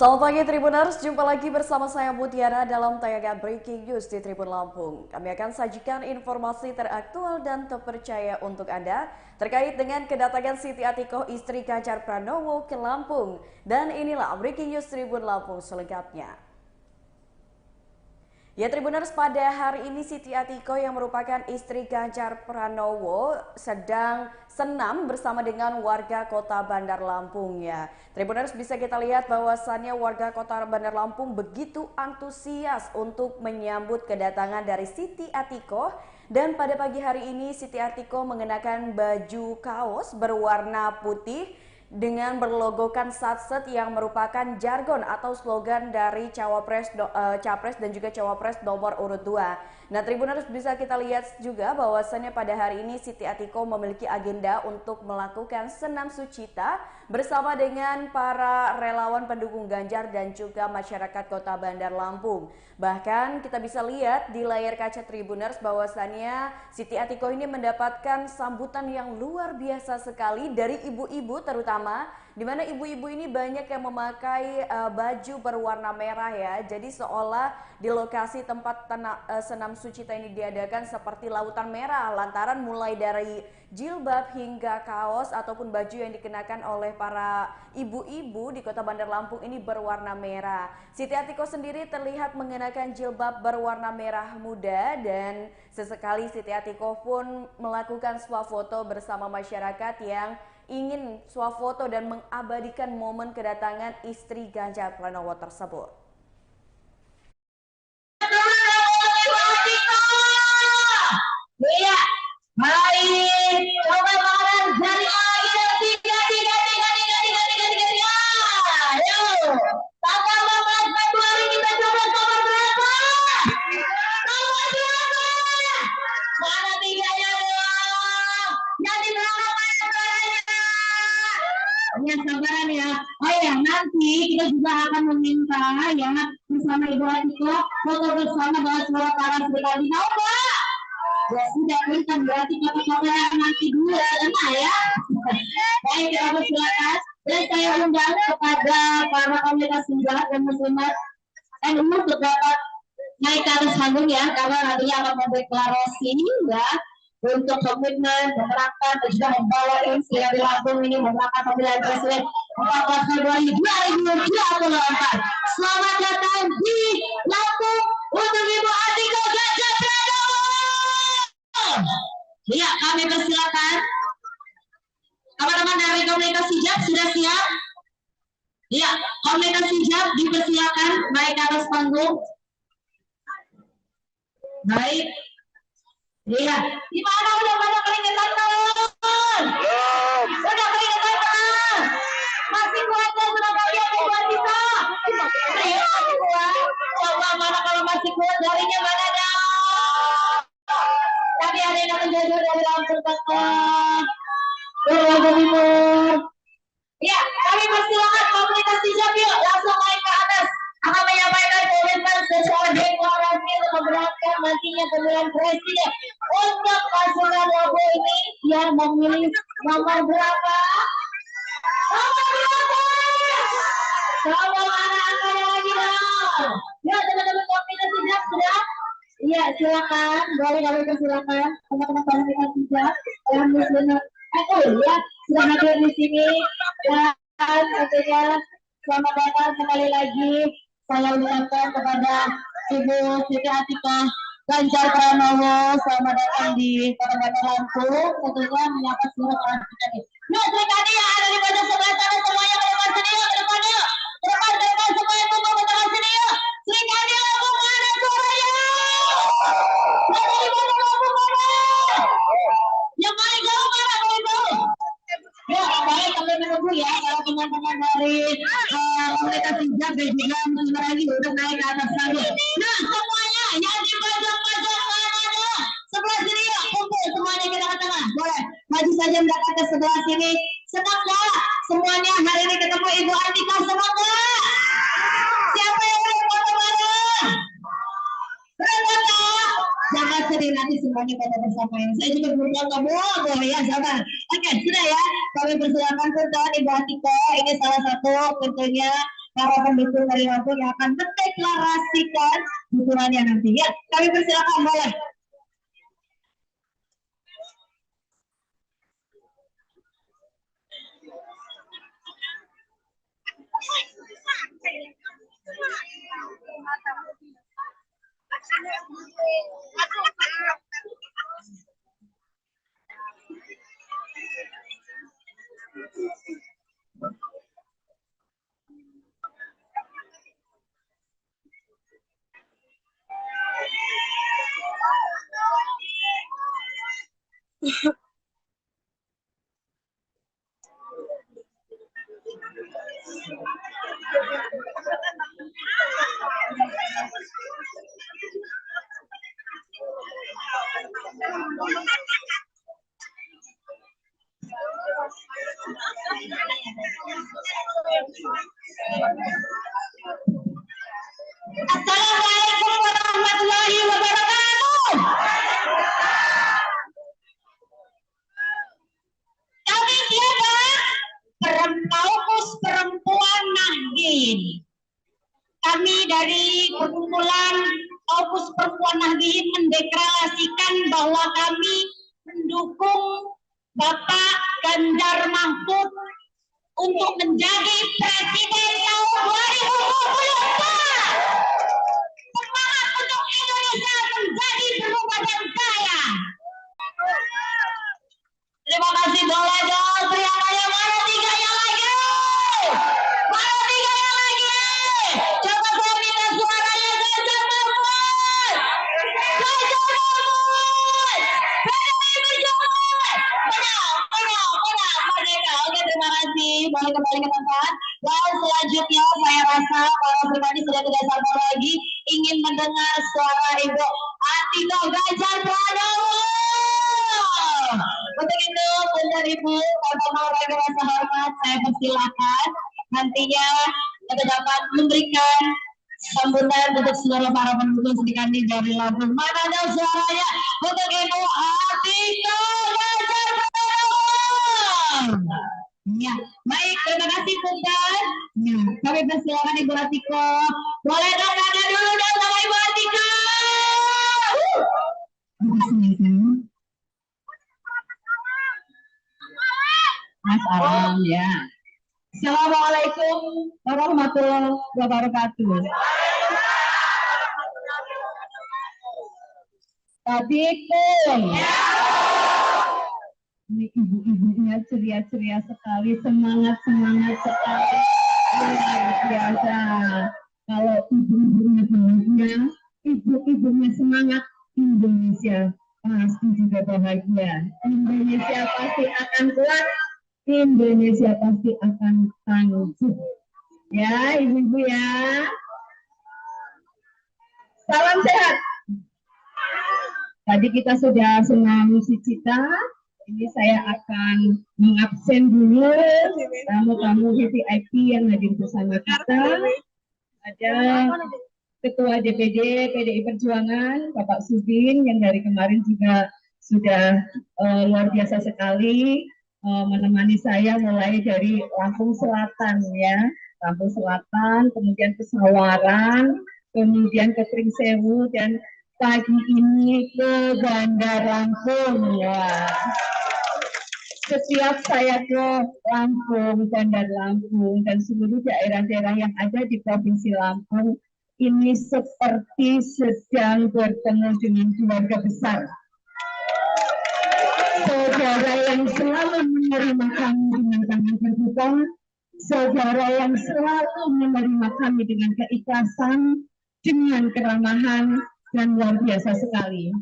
Selamat pagi Tribuners, jumpa lagi bersama saya Mutiara dalam tayangan Breaking News di Tribun Lampung. Kami akan sajikan informasi teraktual dan terpercaya untuk Anda terkait dengan kedatangan Siti Atikoh istri Ganjar Pranowo ke Lampung. Dan inilah Breaking News Tribun Lampung selengkapnya. Ya Tribuners, pada hari ini Siti Atikoh yang merupakan istri Ganjar Pranowo sedang senam bersama dengan warga kota Bandar Lampung ya. Tribuners, bisa kita lihat bahwasannya warga kota Bandar Lampung begitu antusias untuk menyambut kedatangan dari Siti Atikoh. Dan pada pagi hari ini Siti Atikoh mengenakan baju kaos berwarna putih dengan berlogokan satset yang merupakan jargon atau slogan dari Capres dan juga Cawapres nomor urut 2. Nah Tribuners, bisa kita lihat juga bahwasannya pada hari ini Siti Atikoh memiliki agenda untuk melakukan senam sucita bersama dengan para relawan pendukung Ganjar dan juga masyarakat kota Bandar Lampung. Bahkan kita bisa lihat di layar kaca Tribuners bahwasannya Siti Atikoh ini mendapatkan sambutan yang luar biasa sekali dari ibu-ibu terutama, di mana ibu-ibu ini banyak yang memakai baju berwarna merah ya. Jadi seolah di lokasi tempat senam sucita ini diadakan seperti lautan merah lantaran mulai dari jilbab hingga kaos ataupun baju yang dikenakan oleh para ibu-ibu di kota Bandar Lampung ini berwarna merah. Siti Atikoh sendiri terlihat mengenakan jilbab berwarna merah muda dan sesekali Siti Atikoh pun melakukan swafoto bersama masyarakat yang ingin swafoto dan mengabadikan momen kedatangan istri Ganjar Pranowo tersebut. Iya, baik. Coba tangan jari lagi dan tiga. Ayo, tanggal 14 Februari kita coba nomor berapa? Nomor berapa? Mana tiganya dong? Yang di belakang mana suaranya? Ya sabaran ya. Oh ya, nanti kita juga akan meminta ya bersama Ibu Atikoh foto bersama dengan suara para sekali. Tahu nggak? Ya sudah, ini kan berarti kata-katanya nanti dulu sama ya. Baik, kita persilakan. Dan saya undang kepada para komunitas muslimat dan muslimat NU untuk dapat naik ke atas panggung ya, karena nantinya akan mendeklarasi ya untuk komitmen menerapkan dan juga membawa MC dari Lampung ini menerapkan pemilihan presiden 14 Februari 2024. Selamat datang di Lampung untuk Ibu Atikoh Ganjar Pranowo. Iya, kami persilakan. Teman-teman dari komunitas hijab sudah siap? Iya, komunitas hijab dipersilakan naik ke atas panggung. Baik. Iya, di mana udah pada keringetan teman? Udah keringetan teman? Masih kuat dan Surabaya buat kita? Iya, masih kuat. Coba mana kalau masih kuat, jarinya mana dong? Tadi ada yang menjajah dari Lampung Tengah, Lampung Timur. Ya, kami persilakan komunitas hijab yuk langsung naik ke atas. Akan menyampaikan komitmen secara deklarasi untuk memberatkan nantinya pemilihan presiden. Untuk pasukan logo ini yang memilih nomor berapa? Nomor berapa? Nomor anak-anaknya lagi dong. Ya teman-teman komunitas hijab sudah? Iya silakan, boleh kami persilakan teman-teman komunitas hijab yang muslim ya sudah hadir di sini dan tentunya selamat datang sekali lagi saya ucapkan kepada Ibu Siti Atikoh Ganjar Pranowo, selamat datang di Kota Bandar Lampung, tentunya menyapa seluruh kawan kita nih. Yuk, Trikadi yang ada di bagian sebelah sana semuanya ke depan sini yuk, ke depan yuk. Ke depan semuanya kumpul ke depan sini yuk. Trikadi Lampung mana suaranya? Yang di Bandar Lampung mana? Yang paling jauh mana? Paling jauh. Ya, baik kami menunggu ya kalau teman-teman dari komunitas hijab dan juga muslim lagi untuk naik ke atas panggung. Nah, semuanya yang di pojok-pojok mana? Sebelah sini ya, kumpul semuanya kita ke tengah. Boleh, maju saja mendekat ke sebelah sini. Senang nggak? Semuanya hari ini ketemu Ibu Atikoh, senang nggak? Siapa yang mau foto bareng? Foto? Jangan sedih, nanti semuanya foto bersama ini. Saya juga belum foto, boleh ya, sabar. Oke, sudah ya. Kami persilakan Sultan Ibu Atikoh. Ini salah satu tentunya para pendukung dari Lampung yang akan mendeklarasikan dukungannya nanti. Ya, kami persilakan boleh. Assalamualaikum warahmatullahi wabarakatuh. Kami siapa? Kaukus Perempuan Nahdien. Kami dari kumpulan Kaukus Perempuan Nahdien mendeklarasikan bahwa kami mendukung Bapak Ganjar Mahfud untuk menjadi Presiden tahun 2024. Semangat untuk Indonesia menjadi berubah dan kaya. Terima kasih, boleh dong teriakannya, mana tiganya lagi? Mana tiganya lagi? Coba saya minta suaranya Ganjar Mahfud. Ganjar Mahfud. PDI Perjuangan. Menang. Merdeka. Oke, terima kasih. Boleh kembali ke tempat. Dan selanjutnya saya rasa para pribadi sudah tidak sabar lagi ingin mendengar suara Ibu Atiko Ganjar Pranowo. Untuk itu, Bunda Ibu, Bapak olahraga rasa hormat, saya persilakan nantinya kita dapat memberikan sambutan untuk seluruh para pendukung studi kami dari Lampung. Mana ada suaranya untuk Ibu Atiko Ganjar Pranowo? Ya, baik, terima kasih Bunda. Ya, kami persilakan Ibu Atiko. Boleh dong ada dulu dong sama Ibu Atiko. Mas Alam ya. Assalamualaikum warahmatullahi wabarakatuh. Adikku. Ini ibu-ibunya ceria-ceria sekali, semangat sekali, luar biasa. Kalau ibu-ibunya bahagia, ibu-ibunya semangat, Indonesia pasti juga bahagia. Indonesia pasti akan kuat, Indonesia pasti akan tangguh. Ya, ibu-ibu ya. Salam sehat. Tadi kita sudah senam cita. Ini saya akan mengabsen dulu tamu-tamu VIP yang hadir bersama kita. Ada Ketua DPD PDI Perjuangan, Bapak Sudin, yang dari kemarin juga sudah luar biasa sekali menemani saya mulai dari Lampung Selatan ya, Lampung Selatan, kemudian ke Sawaran, kemudian ke Pringsewu, dan pagi ini ke Bandar Lampung ya. Setiap saya ke Lampung, Bandar Lampung, dan seluruh daerah-daerah yang ada di Provinsi Lampung, ini seperti sedang bertemu dengan keluarga besar. Saudara yang selalu menerima kami dengan tangan terbuka, saudara yang selalu menerima kami dengan keikhlasan, dengan keramahan, dan luar biasa sekali.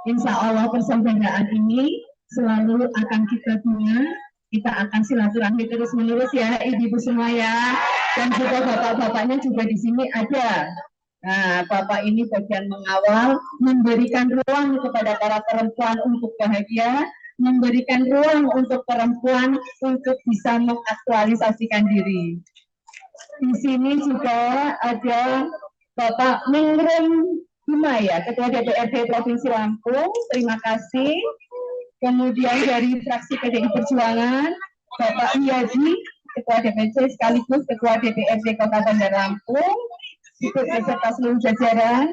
Insya Allah persaudaraan ini selalu akan kita punya, kita akan silaturahmi terus menerus ya ibu-ibu semua ya, dan juga bapak-bapaknya juga di sini ada. Nah, bapak ini bagian mengawal, memberikan ruang kepada para perempuan untuk bahagia, memberikan ruang untuk perempuan untuk bisa mengaktualisasikan diri. Di sini juga ada Bapak Mingrum Himaya, Ketua DPRD Provinsi Lampung, terima kasih. Kemudian dari fraksi PDI Perjuangan, Bapak Wiyadi, Ketua DPC sekaligus Ketua DPRD Kota Bandar Lampung, ikut beserta seluruh jajaran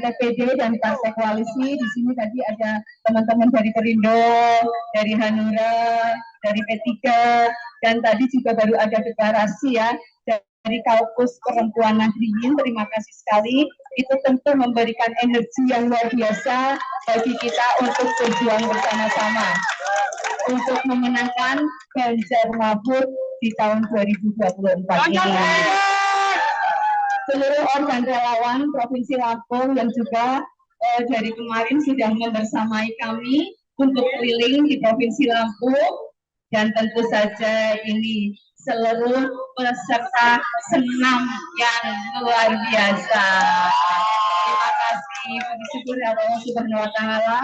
TPD dan partai koalisi. Di sini tadi ada teman-teman dari Perindo, dari Hanura, dari P3, dan tadi juga baru ada deklarasi ya dari Kaukus Perempuan Nahdliyin. Terima kasih sekali. Itu tentu memberikan energi yang luar biasa bagi kita untuk berjuang bersama-sama untuk memenangkan Ganjar Mahfud di tahun 2024 ini. Seluruh organ relawan Provinsi Lampung yang juga dari kemarin sudah membersamai kami untuk keliling di Provinsi Lampung, dan tentu saja ini seluruh peserta senam yang luar biasa. Terima kasih, puji syukur Allah Subhanahu wa Ta'ala.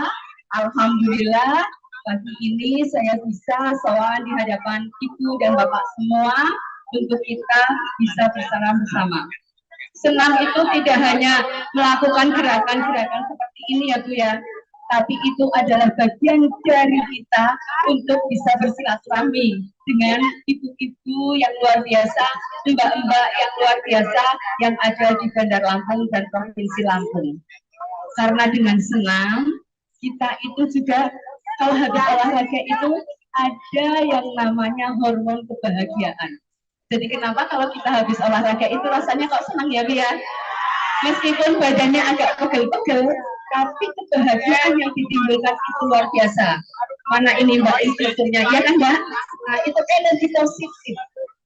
Alhamdulillah pagi ini saya bisa sowan di hadapan Ibu dan Bapak semua untuk kita bisa bersama-sama. Senam itu tidak hanya melakukan gerakan-gerakan seperti ini ya Bu ya, tapi itu adalah bagian dari kita untuk bisa bersilaturahmi dengan ibu-ibu yang luar biasa, mbak-mbak yang luar biasa yang ada di Bandar Lampung dan Provinsi Lampung. Karena dengan senam, kita itu juga kalau habis olahraga itu ada yang namanya hormon kebahagiaan. Jadi kenapa kalau kita habis olahraga itu rasanya kok senang ya Bu ya? Meskipun badannya agak pegel-pegel, tapi kebahagiaan yang ditimbulkan itu luar biasa. Mana ini Mbak instrukturnya, ya kan Mbak? Nah itu energi positif.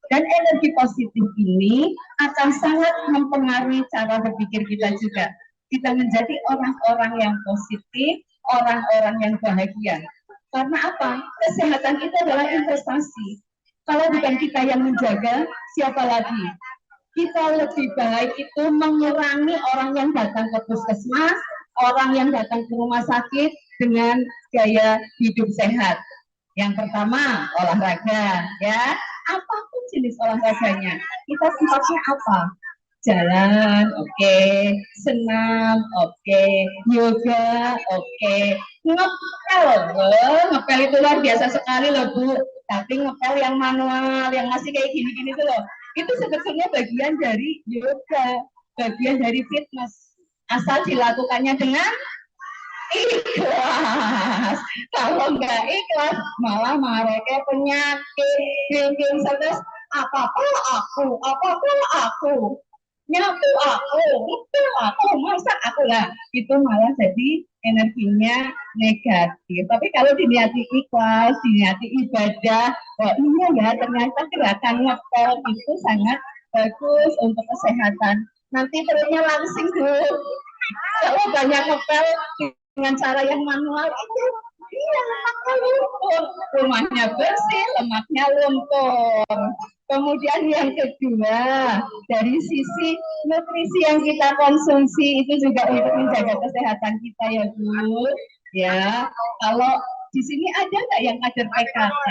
Dan energi positif ini akan sangat mempengaruhi cara berpikir kita juga. Kita menjadi orang-orang yang positif, orang-orang yang bahagia. Karena apa? Kesehatan itu adalah investasi. Kalau bukan kita yang menjaga, siapa lagi? Kita lebih baik itu mengurangi orang yang datang ke puskesmas, orang yang datang ke rumah sakit dengan gaya hidup sehat. Yang pertama, olahraga, ya. Apapun jenis olahraganya, kita sifatnya apa? Jalan, oke. Senam, oke. Yoga, oke. Ngepel, ngepel itu luar biasa sekali loh Bu. Tapi ngepel yang manual, yang masih kayak gini-gini tuh loh, itu sebetulnya bagian dari yoga, bagian dari fitness, asal dilakukannya dengan ikhlas. Kalau nggak ikhlas, malah mereka penyakit, drinking stres, apa-apa aku, nyapu aku, masak aku lah, itu malah jadi energinya negatif. Tapi kalau diniati ikhlas, diniati ibadah, oh iya ya ternyata gerakan ngepel itu sangat bagus untuk kesehatan. Nanti perutnya langsing Bu. Kalau banyak ngepel dengan cara yang manual itu, iya lemaknya luntur, rumahnya bersih, lemaknya luntur. Kemudian yang kedua, dari sisi nutrisi yang kita konsumsi itu juga untuk menjaga kesehatan kita ya Bu. Ya, kalau di sini ada nggak yang kader PKK?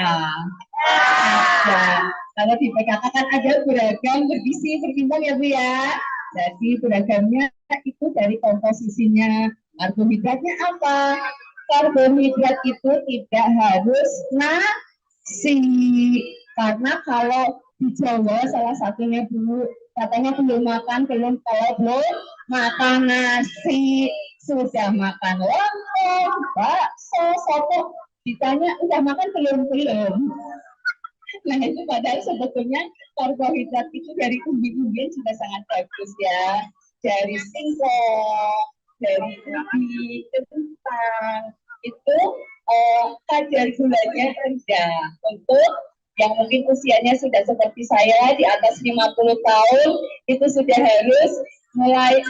Ada. Kalau di PKK kan ada beragam, bergizi, berbimbang ya Bu ya. Jadi beragamnya itu dari komposisinya. Karbohidratnya apa? Karbohidrat itu tidak harus nasi. Karena kalau di Jawa salah satunya Bu, katanya belum makan makan nasi, sudah makan lontong, bakso, soto, ditanya udah makan belum. Nah itu padahal sebetulnya karbohidrat itu dari umbi-umbian juga sangat bagus ya, dari singkong, dari ubi, kentang, itu kadar gulanya rendah. Untuk yang mungkin usianya sudah seperti saya di atas 50 tahun, itu sudah harus mulai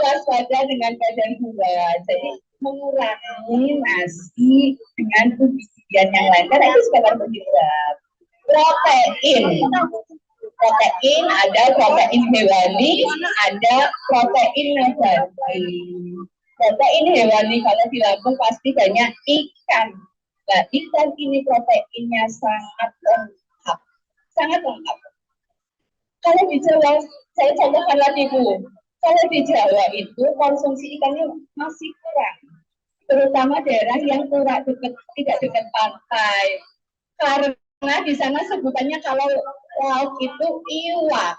waspada dengan kadar gula. Jadi mengurangi nasi dengan umbi-umbian yang lain, karena itu juga karbohidrat. Protein ada protein hewani, ada protein nabati. Protein hewani kalau di Lampung pasti banyak ikan. Nah, ikan ini proteinnya sangat lengkap. Kalau di Jawa, saya contohkan lagi Bu, kalau di Jawa itu konsumsi ikannya masih kurang, terutama daerah yang tidak dekat pantai. Karena di sana sebutannya kalau lauk itu iwak.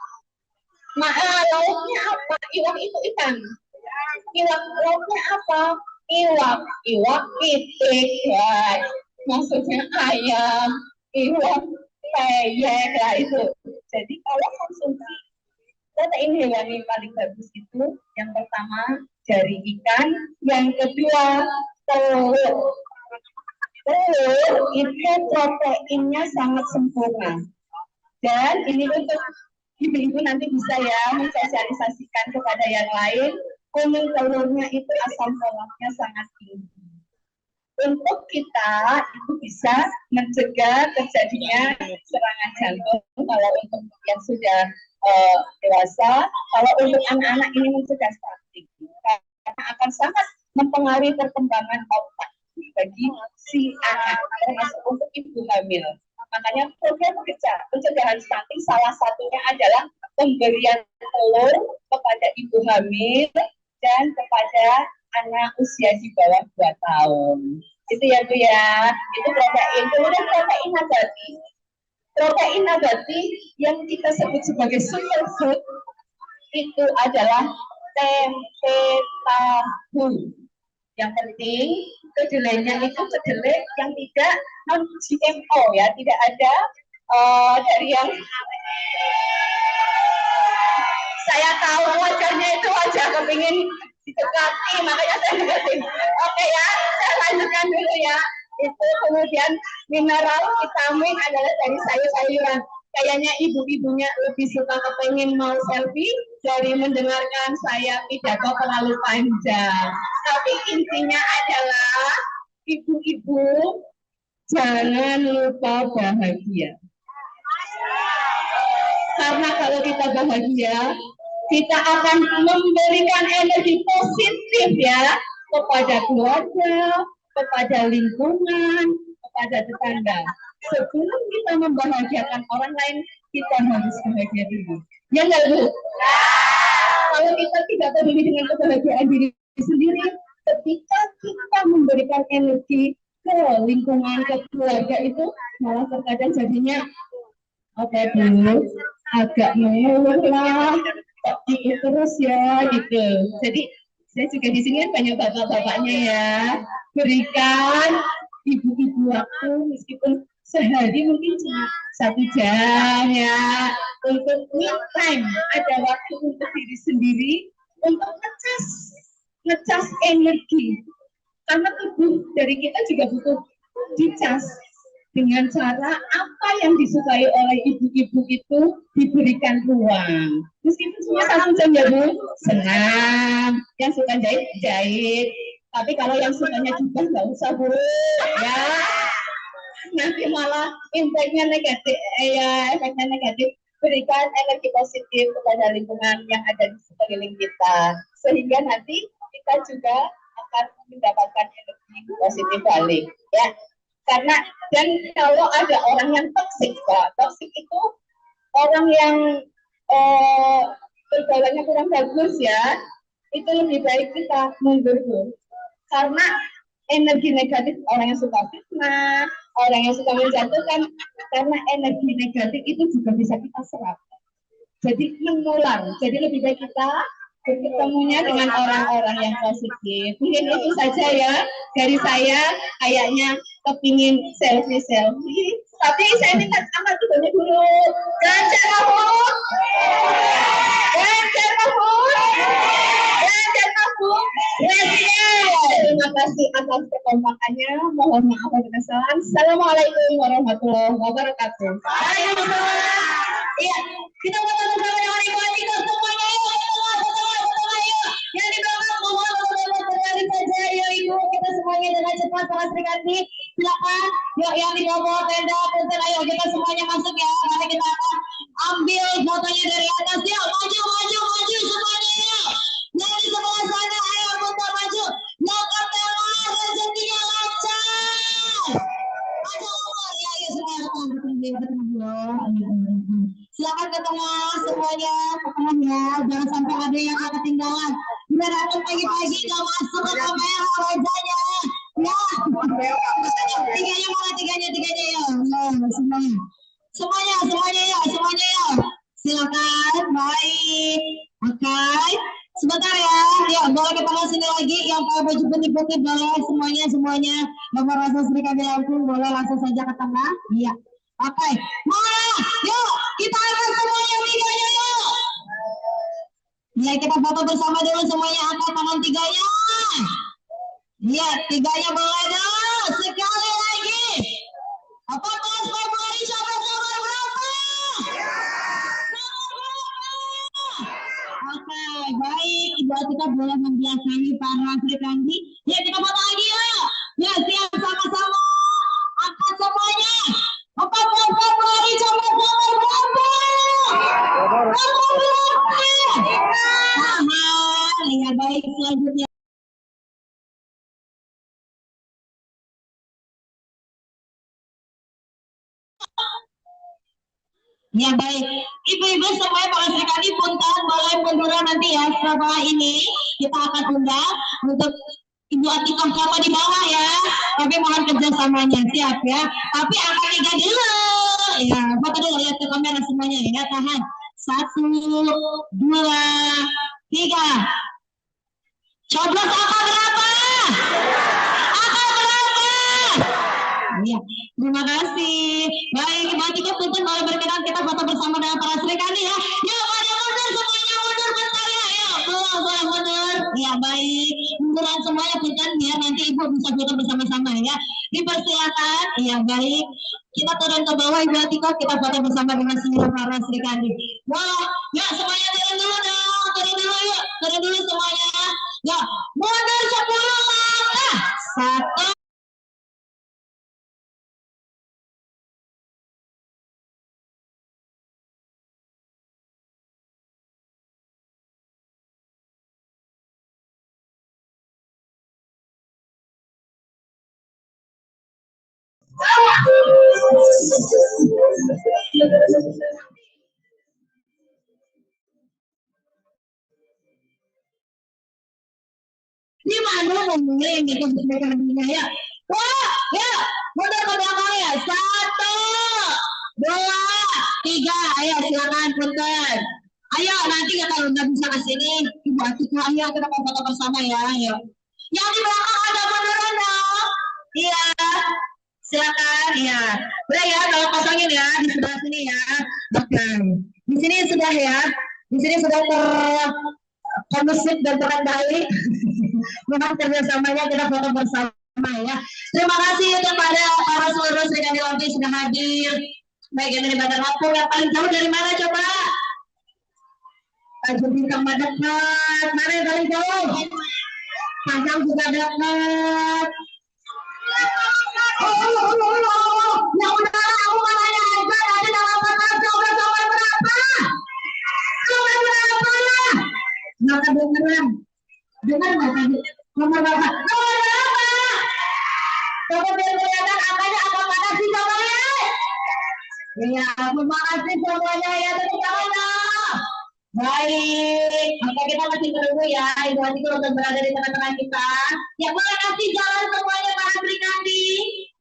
Lauknya apa? Iwak itu ikan. Lauknya apa? Iwak pitik, guys. Maksudnya ayam, iwak peyek lah itu. Jadi kalau konsumsi protein hewani paling bagus itu yang pertama dari ikan, yang kedua telur. Telur itu proteinnya sangat sempurna. Dan ini untuk ibu-ibu nanti bisa ya mensosialisasikan kepada yang lain. Kuning telurnya itu asam folatnya sangat tinggi. Untuk kita itu bisa mencegah terjadinya serangan jantung kalau untuk yang sudah dewasa. Kalau untuk anak-anak ini mencegah stunting karena akan sangat mempengaruhi perkembangan otak bagi si anak, termasuk untuk ibu hamil. Makanya program pencegahan stunting salah satunya adalah pemberian telur kepada ibu hamil dan kepada anak usia di bawah 2 tahun. Itu ya Bu ya. Itu protein. Kemudian protein nabati. Protein nabati yang kita sebut sebagai superfood itu adalah tempe tahu. Yang penting kedelainya itu kedelai yang tidak non GMO ya, tidak ada dari yang saya tahu wajahnya itu wajah kepingin didekati, makanya saya deketin. Oke ya, saya lanjutkan dulu ya. Itu kemudian mineral, vitamin adalah dari sayur-sayuran. Kayaknya ibu-ibunya lebih suka kepengen mau selfie dari mendengarkan saya pidato terlalu panjang. Tapi intinya adalah ibu-ibu jangan lupa bahagia. Karena kalau kita bahagia, kita akan memberikan energi positif ya kepada keluarga, kepada lingkungan, kepada tetangga. Sebelum kita membahagiakan orang lain, kita harus bahagia dulu. Ya nggak Bu? Kalau kita tidak peduli dengan kebahagiaan diri sendiri, ketika kita memberikan energi ke lingkungan, ke keluarga itu malah terkadang jadinya oke Bu, agak mengeluh lah, itu terus ya gitu. Jadi saya juga di sini kan banyak bapak-bapaknya ya. Berikan ibu-ibu waktu meskipun sehari mungkin cuma 1 jam ya untuk me time, ada waktu untuk diri sendiri untuk ngecas energi karena tubuh dari kita juga butuh dicas dengan cara apa yang disukai oleh ibu-ibu itu diberikan ruang meskipun cuma 1 jam ya Bu, senam, yang suka jahit, tapi kalau yang sukanya juga nggak usah Bu ya, nanti malah efeknya negatif. Berikan energi positif kepada lingkungan yang ada di sekeliling kita sehingga nanti kita juga akan mendapatkan energi positif balik ya. Karena dan kalau ada orang yang toksik Pak, toksik itu orang yang pergaulannya kurang bagus ya, itu lebih baik kita mundur Bu. Karena energi negatif orang yang suka fitnah, orang yang suka menjatuhkan, karena energi negatif itu juga bisa kita serap. Jadi menular. Jadi lebih baik kita berketemunya dengan orang-orang yang positif. Mungkin itu saja ya dari saya. Kayaknya kepingin selfie. Tapi saya minta angkat tubuhnya dulu. Ganjar Mahfud. Terima kasih atas kekompakannya. Mohon maaf atas kesalahan. Assalamualaikum warahmatullahi wabarakatuh. Iya, kita bersama dengan Ibu Atika semuanya. Yang di belakang mohon sekali saja ya Ibu, kita semuanya dengan cepat Pak Sri Kandi. Silakan, yuk yang di bawah tenda, punten ayo kita semuanya masuk ya. Karena kita akan ambil fotonya dari atas ya. Maju semuanya ya. Yang di sebelah sana ayo punten maju. Yang ke tengah rezekinya lancar. Maju ya, ayo semuanya. Silakan ke tengah semuanya, ke tengah ya. Jangan sampai ada yang ketinggalan. Biar datang pagi-pagi nggak masuk ke kamera wajahnya. Ya, tiganya ya. Semuanya ya, semuanya ya. Silakan, baik. Oke, sebentar ya. Ya, boleh kita lihat sini lagi yang pakai baju putih-putih boleh semuanya. Bapak Rasa Sri Kandi Lampung boleh langsung saja ke tengah. Iya. Oke, mana? Yuk, kita angkat semuanya tiganya yuk. Ya, kita foto bersama dulu semuanya angkat tangan tiganya. Iya, tiganya boleh dong. Sekali lagi. 14 Februari sama-sama berapa? Oke, baik. Ibu Atika boleh membiasai para Sri Kandi. Ya, kita foto lagi ya. Ya, siap sama-sama. Angkat semuanya. 14 Februari sama-sama berapa? Ya, baik. Selanjutnya. Ya baik, ibu-ibu semuanya para Sri Kandi punten boleh munduran nanti ya setelah ini kita akan undang untuk Ibu Atikah sama di bawah ya, tapi mohon kerjasamanya siap ya. Tapi angka 3 dulu, ya foto dulu lihat ke kamera semuanya ya tahan 1, 2, 3. Coblos angka berapa? Angka berapa? Ya, terima kasih. Baik, Ibu Atika punten boleh berkenan kita foto bersama dengan para Sri Kandi ya. Yuk, pada mundur semuanya mundur bentar ya. Yuk, boleh mundur. Ya, baik. Munduran semuanya punten biar nanti Ibu bisa foto bersama-sama ya. Dipersilakan. Ya, baik. Kita turun ke bawah Ibu Atika, kita foto bersama dengan seluruh para Sri Kandi. Wah, ya semuanya turun dulu dong. Turun dulu yuk. Turun dulu semuanya. Ya, mundur 10 langkah. 1. Di mana ngomongnya yang itu mereka ya? Wah, ya, mundur ke belakang ya. 1, 2, 3. Ayo silakan punten. Ayo nanti kalau nggak bisa ke sini, Ibu Atika, ayo kita mau foto bersama ya. Ayo. Yang di belakang ada munduran dong. Iya, silakan. Iya, udah ya kalau pasangin ya di sebelah sini ya. Oke, di sini sudah ya. Di sini sudah kondusif dan terkendali. Memang kerjasamanya kita foto bersama ya. Terima kasih kepada para seluruh Sri Kandi Lampung sudah hadir. Baik yang dari Bandar Lampung, yang paling jauh dari mana coba? Tanjung Bintang dekat. Mana yang paling jauh? Padang juga dekat. Ya udah, aku malahnya aja. Tadi dalam kotak coba berapa? Coba berapa? Maka beneran. Dengar nggak tadi? Nomor berapa? Nomor berapa? Coba biar kelihatan angkanya apa mana sih coba ya? Iya, terima kasih semuanya ya tepuk tangan dong. Baik, oke kita masih menunggu ya Ibu Atika untuk berada di tengah-tengah kita. Ya boleh kasih jalan semuanya para Sri Kandi.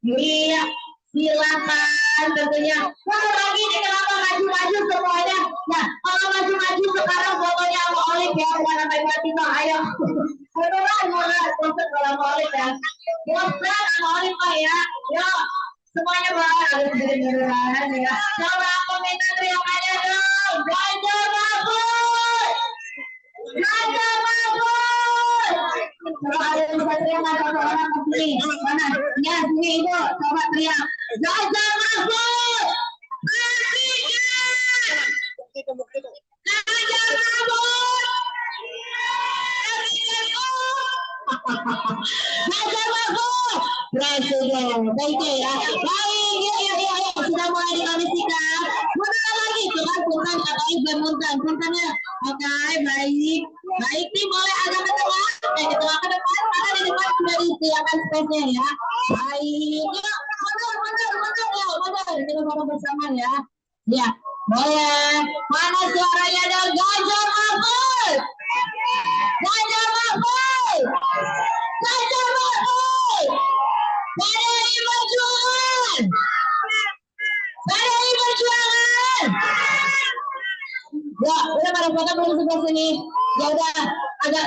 Iya, silakan tentunya. Satu lagi nih kenapa maju-maju semuanya? Nah, kalau maju-maju sekarang fotonya sama Olip ya, bukan sama Ibu Atika. Ayo. Beneran, konsep kalau Olip ya. Beneran sama Olip Pak ya. Yuk, semuanya Pak. Ada sedikit beneran ya. Coba komentar yang ada dong. Ganjar Mahfud. Ganjar Mahfud. Kalau ada yang bisa teriak ada orang ke sini. Mana? Ya, sini Ibu. Coba teriak. Ganjar Mahfud. Ganjar Mahfud. Ganjar Mahfud. Presiden. Baik ya. Baik. Ya. Sudah mulai dikondisikan. Mundur lagi. Punten katanya bermunten. Puntennya. Oke, baik. Baik nih boleh agak ke tengah. Di tengah ke depan. Karena di depan sudah disediakan space-nya ya. Baik. Yuk, mundur ya. Mundur. Kita foto bersama ya. Ya, boleh. Mana suaranya dong? Ganjar Mahfud. Ganjar Mahfud. Ganjar Mahfud. PDI Perjuangan. PDI Perjuangan. ada foto dulu sebelah sini. Ya udah, agak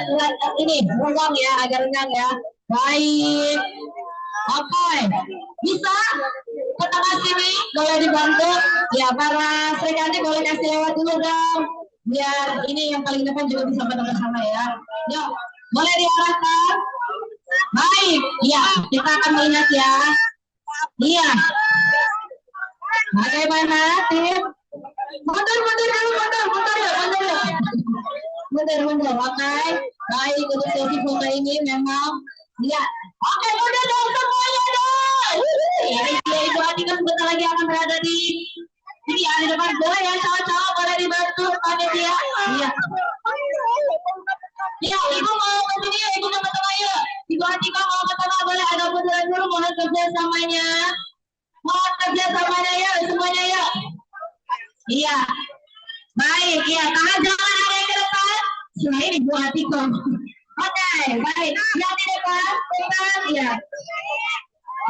ini renggang ya, agak renggang ya. Baik. Oke, bisa ke tengah sini, boleh dibantu. Ya, para Sri boleh kasih lewat dulu dong. Biar ini yang paling depan juga bisa foto bersama ya. Yuk, boleh diarahkan. Baik, ya kita akan melihat ya. Iya. Bagaimana tim? Mundur. Oke. Baik, untuk sesi foto ini memang ya. Oke, mundur dong semuanya dong. Ibu Atika sebentar lagi akan berada di ini ya, di depan. Boleh ya, cowok-cowok boleh dibantu panitia. Iya. Ya, ibu mau ke sini, ibu ke tengah yuk. Ibu Atika mau ke tengah, boleh ada bundaran dulu, mohon kerjasamanya. Mohon kerjasamanya ya, semuanya ya. Iya. Baik, ya, tangan jangan ada yang ke depan. Selain Ibu Atika. Oke, baik. Yang di depan, ya.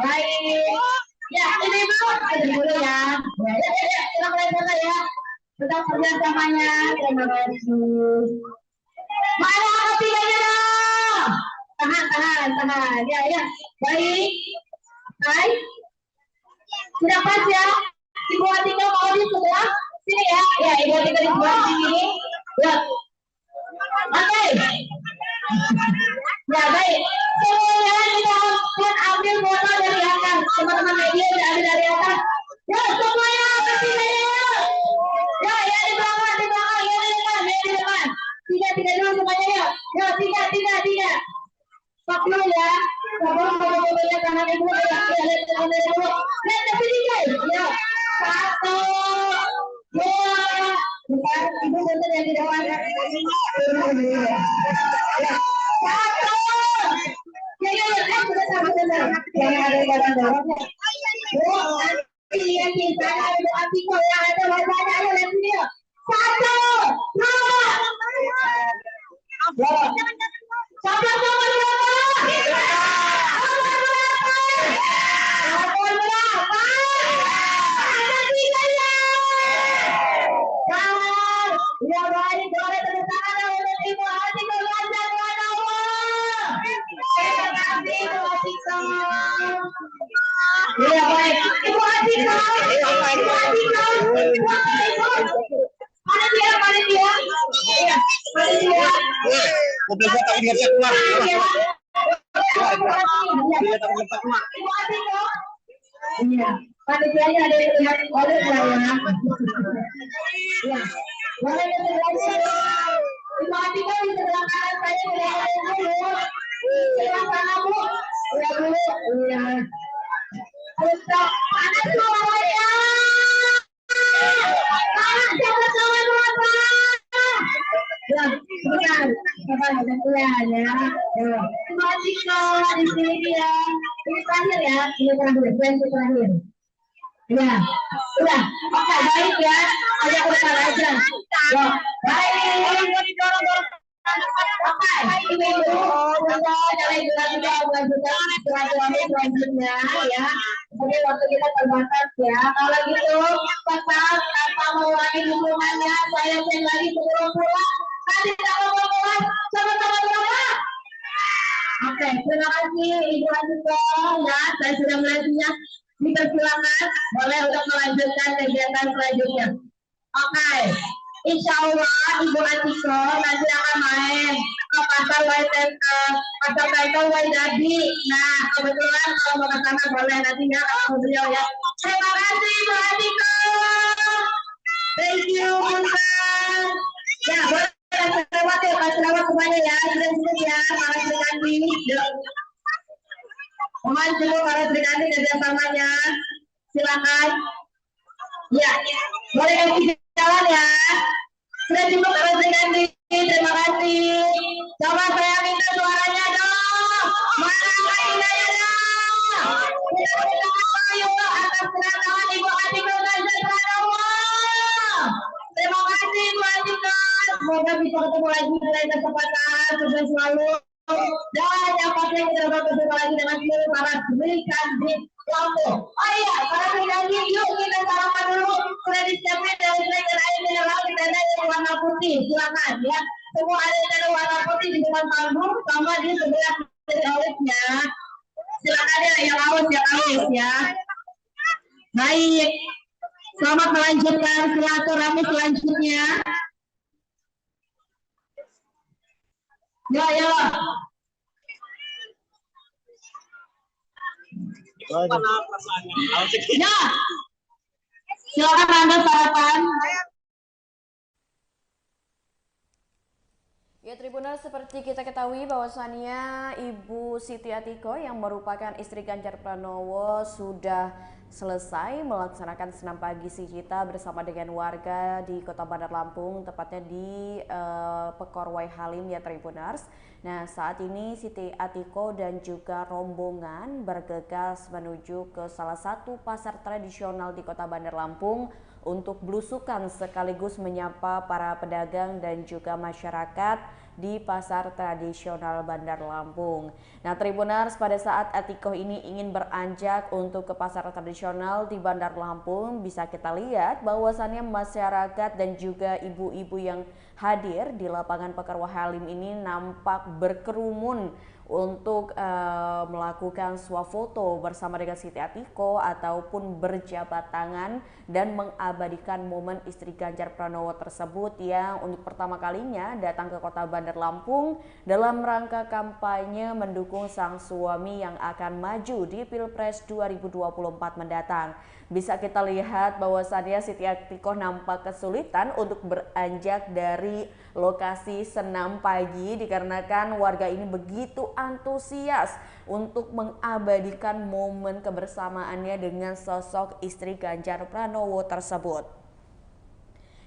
Baik. Ya, ini dulu ya. Ya, kita mulai dulu ya. Tetap kerjasamanya. Terima kasih. Mana ketiganya dong? Tahan. Ya. Baik. Baik. Sudah pas ya. Ibu Atika mau di sebelah sini ya. Ya, Ibu Atika di sebelah sini. Ya. Oke. Ya, baik. Semuanya kita akan ambil foto dari atas. Teman-teman media sudah ambil dari atas. Ya, semuanya ke sini ya. Ya, di belakang. Ya, di depan. Tiga dulu semuanya ya. Ya, tiga. Stop dulu ya. Sebelum foto-fotonya kanan ibu ya. Lihat dulu. Lihat ke sini guys. Ya. 1, 2. Bukan, ibu bentar yang di depan. Ya. 1. Ya, sebentar. Jangan ada yang dorongnya. Yang kita ada Atika yang ada wajahnya. Ayo lihat sini ya. 1, 2. Siapa? Ya, baik. Ibu Atika. Panitia. Iya, panitia. Mobil gua tak bisa keluar. Iya, panitianya ada yang lihat oleh ya. Iya, boleh kita Ibu Atika di sebelah kanan saya dulu. Silakan Bu. Ya dulu. Iya. Untuk mana tuh ya? Jangan lupa. Ya, sebentar. Sabar gantian ya. Ibu Atika di sini dia. Ini terakhir ya. Ini terakhir. Ya, sudah. Oke, baik ya. Ayo kita aja. Ya, baik. Oke, ibu-ibu, selanjutnya ya. Jadi waktu kita terbatas ya. Kalau gitu, tetap tanpa mengurangi dukungannya, saya cek lagi sebelum pulang. Nanti kalau mau pulang, sama-sama berapa? Oke, terima kasih Ibu Atika. Ya, saya sudah melihatnya. Dipersilakan, boleh untuk melanjutkan kegiatan selanjutnya. Oke. Insya Allah Ibu Atika nanti akan main ke pasar Taikal Waidadi. Nah, kebetulan kalau mau ke sana boleh nantinya ketemu beliau ya. Terima kasih Ibu Atika. Thank you Buntan. Ya, boleh lewat ya, kasih lewat semuanya ya. Sudah ya, para Sri Kandi. Mohon dulu para Sri Kandi kerjasamanya. Silakan. Ya, boleh kasih jalan ya. Sudah cukup para Sri Kandi. Terima kasih. Coba saya minta suaranya dong. Mana indahnya dong. Kita yuk atas kedatangan Ibu Atika Ganjar Pranowo. Terima kasih Ibu Atika. Semoga bisa ketemu lagi di lain kesempatan. Sukses selalu. Dan yang pasti kita dapat berjumpa lagi dengan seluruh para Sri Kandi. Lampung. Oh iya, sekarang lagi yuk kita sarapan dulu. Sudah disiapin dari air mineral di tenda yang warna putih. Silakan ya. Semua ada tenda warna putih di depan panggung sama di sebelah hausnya. Silakan ya yang haus ya. Baik. Selamat melanjutkan silaturahmi selanjutnya. Ya. Ya. Silakan Anda sarapan. Ya Tribuners, seperti kita ketahui bahwasannya Ibu Siti Atiko yang merupakan istri Ganjar Pranowo sudah selesai melaksanakan senam pagi Sijita bersama dengan warga di Kota Bandar Lampung, tepatnya di Pekorwai Halim ya Tribuners. Nah saat ini Siti Atiko dan juga rombongan bergegas menuju ke salah satu pasar tradisional di Kota Bandar Lampung untuk belusukan sekaligus menyapa para pedagang dan juga masyarakat di pasar tradisional Bandar Lampung. Nah Tribuners, pada saat Atiko ini ingin beranjak untuk ke pasar tradisional di Bandar Lampung, bisa kita lihat bahwasannya masyarakat dan juga ibu-ibu yang hadir di lapangan Pekorwai Halim ini nampak berkerumun untuk melakukan swafoto bersama dengan Siti Atiko ataupun berjabat tangan dan mengabadikan momen istri Ganjar Pranowo tersebut yang untuk pertama kalinya datang ke Kota Bandar Lampung dalam rangka kampanye mendukung sang suami yang akan maju di Pilpres 2024 mendatang. Bisa kita lihat bahwasannya Siti Atiko nampak kesulitan untuk beranjak dari lokasi senam pagi dikarenakan warga ini begitu antusias untuk mengabadikan momen kebersamaannya dengan sosok istri Ganjar Pranowo tersebut.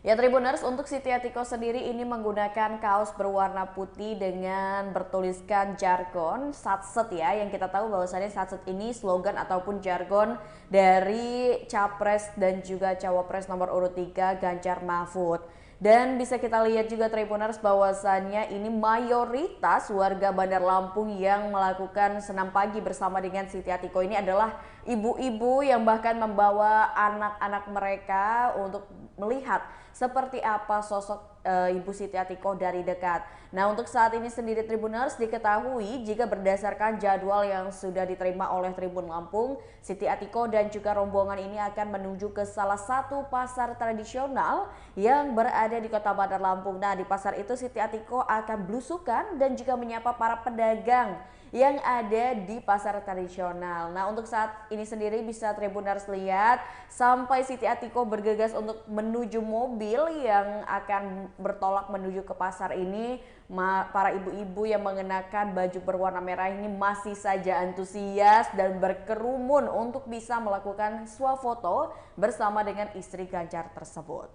Ya Tribuners, untuk Siti Atiko sendiri ini menggunakan kaos berwarna putih dengan bertuliskan jargon Satset ya, yang kita tahu bahwasannya Satset ini slogan ataupun jargon dari Capres dan juga Cawapres nomor urut 3 Ganjar Mahfud. Dan bisa kita lihat juga Tribuners bahwasannya ini mayoritas warga Bandar Lampung yang melakukan senam pagi bersama dengan Siti Atiko ini adalah ibu-ibu yang bahkan membawa anak-anak mereka untuk melihat seperti apa sosok Ibu Siti Atiko dari dekat. Nah untuk saat ini sendiri Tribuners diketahui jika berdasarkan jadwal yang sudah diterima oleh Tribun Lampung, Siti Atiko dan juga rombongan ini akan menuju ke salah satu pasar tradisional yang berada di Kota Bandar Lampung. Nah di pasar itu Siti Atiko akan belusukan dan juga menyapa para pedagang yang ada di pasar tradisional. Nah untuk saat ini sendiri bisa Tribuners lihat sampai Siti Atiko bergegas untuk menuju mobil yang akan bertolak menuju ke pasar ini, para ibu-ibu yang mengenakan baju berwarna merah ini masih saja antusias dan berkerumun untuk bisa melakukan swafoto bersama dengan istri Ganjar tersebut.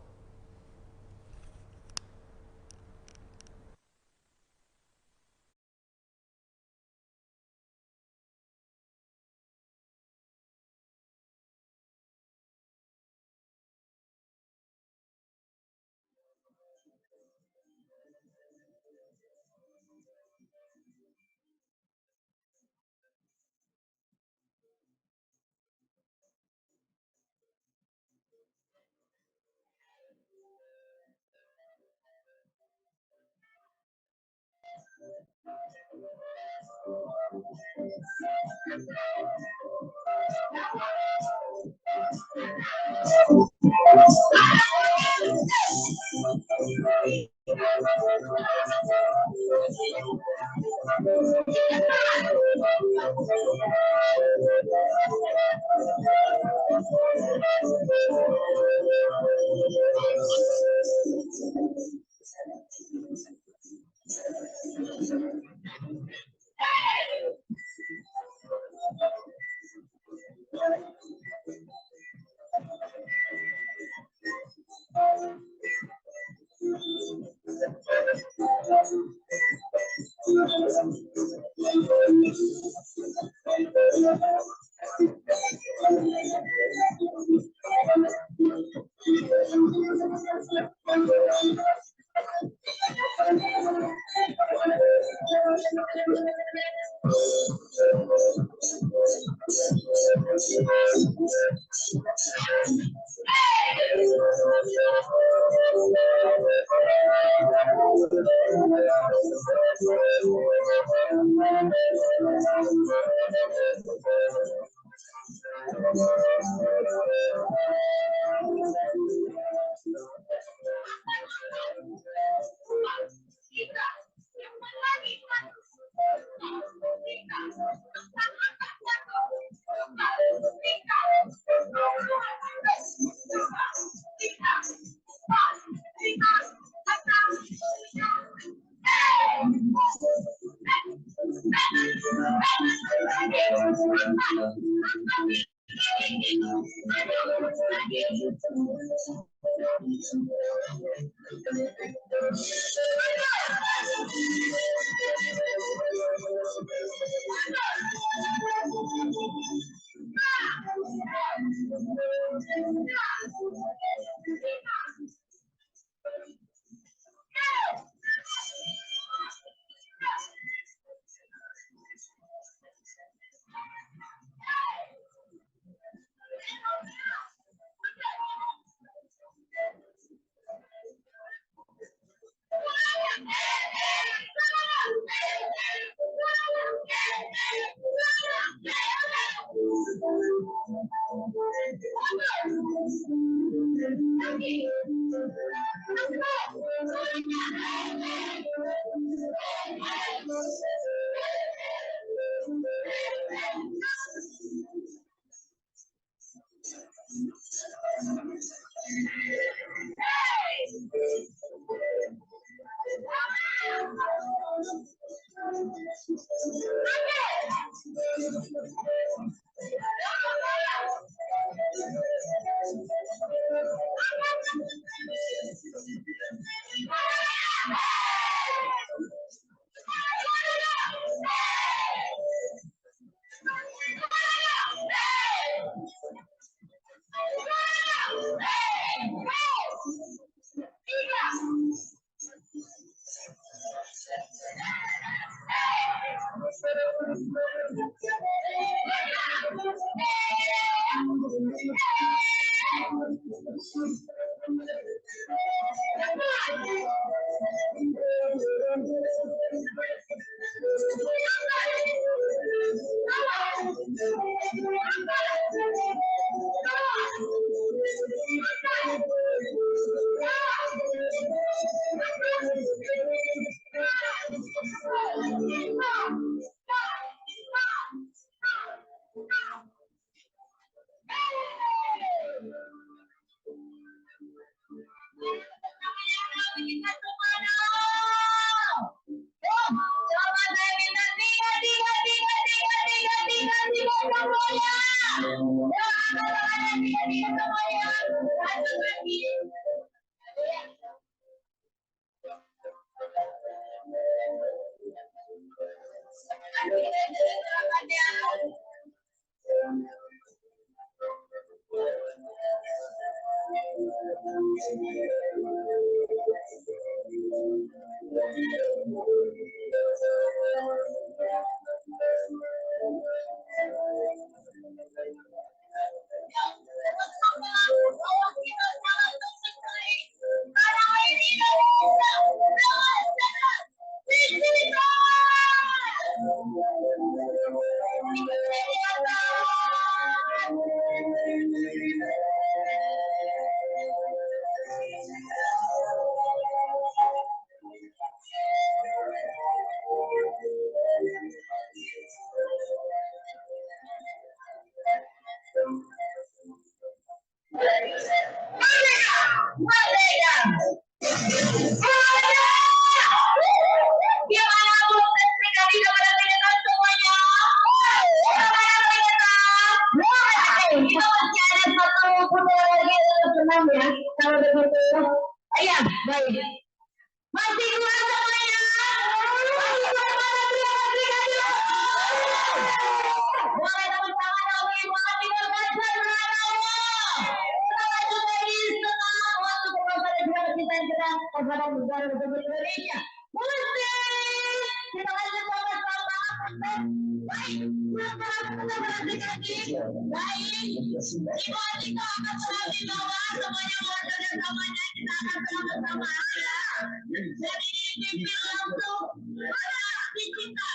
Baik, Ibu Atika akan berarti bahwa semuanya warga dan namanya kita akan bersama-sama ya. Dan ini dipimpin langsung para kita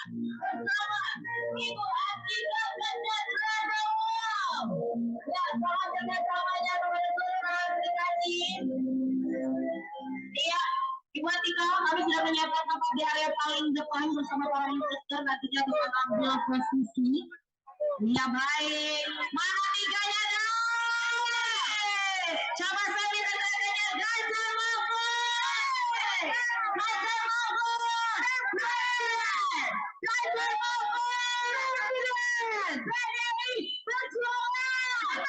bersama Ibu Atika Bandar Pranowo. Ya, selamat dengan namanya kepada seluruh aplikasi. Iya, Ibu Atika, kami sudah menyiapkan tempat di area paling depan bersama para instruktur nantinya bisa ambil posisi. Iya baik, mana tiganya dong? Coba saya minta tandanya Ganjar Mahfud, Ganjar Mahfud, Ganjar Mahfud, PDI Perjuangan.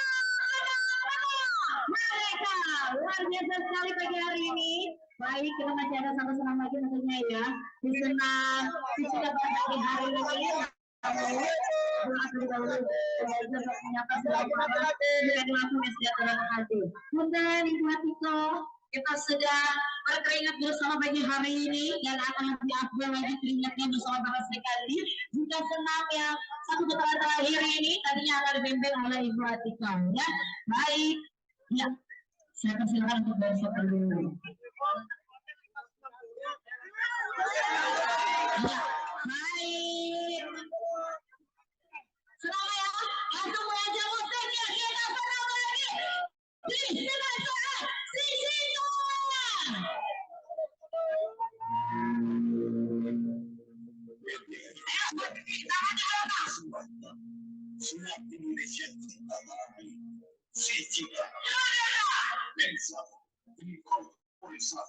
Mereka luar biasa sekali pagi hari ini. Baik, kita masih ada sama senang lagi tentunya ya. Di senang, di sudah pagi hari ini. Kemudian Ibu Atiko, kita sudah berkeringat bersama pagi hari ini dan akan lebih afdal lagi keringatnya bersama para sekali. Jika senam yang satu putaran terakhir ini tadinya akan dipimpin oleh Ibu Atiko ya. Baik, ya saya persilakan untuk besok dulu. Ya, baik. Senang ya, langsung mengajar musiknya kita senang lagi. Dengan suara Sisi Tua. Surat Indonesia Sisi Lensa Polisa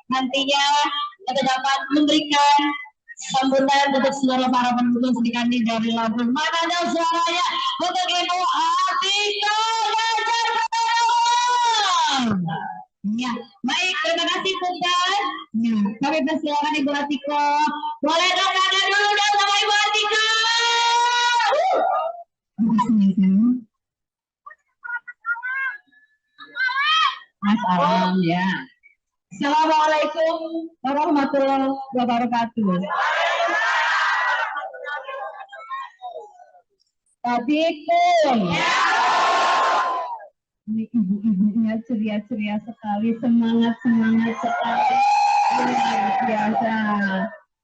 Nantinya kita dapat memberikan Sambutan untuk seluruh para pendukung Serikandi dari Lampung. Mana ada suaranya untuk Ibu Atika Ganjar Pranowo. Ya, baik, terima kasih Bukan. Ya, kami persilakan Ibu Atika. Boleh dong ada dulu dong sama Ibu Atika. Mas Alam ya. Assalamualaikum warahmatullahi wabarakatuh. Adikku, ini ibu-ibunya ceria-ceria sekali, semangat-semangat sekali, luar biasa.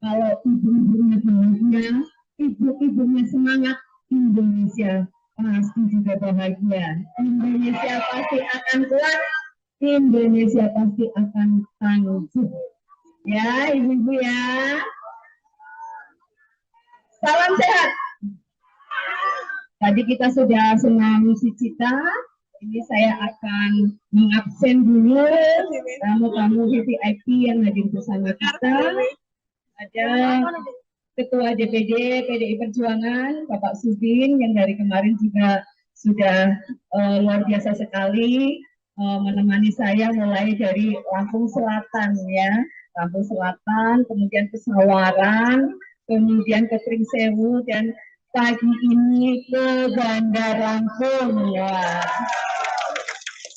Kalau ibu-ibunya bahagia, ibu-ibunya semangat, Indonesia pasti juga bahagia. Indonesia pasti akan kuat, Indonesia pasti akan tangguh. Ya, ibu-ibu ya. Salam sehat. Tadi kita sudah senam cita. Ini saya akan mengabsen dulu tamu-tamu VIP yang hadir bersama kita. Ada Ketua DPD PDI Perjuangan, Bapak Sudin, yang dari kemarin juga sudah luar biasa sekali menemani saya mulai dari Lampung Selatan ya, Lampung Selatan, kemudian ke Sawaran, kemudian ke Pringsewu, dan pagi ini ke Bandar Lampung ya.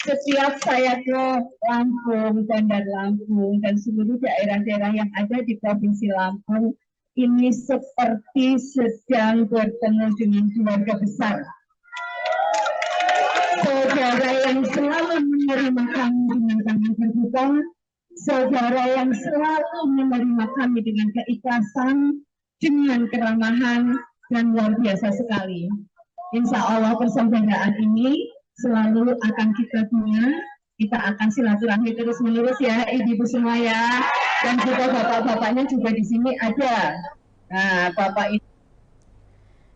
Setiap saya ke Lampung, Bandar Lampung, dan seluruh daerah-daerah yang ada di Provinsi Lampung, ini seperti sedang bertemu dengan keluarga besar. Saudara yang selalu menerima kami dengan tangan terbuka, saudara yang selalu menerima kami dengan keikhlasan, dengan keramahan, dan luar biasa sekali. Insya Allah persaudaraan ini selalu akan kita punya, kita akan silaturahmi terus menerus ya ibu-ibu semua ya, dan juga bapak-bapaknya juga di sini ada. Nah, bapak itu.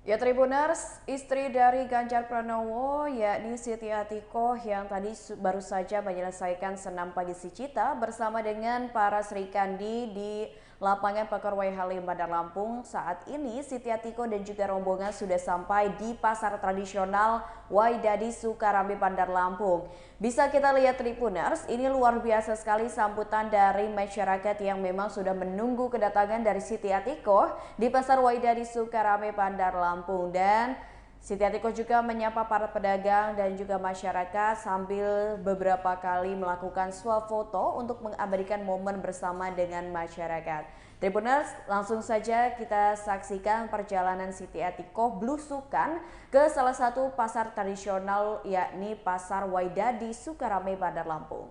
Ya Tribuners, istri dari Ganjar Pranowo yakni Siti Atikoh yang tadi baru saja menyelesaikan senam pagi Sicita bersama dengan para Serikandi di lapangan Pekorwai Halim Bandar Lampung. Saat ini Siti Atikoh dan juga rombongan sudah sampai di pasar tradisional Waidadi Sukarame Bandar Lampung. Bisa kita lihat Tribuners, ini luar biasa sekali sambutan dari masyarakat yang memang sudah menunggu kedatangan dari Siti Atikoh di pasar Waidadi Sukarame Bandar Lampung. Dan Siti Atikoh juga menyapa para pedagang dan juga masyarakat sambil beberapa kali melakukan swafoto untuk mengabadikan momen bersama dengan masyarakat. Tribuners, langsung saja kita saksikan perjalanan Siti Atikoh belusukan ke salah satu pasar tradisional yakni Pasar Waidadi Sukarame Bandar Lampung.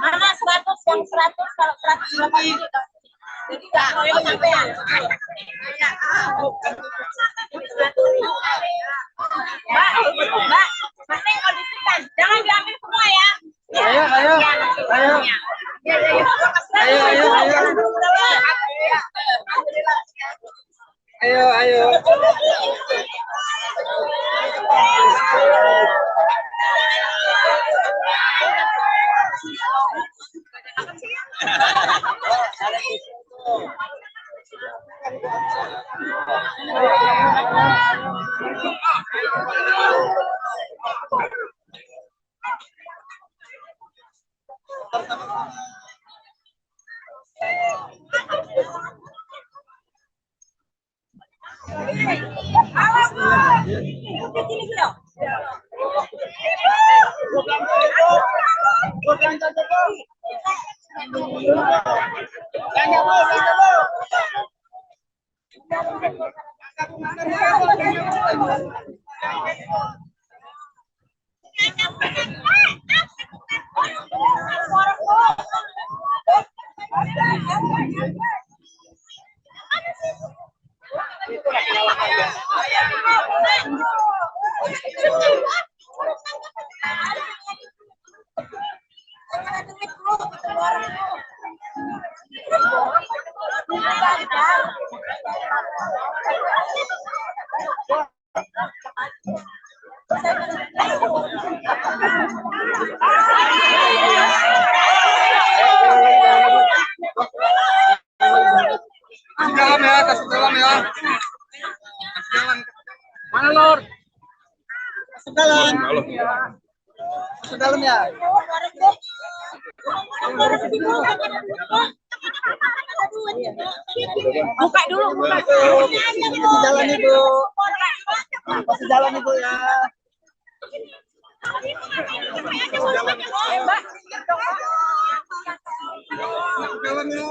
Mana 100, yang 100 kalau 100 berapa ini? Jadi nggak boleh sampean. Mbak, mana yang kondisikan? Jangan diambil semua ya. Ayo. Kasih dalam ya. Mana Lor? Masuk dalam. Masuk dalam ya. Buka dulu. Kasih jalan Ibu. Kasih jalan Ibu ya. Jalan ya.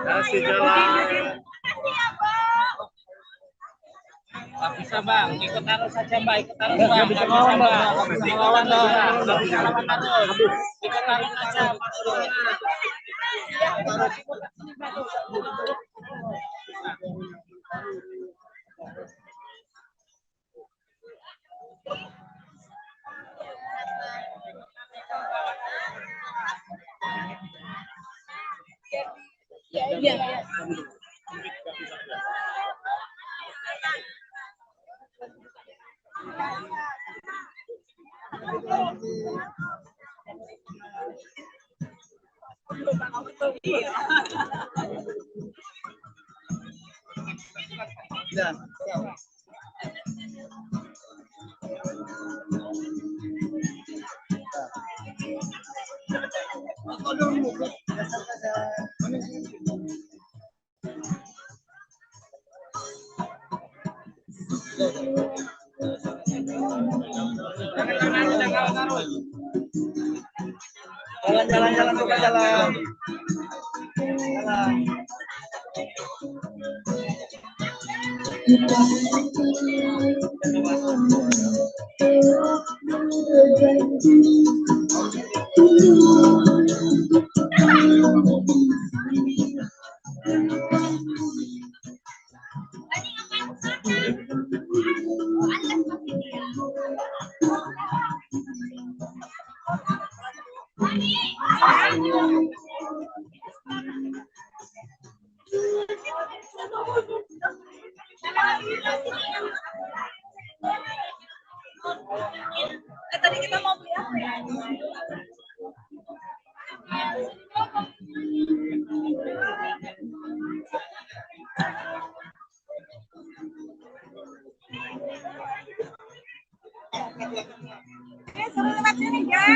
Kasih jalan. Bisa Bang, ikut arus saja Mbak, ikut arus Bang. Bisa ngelawan Bang, bisa ngelawan Bang. Bisa ngelawan arus. Ikut arus saja. Iya. Jalan, bukan jalan. Jalan. Tadi kita mau beli apa ya? Suruh lewat sini ya.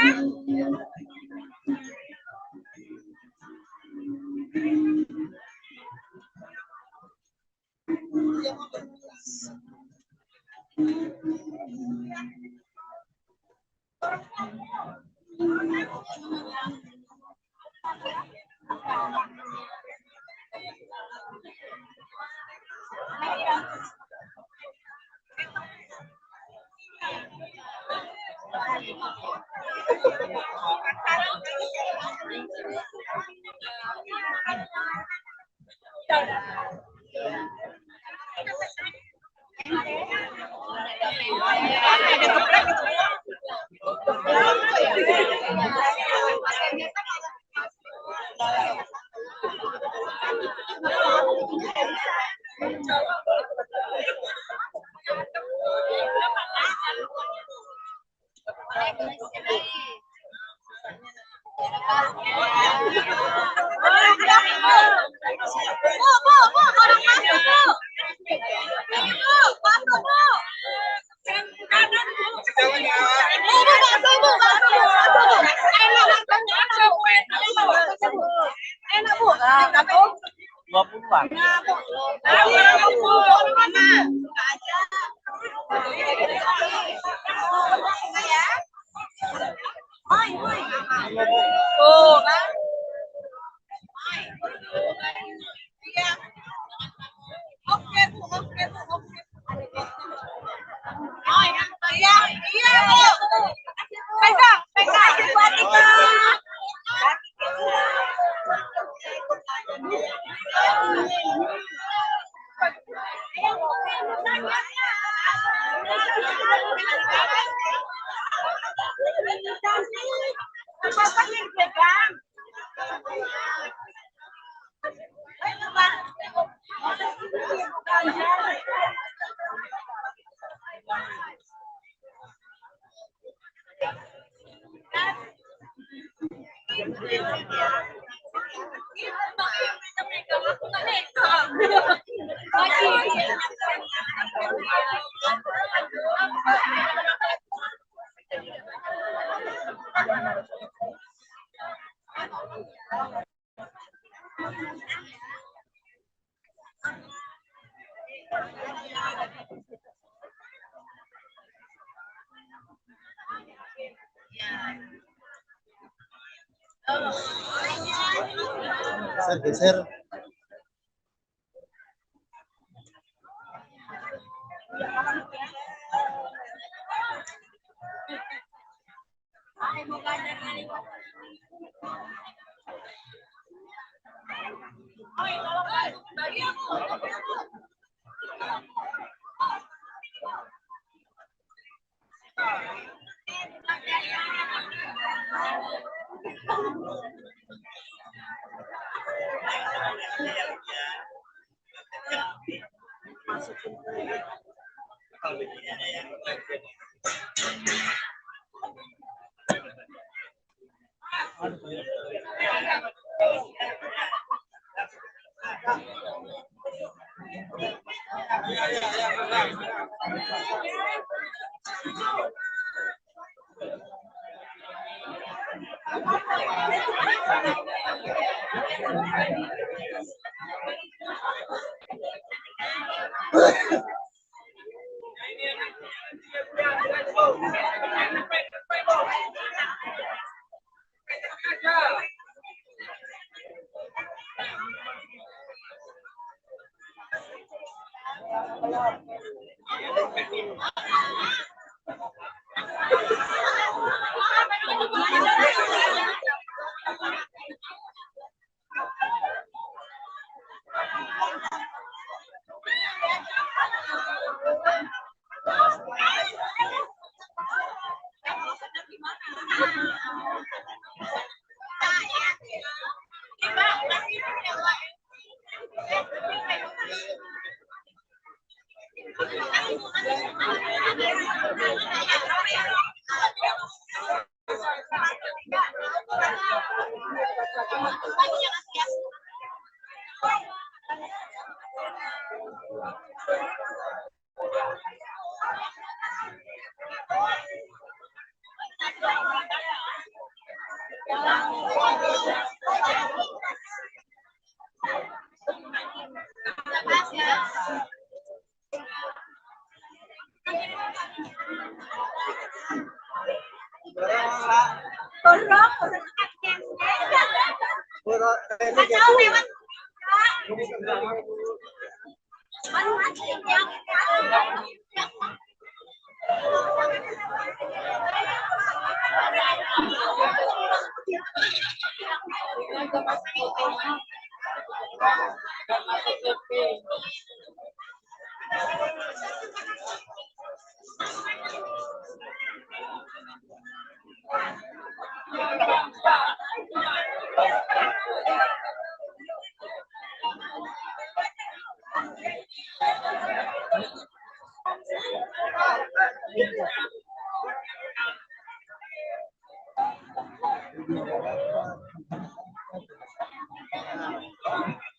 Enak Bu, berapa? 20-an. Tuh kan. Iya. Oke Bu, oke. Oh iya, iya Bu. Pegang buat Tika. Geser.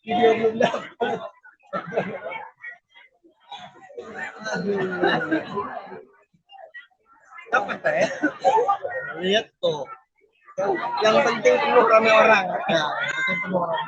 Video belum dapat. Dapat ya? Lihat tuh. Yang penting penuh ramai orang. Ya, yang penting penuh orang.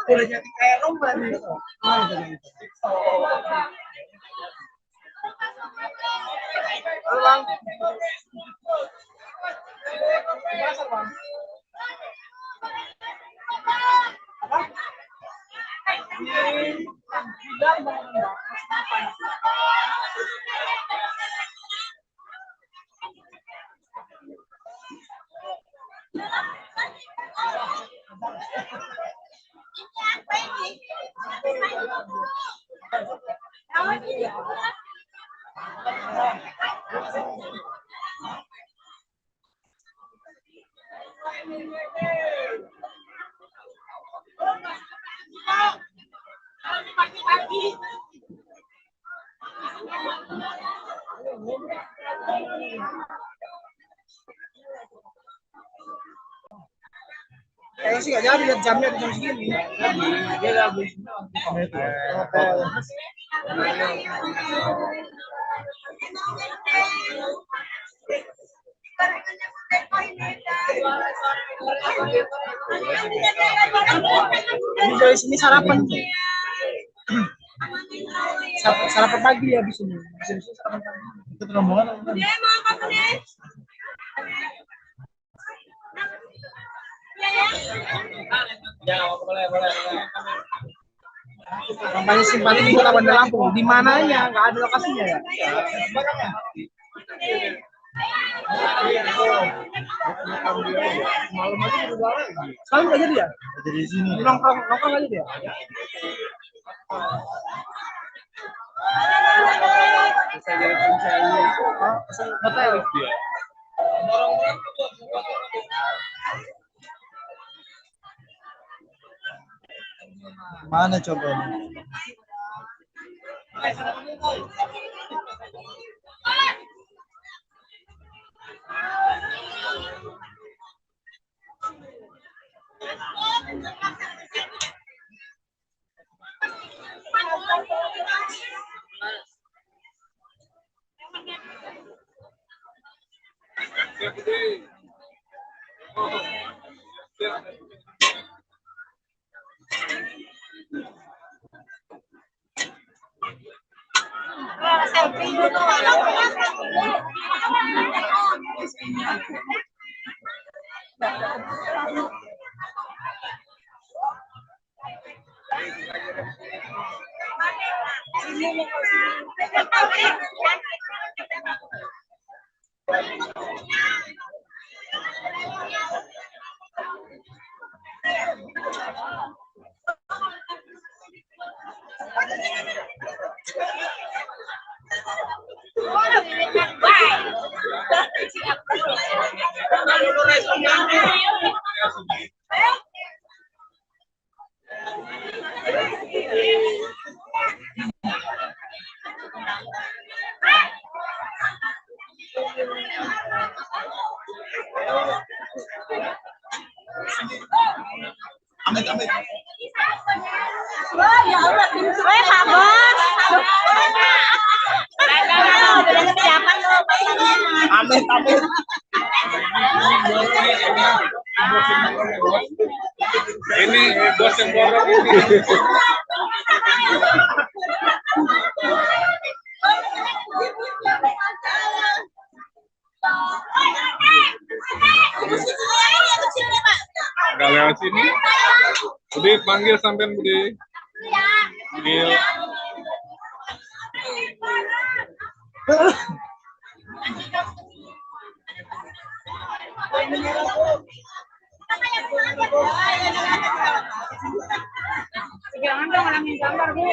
Udah jadi kayak lomba nih. Halo Bang. Kayaknya sih nggak jadi lihat jamnya di jam segini. Dia lagi. Ini dari sini sarapan. Sarapan pagi ya di sini. Sarapan pagi. Itu rombongan. Ya, boleh. Kampanye simpati di Kota Bandar Lampung. Di mananya? Nggak ada lokasinya ya? Malam aja udah lagi. Sekarang nggak jadi ya? Jadi di sini. Nongkrong aja dia. Bisa jadi pencari. Hotel. Mana coba? Amit, amit. Oh, ya Allah, woi Pak Bos. Udah siapa lo? Amit, amit. Ini bos yang borok ini. Gak lewat sini. Budi panggil sampean Budi. Panggil. Jangan dong ngalamin gambar Bu.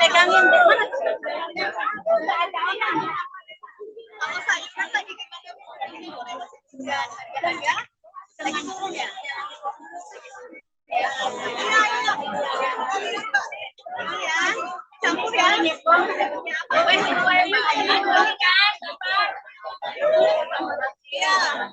Pegangin mana? Kalau saya kan lagi lagi turun ya. Campur ya. Iya.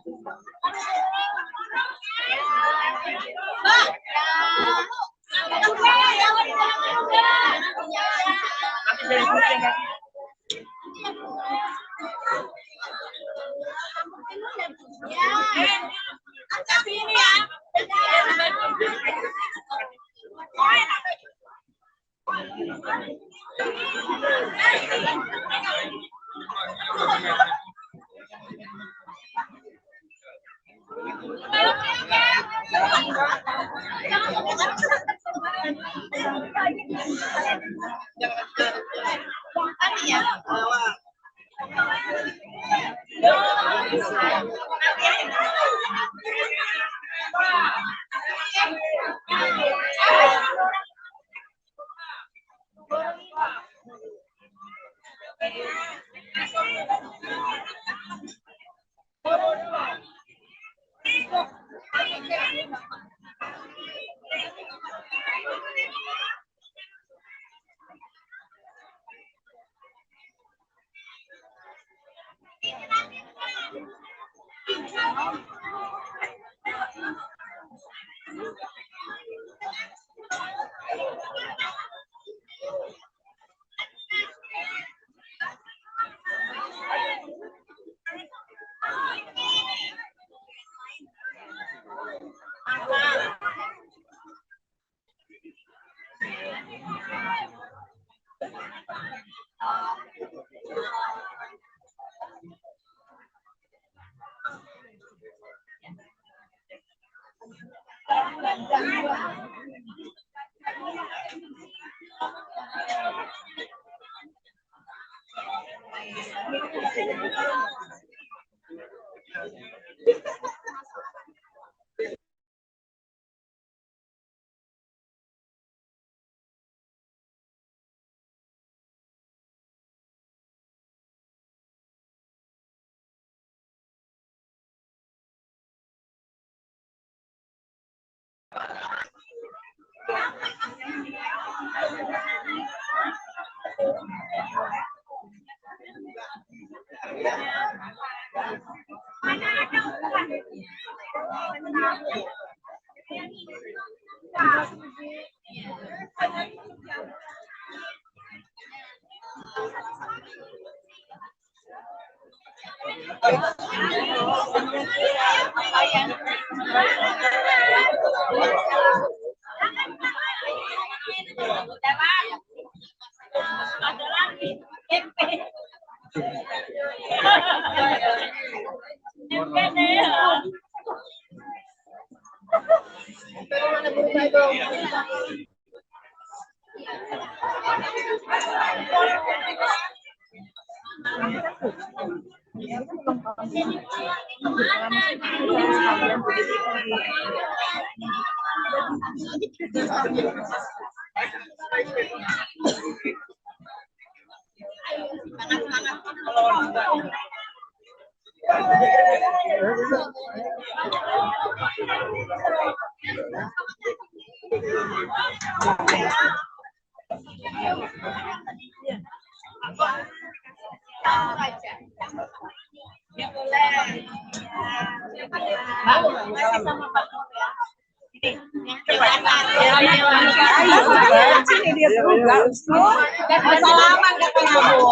Salaman katanya Bu.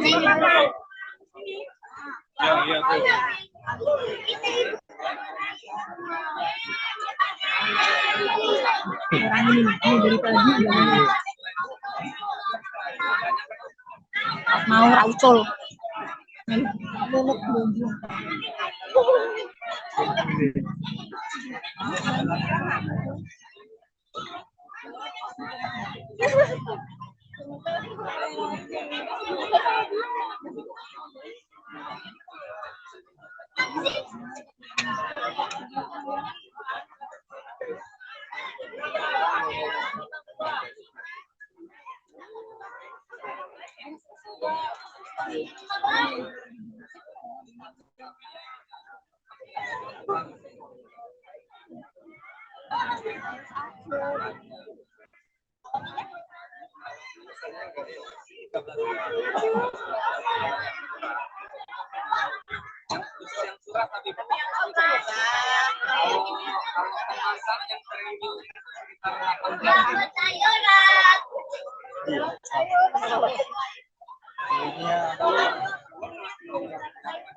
Iya tuh. Mau raucol.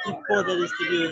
Info dari studio.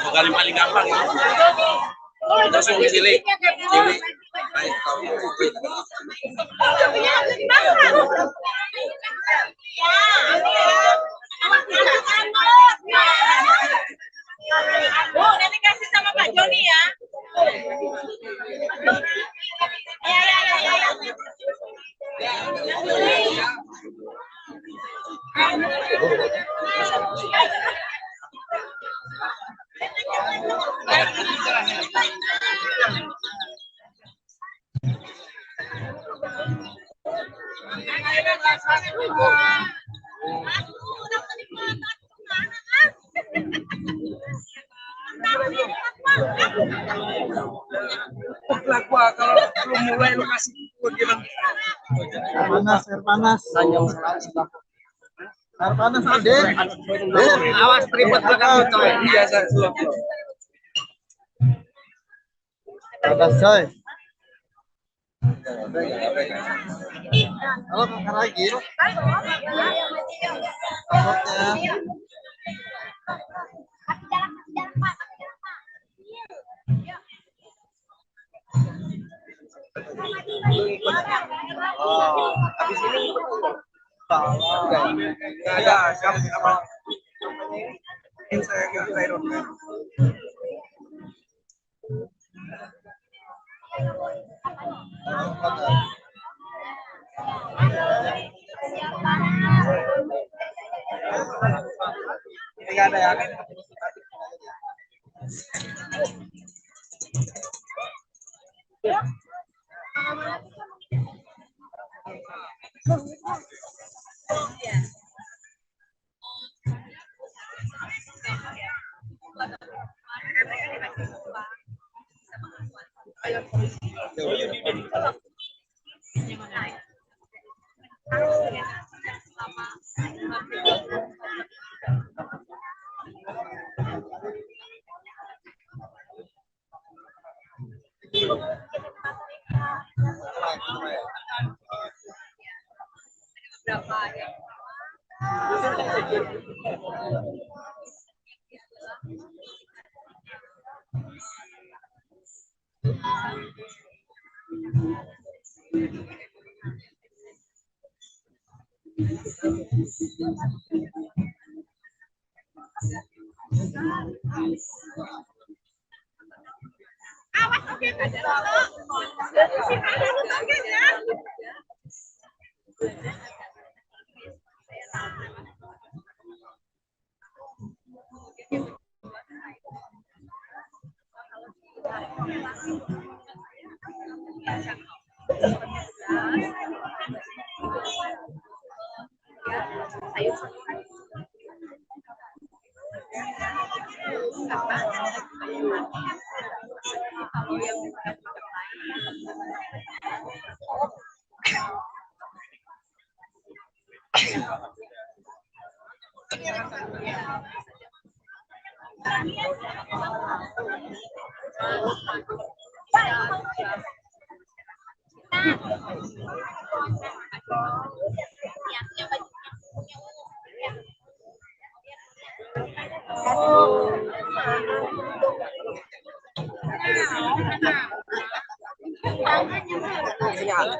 Bukan paling gampang. Langsung cilik. Oh, nanti kasih sama Pak Joni ya. Kalau belum mulai lu kasih gimana? Air panas. Air panas ada. Awas tripod belakang coy. Biasa slow. Panas coy. Halo kakak lagi. Takutnya. Oh, habis ini nggak ada apa ini saya nggak Iron Man. ada ya kan simpatik.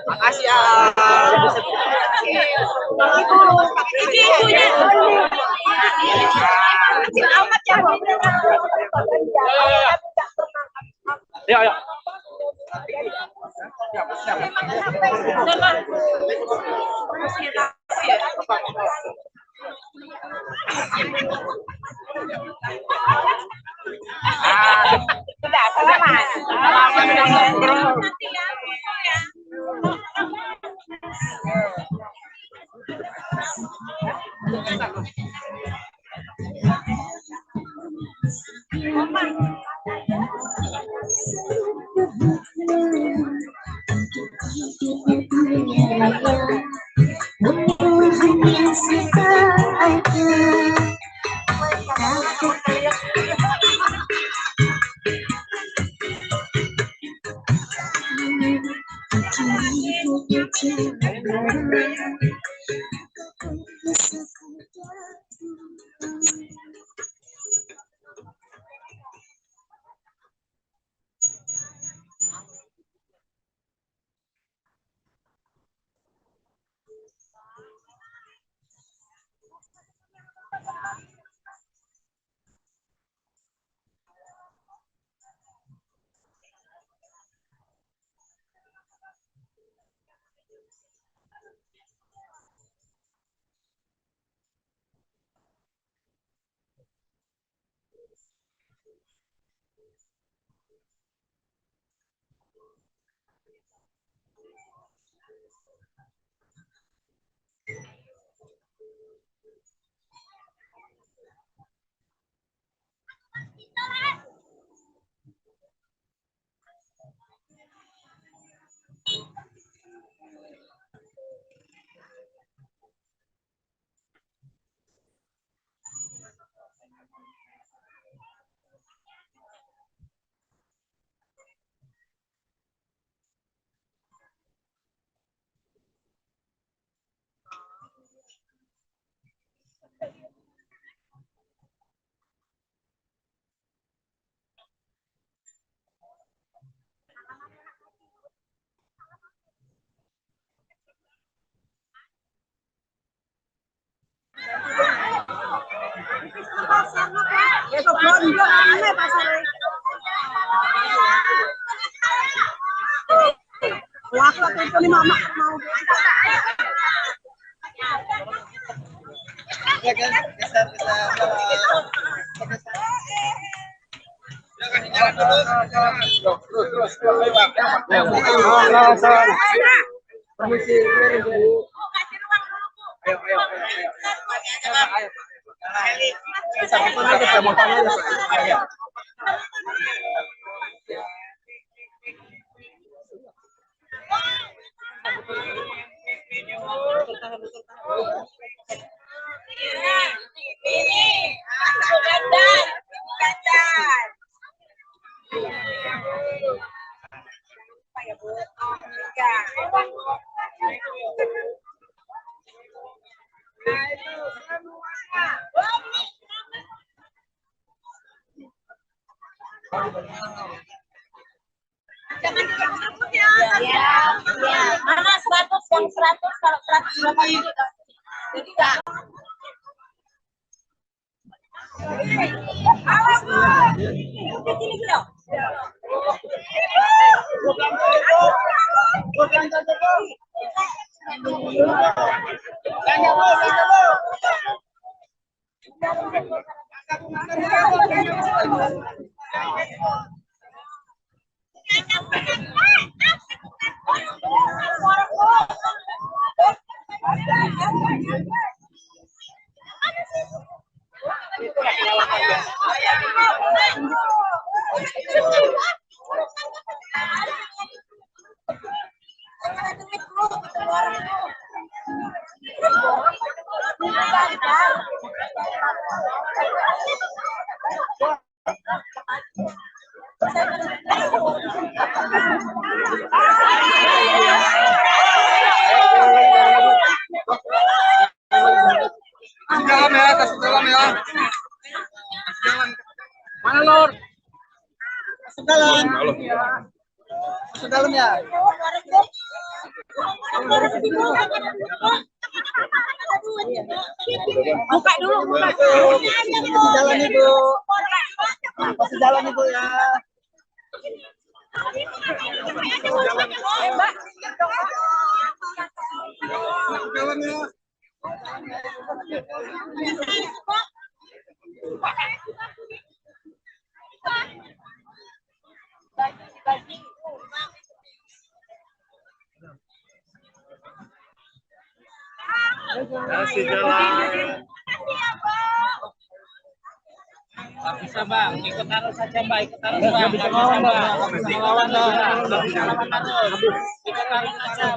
Makasih ya. Ibunya. Ya, ya. Sudah, selamat. Waktu itu nih mama mau Ya kan, geser. Permisi. Mana 100 yang 100 kalau 100 berapa ini? Jadi enggak. Awas Bu. Sini dong. Kasih jalan ya. Jalan. Mana Lur? Masuk dalam. Masuk dalam ya. Buka dulu, buka. Masuk jalan Ibu. Masuk jalan Ibu ya. Masuk jalan ya. Kasih jalan. Nggak bisa Bang, ikut arus saja Mbak, ikut arus Bang. Nggak bisa Bang, nggak bisa lawan Bang. Nggak bisa lawan arus. Ikut arus saja.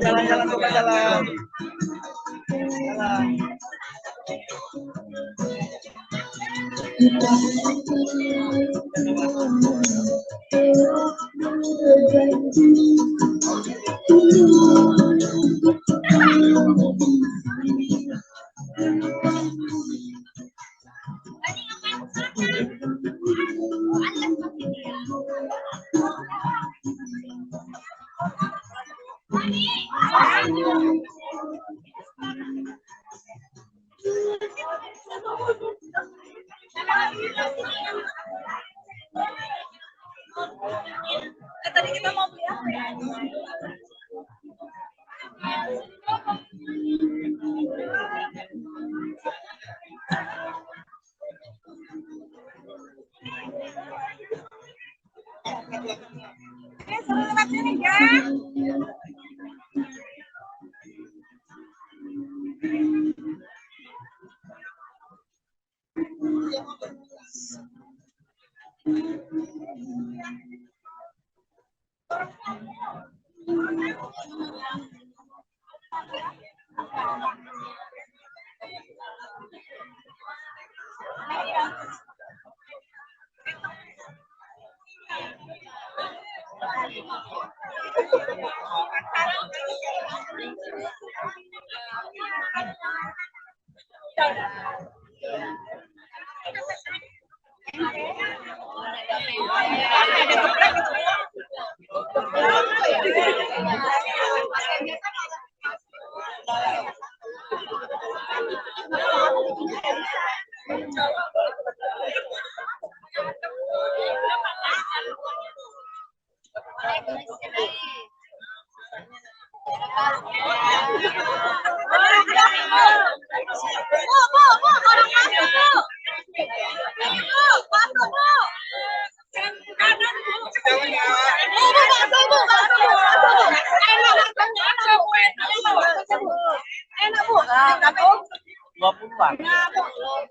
Jalan bukan jalan. Jalan. Tadi kita mau beli apa ya? Ini suruh lewat sini ya. Enak Bu.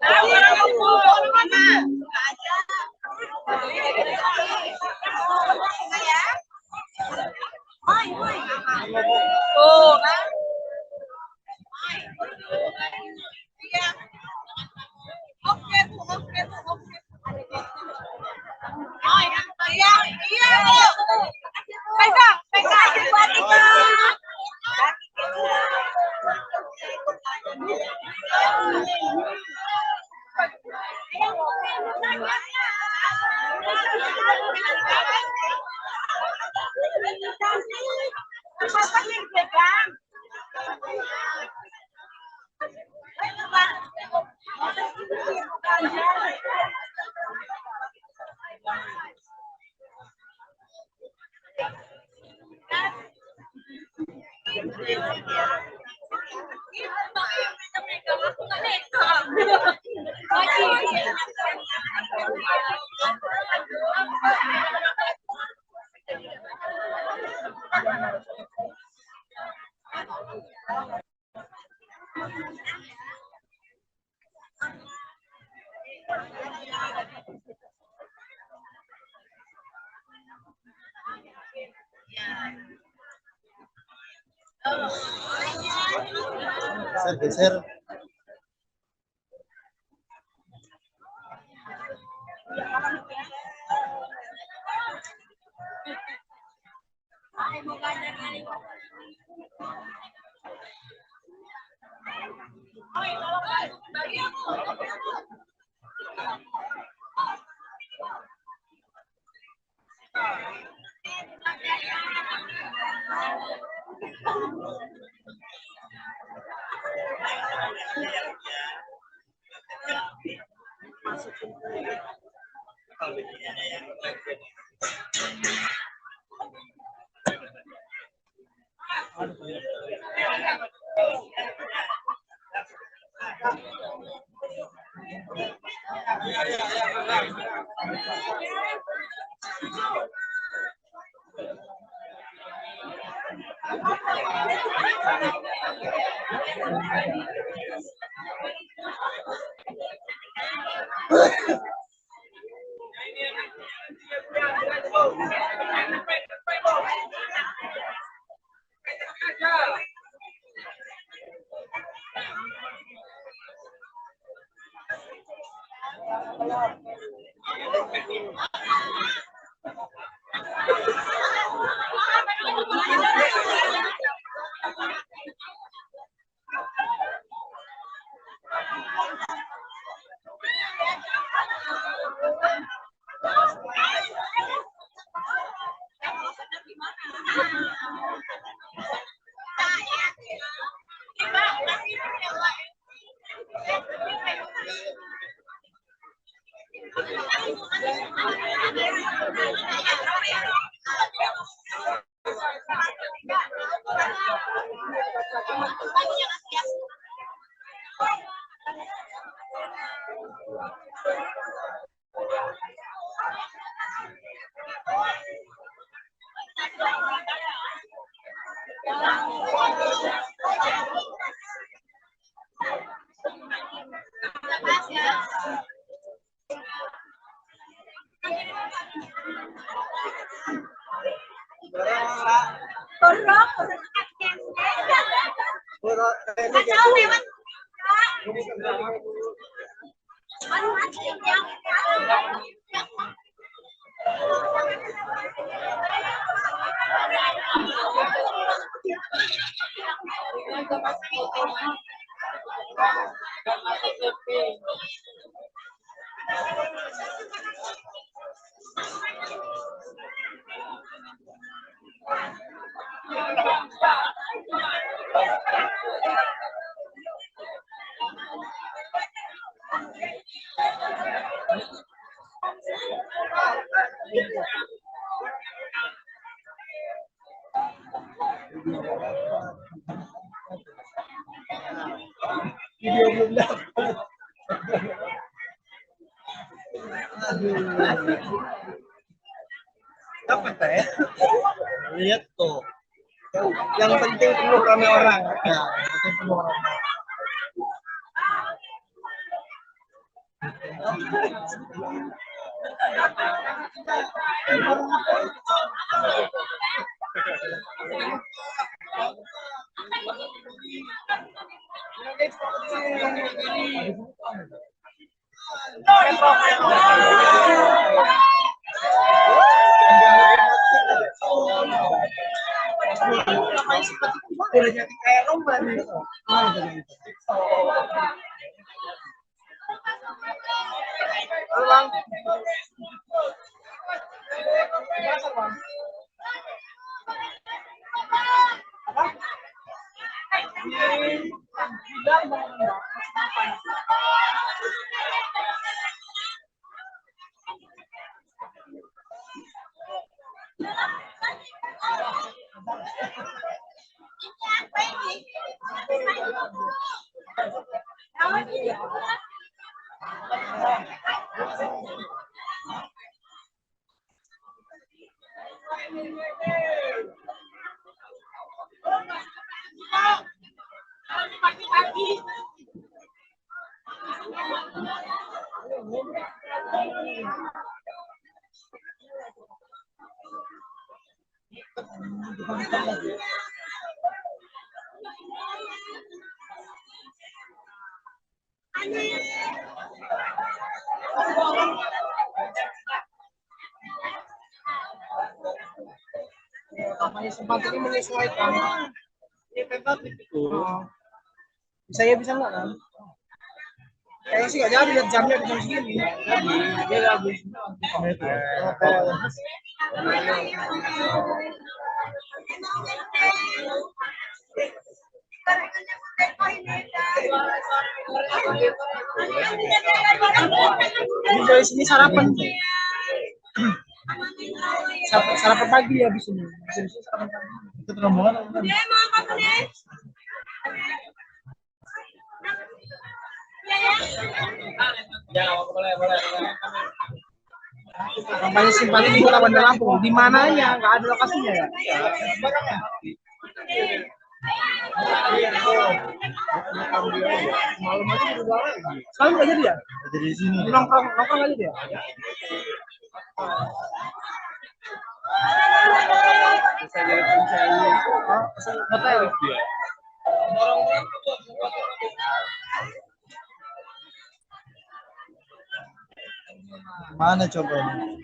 Tapi 20-an. Tuh kan. Oke Bu, oke Bu, oke. Iya, iya Bu. Pegang, pegang. Geser. Video belum dapat. Dapat ya? Lihat tuh. Yang penting penuh rame orang. Ya, yang penting penuh orang. Udah jadi kayak lomba nih. Halo Bang. Namanya sempat ini menyesuaikan. Ini tentatif itu. Bisa ya bisa nggak kan? Kayaknya sih nggak jadi lihat jamnya di jam segini. Jadi dia habis. Ini dari sini sarapan. Sarapan pagi ya habis ini. Habis ini sarapan pagi. Itu rombongan. Ya, boleh. Kampanye simpati di Kota Bandar Lampung. Di mananya? Nggak ada lokasinya ya? Malam aja udah jualan. Sekarang nggak jadi ya? Jadi di sini. Nongkrong aja dia. Bisa jadi pencari. Hotel. Mana coba ini?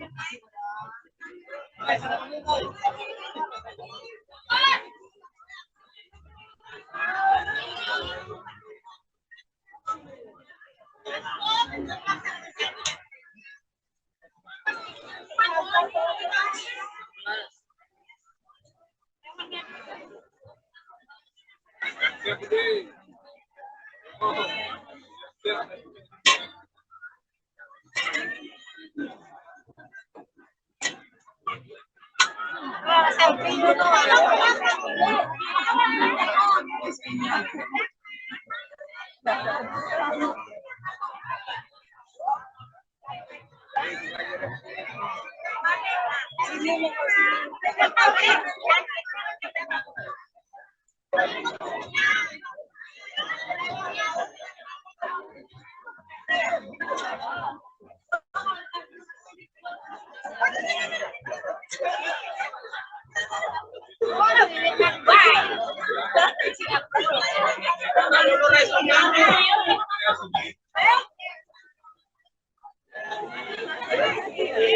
Ya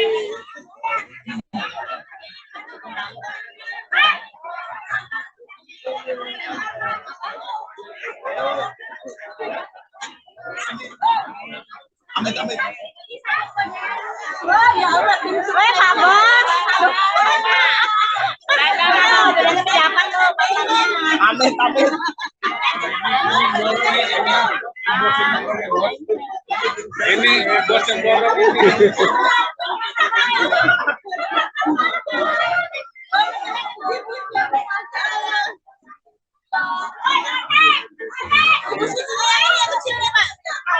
Allah, Amit, amit. Ini bos yang borok ini.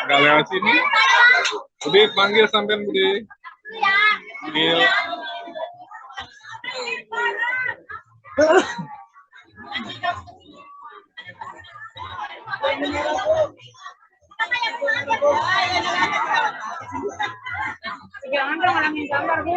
Nggak lewat sini. Budi panggil sampean Budi. Panggil. Jangan dong ngalamin gambar, Bu.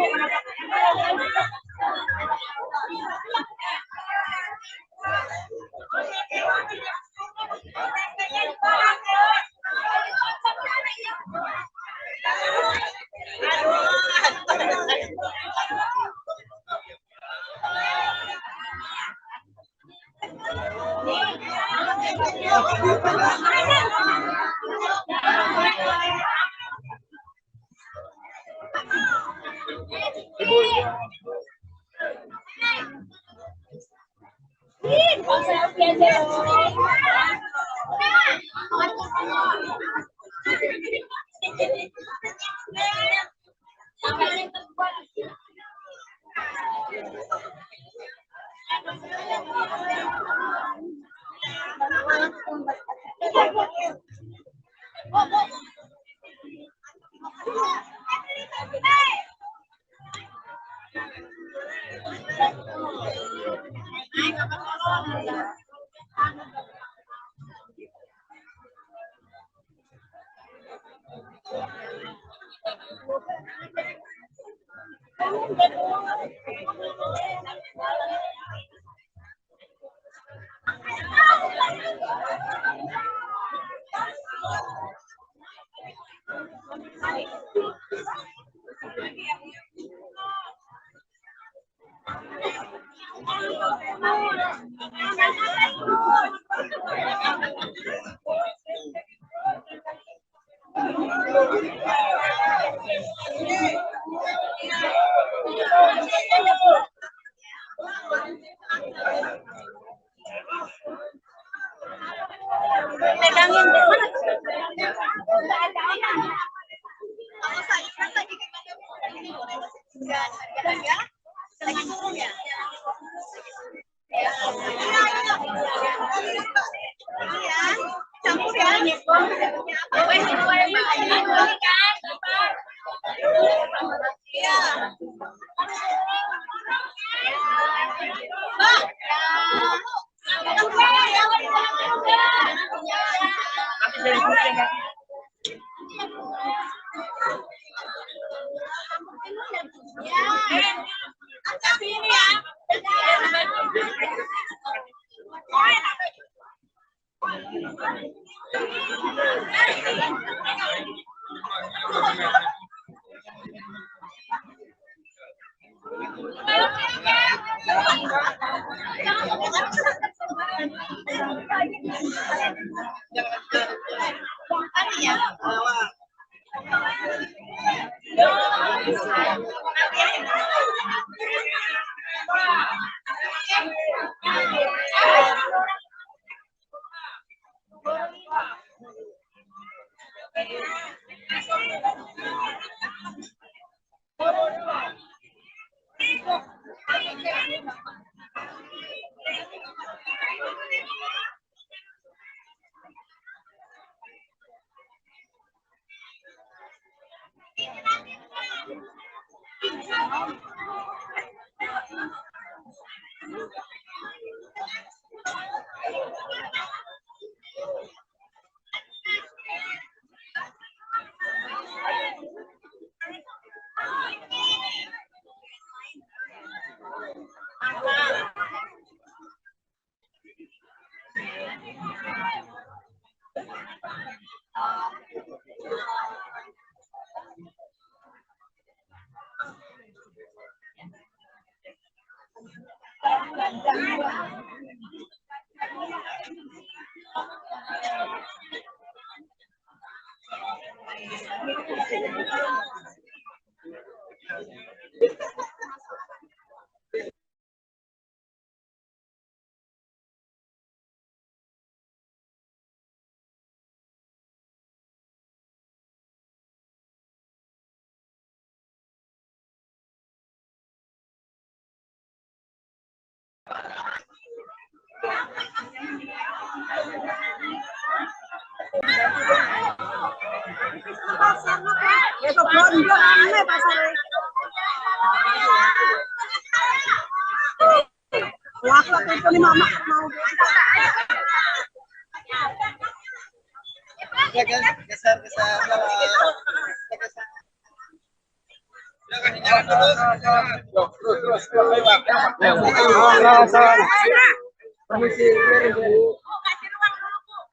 Permisi, ayo,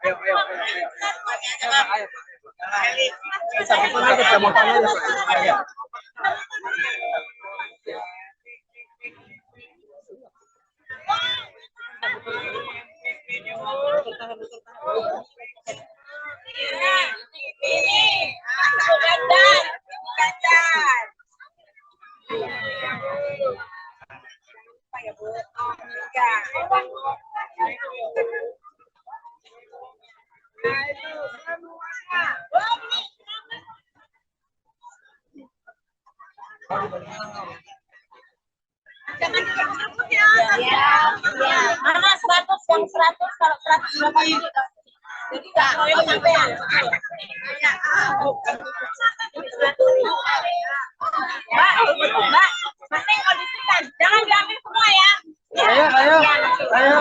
ayo, ayo. Bisa pesan aja, saya mau tanya aja. Mana 100 yang 100 kalau 100 berapa ini? Jadi enggak mau sampean. Mbak, penting kondisikan. Jangan diambil semua ya. Ayo, ayo, ayo.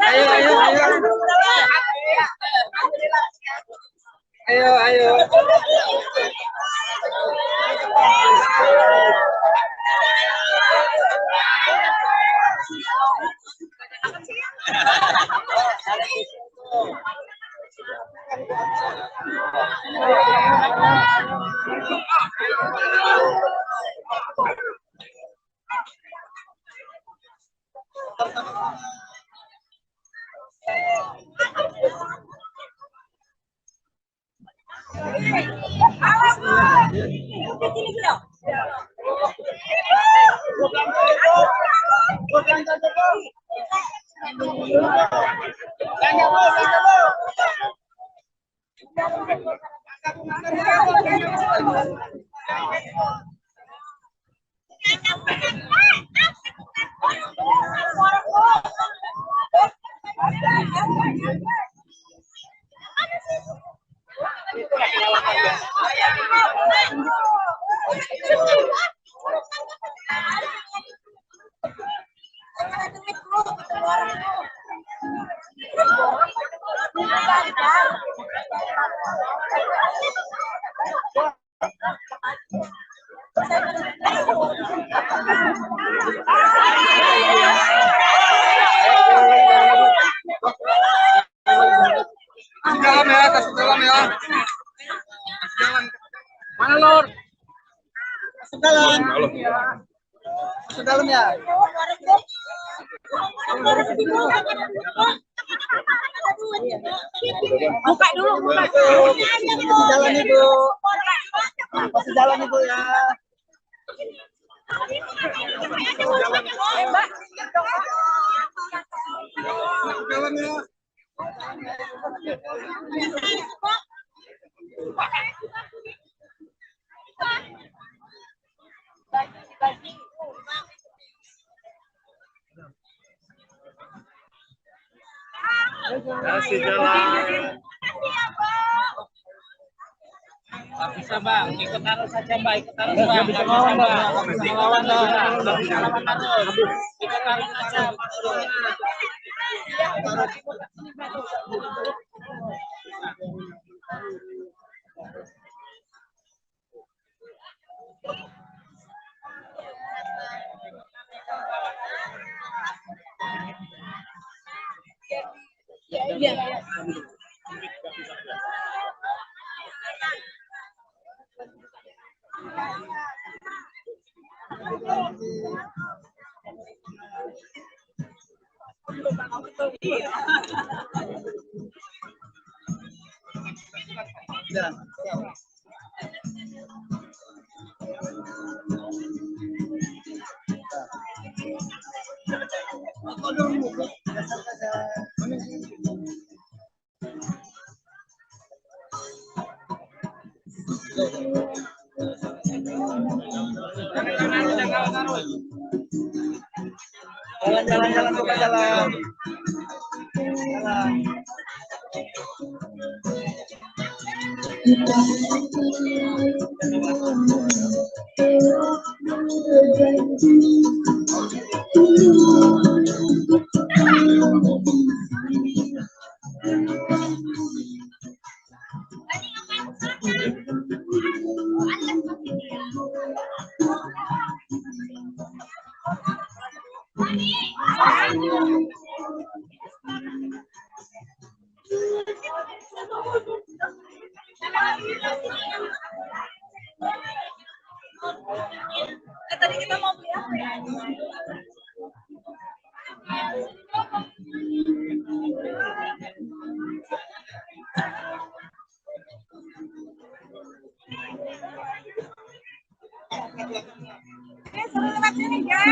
Ayo, ayo, ayo. Ayo, ayo. Dalam ya, kasih dalam ya. Jalan. Mana Lur? Masuk dalam. Masuk dalam ya. Buka dulu, buka. Masuk jalan Ibu. Masuk jalan Ibu ya. Mbak. Masuk jalan ya. Kasih jalan. Nggak bisa bang, ikut arus saja mbak, ikut arus bang, nggak bisa bang, nggak bisa lawan bang, nggak bisa lawan arus, ikut arus saja. Jalan. Jalan, bukan jalan. Jalan. Tadi kita mau beli apa ya? Ini suruh lewat sini ya.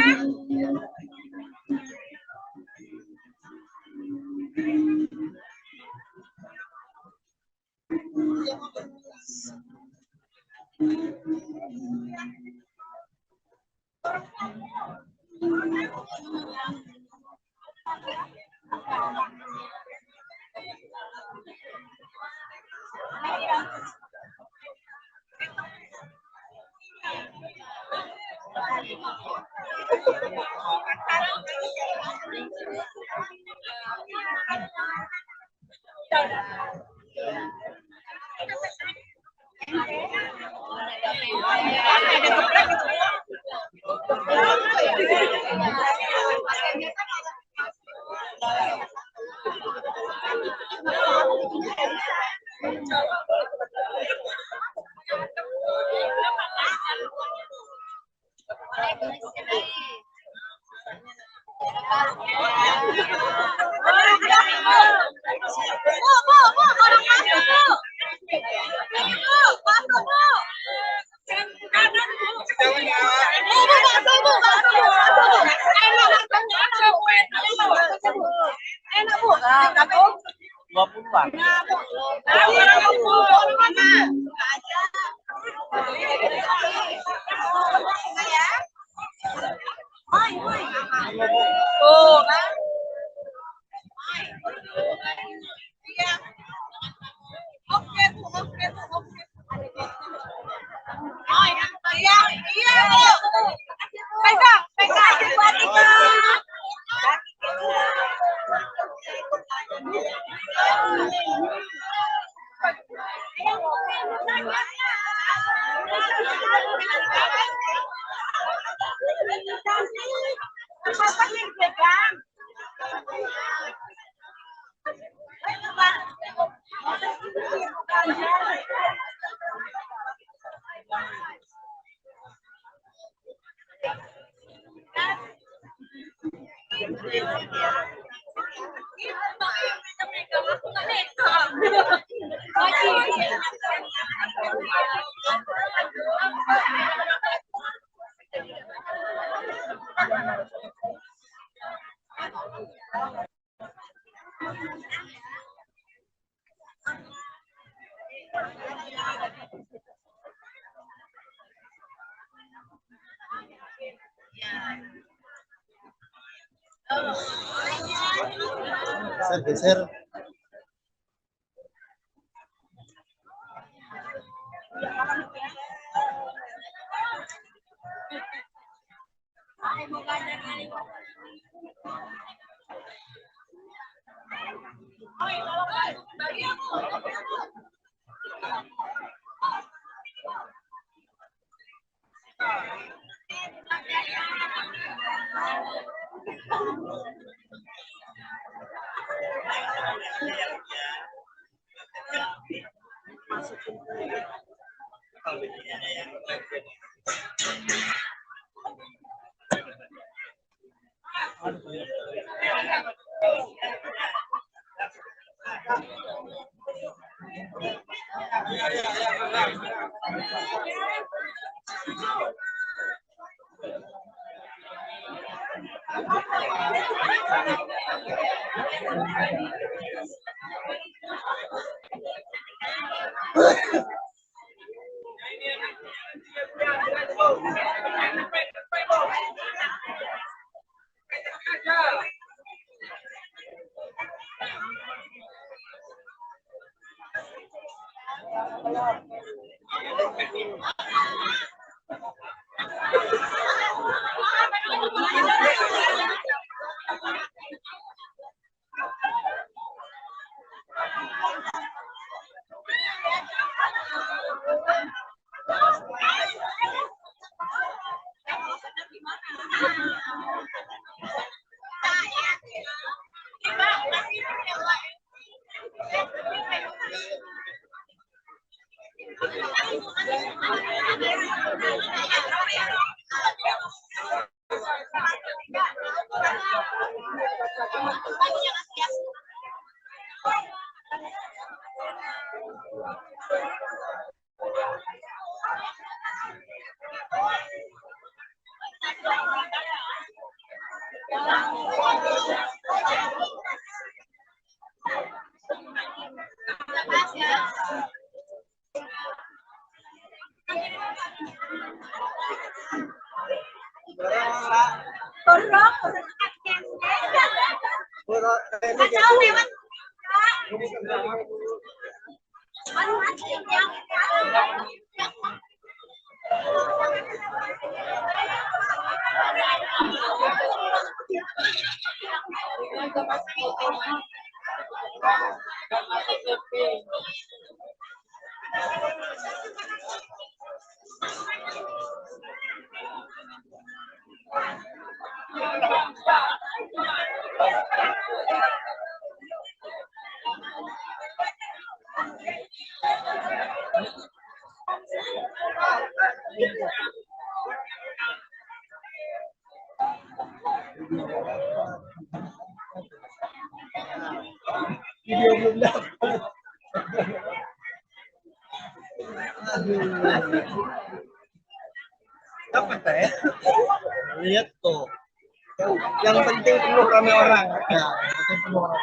Enak bu, tapi 20-an. tuh kan? Iya. Oke bu, oke bu, oke. Oh iya, iya bu. Pegang, pegang. Geser. Video belum dapat. Dapat ya? Lihat tuh. Yang penting penuh ramai orang. Ya, yang penting penuh orang.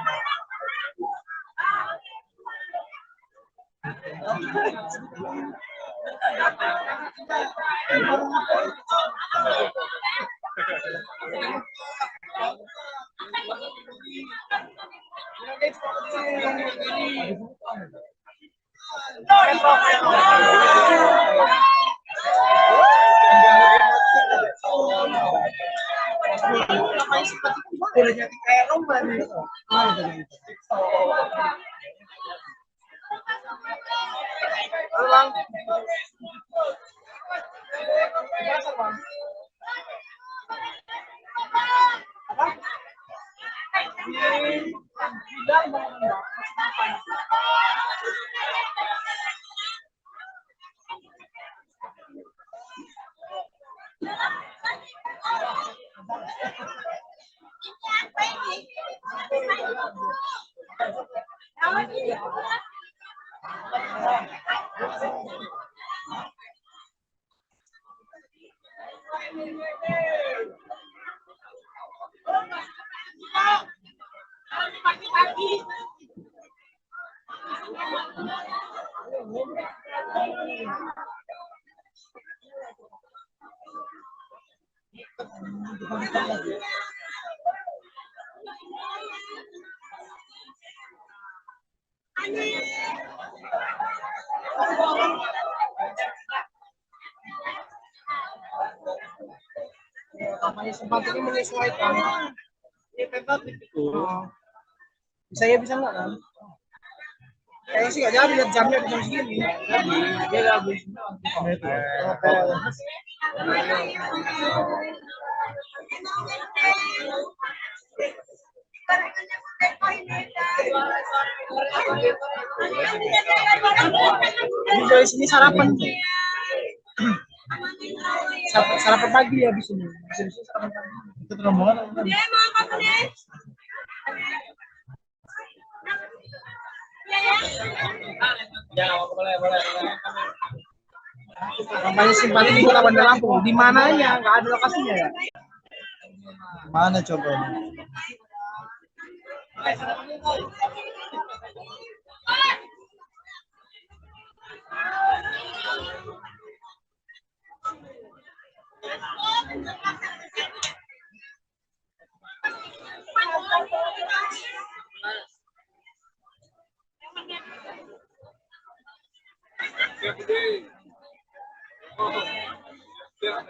Boleh jadi kayak lomba nih. Bang. Namanya sempat ini menyesuaikan. Ini tentatif itu. Bisa ya bisa nggak kan? Kayaknya sih nggak jadi lihat jamnya di jam segini. Jadi dia habis. Ini dari sini sarapan. Sarapan pagi ya habis ini. Habis ini sarapan pagi. Itu rombongan. Ya, boleh. Kampanye simpati di Kota Bandar Lampung. Di mananya? Nggak ada lokasinya ya? Mana coba? Siap, Budi. Oh, siap.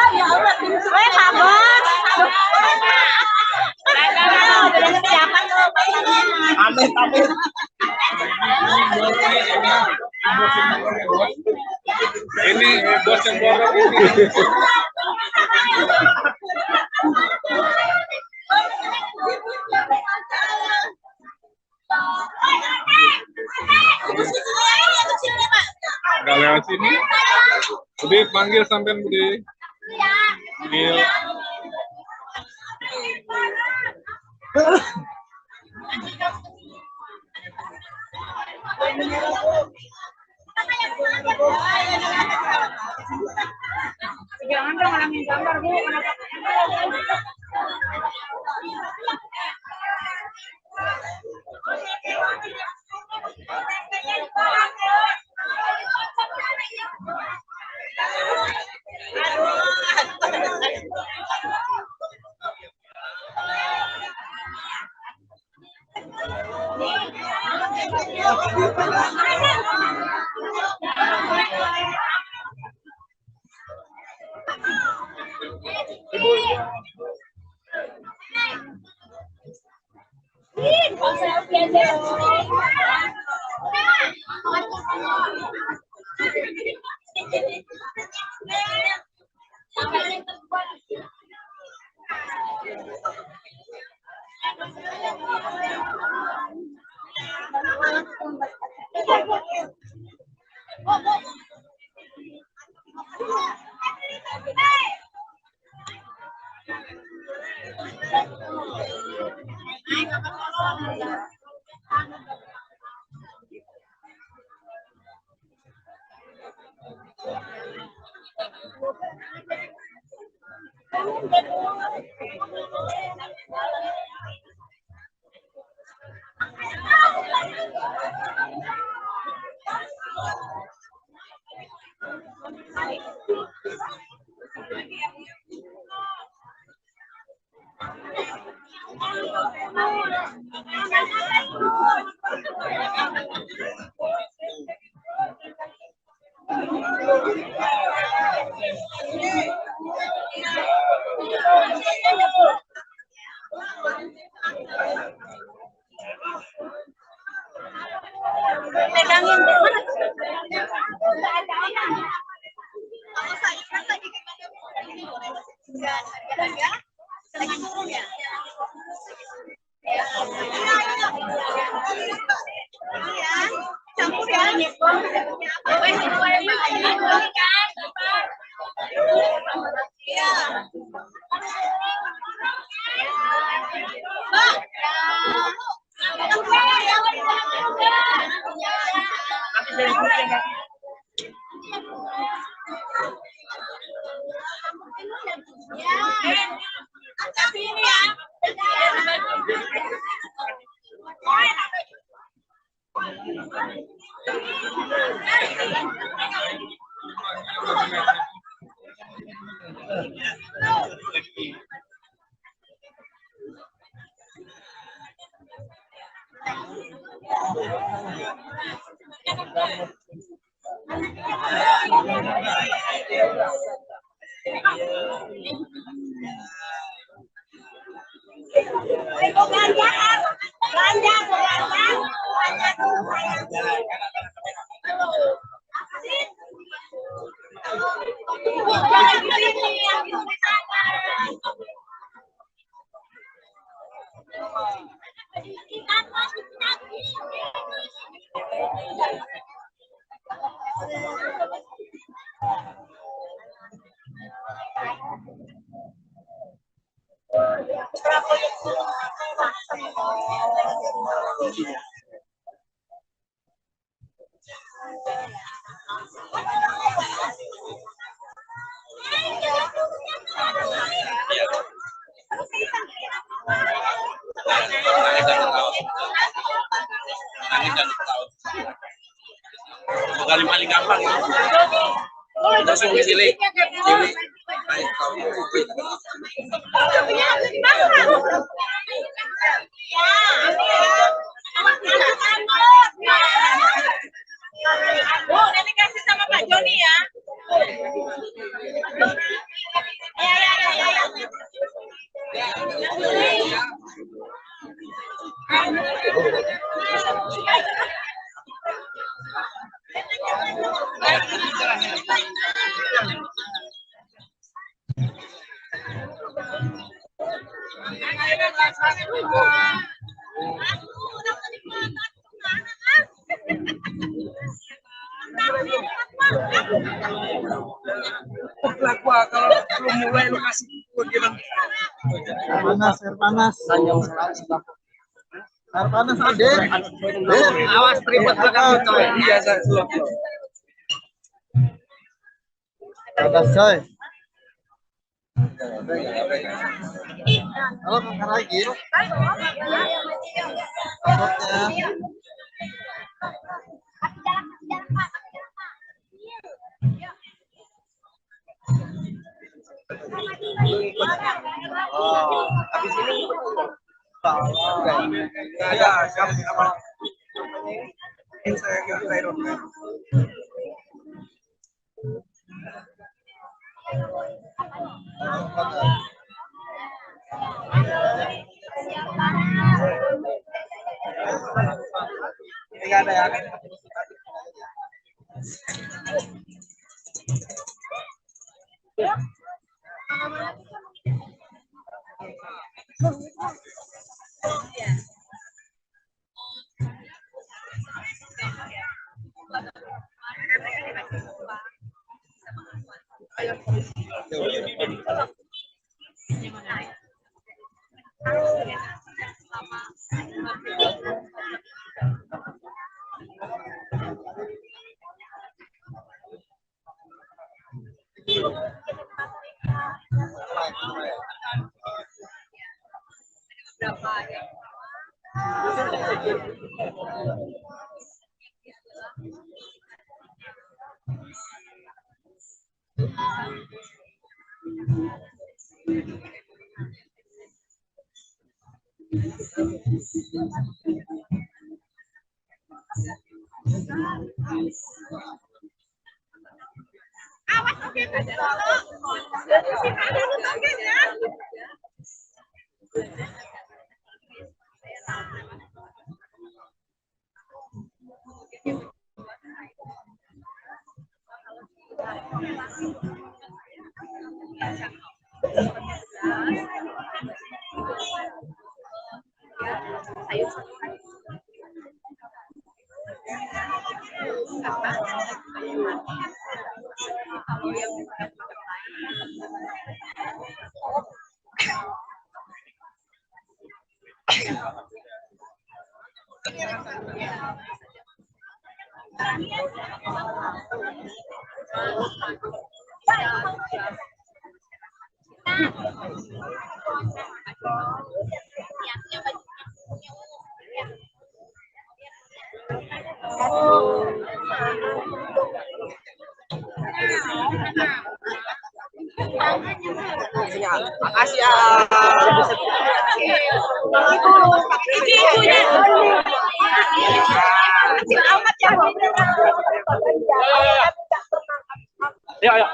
Ya Allah, sabar. Amit, amit. Ini bos yang borok ini. Nggak lewat sini. Budi, panggil sampean Budi. Panggil. Jangan dong ngalamin gambar, Bu. Pegangin mana? Kalau saya kan lagi lagi turun ya. Campur ya. Bukan paling gampang ya. Langsung cilik. Nanti kasih sama Pak Joni ya. Kalau belum mulai lu kasih gimana? Air panas. Air panas ade. Awas ribet belakang coy. Biasa slow. Panas coy. Kalau makan lagi. Takutnya. Habis ini ada apa? Ini saya ke Cairo. Ini ada ya. Makasih ya. Ibunya. Ayo, ayo.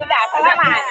Sudah, selamat.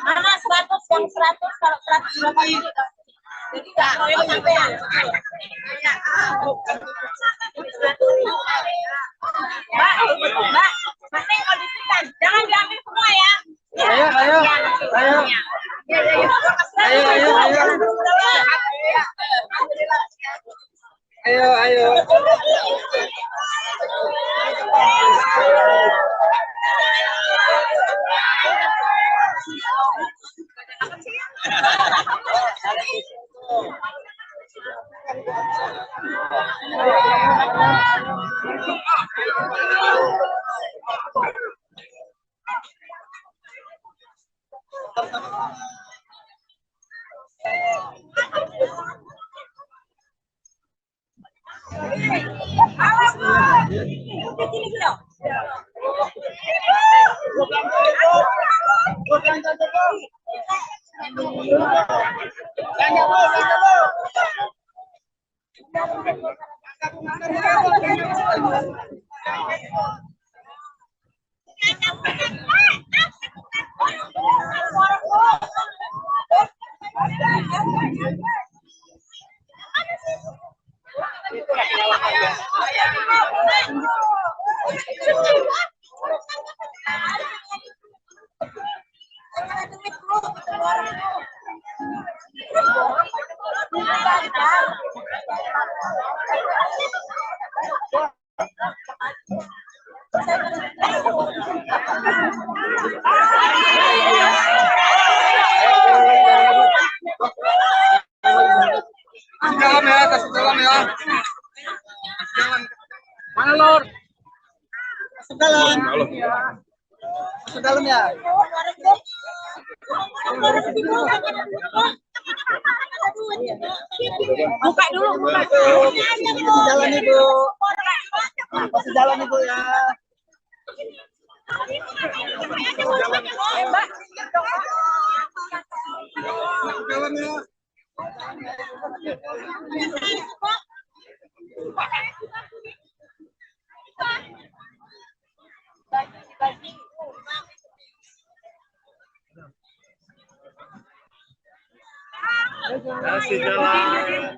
Mana 100 yang 100 kalau 100 berapa ini? Jadi enggak royong sampean. Mbak, masih kondisikan. Jangan diambil semua ya. Ayo. Kasih jalan ya. Jalan. Mana Lur? Masuk dalam. Masuk dalam ya. Buka dulu, buka. Masuk jalan Ibu. Masuk jalan Ibu ya. Mbak. jalannya. Kasih jalan.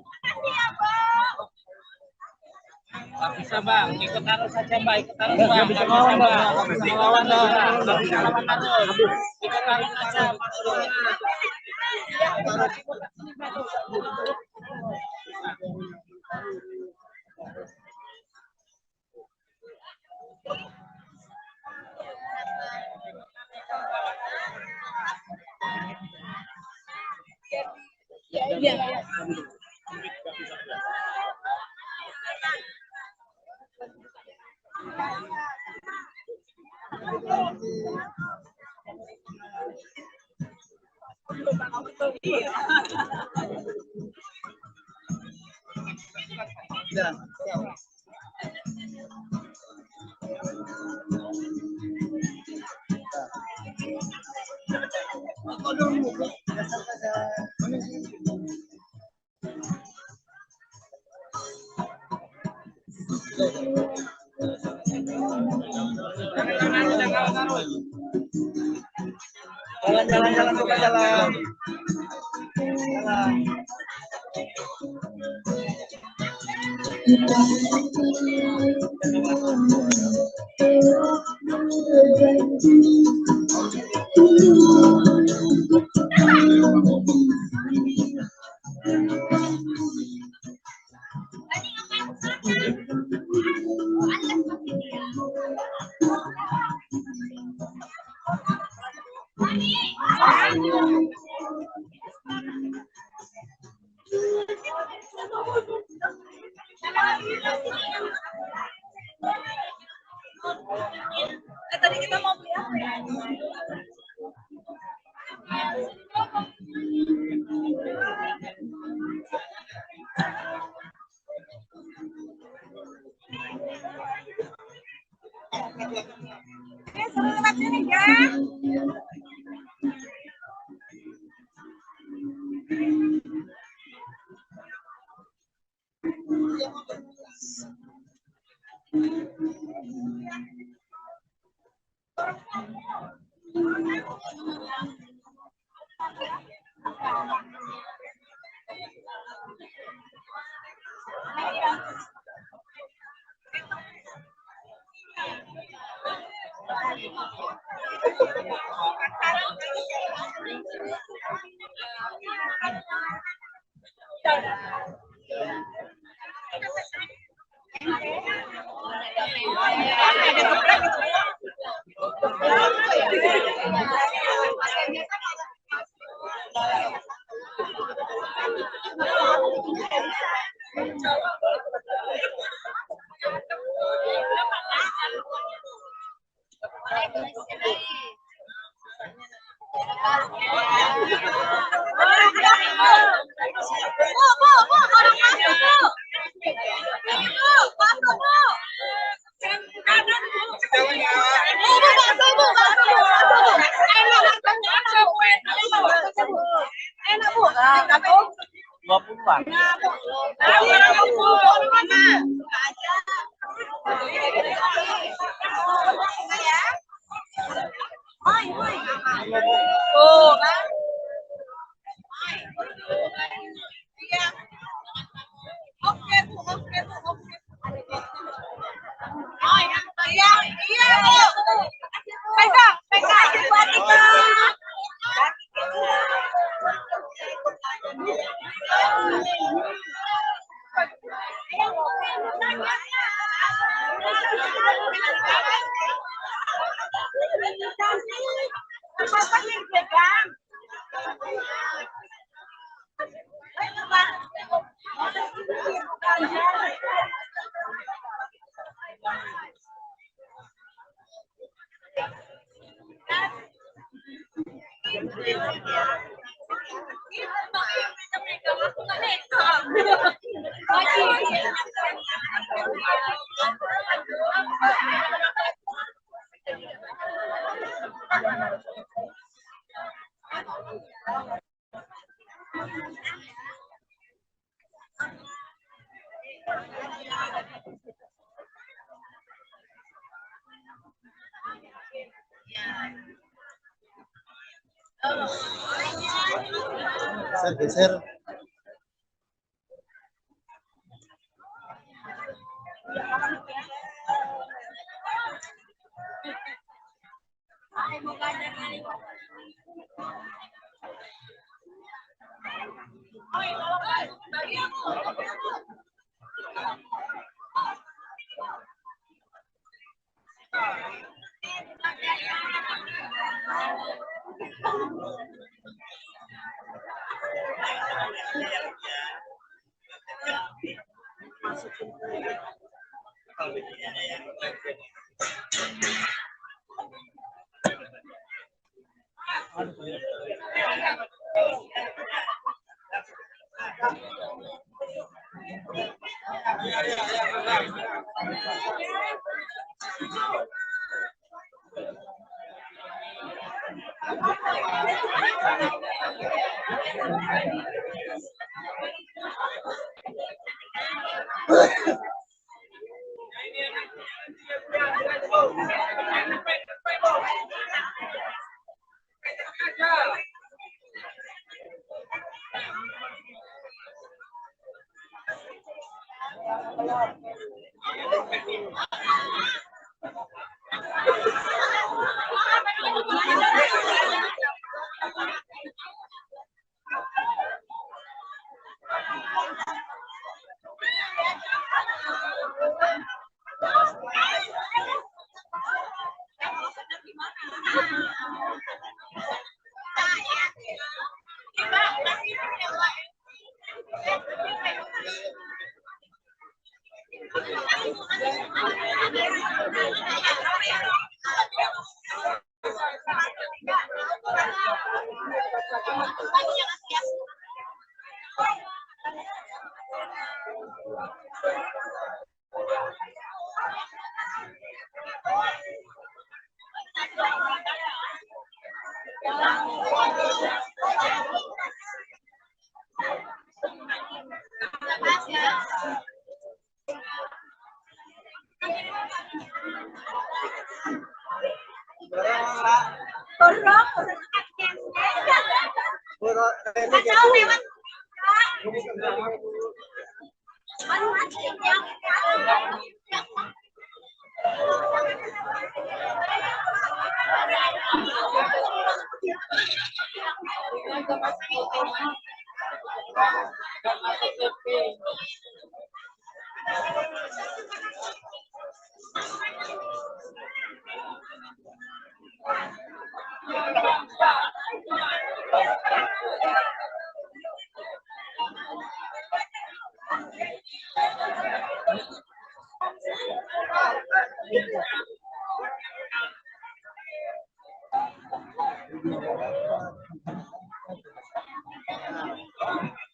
Nggak bisa bang, ikut arus saja mbak, ikut arus bang, nggak bisa bang, nggak bisa lawan arus, ikut arus saja. Jalan, buka jalan. Jalan. Tadi kita mau beli apa ya? Suruh lewat sini ya. Enak bu, berapa? 20-an. Tuh kan? Oke bu, oke bu, oke. Oh iya, iya bu. Pegang, pegang. Geser.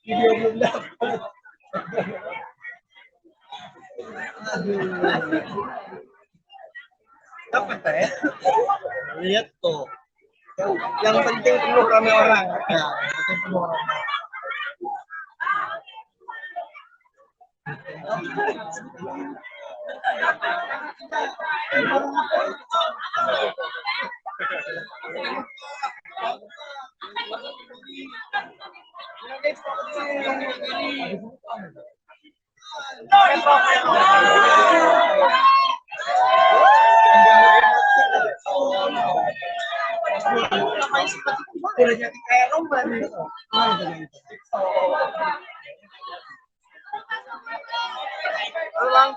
Video belum dapat. Dapat ya? Lihat tuh. Yang penting penuh rame orang. Ya, yang penting penuh orang. Udah jadi kayak lomba nih. Ulang.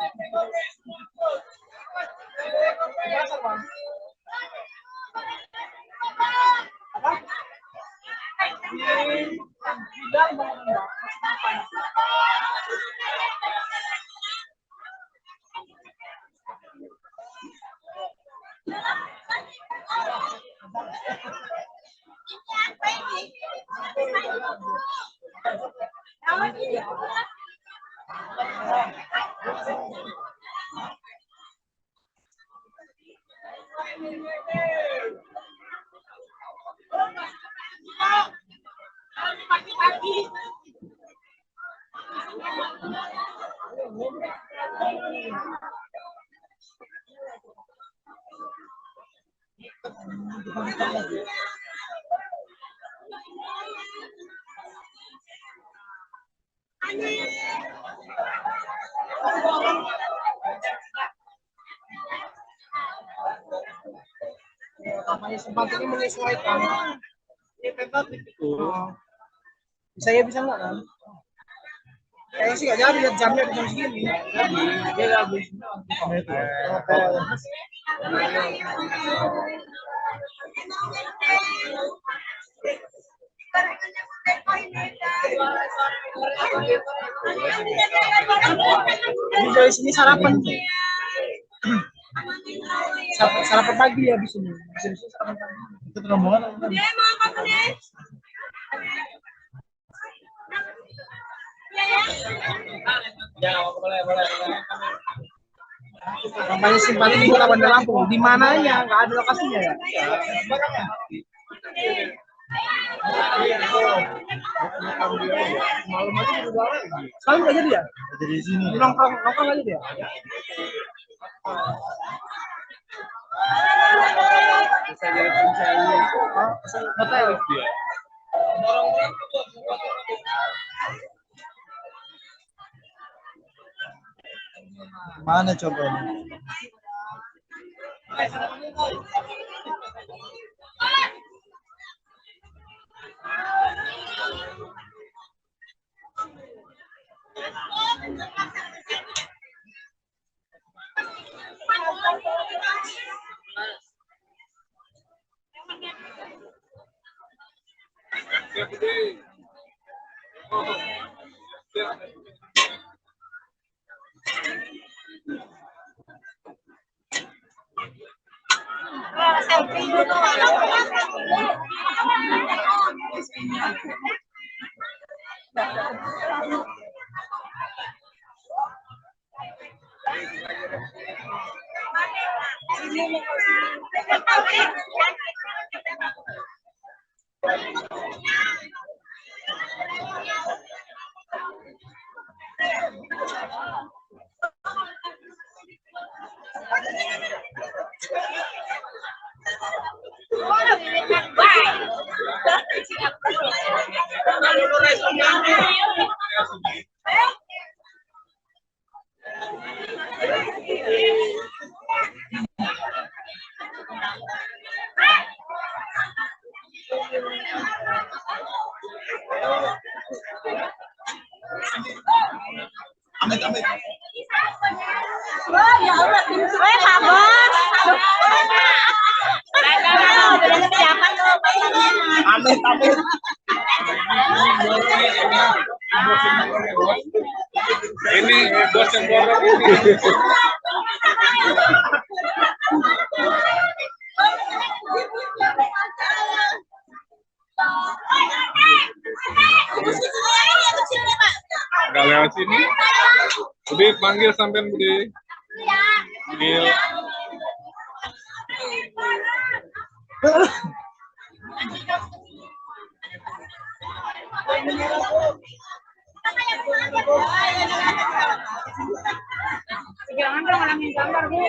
Kampanye sempat ini menyesuaikan. Ini tentatif itu. Bisa ya bisa nggak kan? Kayaknya sih nggak jadi lihat jamnya di jam segini. Jadi dia nggak habis. Ini dari sini sarapan. Sarapan pagi ya di sini. Di sini sarapan pagi. Itu rombongan apa? Ya, boleh. Kampanye simpati di Kota Bandar Lampung. Di mananya? Nggak ada lokasinya ya? Malam aja udah lagi. Sekarang nggak jadi ya? Jadi di sini. Nongkrong aja dia. Bisa jadi pencari Hotel. Mana coba? Siap, Budi. Siap. Amit. Ini bos yang borong ini. Nggak lewat sini. Budi panggil sampean Budi. Panggil. Jangan dong ngalamin gambar, Bu.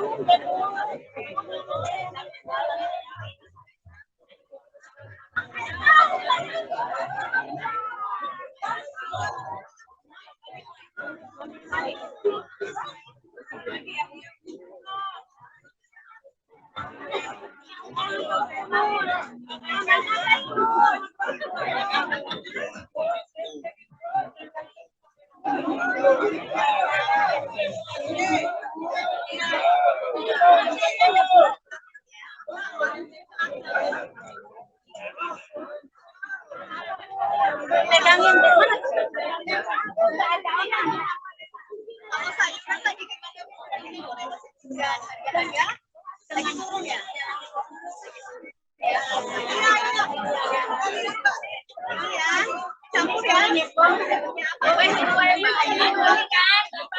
Pegangin mana? Campur ya.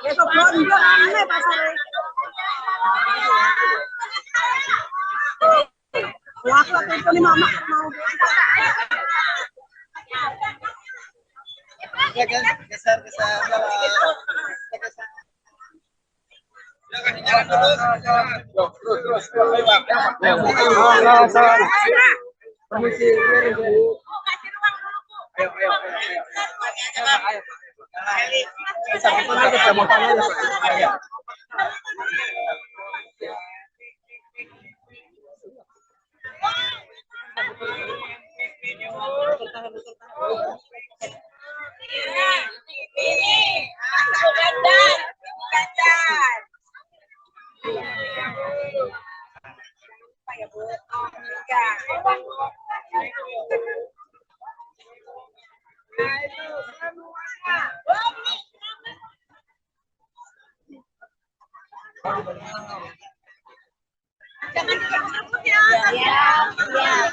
Besok belanja rame pasar. Laki-laki itu nih mama mau. Ya kan, geser. Terus. Permisi. Ayo. Bisa aja motornya aja.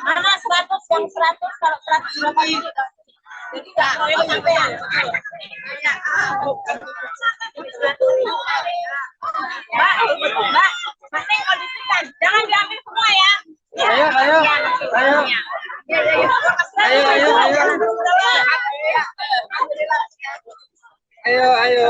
Mana 100 yang 100 kalau 100 berapa ini? Jadi enggak royong sampean. Mbak, masih kondisikan. Jangan diambil semua ya. Ayo. Ayo.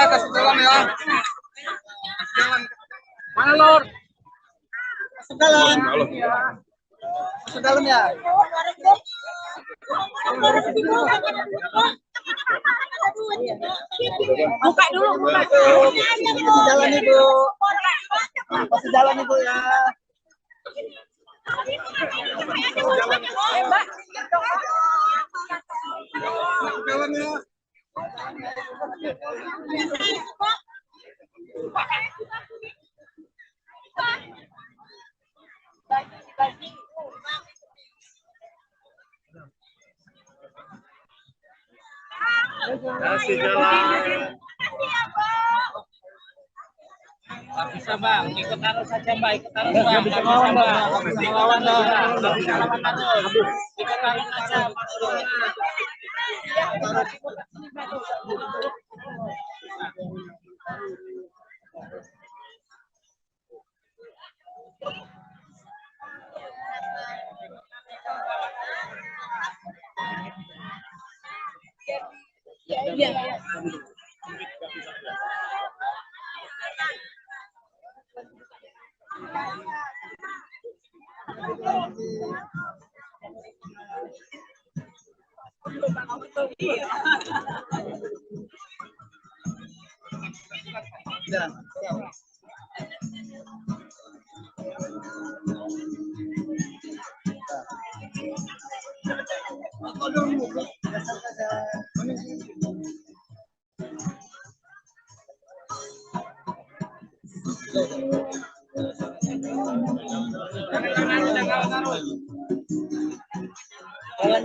Kasih jalan ya. Jalan. Mana Lur? Masuk dalam. Masuk dalam ya. Buka dulu, buka. Masuk jalan Ibu. Masuk jalan Ibu ya. Jalan ya. Kasih jalan. Nggak bisa bang, ikut arus saja mbak, ikut arus bang, nggak bisa bang, nggak bisa lawan bang, nggak bisa lawan arus, ikut arus saja.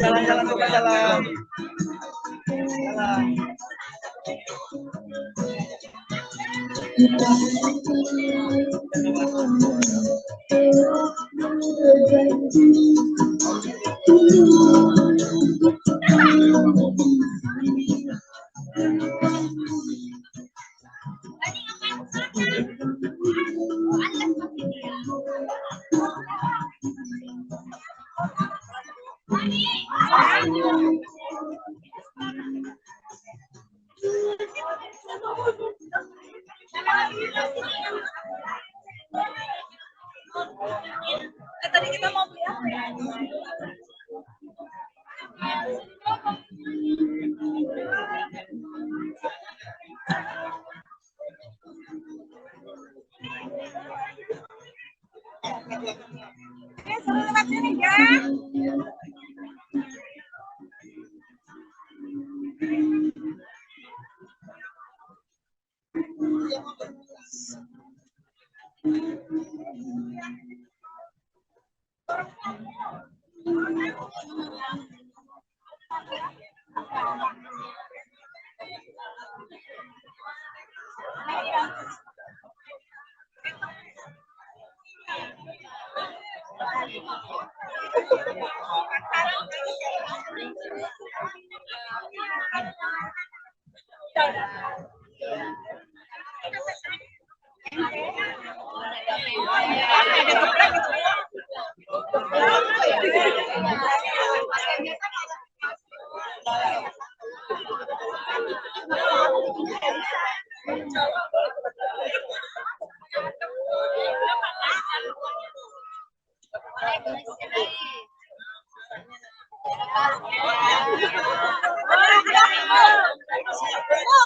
Jalan, buka jalan. Jalan. Tadi kita mau beli apa ya? Suruh lewat sini ya.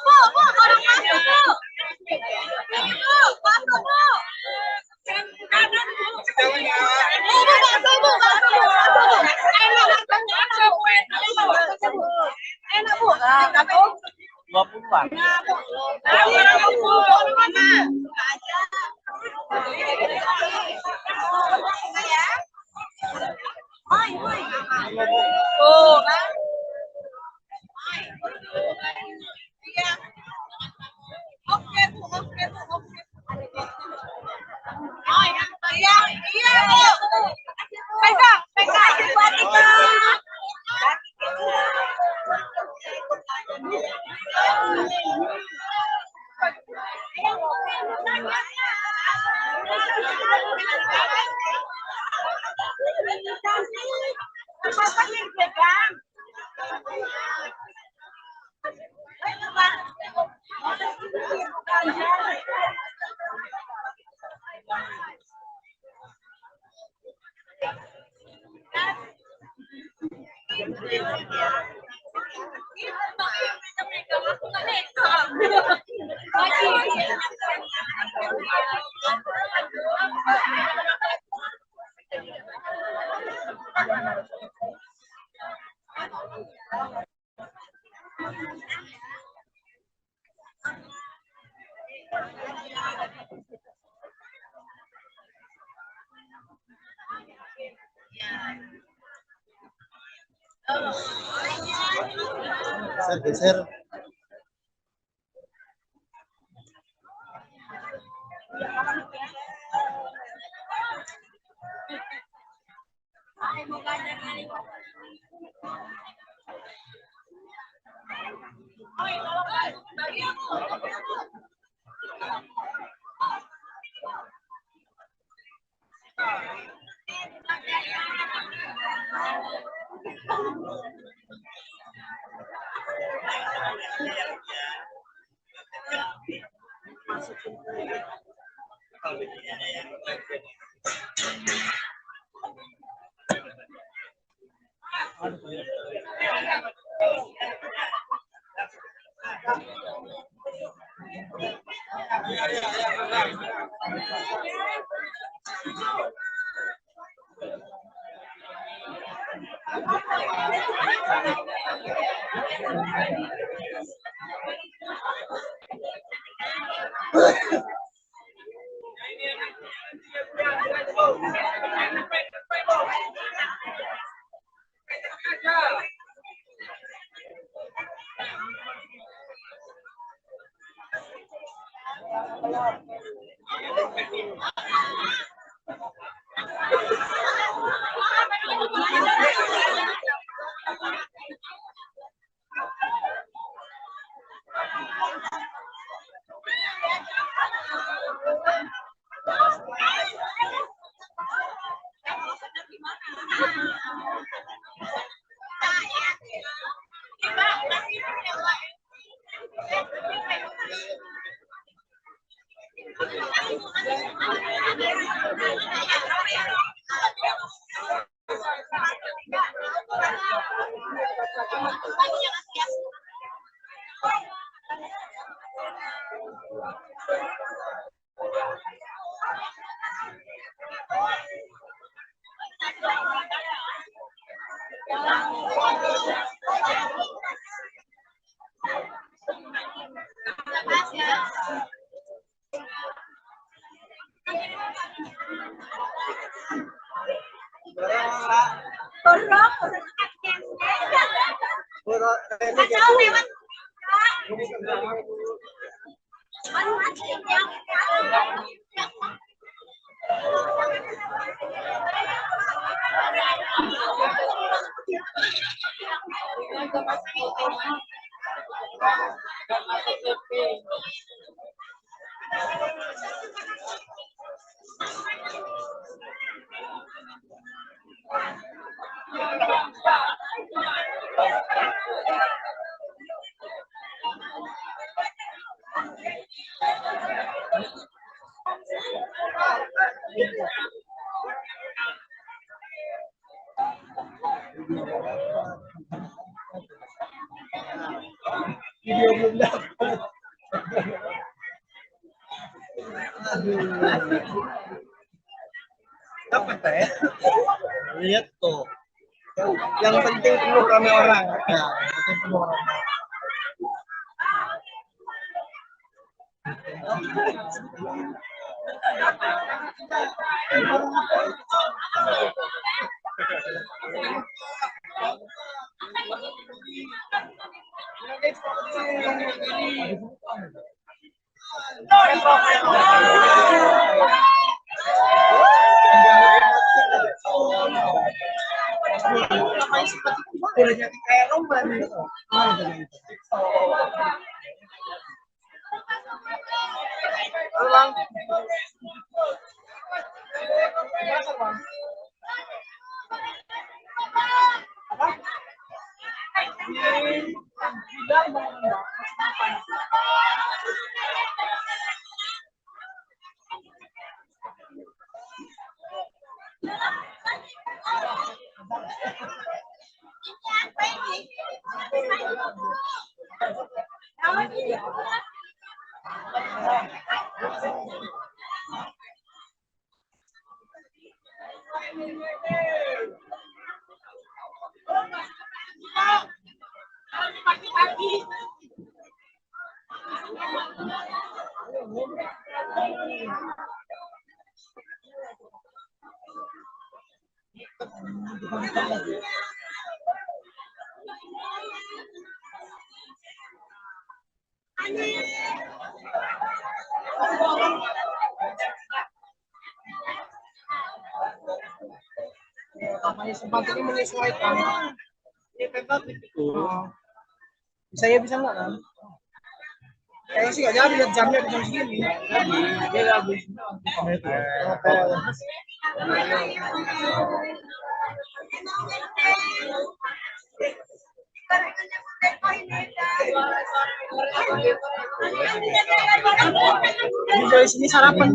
Bu, orang masuk, Bu. keluar. Geser. Video belum dapat. Dapat ya? Lihat tuh. Yang penting penuh ramai orang. Ya, yang penting penuh orang. Boleh jadi kayak lomba nih. Halo Bang. Namanya sempat ini menyesuaikan. Ini tentatif itu. Bisa ya bisa nggak kan? Kayaknya sih nggak jadi lihat jamnya di jam segini. Dia habis. Ini dari sini sarapan.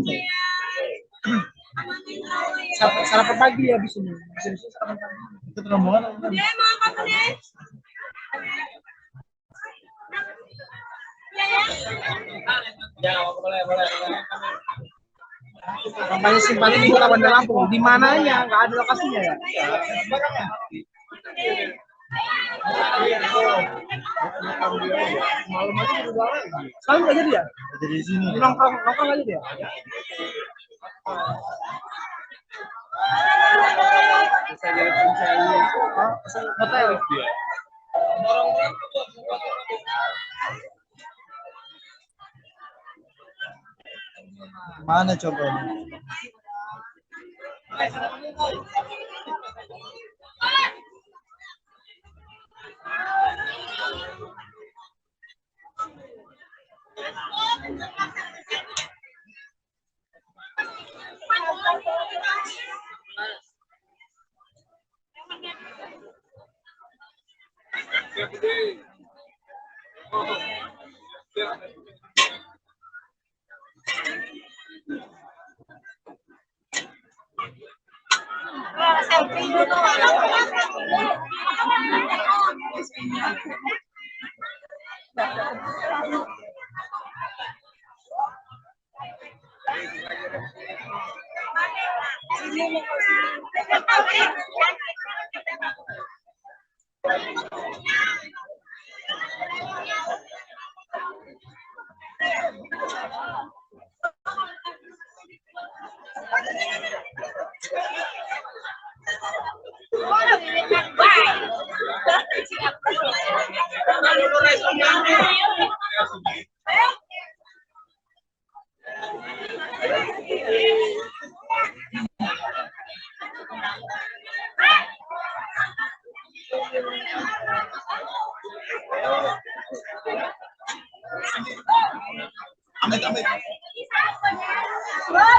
Sarapan pagi ya habis ini. Habis ini sarapan pagi. Itu rombongan. Kampanye simpati di Kota Bandar Lampung. Di mananya? Nggak ada lokasinya ya? Malam aja udah lagi. Sekarang nggak jadi ya? Jadi di sini. Nongkrong aja dia. Bisa jadi pencari. Hotel. Mana coba ini?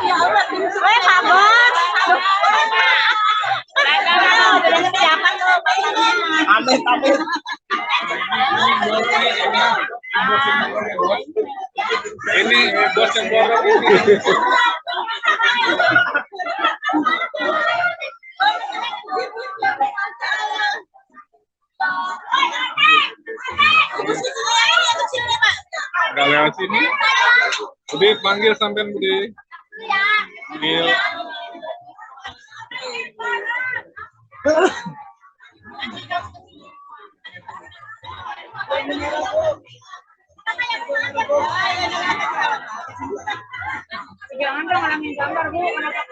Ya Allah, sabar. Amit. Ini bos yang borok ini. Nggak lewat sini. Budi panggil sampean Budi. Panggil. jangan dong ngulangin gambar, Bu. Kenapa?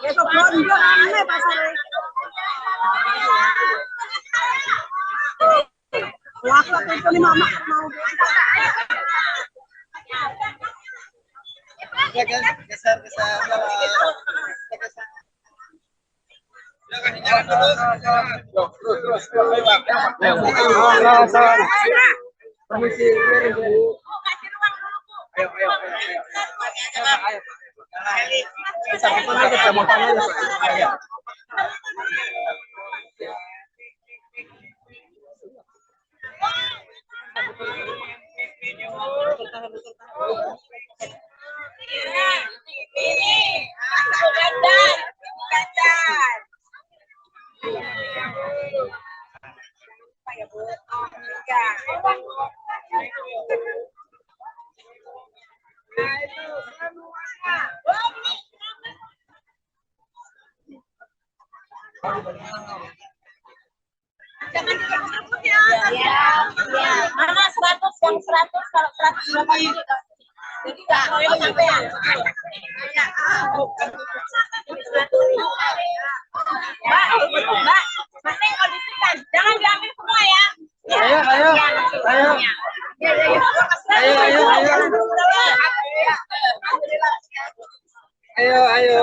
Besok belanja rame pasar. Waktu itu nih mama mau Ya, geser. Permisi, Mana 100 yang 100 kalau 100 berapa ini? Jadi enggak royong sampean. Mbak, penting kondisikan. Jangan diambil semua ya. Ayo.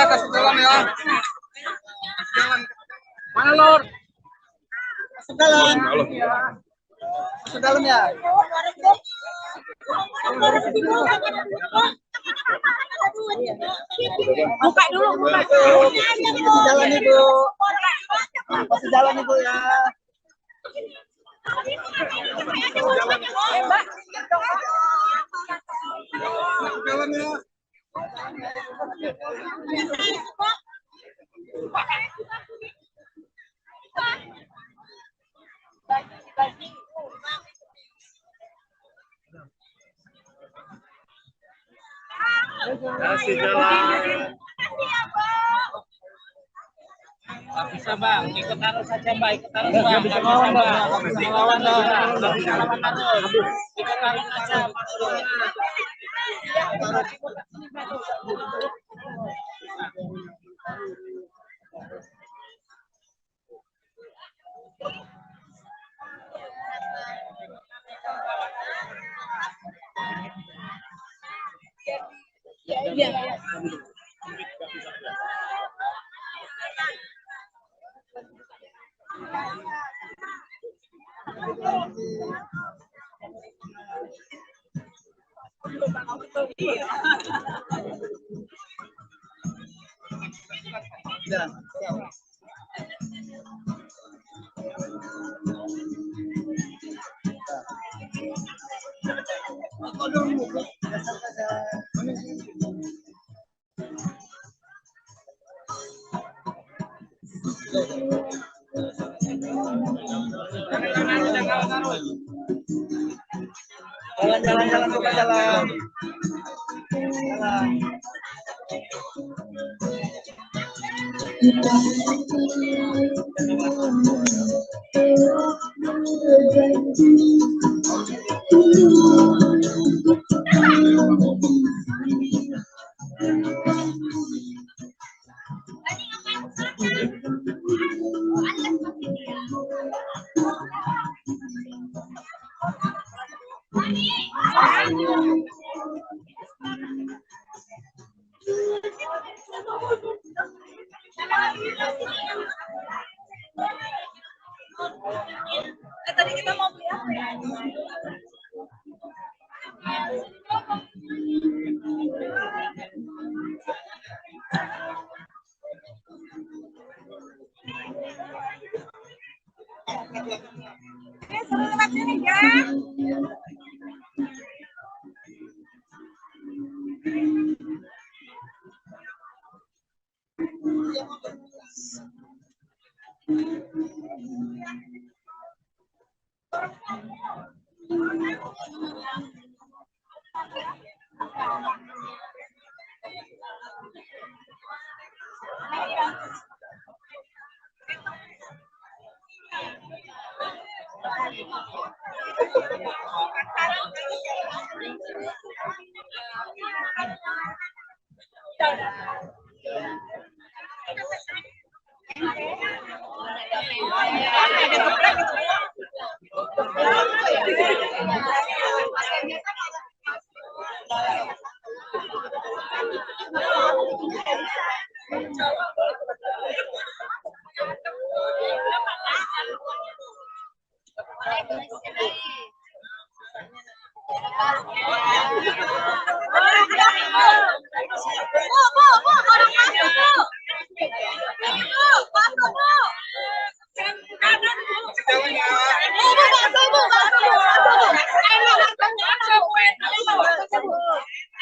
Kasih dalam ya. Mana Lur? Masuk dalam. Masuk dalam ya. Buka dulu, buka. Masuk jalan Ibu. Masuk jalan Ibu ya. Mbak. Masuk jalan ya. Kasih jalan. Nggak bisa bang, ikut arus saja mbak, ikut arus bang, nggak bisa bang, nggak bisa lawan bang, nggak bisa lawan arus, ikut arus saja. Jalan, buka jalan. Jalan. Suruh lewat sini ya.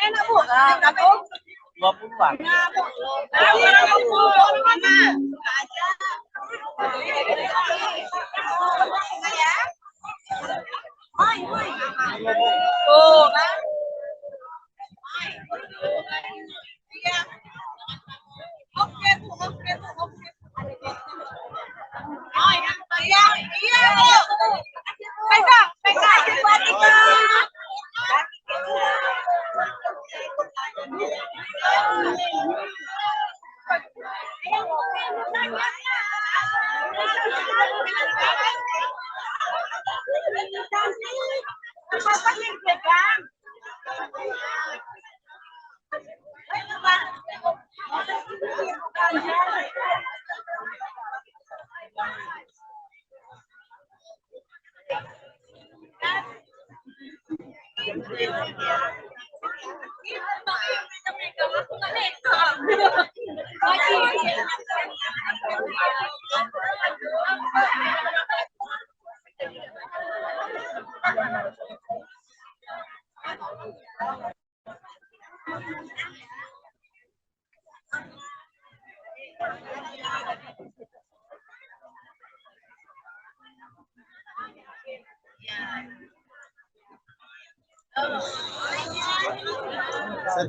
Enak bu, tapi 20-an. tuh kan. Iya. Oke bu, oke bu, oke. Oh iya, iya bu. Pegang, pegang.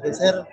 Geser.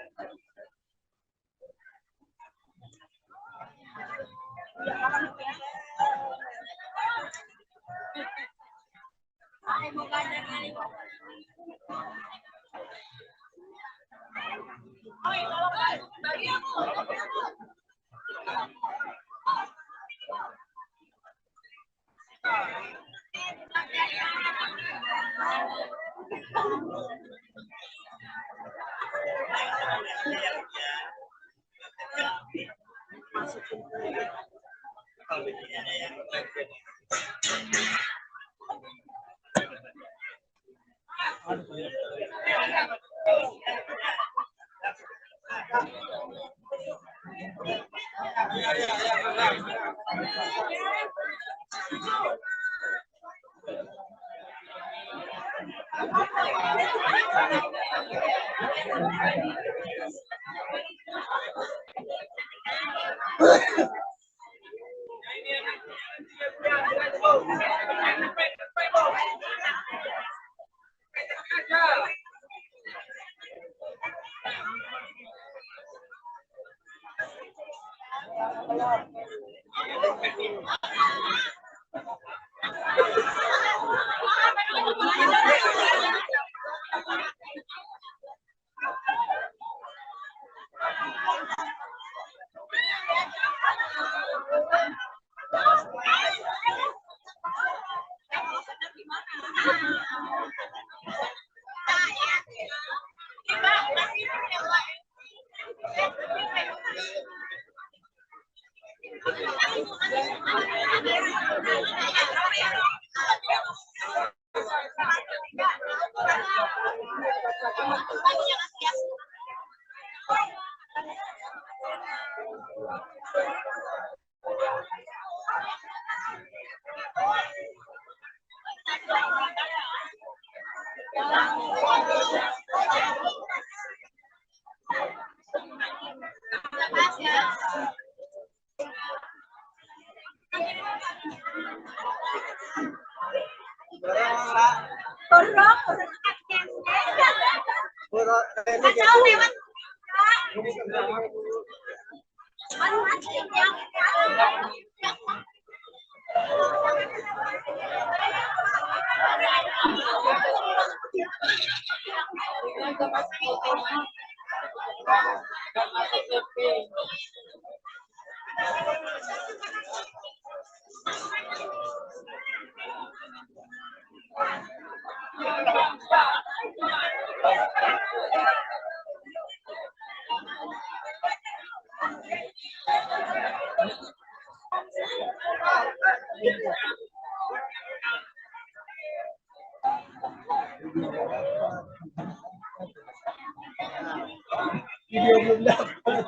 Video belum dapat.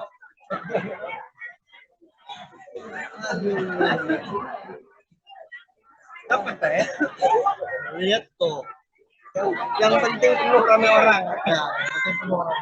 Dapat ya? Lihat tuh. Yang penting penuh ramai orang. Ya, yang penting penuh orang.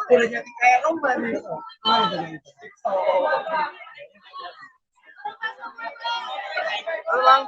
Udah jadi kayak lomba nih. Halo Bang.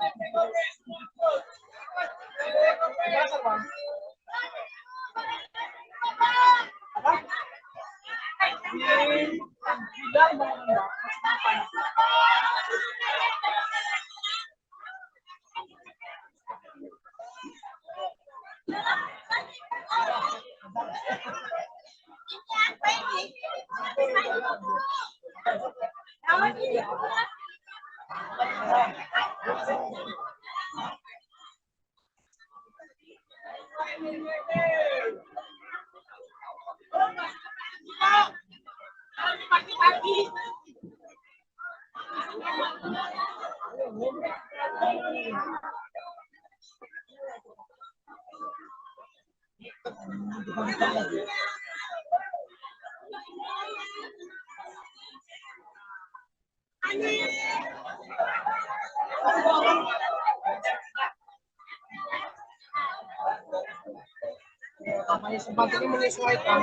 Namanya sempat ini menyesuaikan.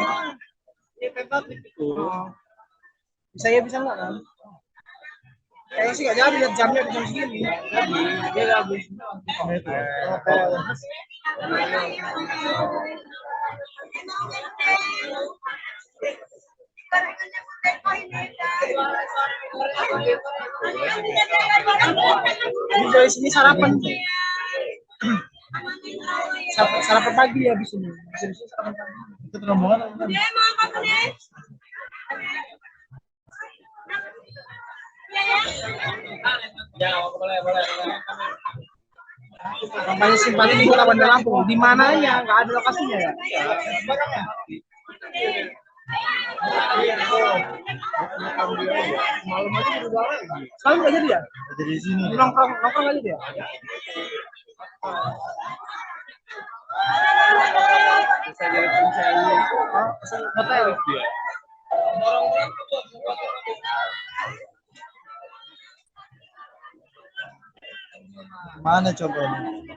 Ini tentatif itu. Bisa ya bisa nggak kan? Kayaknya sih nggak jadi lihat jamnya di jam segini. Jadi dia habis. Ini dari sini sarapan. Sarapan pagi ya di sini. Di sini sarapan pagi. Itu rombongan. Ya, boleh. Kampanye simpati di Kota Bandar Lampung. Di mananya? Nggak ada lokasinya ya? Malam aja udah lagi. Sekarang nggak jadi ya? Jadi di sini. Nongkrong aja dia. Bisa jadi pencari Hotel. Mana coba ini?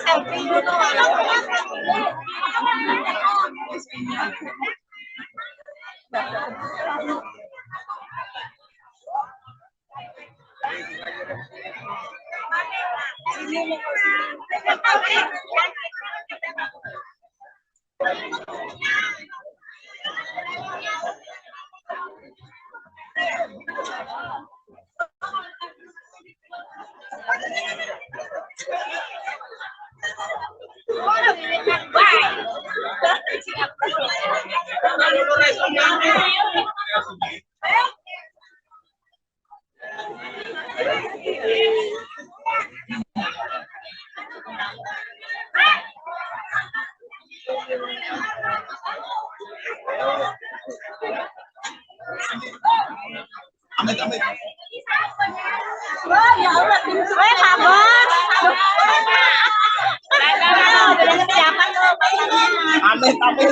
Selfie dulu. Ya Allah, pintunya sabar. Udah siapan loh. Amit, amit.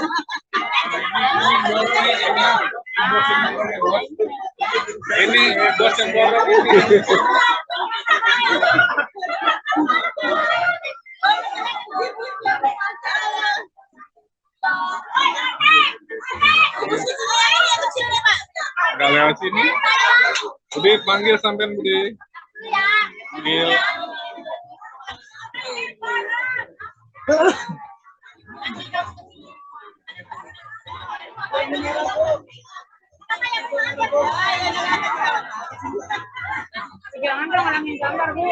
Ini bos yang borok ini. Nggak lewat sini. Budi panggil sampean Budi. Panggil. Jangan dong ngalamin gambar, Bu.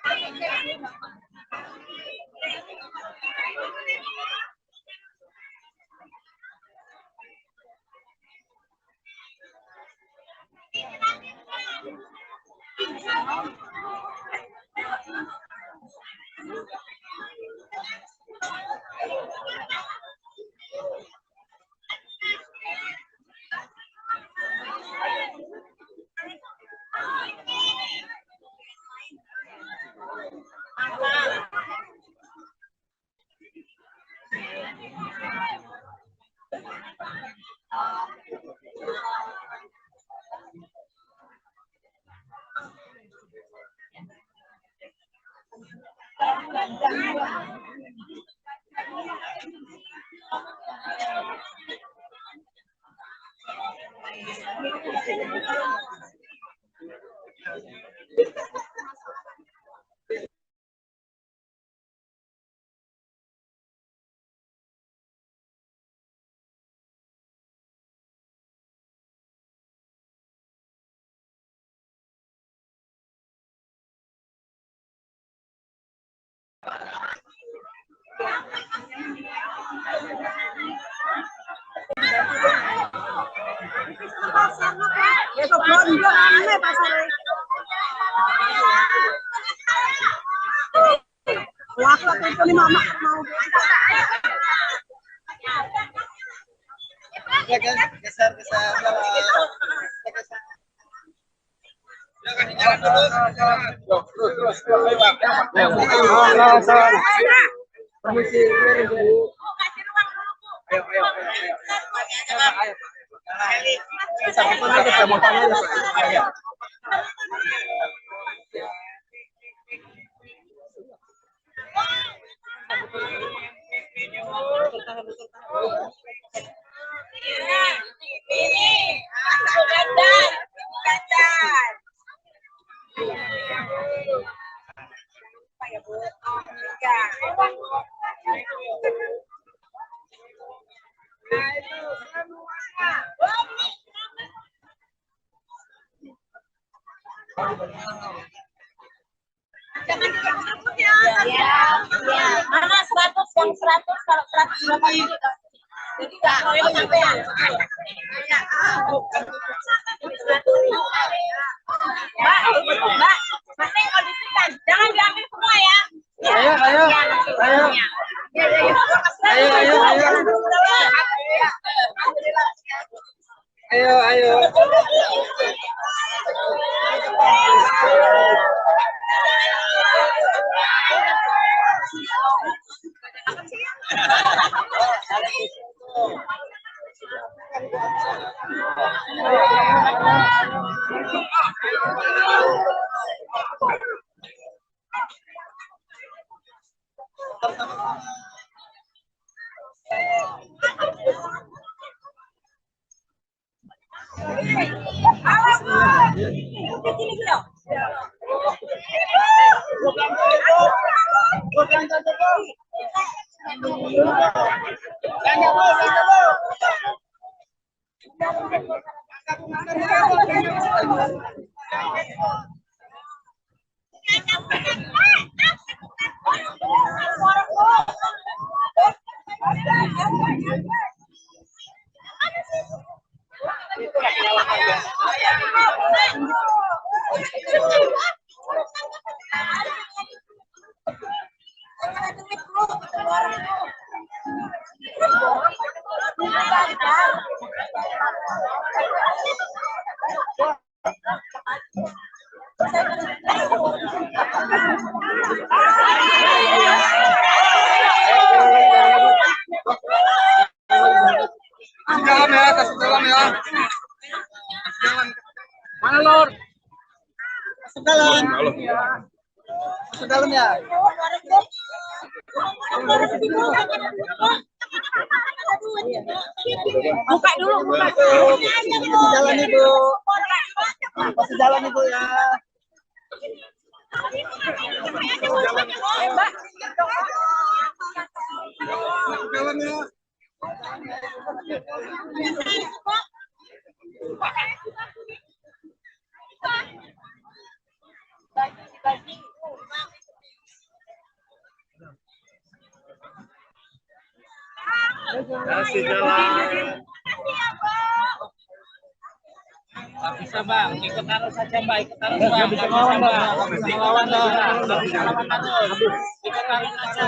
Pegangin mana? Besok belanja rame pasar. Waktu itu nih mama mau. Geser. Permisi. Ayo. Bisa kita aja pemotongan aja. Jangan direbut ya. Mana 100 yang 100 kalau 100 berapa ini? Jadi enggak boleh sampean. Mbak, mana yang kondisikan? Jangan diambil semua ya. Ayo. Kasih dalam ya. Mana Lor? Masuk dalam. Masuk dalam ya. Buka dulu. Masih jalan Ibu. Masih jalan Ibu ya. Jalan ya. Kasih jalan. Nggak bisa bang, ikut arus saja mbak, ikut arus bang. Nggak bisa ngelawan bang, nggak bisa ngelawan bang. Nggak bisa ngelawan arus, ikut arus saja.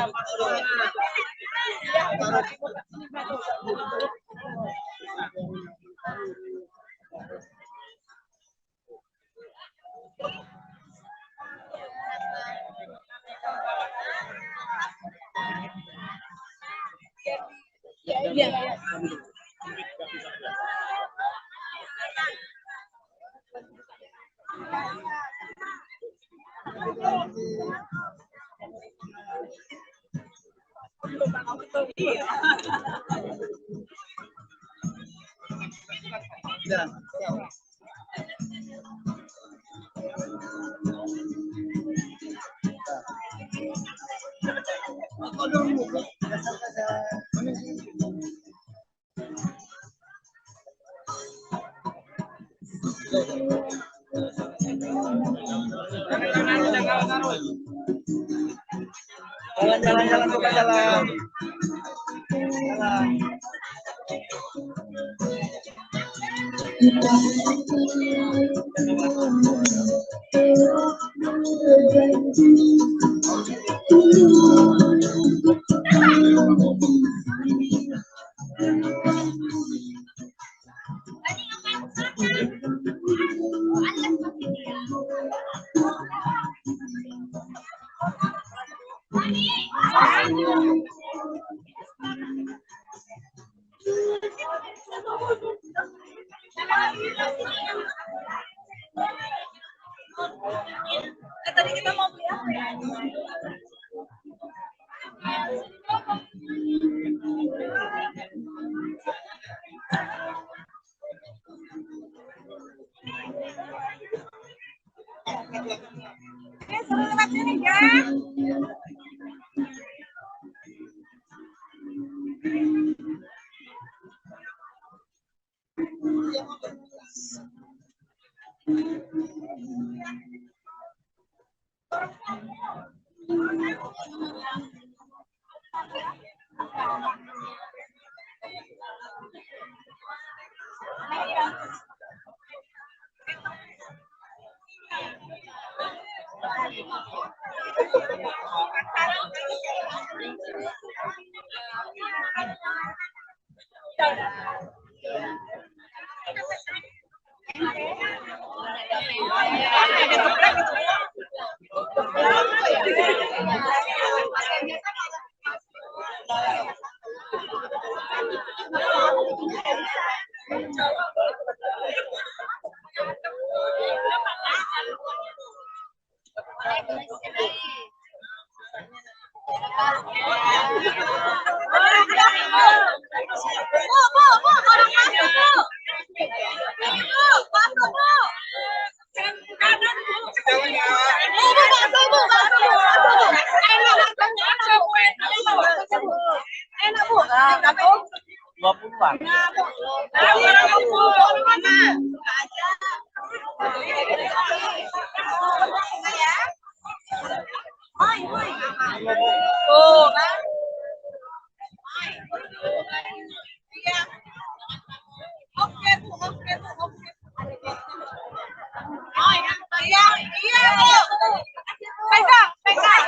Jalan. Jalan, bukan jalan. Jalan. Tadi kita mau beli apa ya? Ini suruh lewat sini ya. Enak bu, berapa? 20-an. Oh, kan? Iya. Oke bu, oke bu, oke. Oh iya, iya bu. Pegang, pegang.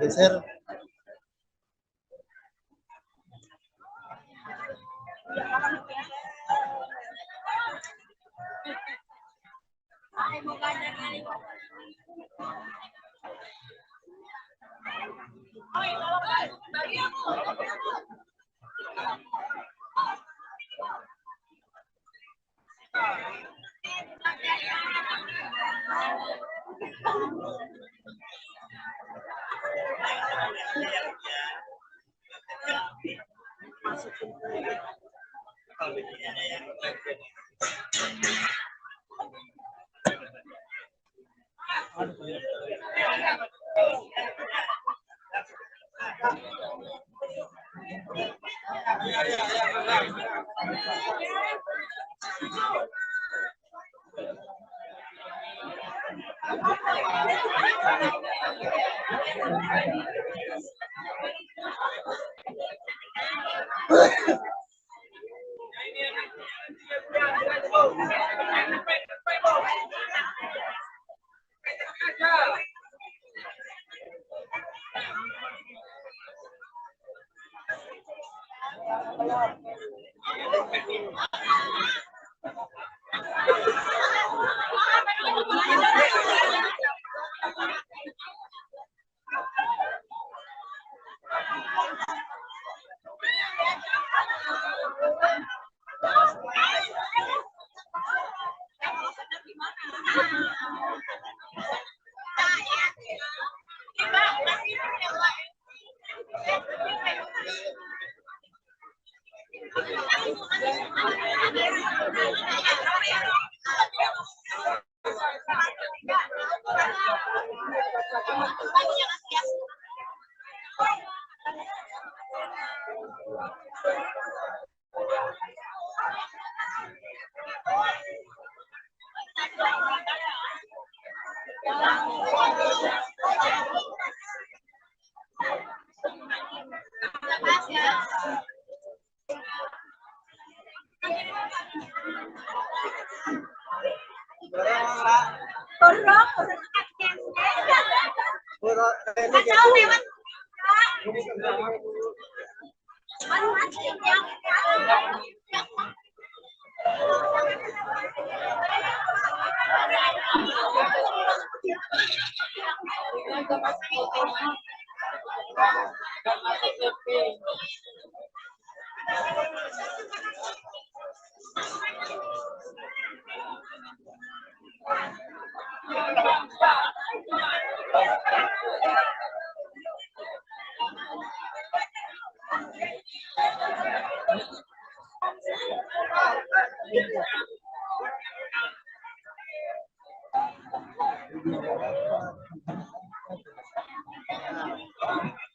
Geser.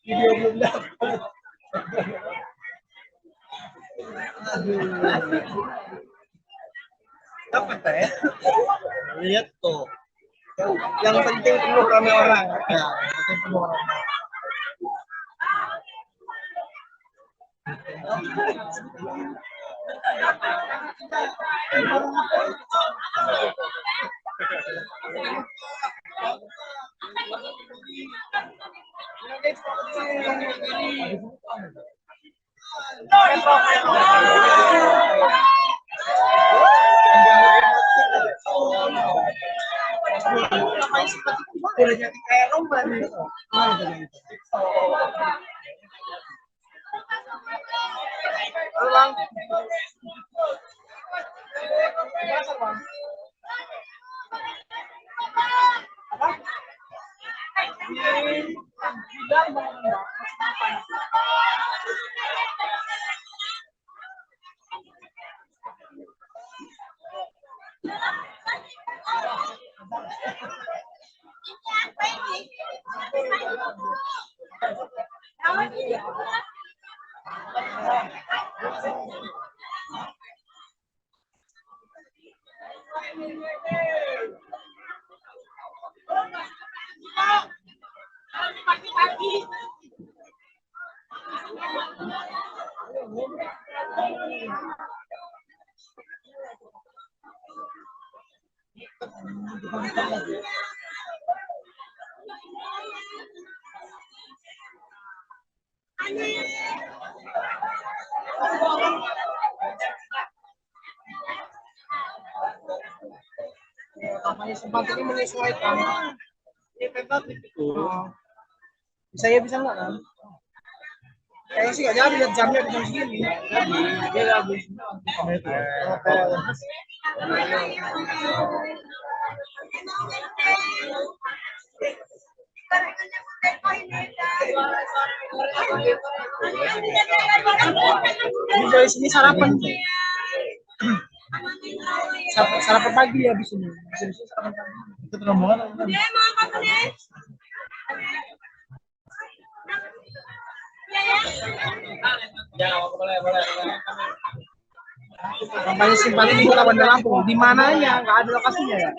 Video belum dapat. Dapat ya? Lihat tuh. Yang penting penuh rame orang. Ya, yang penting penuh orang. Udah jadi kayak lomba nih. Halo Bang. Sempat ini menyesuaikan. Ini tentatif itu. Bisa ya bisa nggak kan? Kayaknya sih nggak jadi lihat jamnya di jam segini. Jadi dia habis. Ini dari sini sarapan. Sarapan pagi ya di sini. Di sini sarapan pagi. Itu rombongan apa? Dia mau apa nih? Ya, boleh. Kampanye simpati di Kota Bandar Lampung. Di mananya? Nggak ada lokasinya ya?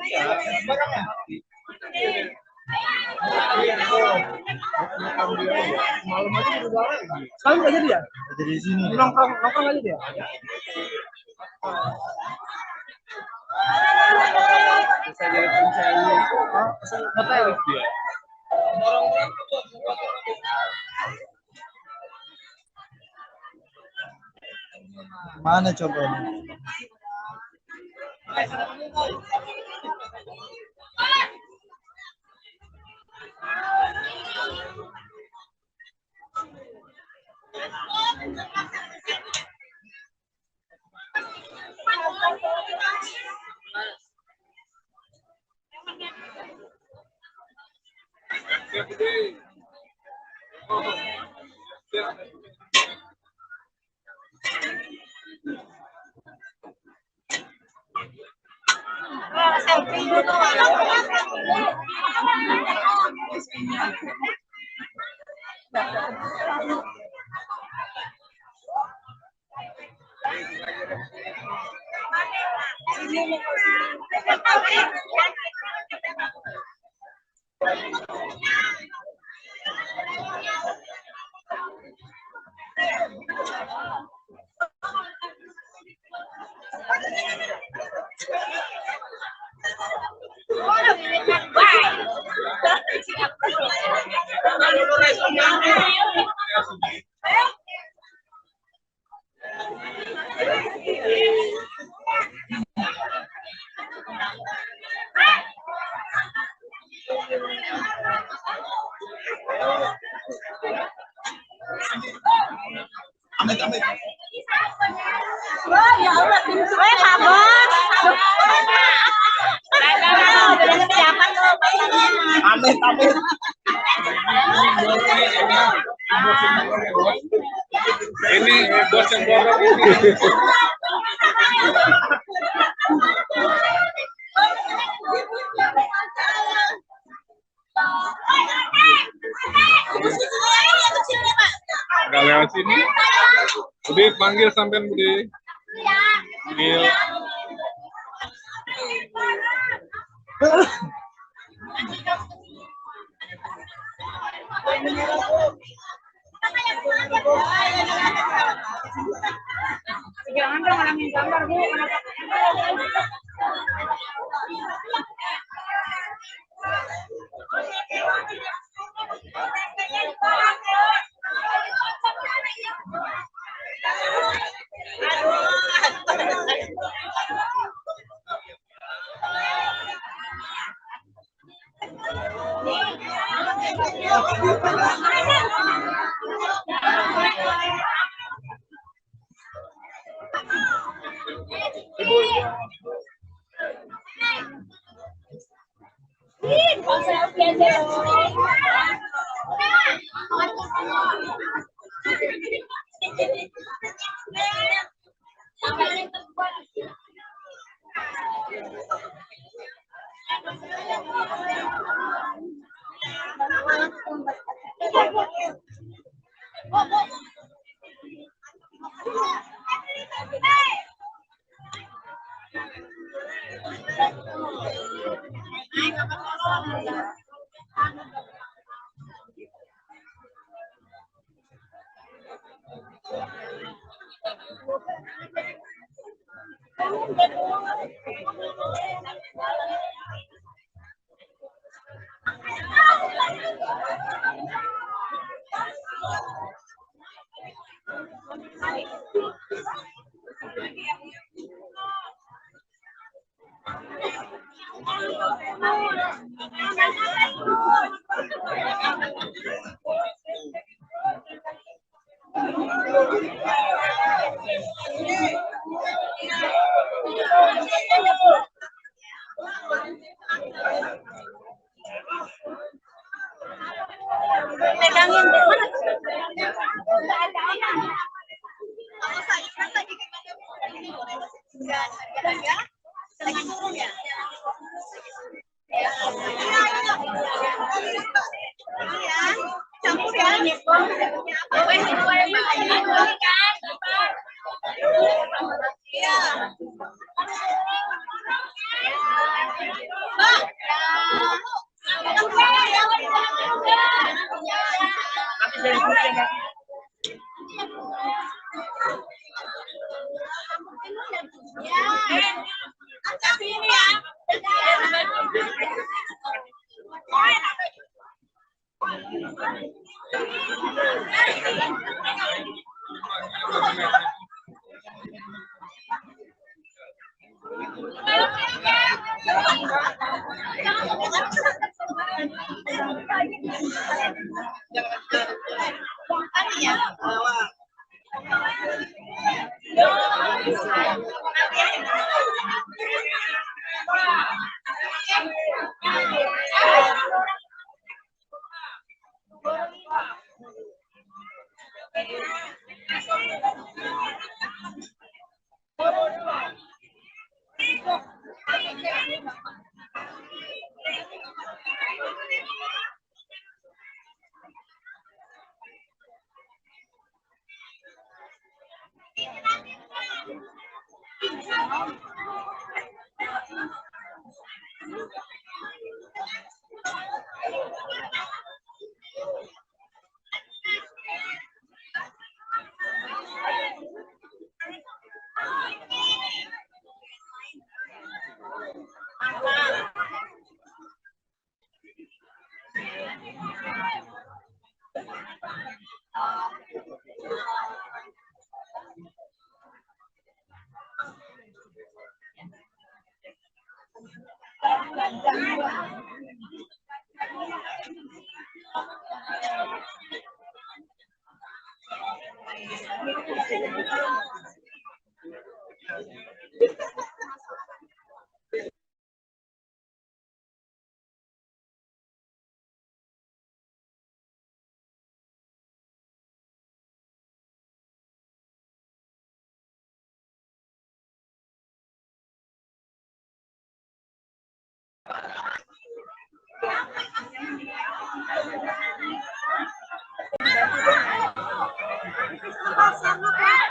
Malam aja udah lagi. Sekarang nggak jadi ya? Jadi di sini. Nongkrong nggak jadi ya? Bisa jadi pencari. Hotel. Mana coba? Selfie dulu. Wah, ya Allah, Pak Bos. Udah siapa tuh? Amit. Ini bos yang borok ini. Nggak lewat sini. Budi panggil sampean Budi. Panggil. Jangan dong ngalamin gambar, Bu. Pegangin deh. Lagi turun ya? Campur ya? Iya. Sini ya.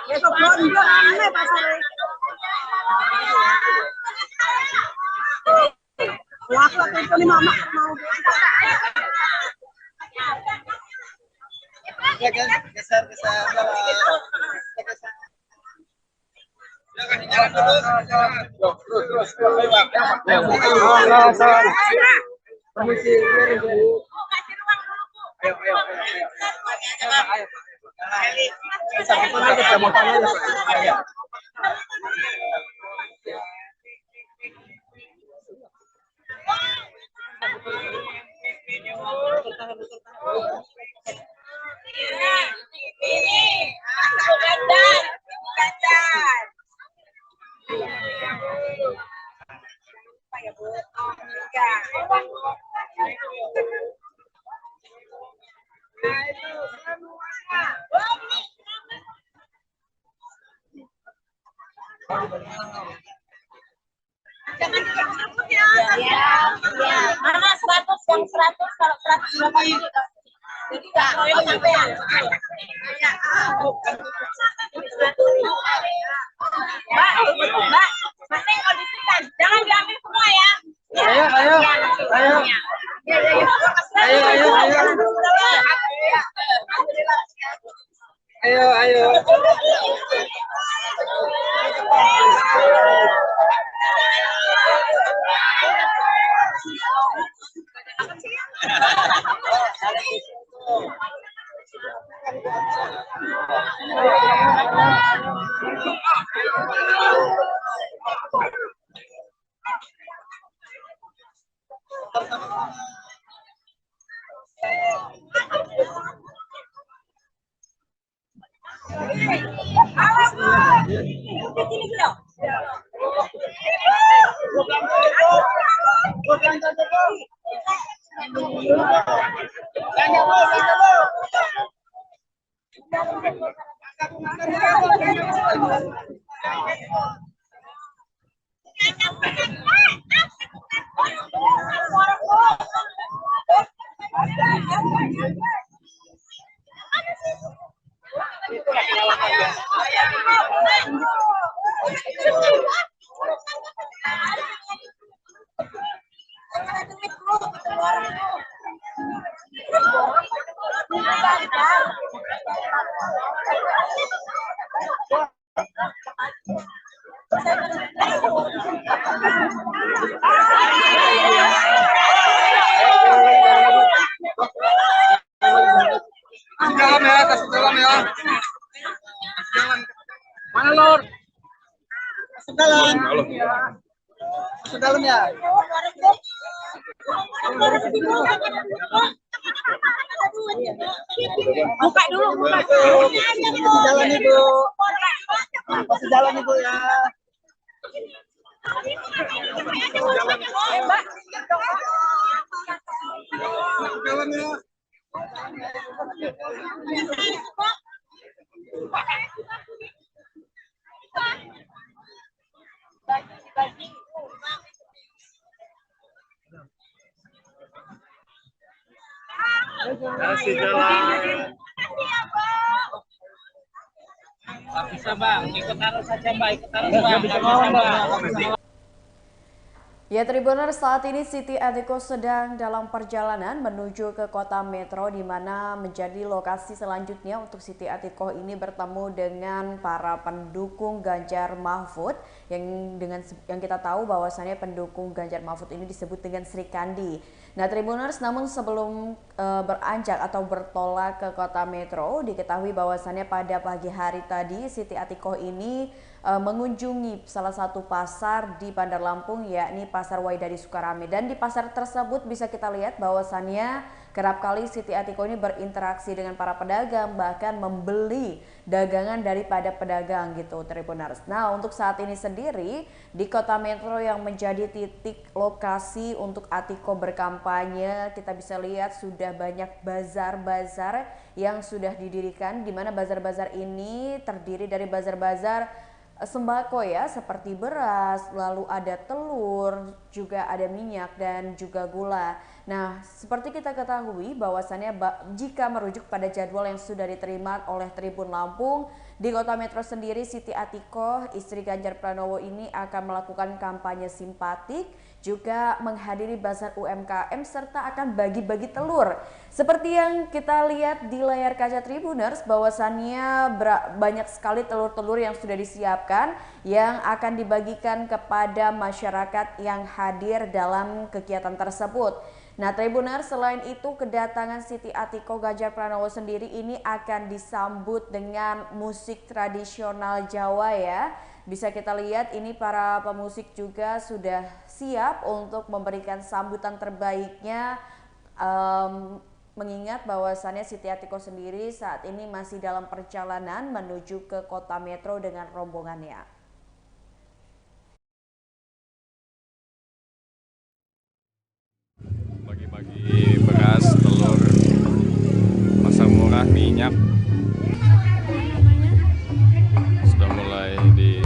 Besok belanja aneh pasarnya. Aku itu nih mama mau. Ya kan, geser. Permisi, ayo. Jangan direbut ya. Mana 100 yang 100 kalau 100 berapa ini? Jadi enggak royok sampean. Mbak, penting kondisikan. Jangan diambil semua ya. Ayo. Jalan ya, kasih jalan ya. Jalan. Mana Lor? Sedalam. Sedalam ya. Buka dulu, buka. Jalan Ibu. Masih jalan Ibu ya. Jalan ya. Kasih jalan. Bisa bang, ikut taruh saja mbak, ikut taruh bang. Bisa bang. Ya Tribuners, saat ini Siti Atiko sedang dalam perjalanan menuju ke kota Metro di mana menjadi lokasi selanjutnya untuk Siti Atiko ini bertemu dengan para pendukung Ganjar Mahfud yang kita tahu bahwasannya pendukung Ganjar Mahfud ini disebut dengan Sri Kandi. Nah Tribuners, namun sebelum beranjak atau bertolak ke kota Metro, diketahui bahwasannya pada pagi hari tadi Siti Atiko ini mengunjungi salah satu pasar di Bandar Lampung, yakni Pasar Waidari Sukarame. Dan di pasar tersebut bisa kita lihat bahwasannya kerap kali Siti Atiko ini berinteraksi dengan para pedagang, bahkan membeli dagangan daripada pedagang gitu Tribuners. Nah untuk saat ini sendiri di kota Metro yang menjadi titik lokasi untuk Atiko berkampanye, kita bisa lihat sudah banyak bazar-bazar yang sudah didirikan, di mana bazar-bazar ini terdiri dari bazar-bazar sembako ya, seperti beras, lalu ada telur, juga ada minyak dan juga gula. Nah, seperti kita ketahui bahwasannya jika merujuk pada jadwal yang sudah diterima oleh Tribun Lampung, di kota Metro sendiri Siti Atiko, istri Ganjar Pranowo ini akan melakukan kampanye simpatik, juga menghadiri bazar UMKM serta akan bagi-bagi telur. Seperti yang kita lihat di layar kaca Tribuners, bahwasannya banyak sekali telur-telur yang sudah disiapkan yang akan dibagikan kepada masyarakat yang hadir dalam kegiatan tersebut. Nah Tribuners, selain itu kedatangan Siti Atiko Ganjar Pranowo sendiri ini akan disambut dengan musik tradisional Jawa ya. Bisa kita lihat ini para pemusik juga sudah siap untuk memberikan sambutan terbaiknya, mengingat bahwasannya Siti Atiko sendiri saat ini masih dalam perjalanan menuju ke kota Metro dengan rombongannya. Bagi-bagi beras, telur, pasar murah, minyak sudah mulai di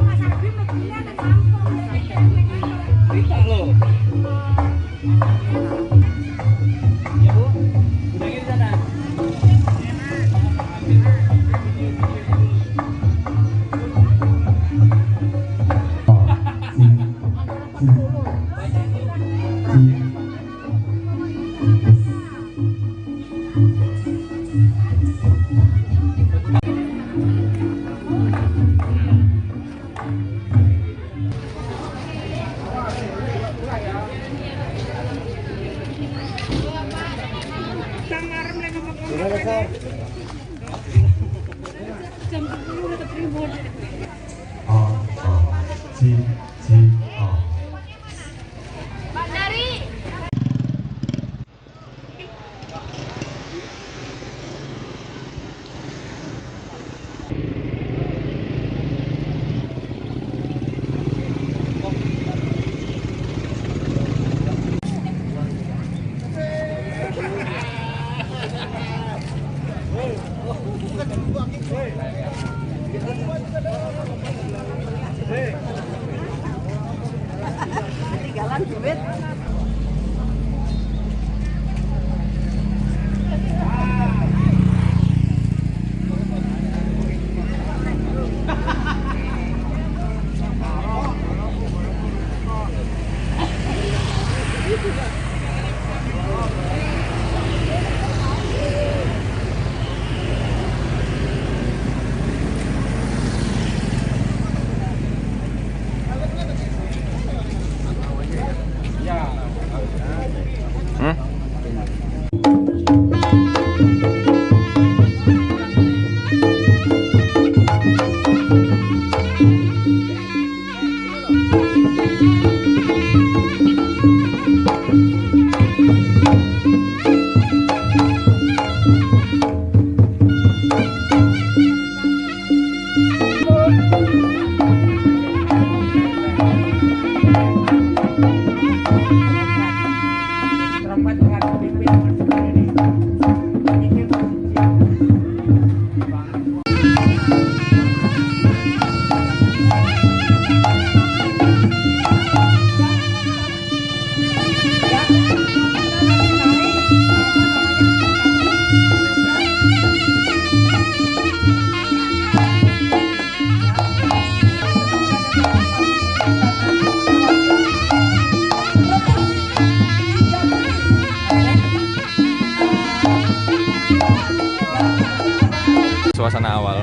suasana awal.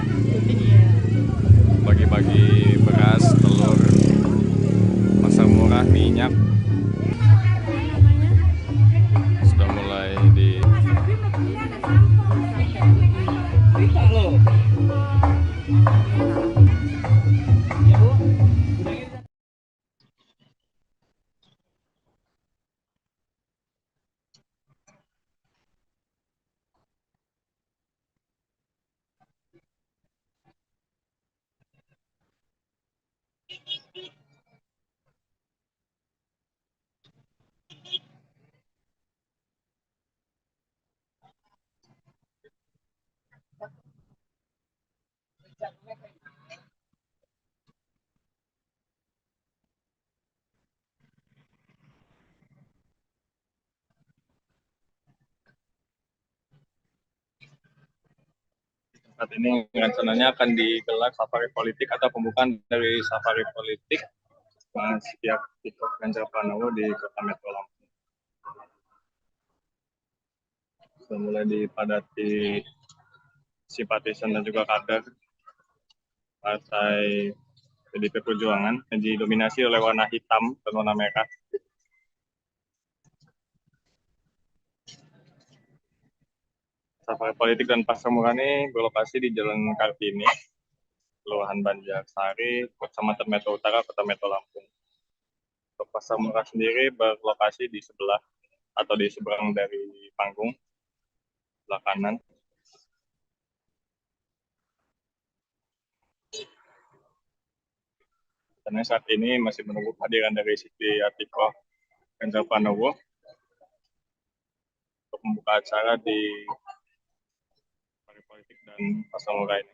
Bagi-bagi beras, telur, pasar murah, minyak sudah mulai di saat ini rencananya akan digelar safari politik atau pembukaan dari safari politik setiap TikTok Ganjar Pranowo di Kota Metro Lampung. Sudah mulai dipadati simpatisan dan juga kader Partai PDIP Perjuangan yang didominasi oleh warna hitam dan warna merah. Safari politik dan pasar murah ini berlokasi di Jalan Kartini, Kelurahan Banjarsari, Kecamatan Metro Utara, Kota Metro Lampung. Untuk pasar murah sendiri berlokasi di sebelah atau di seberang dari panggung, sebelah kanan. Karena saat ini masih menunggu kehadiran dari Siti Atikoh Ganjar Pranowo untuk membuka acara di safari politik dan pasar murah ini.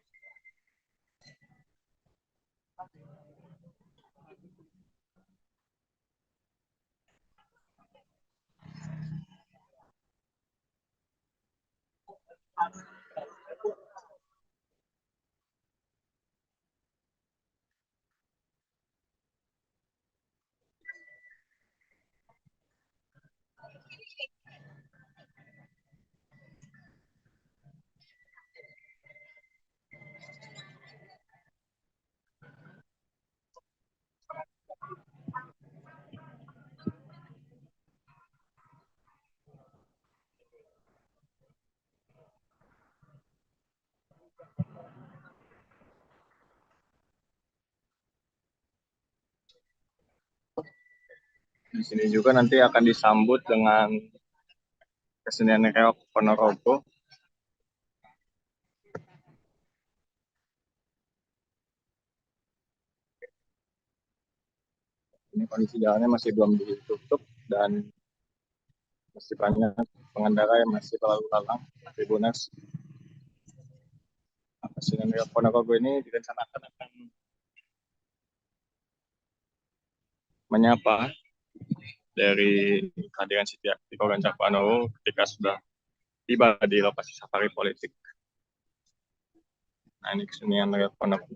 Di sini juga nanti akan disambut dengan kesenian reok Ponorogo. Ini kondisi jalannya masih belum ditutup dan masih banyak pengendara yang masih lalu lalang. Tribuners, kesenian reok Ponorogo ini direncanakan akan menyapa dari kehadiran Siti Atikoh Ganjar Pranowo ketika sudah tiba di lokasi safari politik. Nah, ini kesenian reok Ponorogo.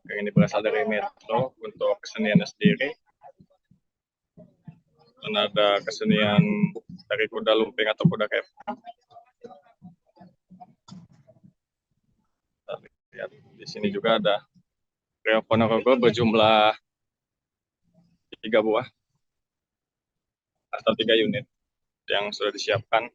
Ini berasal dari Metro untuk keseniannya sendiri. Dan ada kesenian dari kuda lumping atau kuda kepang. Lihat di sini juga ada reok Ponorogo berjumlah 3 buah atau 3 unit yang sudah disiapkan.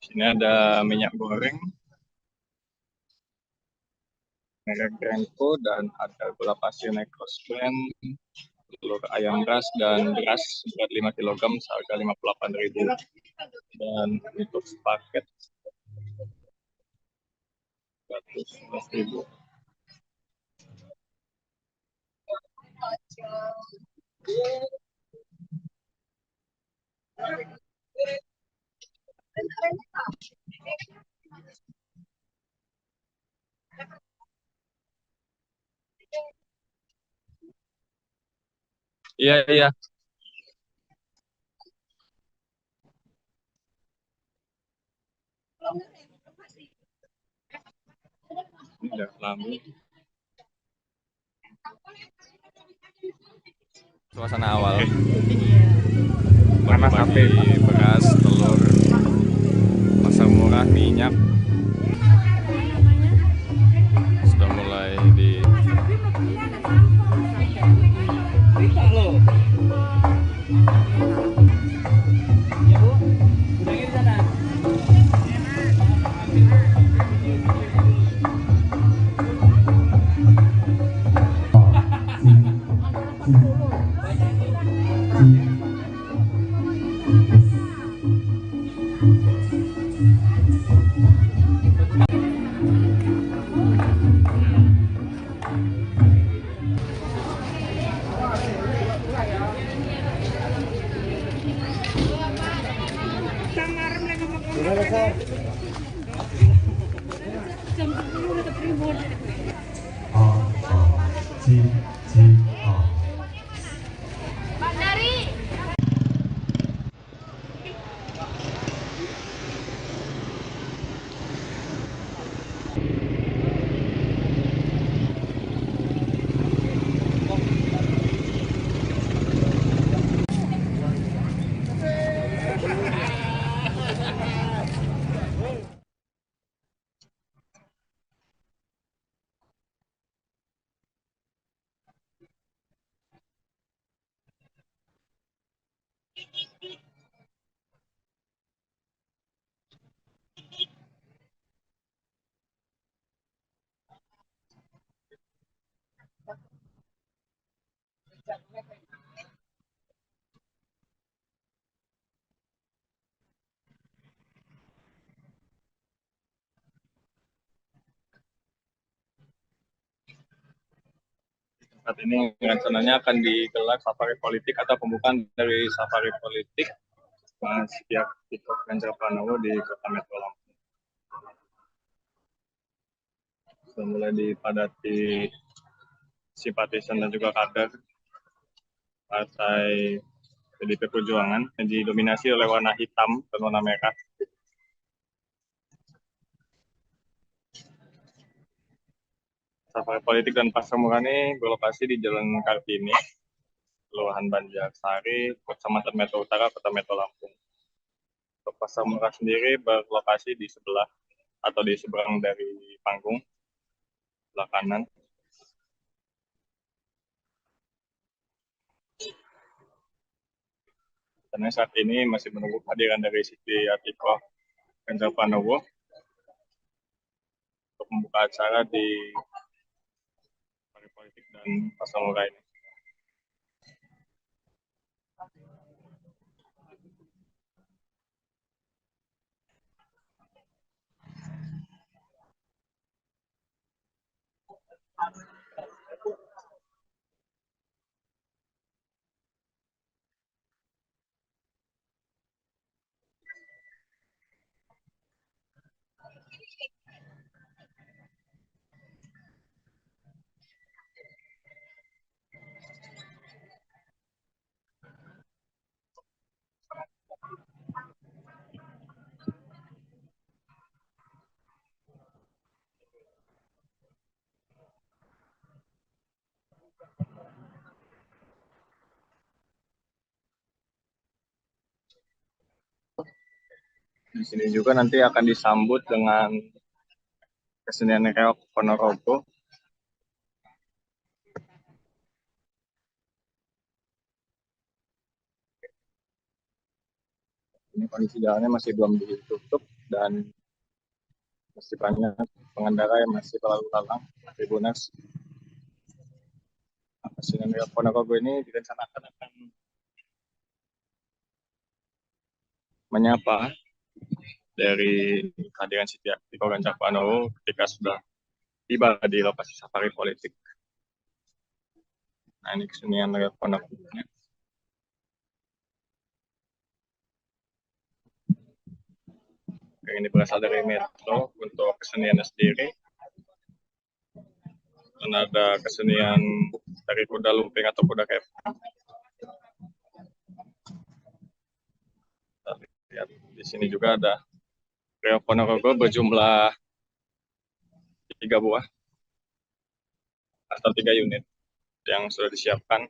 Di Ini ada minyak goreng, merek Renko, dan ada gula pasir Necros Blend, telur ayam ras, dan beras berat 5 kg seharga 58.000. Dan untuk sepaket 111.000. Iya, iya. Ini udah lama. Suasana awal. Bagi-bagi beras, telur, pasar murah, minyak. Sudah mulai di saat ini rencananya akan digelar safari politik atau pembukaan dari safari politik setiap Tito Ganjar Pranowo di Kota Metro Lampung. Sudah mulai dipadati simpatisan dan juga kader Partai PDIP Perjuangan yang didominasi oleh warna hitam dan warna merah. Safari politik dan pasar murah ini berlokasi di Jalan Kartini, Kelurahan Banjarsari, Kecamatan Metro Utara, Kota Metro Lampung. Untuk pasar murah sendiri berlokasi di sebelah atau di seberang dari panggung, sebelah kanan. Karena saat ini masih menunggu kehadiran dari Siti Atikoh Ganjar Pranowo untuk membuka acara di safari politik dan pasar murah ini. Di sini juga nanti akan disambut dengan kesenian reok Ponorogo. Ini kondisi jalannya masih belum ditutup. dan masih banyak pengendara yang masih berlalu lalang. Tribuners, Presiden Ponorogo ini direncanakan akan menyapa dari kehadiran Siti Atiko Ganjar Pranowo ketika sudah tiba di lokasi safari politik. Nah, ini kesenian dari Ponorogo. Ini berasal dari Metro untuk keseniannya sendiri. Dan ada kesenian dari kuda lumping atau kuda kepang. Lihat di sini juga ada Reok Ponorogo berjumlah 3 buah atau 3 unit yang sudah disiapkan.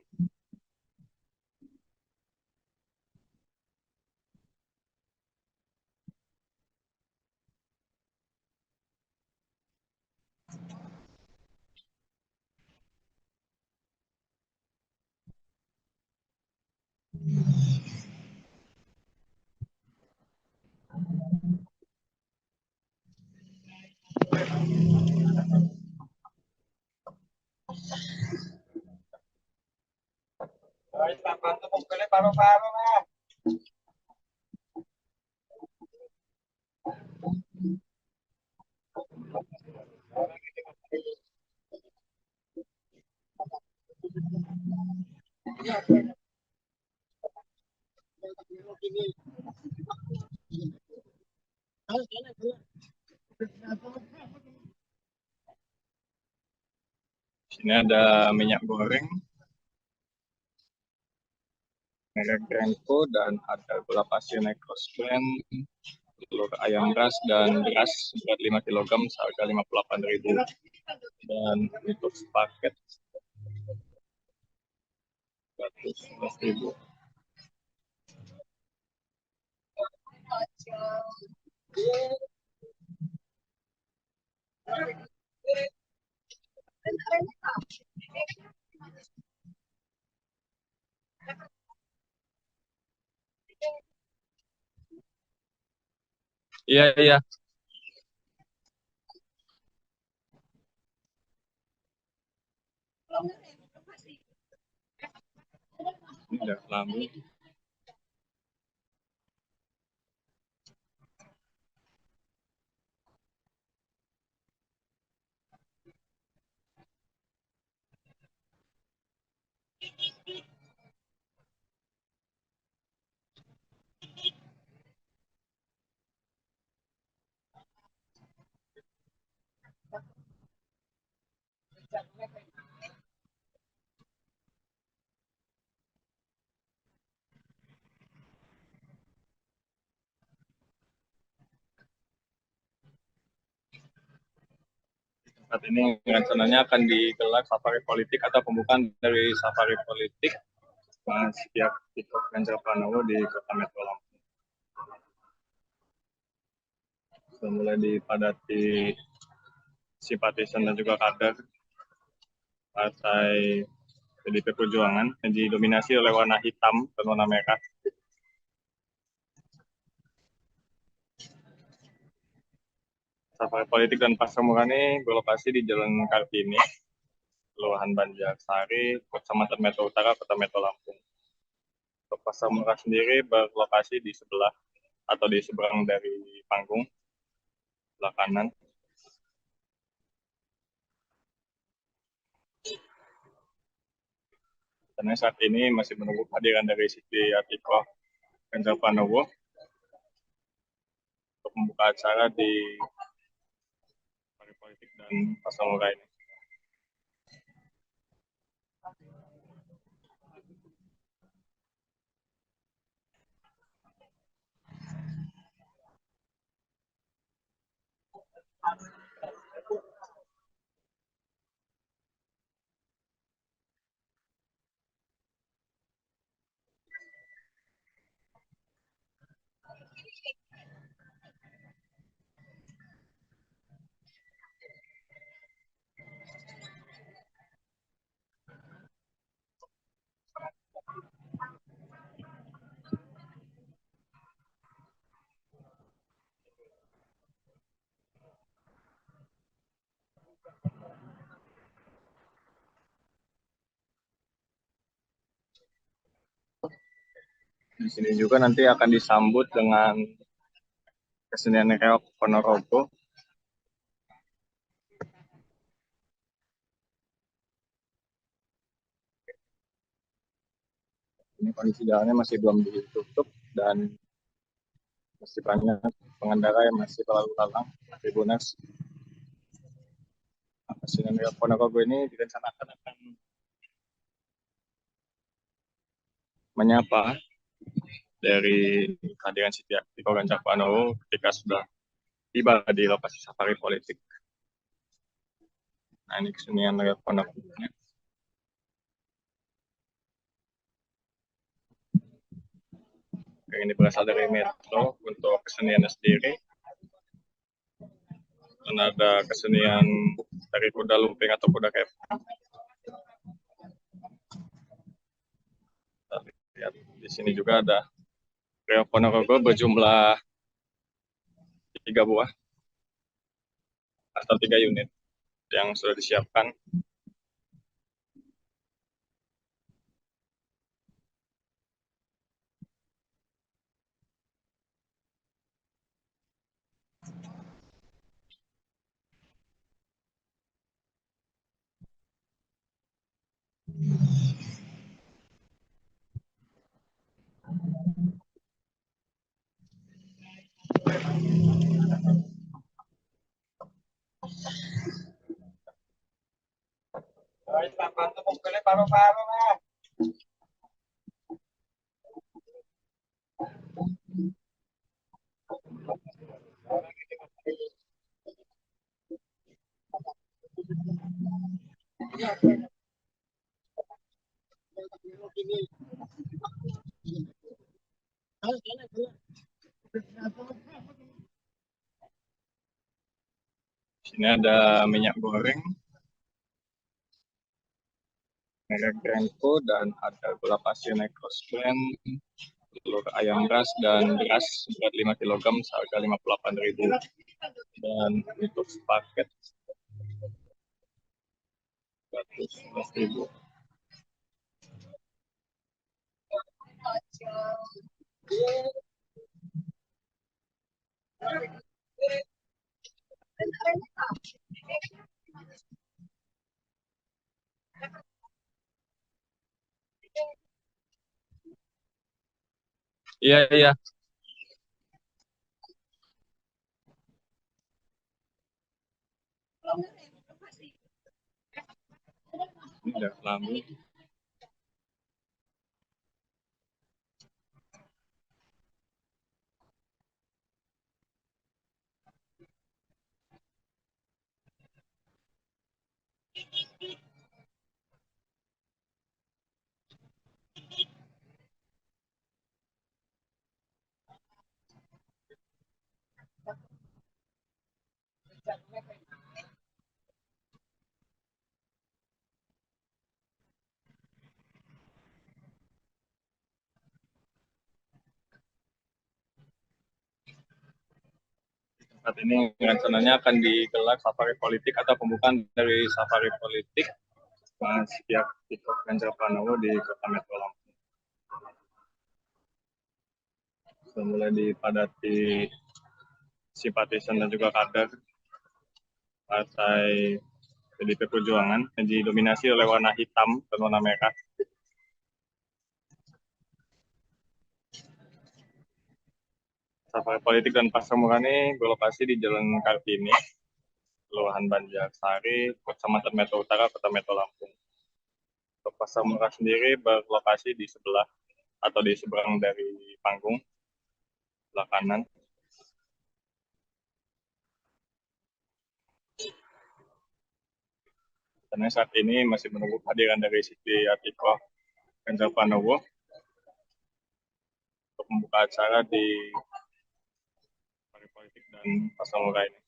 Sini ada minyak goreng, merek Grandco, dan ada gula pasir Necros Blend, telur ayam ras dan beras berat 5 kg seharga 58.000, dan untuk sepaket 111.000. Iya, iya. Ini ada lambu. Saat ini rencananya akan digelar safari politik atau pembukaan dari safari politik Siti Atiko Ganjar Pranowo di Kota Metro Lampung. Sudah mulai dipadati simpatisan dan juga kader Partai PDIP Perjuangan yang didominasi oleh warna hitam dan warna merah. Safari politik dan pasar murah ini berlokasi di Jalan Kartini, Kelurahan Banjarsari, Kecamatan Metro Utara, Kota Metro Lampung. Untuk pasar murah sendiri berlokasi di sebelah atau di seberang dari panggung, sebelah kanan. Dan saat ini masih menunggu kehadiran dari Siti Atiko Ganjar Pranowo untuk membuka acara di safari politik dan pasar murah ini. Di sini juga nanti akan disambut dengan kesenian reok Ponorogo. Ini kondisi jalannya masih belum ditutup dan masih banyak pengendara yang masih berlalu lalang. Tribuners, kesenian reok Ponorogo ini direncanakan akan menyapa dari kehadiran Siti Atiko Ganjar Pranowo ketika sudah tiba di lokasi safari politik. Nah, ini kesenian reok Ponorogo. Ini berasal dari Metro untuk keseniannya sendiri. Dan ada kesenian dari kuda lumping atau kuda kepang. Lihat di sini juga ada reok Ponorogo berjumlah 3 buah atau 3 unit yang sudah disiapkan. Sini ada minyak goreng, merek Grenco, dan ada gula pasir Necros Blend, telur ayam ras, dan beras berat 5 kg seharga 58.000. Dan untuk paket 111.000. Iya, iya. Ini udah lambu. Saat ini rencananya akan digelar safari politik atau pembukaan dari safari politik Siti Atiko Ganjar Pranowo di Kota Metro Lampung. Sudah mulai dipadati simpatisan dan juga kader Partai PDIP Perjuangan yang didominasi oleh warna hitam dan warna merah. Safari politik dan pasar murah ini berlokasi di Jalan Kartini, Kelurahan Banjarsari, Kecamatan Metro Utara, Kota Metro Lampung. Untuk pasar murah sendiri berlokasi di sebelah atau di seberang dari panggung, sebelah kanan. Karena saat ini masih menunggu kehadiran dari Siti Atiko Ganjar Pranowo untuk membuka acara di safari politik dan pasar murah ini.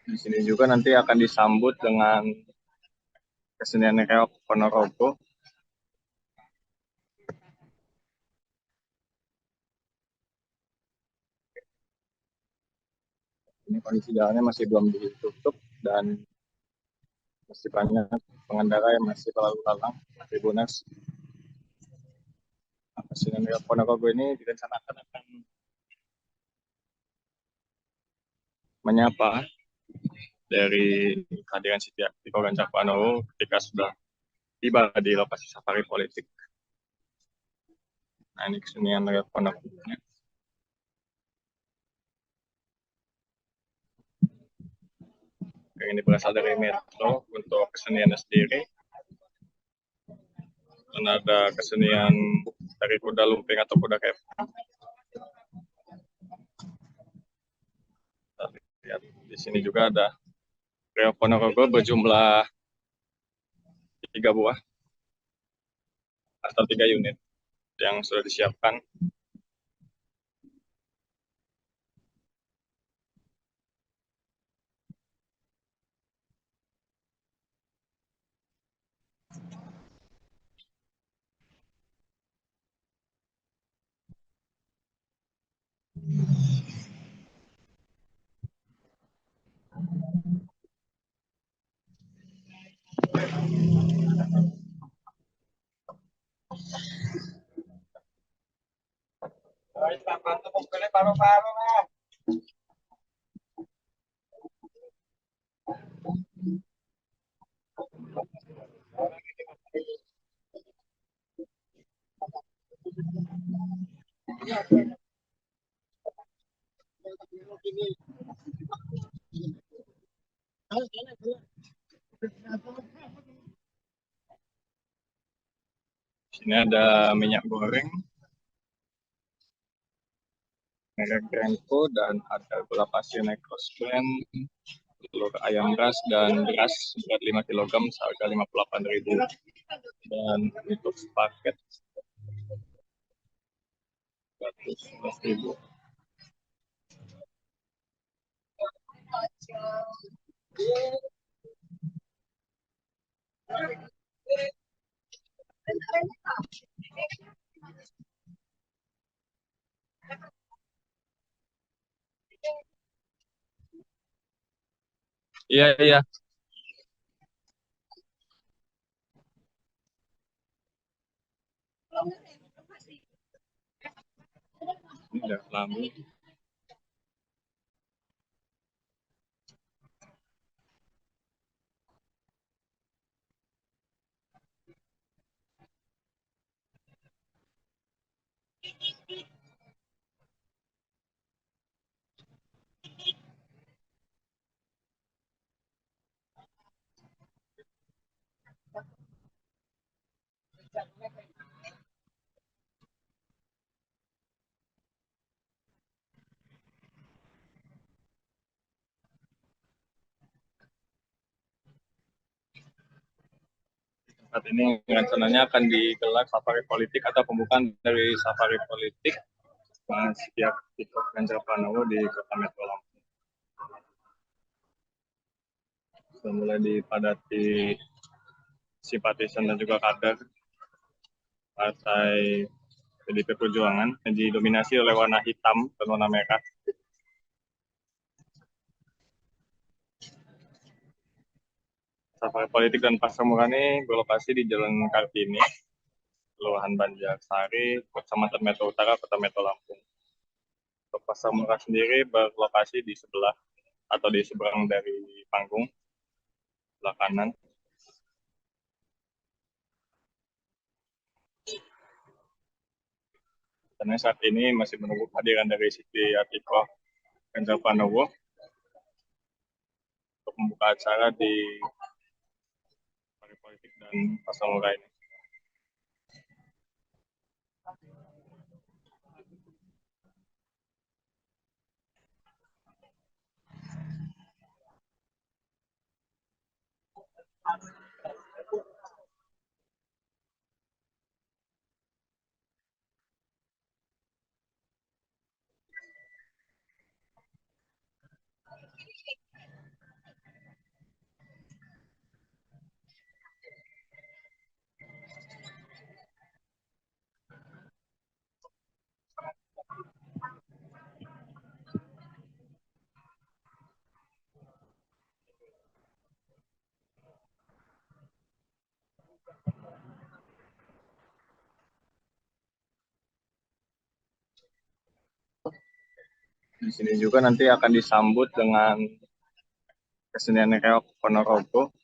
Di sini juga nanti akan disambut dengan kesenian reok Ponorogo. Ini kondisi jalannya masih belum ditutup dan masih banyak pengendara yang masih berlalu lalang. Tribuners, kesenian reok Ponorogo ini direncanakan akan menyapa dari kehadiran Siti Atiko Ganjar Pranowo ketika sudah tiba di lokasi safari politik. Nah, ini kesenian reok Ponorogo. Yang ini berasal dari Metro untuk keseniannya sendiri. Dan ada kesenian dari kuda lumping atau kuda kepang. Lihat di sini juga ada reok Ponorogo berjumlah 3 buah atau 3 unit yang sudah disiapkan. Sini ada minyak goreng, merek Renko, dan ada gula pasir Necros Blend, telur ayam ras, dan beras berat 5 kg seharga 58.000. Dan untuk paket 111.000. Iya, iya. Ini udah lama. Saat ini rencananya akan digelar safari politik atau pembukaan dari safari politik Siti Atiko Ganjar Pranowo di Kota Metro Lampung. Sudah mulai dipadati simpatisan dan juga kader Partai PDIP Perjuangan yang didominasi oleh warna hitam dan warna merah. Safari politik dan pasar murah ini berlokasi di Jalan Kartini, Kelurahan Banjarsari, Kecamatan Metro Utara, Kota Metro Lampung. Untuk pasar murah sendiri berlokasi di sebelah atau di seberang dari panggung, sebelah kanan. Karena saat ini masih menunggu kehadiran dari Siti Atiko Ganjar Pranowo untuk membuka acara di safari politik dan pasar murah ini. Di sini juga nanti akan disambut dengan kesenian reok Ponorogo.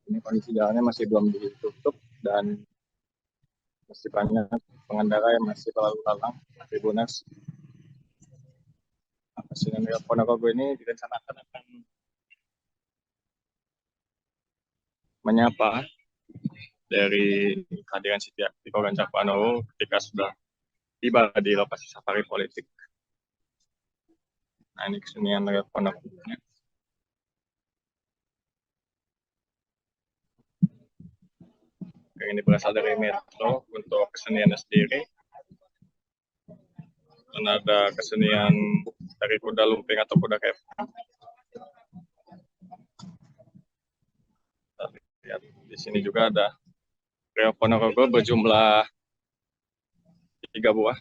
Ini kondisi jalannya masih belum ditutup dan masih banyak pengendara yang masih lalu lalang. Tribuners, kesenian reok Ponorogo ini direncanakan akan menyapa dari kehadiran Siti Atiko Ganjar Pranowo ketika sudah tiba di lokasi safari politik. Nah, ini kesenian reok Ponorogo. Ini berasal dari Metro untuk keseniannya sendiri. Dan ada kesenian dari kuda lumping atau kuda kepang. Lihat di sini juga ada reok Ponorogo berjumlah 3 buah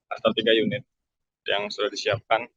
atau 3 unit yang sudah disiapkan.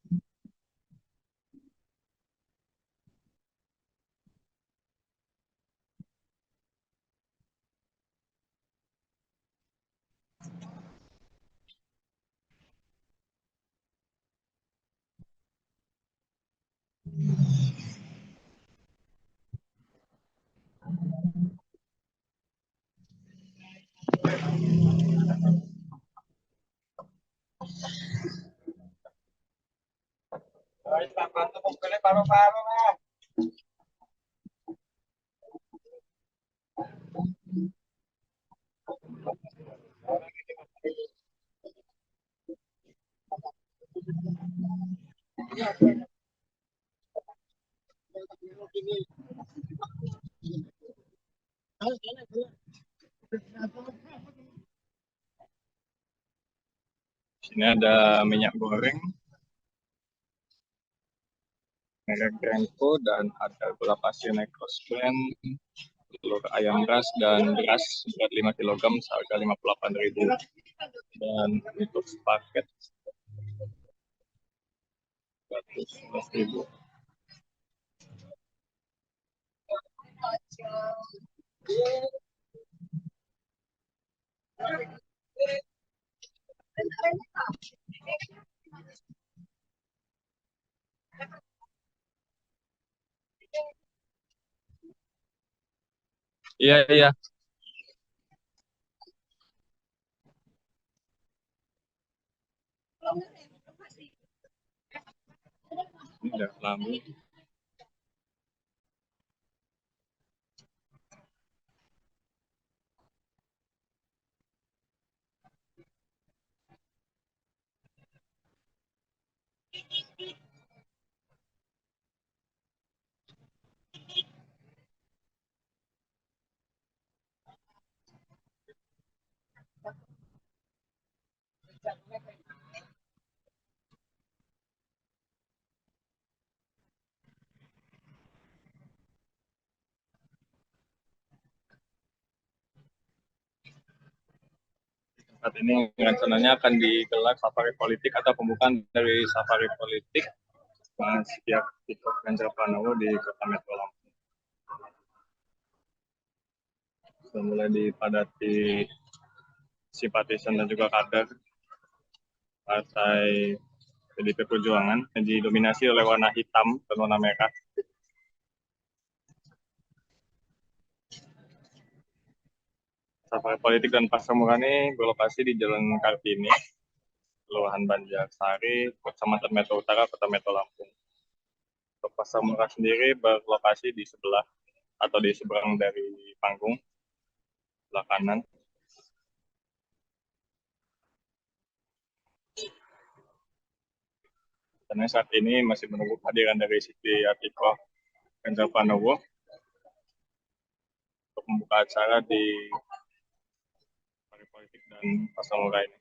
Sini ada minyak goreng, merek Grenco, dan ada gula pasir Necros Blend, telur ayam ras, dan beras berat 5 kg seharga 58.000. Dan untuk sepaket 111.000. Iya, iya. Ini udah lama. Saat ini rencananya akan digelar safari politik atau pembukaan dari safari politik Siti Atiko Ganjar Pranowo di Kota Metro Lampung. Sudah mulai dipadati simpatisan dan juga kader Partai PDIP Perjuangan yang didominasi oleh warna hitam dan warna merah. Safari politik dan pasar murah ini berlokasi di Jalan Kartini, Kelurahan Banjarsari, Kecamatan Metro Utara, Kota Metro Lampung. Untuk pasar murah sendiri berlokasi di sebelah atau di seberang dari panggung, sebelah kanan. Karena saat ini masih menunggu kehadiran dari Siti Atiko Ganjar Pranowo untuk membuka acara di safari politik dan pasar murah ini.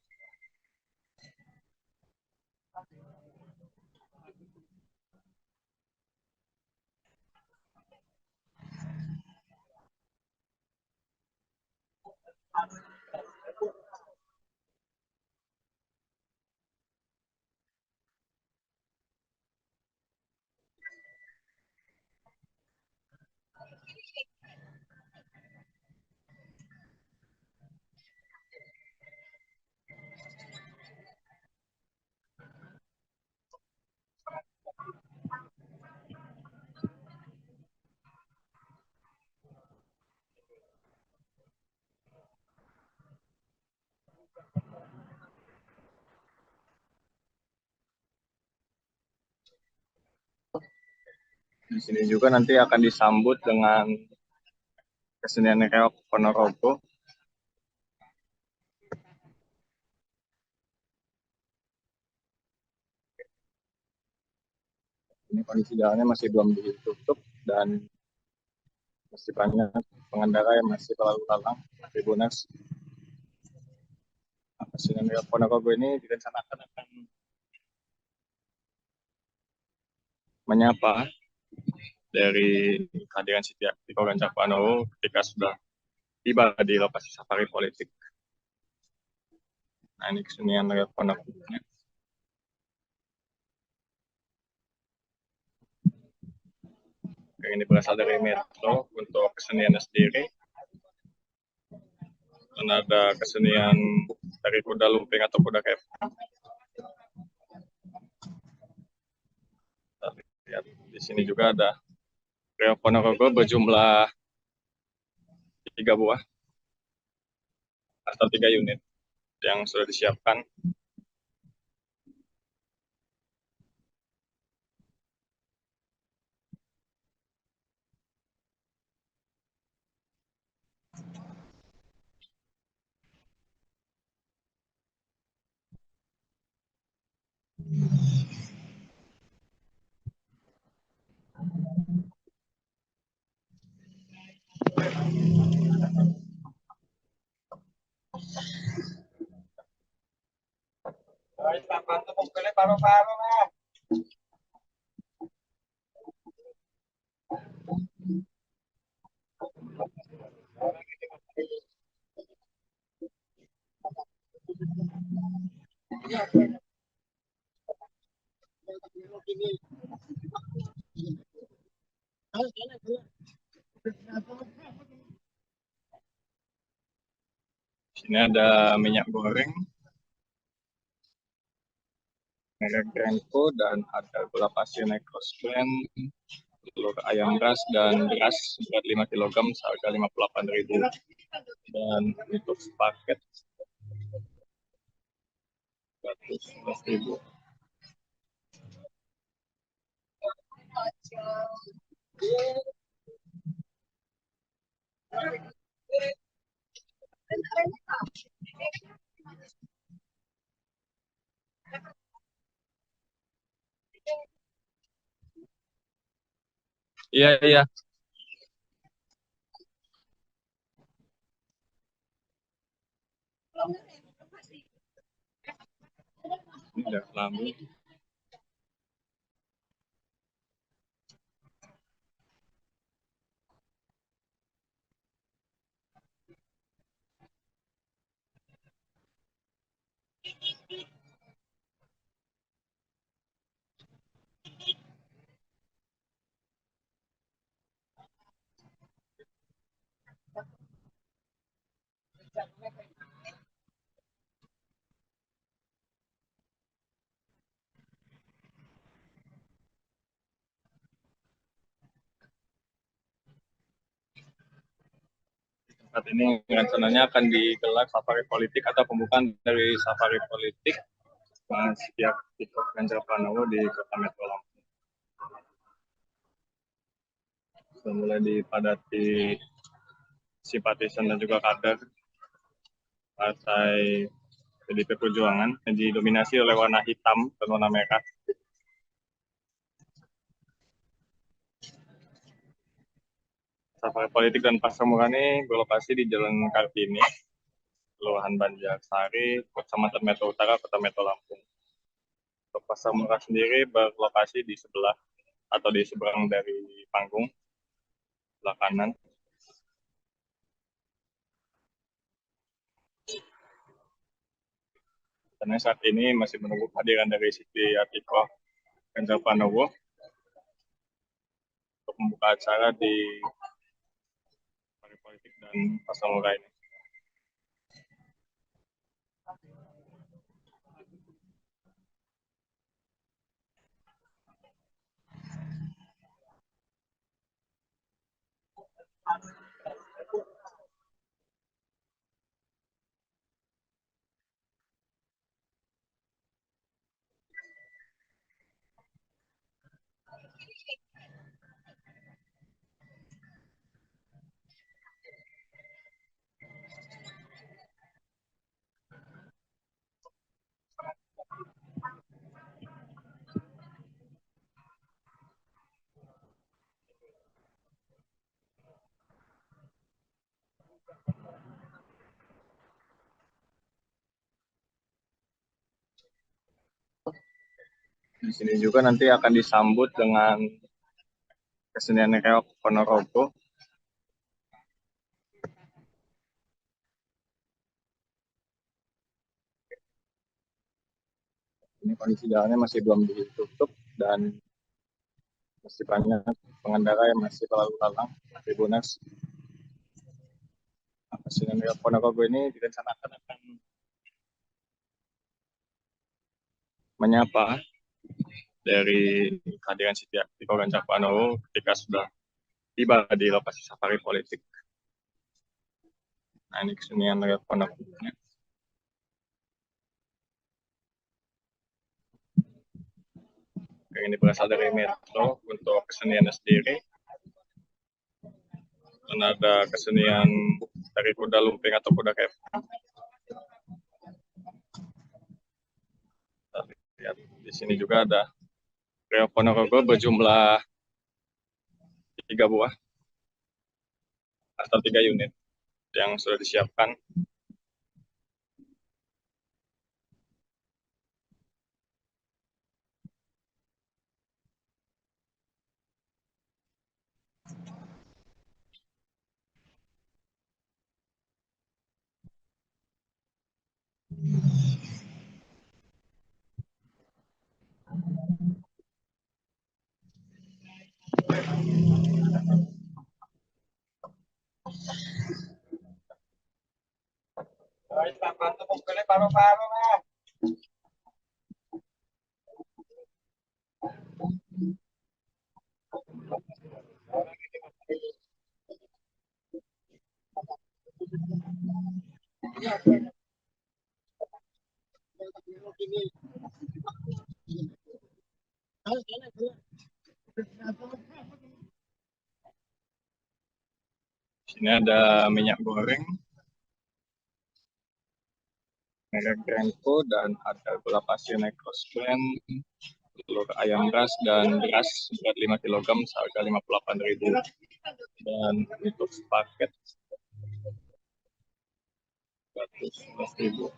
Di sini juga nanti akan disambut dengan kesenian reok Ponorogo. Ini kondisi jalannya masih belum ditutup dan masih banyak pengendara yang masih lalu lalang. Tribuners, kesenian reok Ponorogo ini direncanakan akan menyapa dari kehadiran Siti Atiko Ganjar Pranowo ketika sudah tiba di lokasi safari politik. Nah, ini kesenian reok Ponorogo. Ini berasal dari Metro untuk keseniannya sendiri. Dan ada kesenian dari kuda lumping atau kuda kepang. Lihat di sini juga ada reok Ponorogo berjumlah 3 buah atau 3 unit yang sudah disiapkan. Sini ada minyak goreng, merek Grenco, dan ada gula pasir Necros Blend, telur ayam ras, dan beras berat 5 kg seharga 58.000. Dan untuk paket 111.000. Iya, iya. Ini udah lama. Saat ini rencananya akan digelar safari politik atau pembukaan dari safari politik Siti Atiko Ganjar Pranowo di Kota Metro Lampung. Sudah mulai dipadati simpatisan dan juga kader Partai PDIP Perjuangan yang didominasi oleh warna hitam dan warna merah. Safari politik dan pasar murah ini berlokasi di Jalan Kartini, Kelurahan Banjarsari, Kecamatan Metro Utara, Kota Metro Lampung. Untuk pasar murah sendiri berlokasi di sebelah atau di seberang dari panggung, sebelah kanan. Karena saat ini masih menunggu kehadiran dari Siti Atiko Ganjar Pranowo untuk membuka acara di safari politik dan pasar murah ini. Di sini juga nanti akan disambut dengan kesenian reok Ponorogo. Ini kondisi jalannya masih belum ditutup dan masih banyak pengendara yang masih berlalu lalang. Tribuners, kesenian reok Ponorogo ini direncanakan akan menyapa dari kehadiran Siti Atiko Ganjar Pranowo ketika sudah tiba di lokasi safari politik. Nah, ini kesenian reok Ponorogo. Ini berasal dari Metro untuk keseniannya sendiri. Dan ada kesenian dari kuda lumping atau kuda kepang. Lihat di sini juga ada reok Ponorogo berjumlah 3 buah atau 3 unit yang sudah disiapkan. Sini ada minyak goreng, merek Renko, dan ada gula pasir Necros Blend, telur ayam ras, dan beras berat 5 kg seharga 58.000. Dan untuk paket 111.000.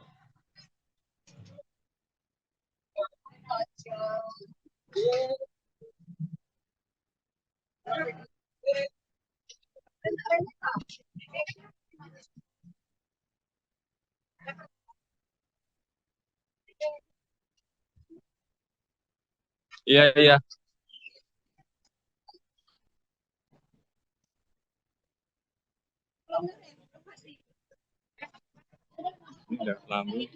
Iya, iya. Ini ada kelambu.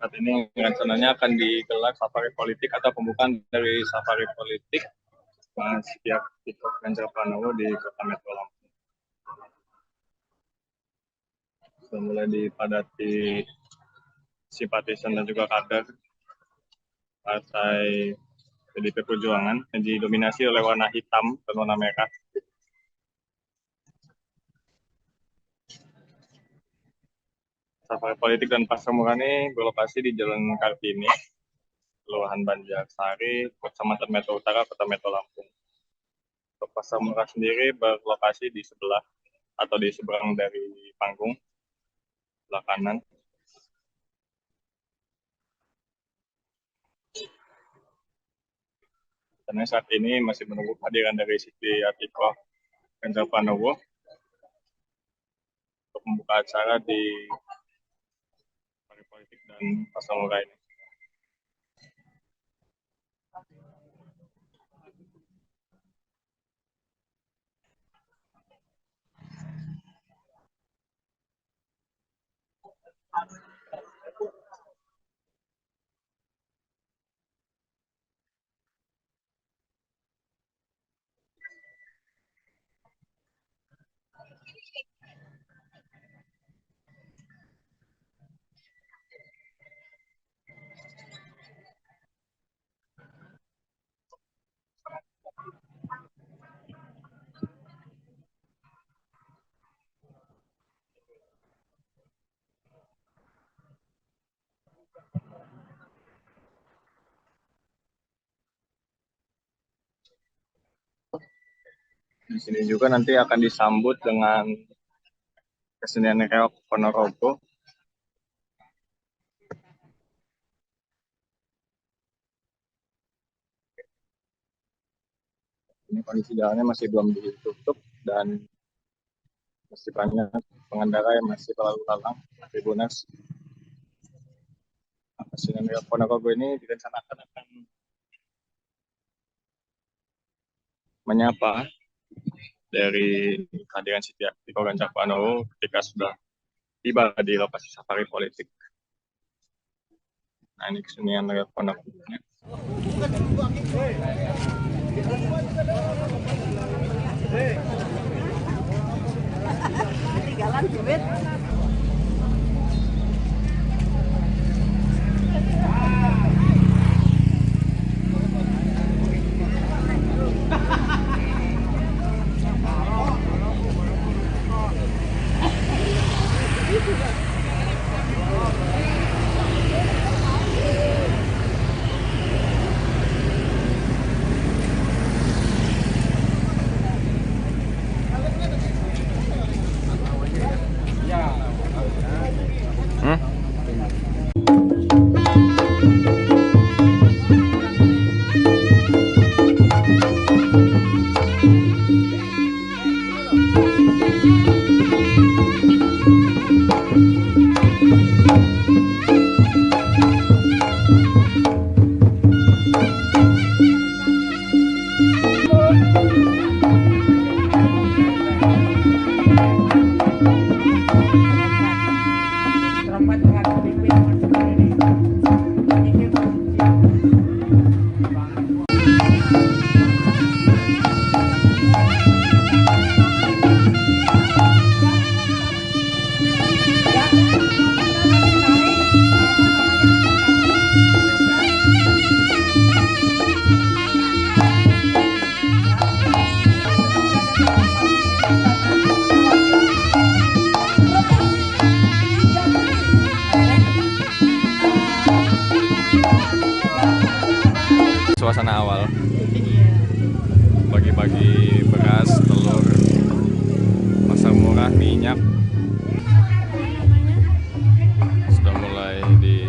Saat ini rencananya akan digelar safari politik atau pembukaan dari safari politik Siti Atiko Ganjar Pranowo di Kota Metro Lampung. Sudah mulai dipadati simpatisan dan juga kader Partai PDIP Perjuangan yang didominasi oleh warna hitam dan warna merah. Safari politik dan pasar murah ini berlokasi di Jalan Kartini, Kelurahan Banjarsari, Kecamatan Metro Utara, Kota Metro Lampung. Untuk pasar murah sendiri berlokasi di sebelah atau di seberang dari panggung, sebelah kanan. Karena saat ini masih menunggu kehadiran dari Siti Atiko Ganjar Pranowo untuk membuka acara di safari politik dan pasar murah ini. Di sini juga nanti akan disambut dengan kesenian reok Ponorogo. Ini kondisi jalannya masih belum ditutup dan masih banyak pengendara yang masih lalu lalang. Tribuners, kesenian reok Ponorogo ini direncanakan akan menyapa dari kehadiran Siti Atiko Ganjar Pranowo ketika sudah tiba di lokasi safari politik. Nah, ini kesenian reok Ponorogo. Ketinggalan duit. Suasana awal bagi-bagi beras, telur, pasar murah, minyak sudah mulai di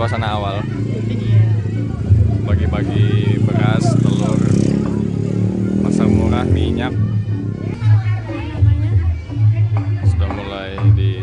suasana awal. Bagi-bagi beras, telur, pasar murah, minyak sudah mulai di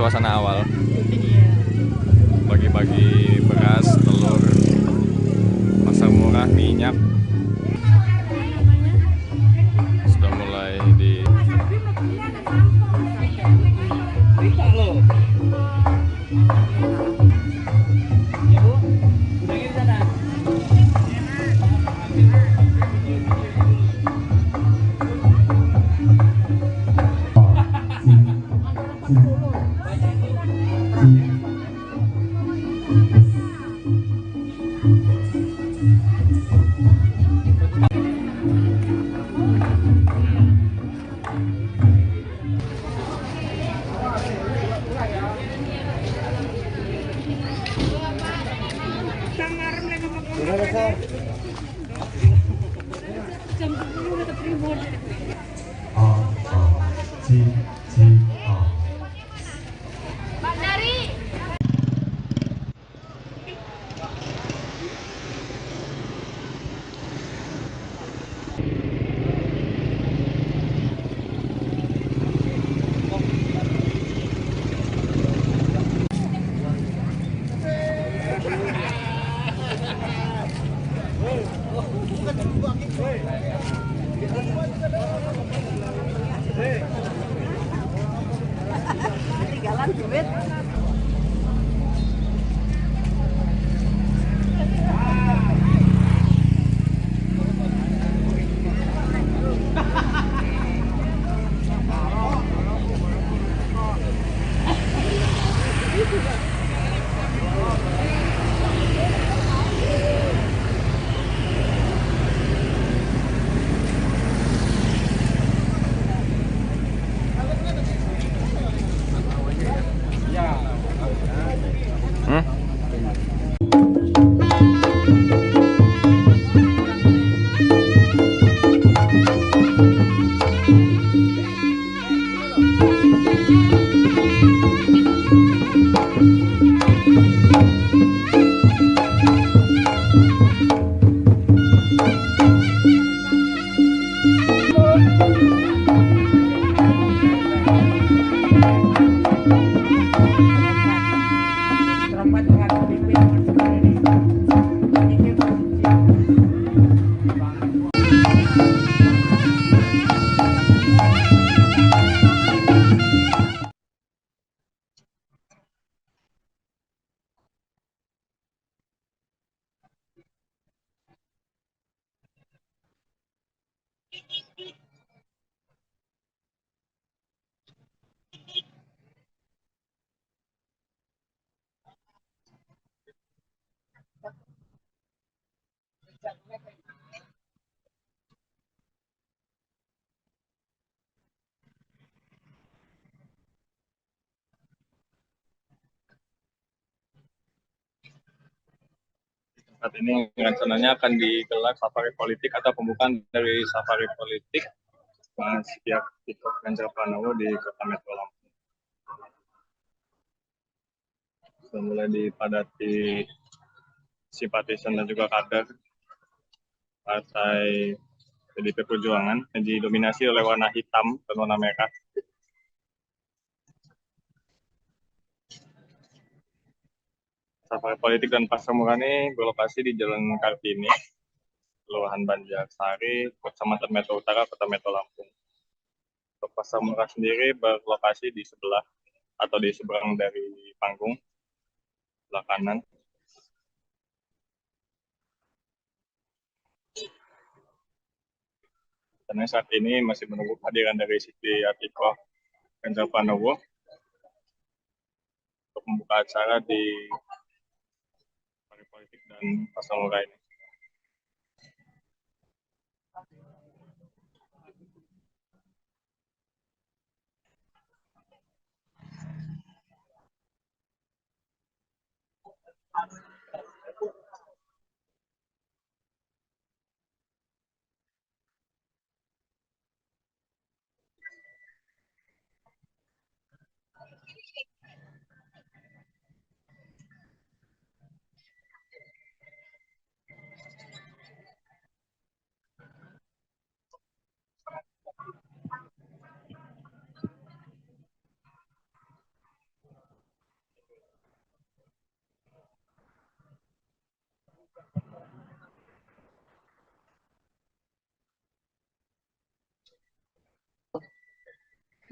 suasana awal. Bagi-bagi beras, telur, pasar murah, minyak sudah mulai di Saat ini rencananya akan digelar safari politik atau pembukaan dari safari politik setiap Tito Ganjar Pranowo di Kota Metro Lampung. Sudah mulai dipadati simpatisan dan juga kader Partai PDIP Perjuangan yang didominasi oleh warna hitam dan warna merah. Safari politik dan pasar murah ini berlokasi di Jalan Kartini, Kelurahan Banjarsari, Kecamatan Metro Utara, Kota Metro Lampung. Untuk pasar murah sendiri berlokasi di sebelah atau di seberang dari panggung, sebelah kanan. Karena saat ini masih menunggu kehadiran dari Siti Atikoh Ganjar Pranowo untuk membuka acara di safari politik dan pasar murah ini.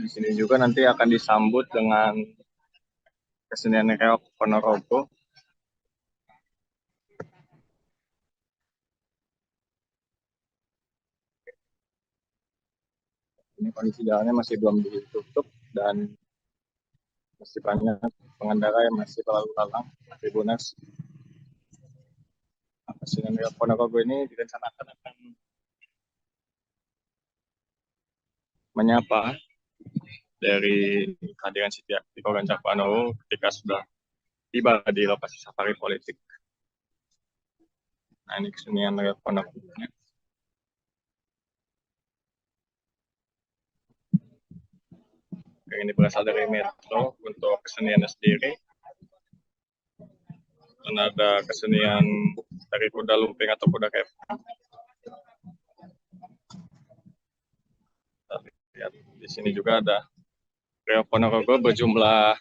Di sini juga nanti akan disambut dengan kesenian reok Ponorogo. Ini kondisi jalannya masih belum ditutup dan masih banyak pengendara yang masih berlalu lalang. Tribuners. Kesenian reok Ponorogo ini direncanakan akan menyapa dari kehadiran Siti Atikoh Ganjar Pranowo ketika sudah tiba di lokasi safari politik. Nah, ini kesenian reok Ponorogo. Ini berasal dari Metro untuk keseniannya sendiri. Dan ada kesenian dari kuda lumping atau kuda kepang. Lihat di sini juga ada reok Ponorogo berjumlah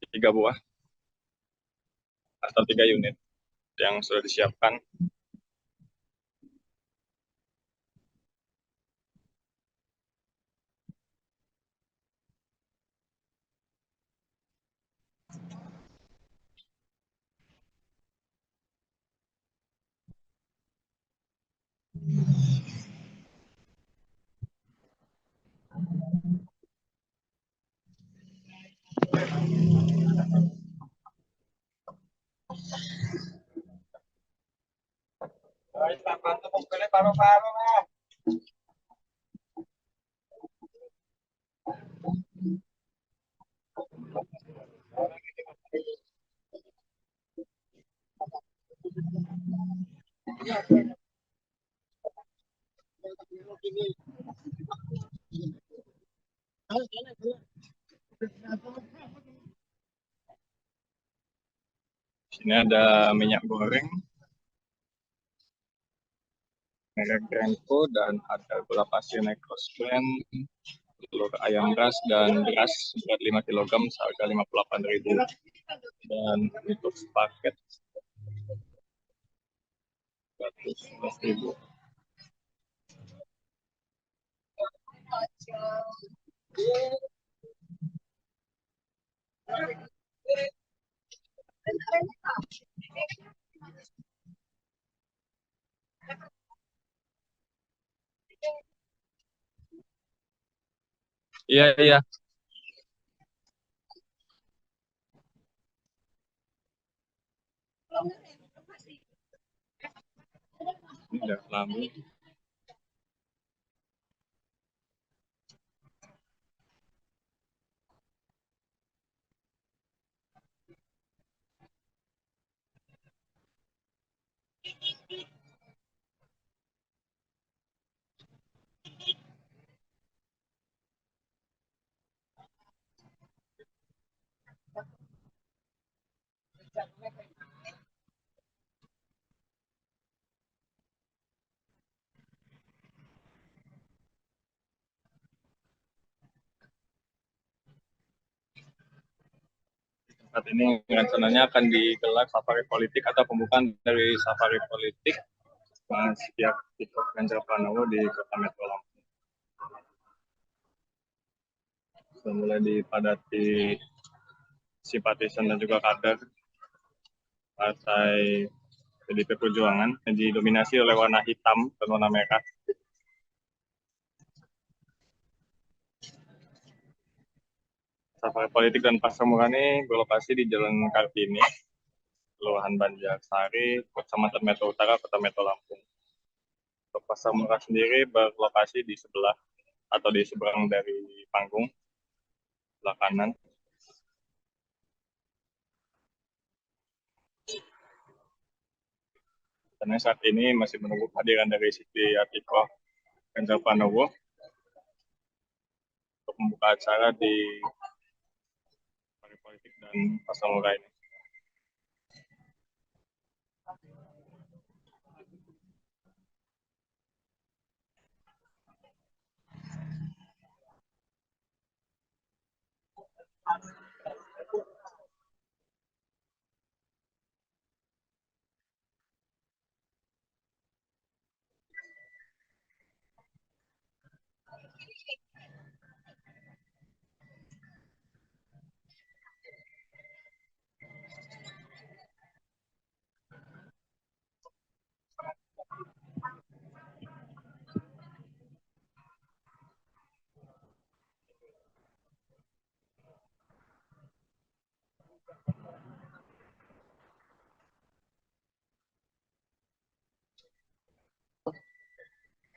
3 buah atau 3 unit yang sudah disiapkan. Sini ada minyak goreng, merek Grandco, dan ada gula pasir Necros Blend, telur ayam ras dan beras berat 5 kg seharga 58.000 dan untuk sepaket 111.000. Iya, iya. Ini udah lama. Saat ini rencananya akan digelar safari politik atau pembukaan dari safari politik setiap Tito Ganjar Pranowo di Kota Metro Lampung. Sudah mulai dipadati simpatisan dan juga kader Partai PDIP Perjuangan yang didominasi oleh warna hitam dan warna merah. Safari politik dan pasar murah ini berlokasi di Jalan Kartini, Kelurahan Banjarsari, Kecamatan Metro Utara, Kota Metro Lampung. Untuk pasar murah sendiri berlokasi di sebelah atau di seberang dari panggung, sebelah kanan. Karena saat ini masih menunggu kehadiran dari Siti Atikoh Ganjar Pranowo untuk membuka acara di safari politik dan pasar murah ini.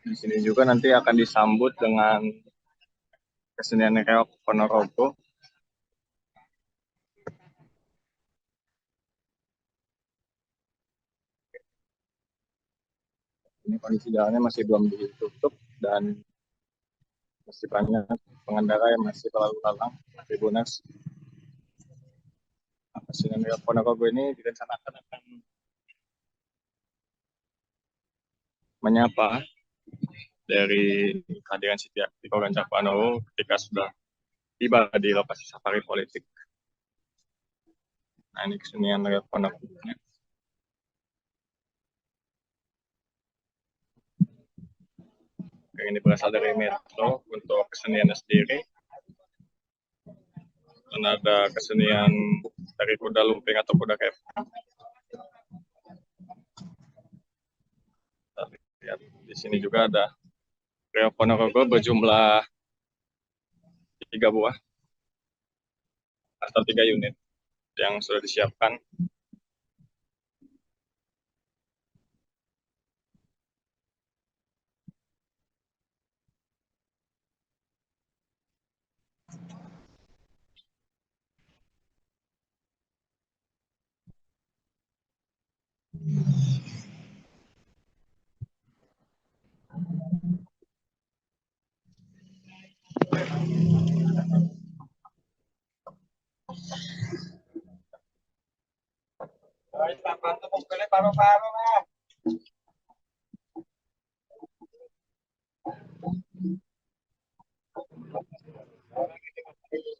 Di sini juga nanti akan disambut dengan kesenian reok Ponorogo. Ini kondisi jalannya masih belum ditutup dan masih banyak pengendara yang masih lalu lalang. Tribunas. Kesenian reok Ponorogo ini direncanakan akan menyapa dari kehadiran Siti Atikoh Ganjar Pranowo ketika sudah tiba di lokasi safari politik. Nah, ini kesenian reok Ponorogo. Ini berasal dari Metro untuk keseniannya sendiri. Dan ada kesenian dari kuda lumping atau kuda kepang. Lihat di sini juga ada reok Ponorogo berjumlah 3 buah atau 3 unit yang sudah disiapkan. Sini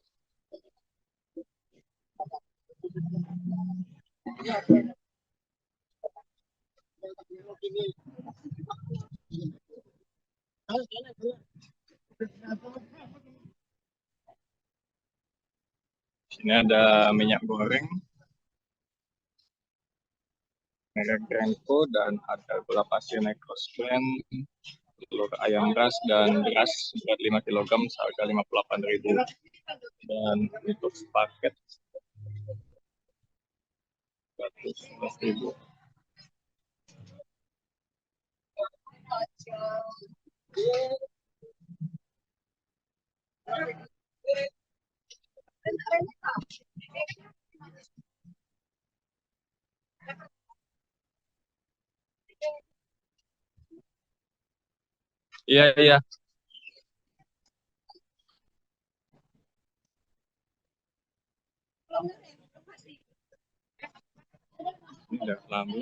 ada minyak goreng, merek Grenco, dan ada gula pasir Necros Blend, telur ayam ras, dan beras berat 5 kg seharga 58.000. Dan untuk paket 111.000. Iya, iya. Ini udah lama.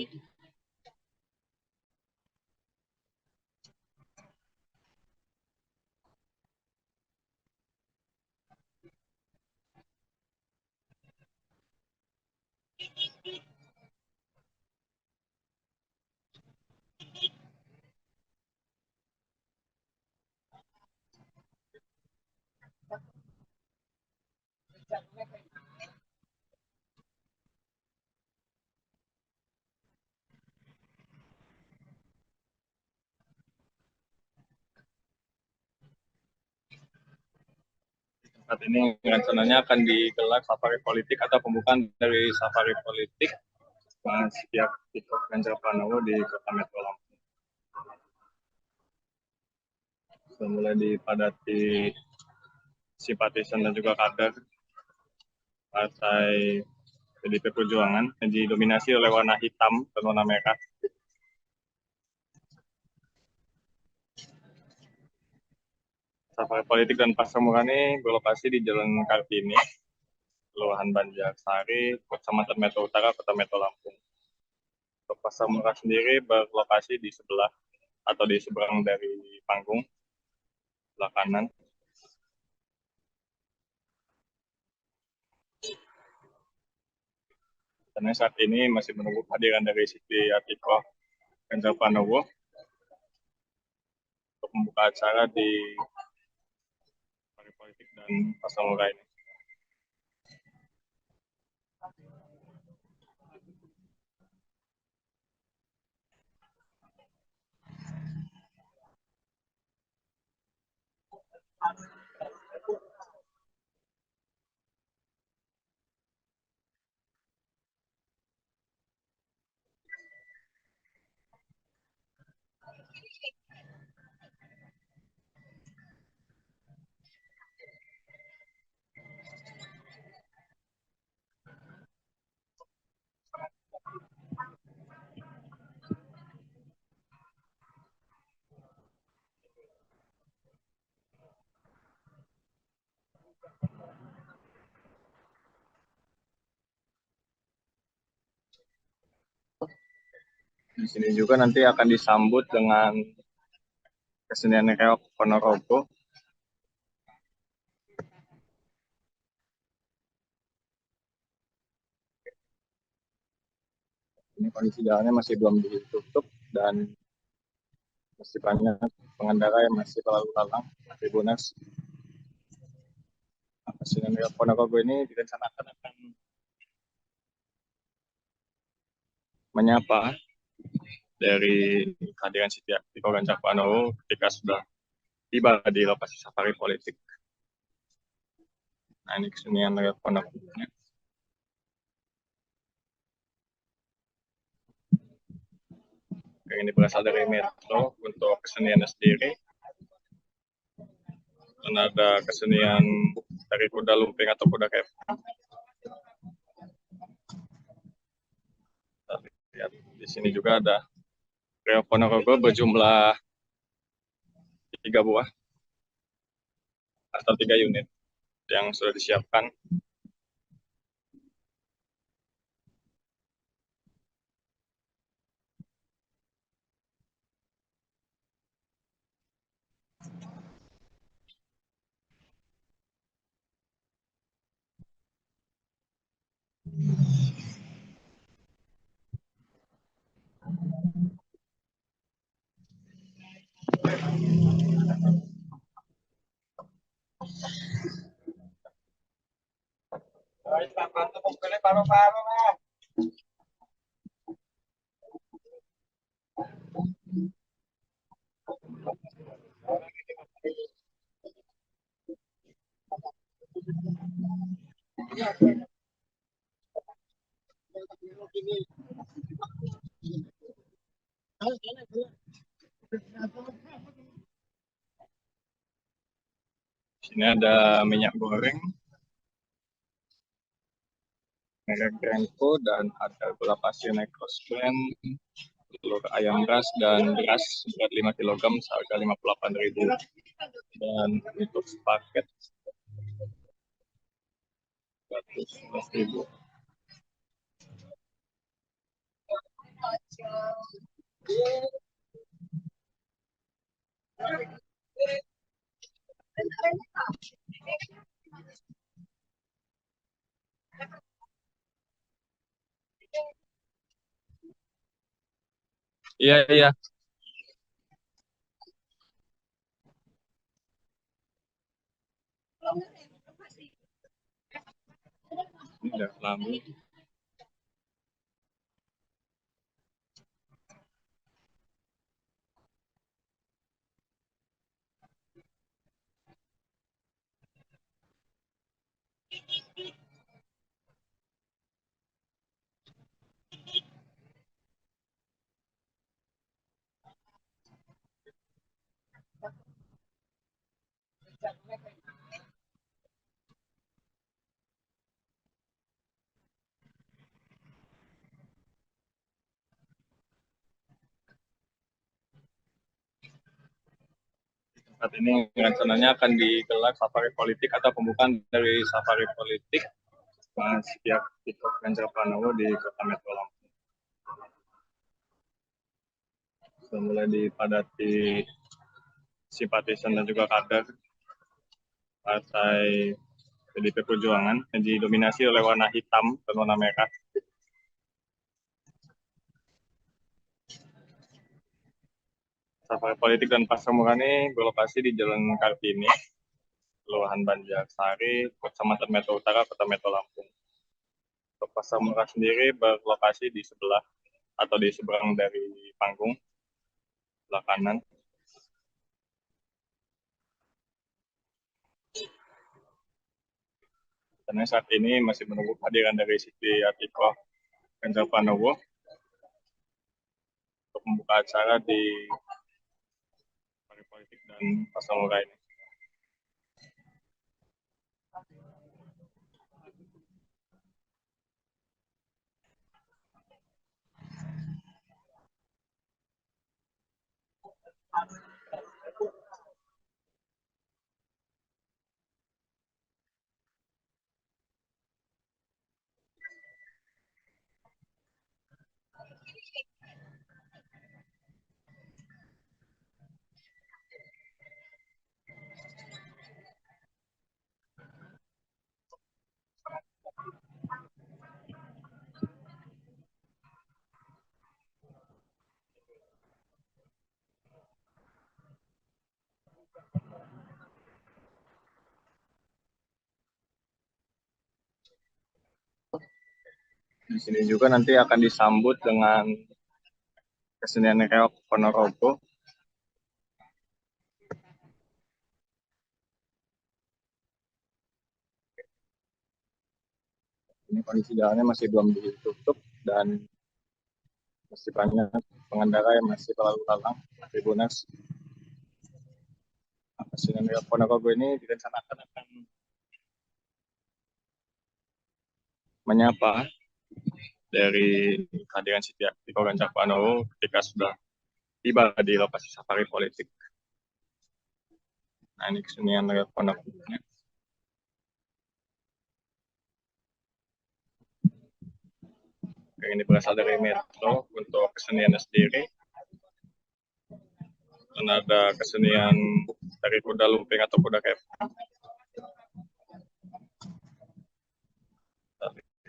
Saat ini rencananya akan digelar safari politik atau pembukaan dari safari politik setiap TikTok Ganjar Pranowo di Kota Metro Lampung. Sudah mulai dipadati simpatisan dan juga kader Partai PDIP Perjuangan yang didominasi oleh warna hitam dan warna merah. Safari politik dan pasar murah ini berlokasi di Jalan Kartini, Kelurahan Banjarsari, Kecamatan Metro Utara, Kota Metro Lampung. Untuk pasar murah sendiri berlokasi di sebelah atau di seberang dari panggung, sebelah kanan. Karena saat ini masih menunggu kehadiran dari Siti Atikoh Ganjar Pranowo untuk membuka acara di safari politik dan pasar murah ini. Di sini juga nanti akan disambut dengan kesenian reok Ponorogo. Ini kondisi jalannya masih belum ditutup dan masih banyak pengendara yang masih berlalu lalang. Tribuners. Kesenian reok Ponorogo ini direncanakan akan menyapa dari kehadiran Siti Atikoh Ganjar Pranowo ketika sudah tiba di lokasi safari politik. Nah, ini kesenian reok Ponorogo. Ini berasal dari Metro untuk keseniannya sendiri. Dan ada kesenian dari kuda lumping atau kuda kepang. Lihat di sini juga ada reok Ponorogo berjumlah 3 buah atau 3 unit yang sudah disiapkan. paru-paru lah. Sini ada minyak goreng, merek Grenco, dan ada gula pasir Necros Blend, telur ayam ras dan beras berat 5 kg seharga 58.000, dan untuk sepaket 111.000. Iya, iya. Ini udah lama. Saat ini rencananya akan digelar safari politik atau pembukaan dari safari politik setiap TikTok Ganjar Pranowo di Kota Metro Lampung. Sudah mulai dipadati simpatisan dan juga kader Partai PDIP Perjuangan yang didominasi oleh warna hitam dan warna merah. Safari politik dan pasar murah ini berlokasi di Jalan Kartini, Kelurahan Banjarsari, Kecamatan Metro Utara, Kota Metro Lampung. Untuk pasar murah sendiri berlokasi di sebelah atau di seberang dari panggung, sebelah kanan. Karena saat ini masih menunggu kehadiran dari Siti Atikoh Ganjar Pranowo untuk membuka acara di safari politik dan pasar murah ini. Di sini juga nanti akan disambut dengan kesenian reok Ponorogo. Ini kondisi jalannya masih belum ditutup dan masih banyak pengendara yang masih lalu lalang. Tribuners, kesenian reok Ponorogo ini direncanakan akan menyapa dari kehadiran Siti Atikoh Ganjar Pranowo ketika sudah tiba di lokasi safari politik. Nah, ini kesenian reok Ponorogo. Ini berasal dari Metro untuk keseniannya sendiri. Dan ada kesenian dari kuda lumping atau kuda kepang.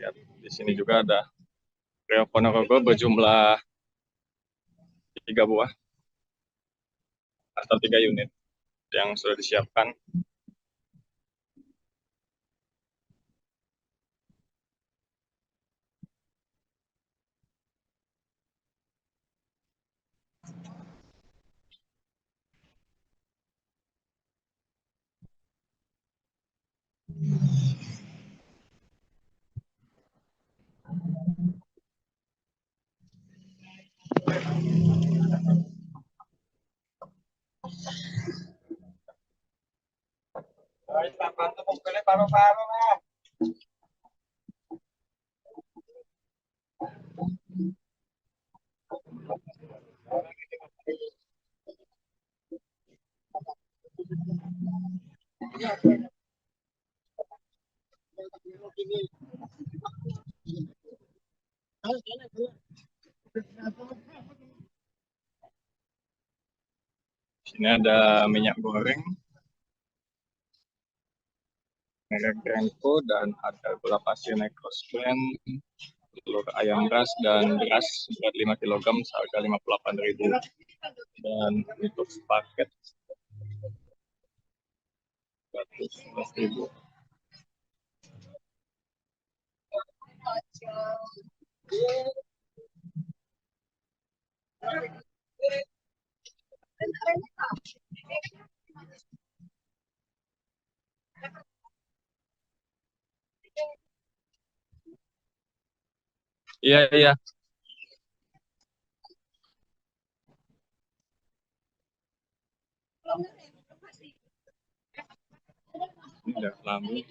Lihat di sini juga ada reok Ponorogo berjumlah 3 buah atau 3 unit yang sudah disiapkan. paru-paru lah. Sini ada minyak goreng, merek Renko, dan ada gula pasir Necros Blend, telur ayam ras, dan beras berat 5 kg seharga 58.000. Dan untuk paket 111.000. Iya, iya. Ini udah lama.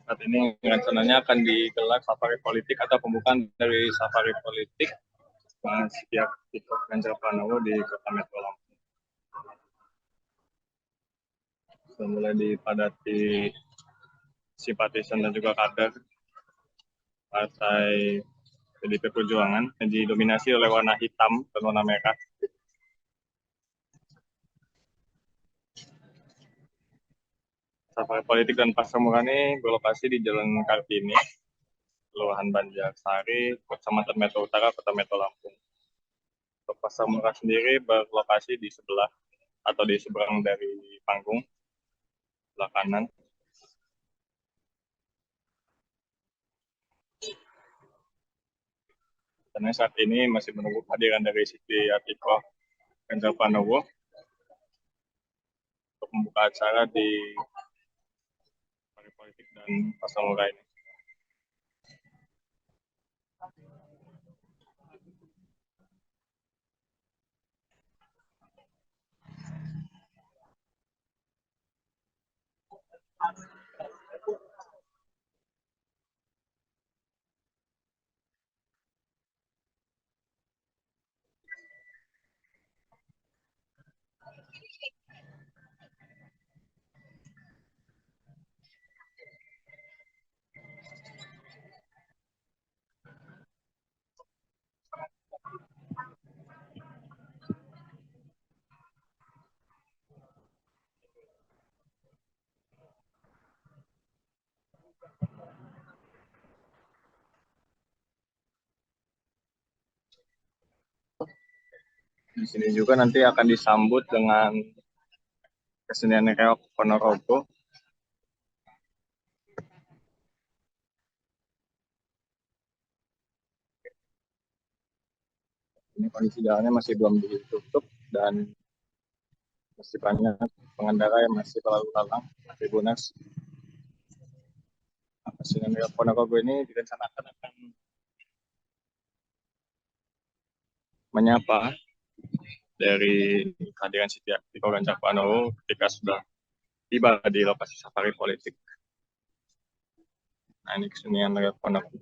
Saat ini rencananya akan digelar safari politik atau pembukaan dari safari politik setiap Tito Ganjar Pranowo di Kota Metro Lampung. Sudah mulai dipadati simpatisan dan juga kader Partai PDIP Perjuangan yang didominasi oleh warna hitam dan warna merah. Safari politik dan pasar murah ini berlokasi di Jalan Kartini, Kelurahan Banjarsari, Kecamatan Metro Utara, Kota Metro Lampung. Untuk pasar murah sendiri berlokasi di sebelah atau di seberang dari panggung, sebelah kanan. Karena saat ini masih menunggu kehadiran dari Siti Atikoh Ganjar Pranowo untuk membuka acara di safari politik dan pasar murah ini. Di sini juga nanti akan disambut dengan kesenian reok Ponorogo. Ini kondisi jalannya masih belum ditutup dan masih banyak pengendara yang masih berlalu lalang Tribuners. Kesenian reok Ponorogo ini direncanakan akan menyapa dari kehadiran Siti Atikoh Ganjar Pranowo ketika sudah tiba di lokasi safari politik. Nah, ini kesenian reok Ponorogo.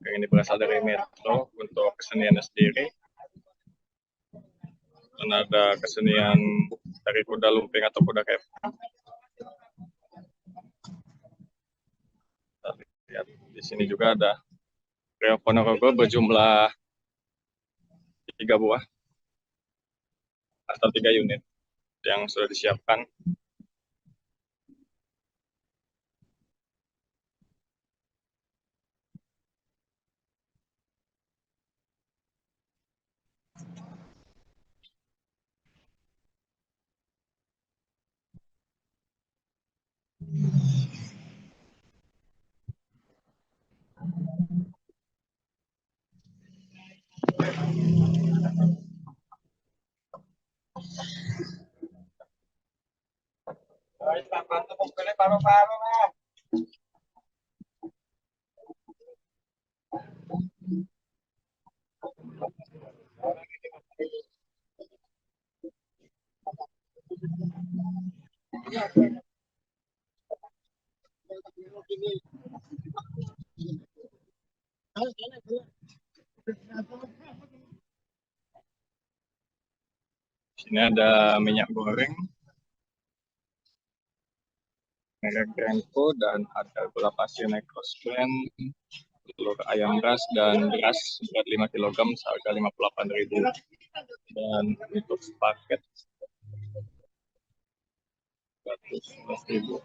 Ini berasal dari Metro untuk keseniannya sendiri. Dan ada kesenian dari kuda lumping atau kuda kepang. Lihat di sini juga ada reok Ponorogo berjumlah 3 buah atau 3 unit yang sudah disiapkan. Sini ada minyak goreng, merek Grenco, dan ada gula pasir Necros Blend, telur ayam ras, dan beras berat 5 kg seharga 58.000. Dan untuk paket 111.000.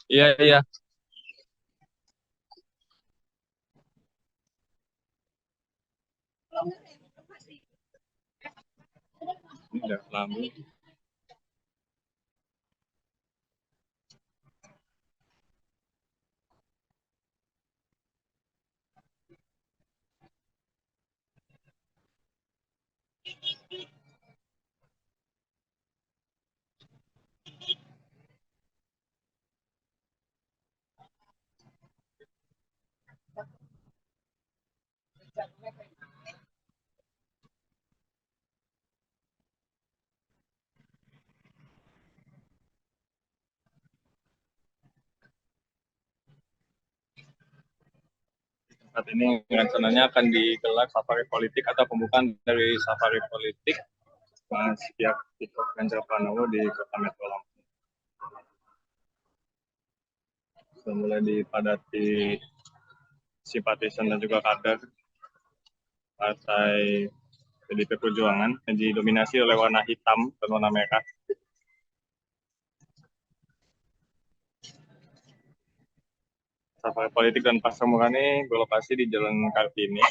Iya, iya. Ini udah lama. Saat ini rencananya akan digelar safari politik atau pembukaan dari safari politik setiap TikTok Ganjar Pranowo di Kota Metro Lampung. Sudah mulai dipadati simpatisan dan juga kader Partai PDIP Perjuangan yang didominasi oleh warna hitam dan warna merah. Safari politik dan pasar murah ini berlokasi di Jalan Kartini,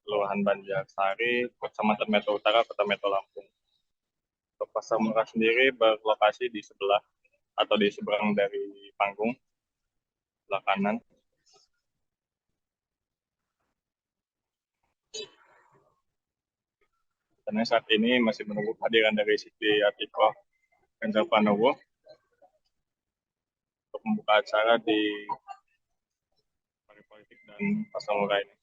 Kelurahan Banjarsari, Kecamatan Metro Utara, Kota Metro Lampung. Untuk pasar murah sendiri berlokasi di sebelah atau di seberang dari panggung, sebelah kanan. Karena saat ini masih menunggu kehadiran dari Siti Atikoh Ganjar Pranowo untuk membuka acara di safari politik dan pasar murah ini.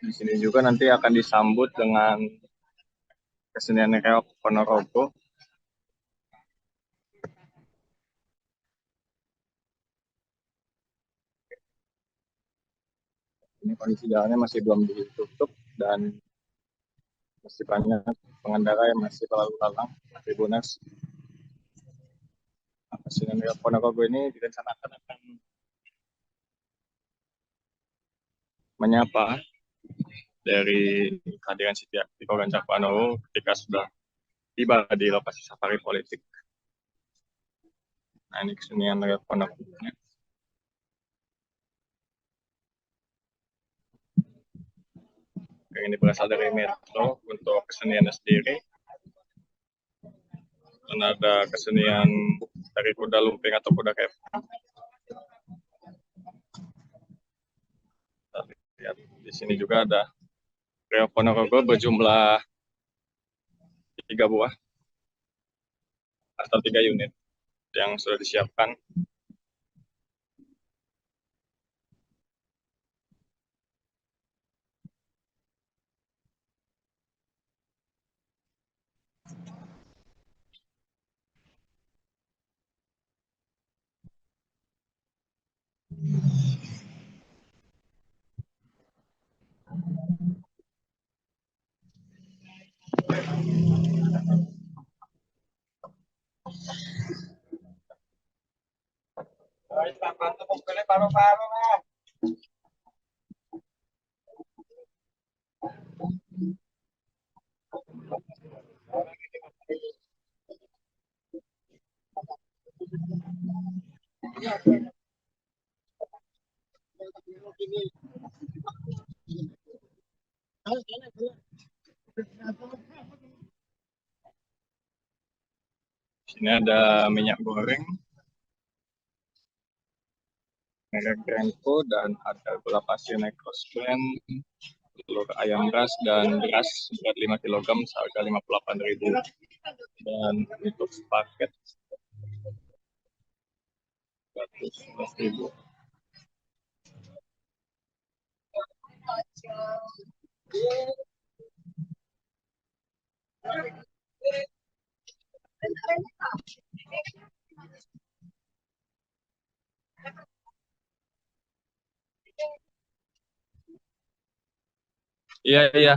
Di sini juga nanti akan disambut dengan kesenian reok Ponorogo. Ini kondisi jalannya masih belum ditutup dan masih banyak pengendara yang masih lalu lalang. Tribuners, kesenian reok Ponorogo ini direncanakan akan menyapa dari kehadiran Siti Atikoh Ganjar Pranowo ketika sudah tiba di lokasi safari politik. Nah, ini kesenian reok Ponorogo. Ini berasal dari Metro untuk keseniannya sendiri. Dan ada kesenian dari kuda lumping atau kuda kepang. Lihat di sini juga ada reok Ponorogo berjumlah 3 buah atau 3 unit yang sudah disiapkan. Sini ada minyak goreng, merek Renko, dan ada gula pasir Necros Blend, telur ayam ras, dan beras berat 5 kg seharga 58.000. Dan untuk paket 111.000. Iya, iya.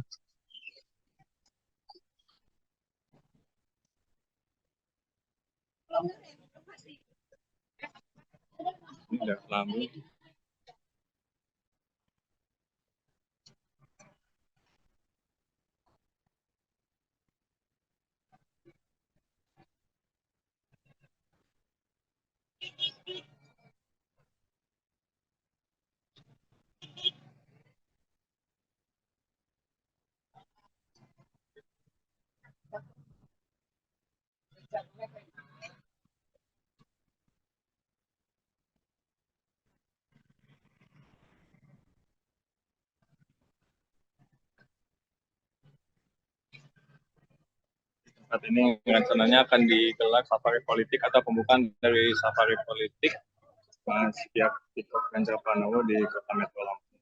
Ini udah lama. Saat ini rencananya akan digelar safari politik atau pembukaan dari safari politik setiap Tito Ganjar Pranowo di Kota Metro Lampung.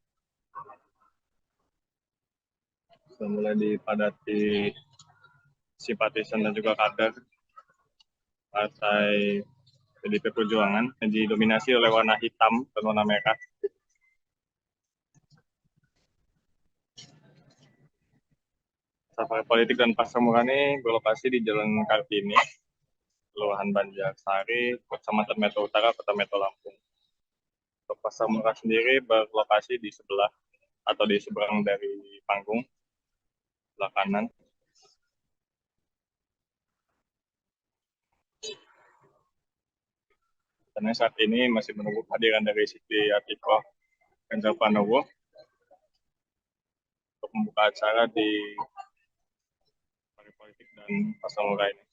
Sudah mulai dipadati simpatisan dan juga kader Partai PDIP Perjuangan yang didominasi oleh warna hitam dan warna merah. Safari politik dan pasar murah ini berlokasi di Jalan Kartini, Kelurahan Banjarsari, Kecamatan Metro Utara, Kota Metro Lampung. Untuk pasar murah sendiri berlokasi di sebelah atau di seberang dari panggung, sebelah kanan. Karena saat ini masih menunggu kehadiran dari Siti Atikoh Ganjar Pranowo untuk membuka acara di safari politik dan pasar murah ini.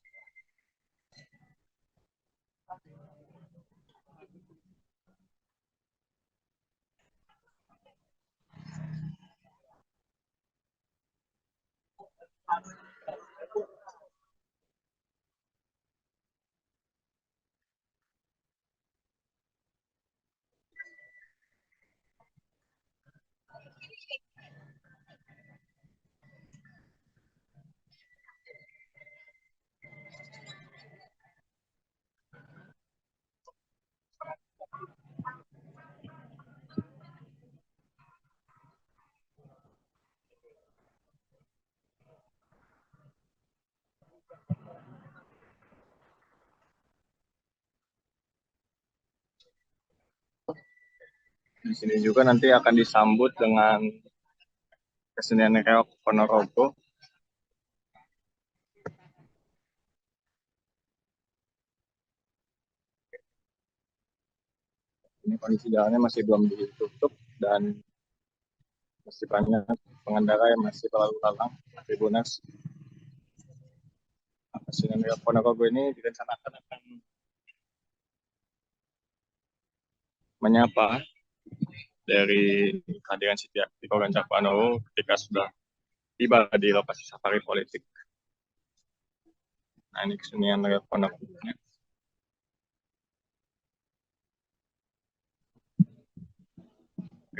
Di sini juga nanti akan disambut dengan kesenian reok Ponorogo. Ini kondisi jalannya masih belum ditutup dan masih banyak pengendara yang masih berlalu lalang. Tribunas. Kesenian reok Ponorogo ini direncanakan akan menyapa dari kehadiran Siti Atikoh Ganjar Pranowo ketika sudah tiba di lokasi safari politik. Nah, ini kesenian reok Ponorogo.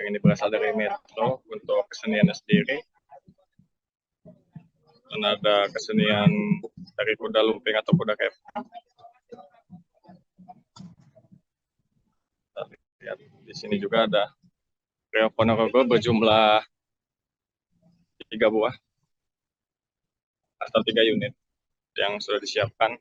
Ini berasal dari Metro untuk keseniannya sendiri. Dan ada kesenian dari kuda lumping atau kuda kepang. Lihat di sini juga ada reok Ponorogo berjumlah 3 buah atau 3 unit yang sudah disiapkan.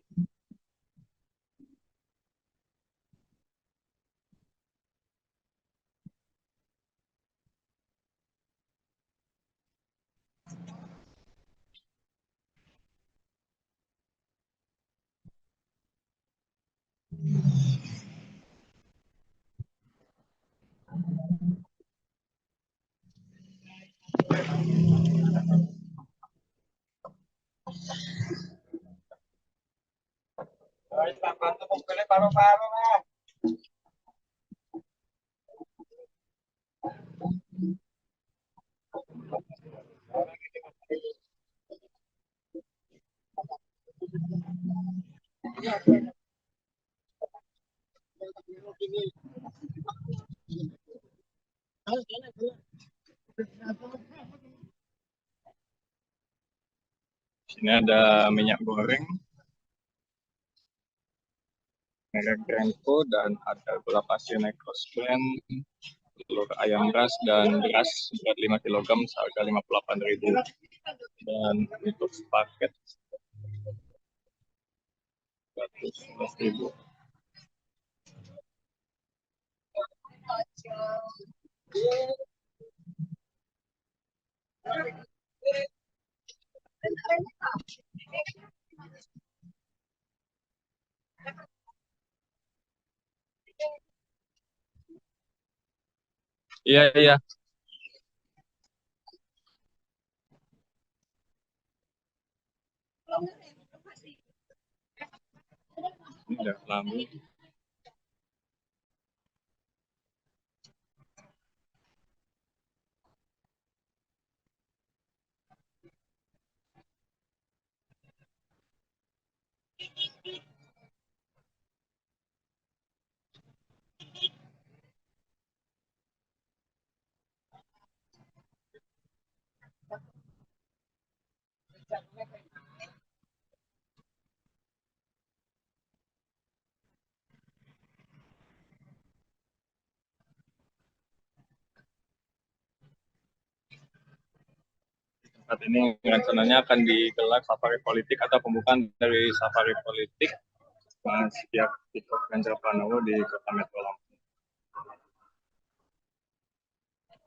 Sini ada minyak goreng, merek Grenco, dan ada gula pasir Necros Blend, telur ayam ras, dan beras berat 5 kg seharga 58.000. Dan untuk paket 111.000. Iya, iya. Ini udah lama. Saat ini rencananya akan digelar safari politik atau pembukaan dari safari politik setiap TikTok Ganjar Pranowo di Kota Metro Lampung.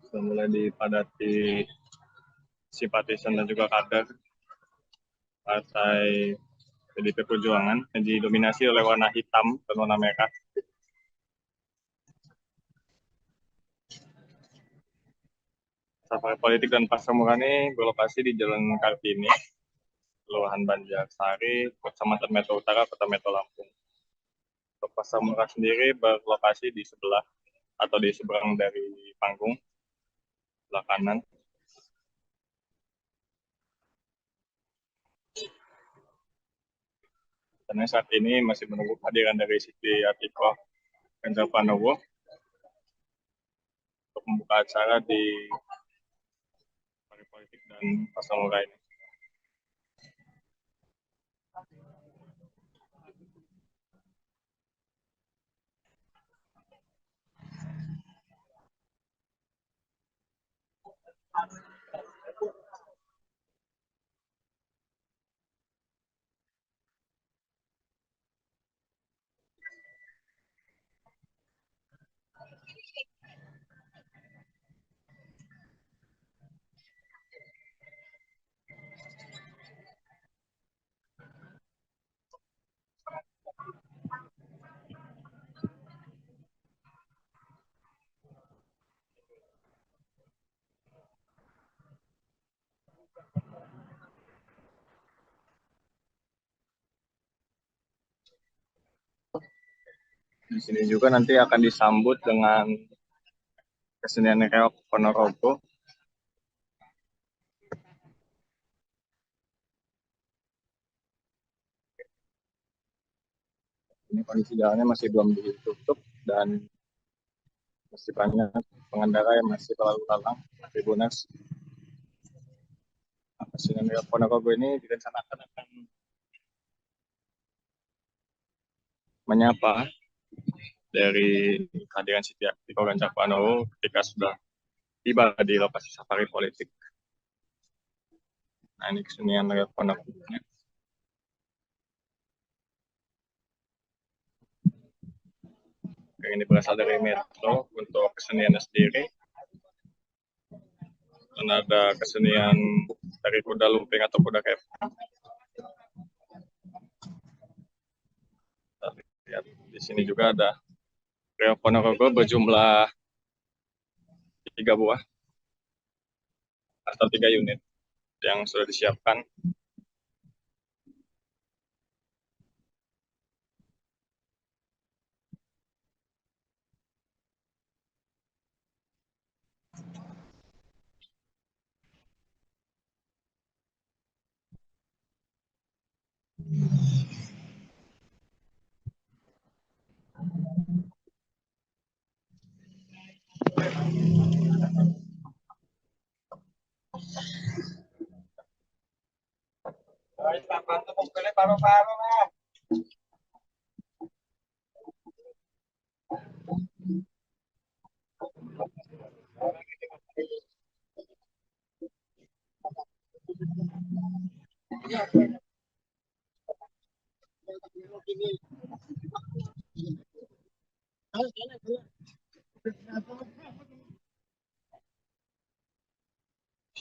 Sudah mulai dipadati simpatisan dan juga kader Partai PDIP Perjuangan yang didominasi oleh warna hitam dan warna merah. Safari politik dan pasar murah ini berlokasi di Jalan Kartini, Kelurahan Banjarsari, Kecamatan Metro Utara, Kota Metro Lampung. Untuk pasar murah sendiri berlokasi di sebelah atau di seberang dari panggung, sebelah kanan. Karena saat ini masih menunggu kehadiran dari Siti Atikoh Ganjar Pranowo untuk membuka acara di safari politik dan pasar murah ini. Di sini juga nanti akan disambut dengan kesenian reok Ponorogo. Ini kondisi jalannya masih belum ditutup dan masih banyak pengendara yang masih berlalu lalang. Tribuners. Kesenian reok Ponorogo ini direncanakan akan menyapa dari kehadiran Siti Atikoh Ganjar Pranowo ketika sudah tiba di lokasi safari politik. Nah, ini kesenian reok Ponorogo. Ini berasal dari Metro untuk keseniannya sendiri. Dan ada kesenian dari kuda lumping atau kuda kepang. Kita lihat di sini juga ada Rio Ponorogo berjumlah 3 buah atau 3 unit yang sudah disiapkan.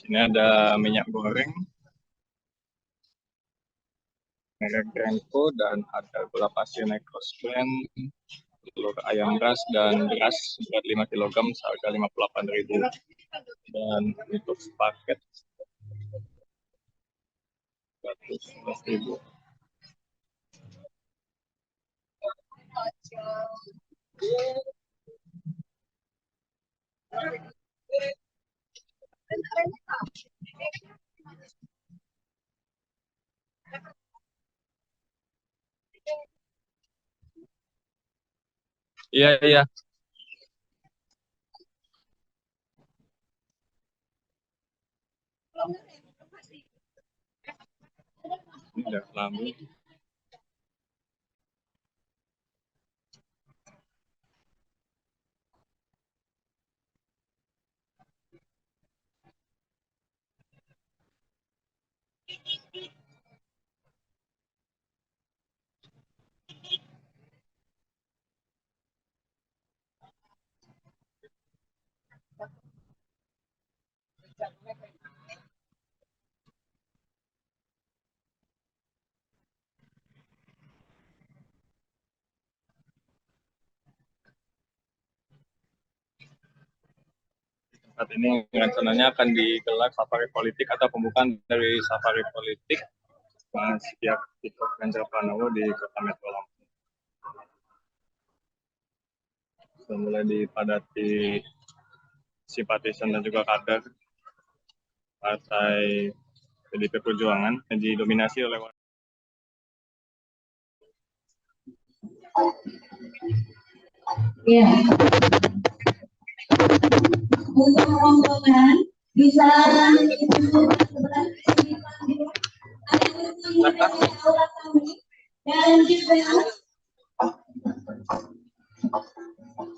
Sini ada minyak goreng, merek Grandco, dan ada gula pasir Necros Blend, telur ayam ras dan beras berat 5 kg seharga 58.000, dan untuk sepaket 111.000. Iya, iya. Ini ada kelambu. Saat ini rencananya akan digelar safari politik atau pembukaan dari safari politik setiap Tito Ganjar Pranowo di Kota Metro Lampung. Sudah mulai dipadati simpatisan dan juga kader Partai PDIP Perjuangan yang didominasi oleh Ya. Untuk rombongan bisa duduk sebelah sini ada aula kami dan juga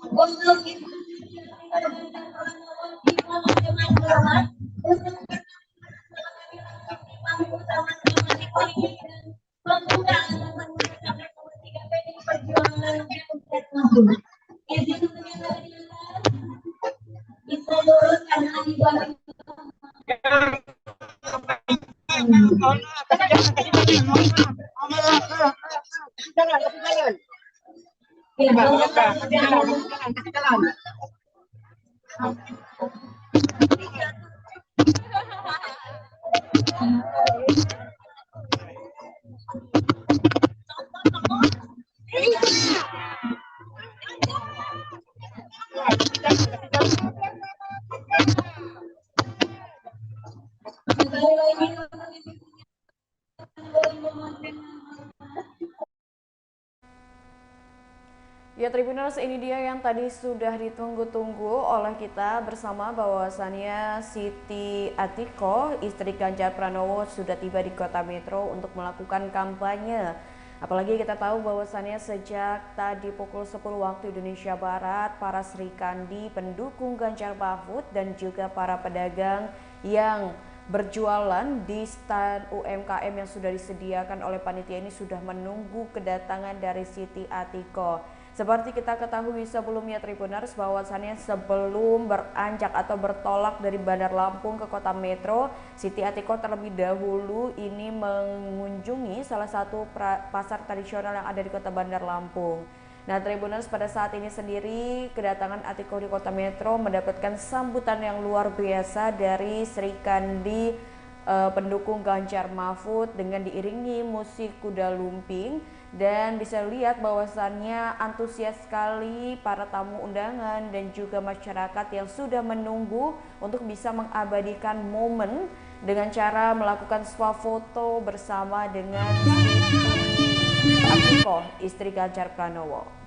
untuk itu bisa lurus karena di bawah Ya Tribuners, ini dia yang tadi sudah ditunggu-tunggu oleh kita bersama, bahwasannya Siti Atiko, istri Ganjar Pranowo, sudah tiba di Kota Metro untuk melakukan kampanye. Apalagi kita tahu bahwasannya sejak tadi pukul 10 waktu Indonesia Barat, para Sri Kandi pendukung Ganjar Mahfud dan juga para pedagang yang berjualan di stand UMKM yang sudah disediakan oleh panitia ini sudah menunggu kedatangan dari Siti Atiko. Seperti kita ketahui sebelumnya Tribuners, bahwasannya sebelum beranjak atau bertolak dari Bandar Lampung ke Kota Metro, Siti Atiko terlebih dahulu ini mengunjungi salah satu pasar tradisional yang ada di Kota Bandar Lampung. Nah, Tribuners, pada saat ini sendiri kedatangan Atiko di Kota Metro mendapatkan sambutan yang luar biasa dari Sri Kandi, pendukung Ganjar Mahfud, dengan diiringi musik kuda lumping, dan bisa lihat bahwasannya antusias sekali para tamu undangan dan juga masyarakat yang sudah menunggu untuk bisa mengabadikan momen dengan cara melakukan swafoto bersama dengan Siti Atiko, istri Ganjar Pranowo.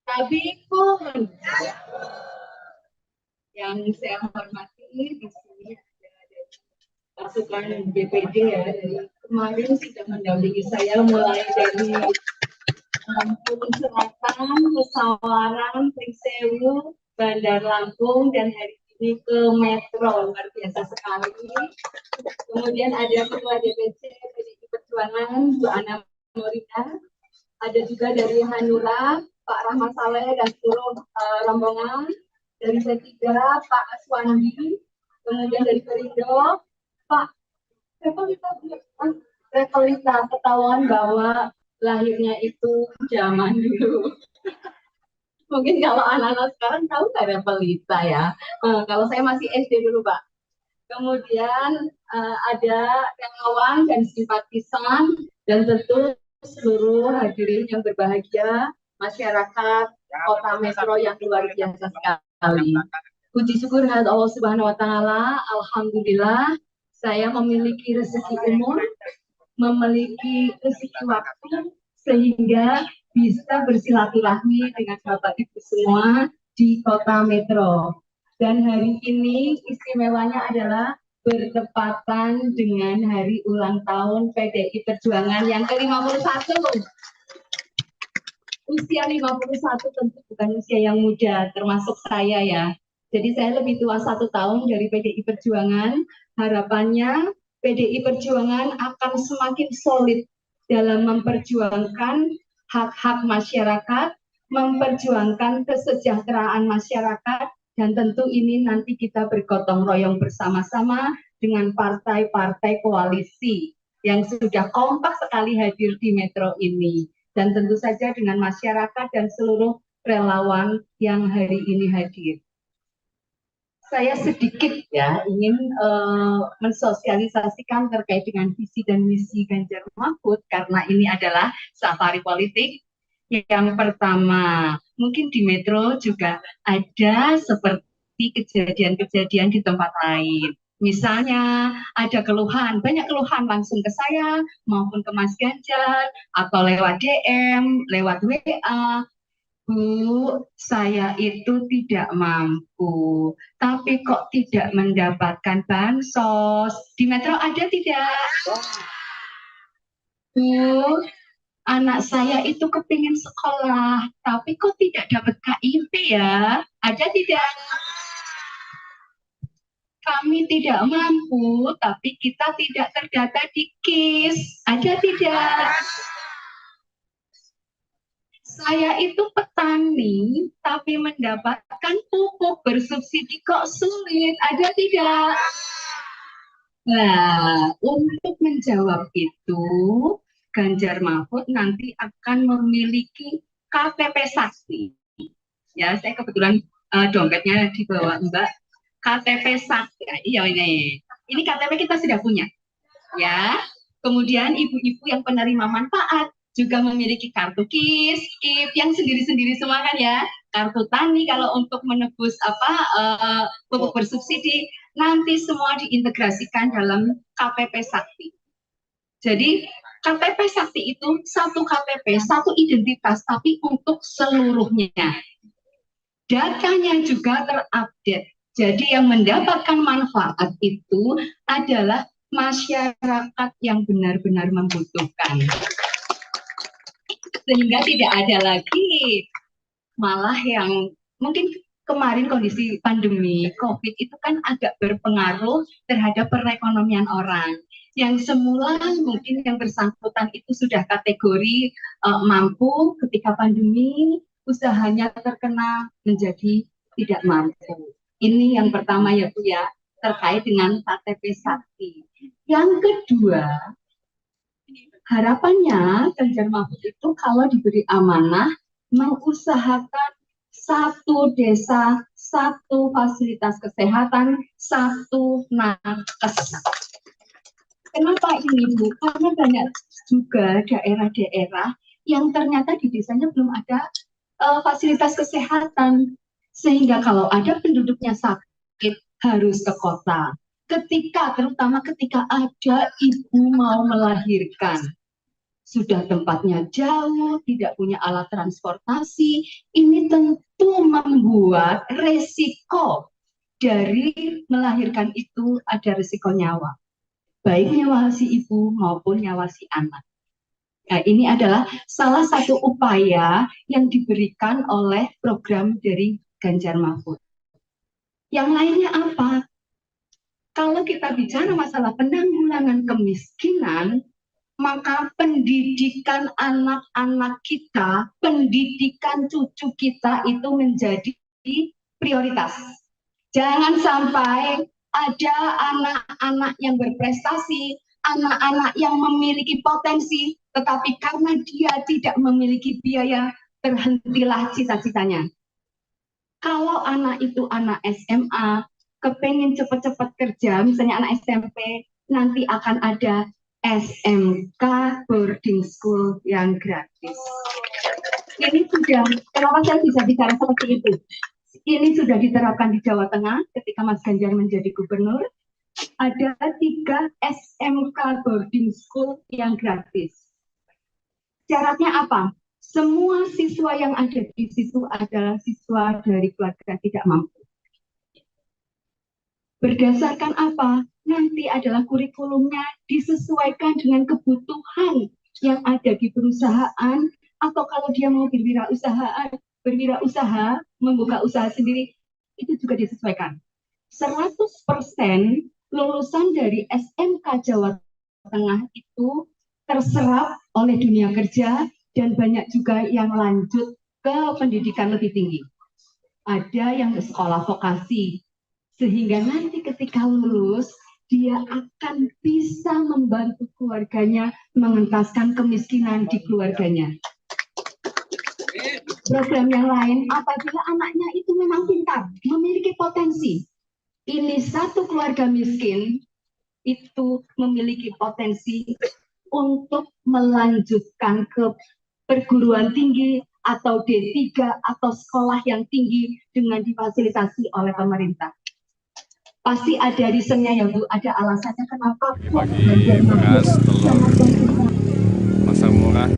Tapi pun yang saya hormati di sini ada pasukan BPD ya, dari kemarin sudah mendampingi saya mulai dari Lampung Selatan, Pesawaran, Prisewu, Bandar Lampung, dan hari ini ke Metro, luar biasa sekali. Kemudian ada Ketua DPC PDI Perjuangan, Bu Ana Morina, ada juga dari Hanura, Pak Rahmat Saleh dan seluruh rombongan, dari P3 Pak Aswandi, kemudian dari Perindo Pak Rekolita, ketahuan bahwa lahirnya itu zaman dulu. Mungkin kalau anak-anak sekarang tahu nggak Rekolita ya. Kalau saya masih SD dulu Pak. Kemudian ada relawan dan simpatisan dan tentu seluruh hadirin yang berbahagia, masyarakat Kota Metro yang luar biasa sekali. Puji syukur kepada Allah Subhanahu wa taala, alhamdulillah saya memiliki rezeki umur, memiliki rezeki waktu sehingga bisa bersilaturahmi dengan Bapak Ibu semua di Kota Metro. Dan hari ini istimewanya adalah bertepatan dengan hari ulang tahun PDI Perjuangan yang ke-51. Usia 51 tentu bukan usia yang muda, termasuk saya ya. Jadi saya lebih tua 1 tahun dari PDI Perjuangan. Harapannya PDI Perjuangan akan semakin solid dalam memperjuangkan hak-hak masyarakat, memperjuangkan kesejahteraan masyarakat, dan tentu ini nanti kita bergotong royong bersama-sama dengan partai-partai koalisi yang sudah kompak sekali hadir di Metro ini. Dan tentu saja dengan masyarakat dan seluruh relawan yang hari ini hadir. Saya sedikit ya ingin mensosialisasikan terkait dengan visi dan misi Ganjar Mahfud, karena ini adalah safari politik. Yang pertama, mungkin di Metro juga ada seperti kejadian-kejadian di tempat lain. Misalnya ada keluhan, banyak keluhan langsung ke saya maupun ke Mas Ganjar atau lewat DM, lewat WA. Bu, saya itu tidak mampu, tapi kok tidak mendapatkan bansos. Di Metro ada tidak? Bu, anak saya itu kepingin sekolah, tapi kok tidak dapat KIP ya? Ada tidak? Kami tidak mampu, tapi kita tidak terdata di KIS. Ada tidak? Saya itu petani, tapi mendapatkan pupuk bersubsidi kok sulit. Ada tidak? Nah, untuk menjawab itu, Ganjar Mahfud nanti akan memiliki KTP Sakti. Ya, saya kebetulan dompetnya dibawa Mbak. KTP Sakti, iya ini. Ini KTP kita sudah punya. Ya, kemudian ibu-ibu yang penerima manfaat juga memiliki kartu KIS, KIP yang sendiri-sendiri semua kan ya. Kartu tani kalau untuk menebus pupuk bersubsidi, nanti semua diintegrasikan dalam KTP Sakti. Jadi KTP Sakti itu satu KTP, satu identitas, tapi untuk seluruhnya. Datanya juga terupdate. Jadi yang mendapatkan manfaat itu adalah masyarakat yang benar-benar membutuhkan. Sehingga tidak ada lagi malah yang mungkin kemarin kondisi pandemi COVID itu kan agak berpengaruh terhadap perekonomian orang. Yang semula mungkin yang bersangkutan itu sudah kategori mampu, ketika pandemi usahanya terkena menjadi tidak mampu. Ini yang pertama ya Bu ya, terkait dengan KTP Sakti. Yang kedua, harapannya Ganjar Mahfud itu kalau diberi amanah mengusahakan satu desa, satu fasilitas kesehatan, satu nakes. Kenapa ini Bu? Karena banyak juga daerah-daerah yang ternyata di desanya belum ada fasilitas kesehatan. Sehingga kalau ada penduduknya sakit harus ke kota. Terutama ketika ada ibu mau melahirkan, sudah tempatnya jauh, tidak punya alat transportasi, ini tentu membuat resiko dari melahirkan itu ada resiko nyawa. Baik nyawa si ibu maupun nyawa si anak. Nah, ini adalah salah satu upaya yang diberikan oleh program dari Ganjar Mahfud. Yang lainnya apa? Kalau kita bicara masalah penanggulangan kemiskinan, maka pendidikan anak-anak kita, pendidikan cucu kita itu menjadi prioritas. Jangan sampai ada anak-anak yang berprestasi, anak-anak yang memiliki potensi, tetapi karena dia tidak memiliki biaya, terhentilah cita-citanya. Kalau anak itu anak SMA, kepengen cepat-cepat kerja, misalnya anak SMP, nanti akan ada SMK boarding school yang gratis. Ini sudah, kenapa saya bisa bicara seperti itu? Ini sudah diterapkan di Jawa Tengah ketika Mas Ganjar menjadi gubernur. Ada 3 SMK boarding school yang gratis. Syaratnya apa? Semua siswa yang ada di situ adalah siswa dari keluarga tidak mampu. Berdasarkan apa? Nanti adalah kurikulumnya disesuaikan dengan kebutuhan yang ada di perusahaan, atau kalau dia mau berwirausaha, membuka usaha sendiri, itu juga disesuaikan. 100% lulusan dari SMK Jawa Tengah itu terserap oleh dunia kerja, dan banyak juga yang lanjut ke pendidikan lebih tinggi. Ada yang sekolah vokasi, sehingga nanti ketika lulus, dia akan bisa membantu keluarganya mengentaskan kemiskinan di keluarganya. Program yang lain, apabila anaknya itu memang pintar, memiliki potensi. Ini satu keluarga miskin, itu memiliki potensi untuk melanjutkan ke perguruan tinggi atau D3 atau sekolah yang tinggi dengan difasilitasi oleh pemerintah. Pasti ada reasonnya ya Bu, ada alasannya kenapa kok beras, telur, pasar murah.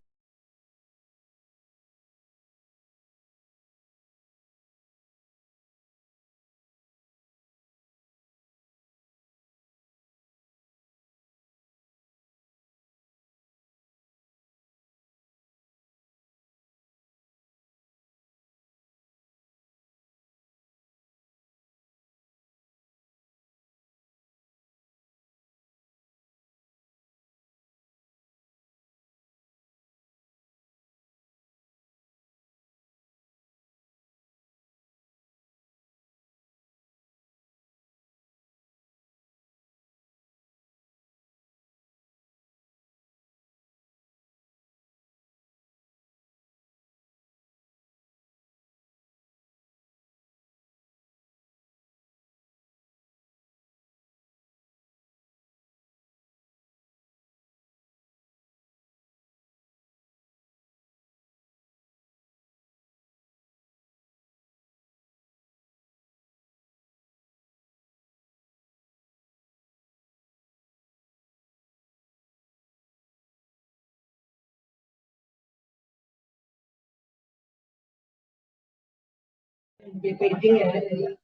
BPD ya,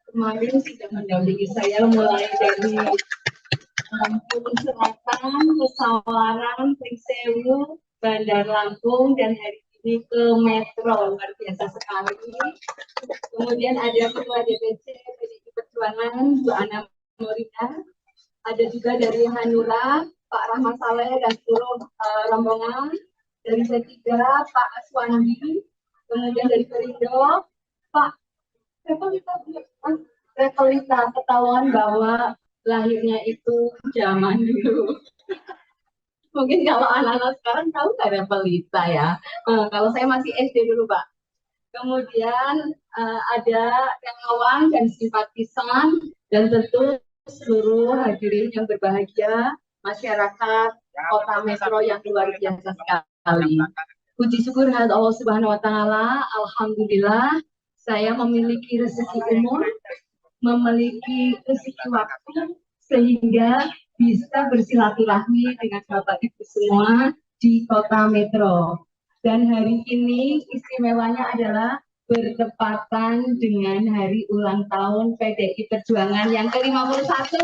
kemarin sudah mendampingi saya mulai dari Lampung Selatan, Pesawaran, Pringsewu, Bandar Lampung, dan hari ini ke Metro, luar biasa sekali. Kemudian ada Ketua DPC PDI Perjuangan, Bu Ana Morina. Ada juga dari Hanura, Pak Rahmat Saleh dan seluruh rombongan. Dari P3, Pak Aswandi. Kemudian dari Perindo, Pak Rekolita, ketahuan bahwa lahirnya itu zaman dulu. Mungkin kalau anak-anak sekarang tahu nggak Rekolita ya. Kalau saya masih SD dulu, Pak. Kemudian ada relawan dan simpatisan dan tentu seluruh hadirin yang berbahagia, masyarakat Kota Metro yang luar biasa sekali. Puji syukur hadirat Allah Subhanahu wa taala, alhamdulillah saya memiliki rezeki umur, memiliki rezeki waktu sehingga bisa bersilaturahmi dengan Bapak Ibu semua di Kota Metro. Dan hari ini istimewanya adalah bertepatan dengan hari ulang tahun PDI Perjuangan yang ke-51.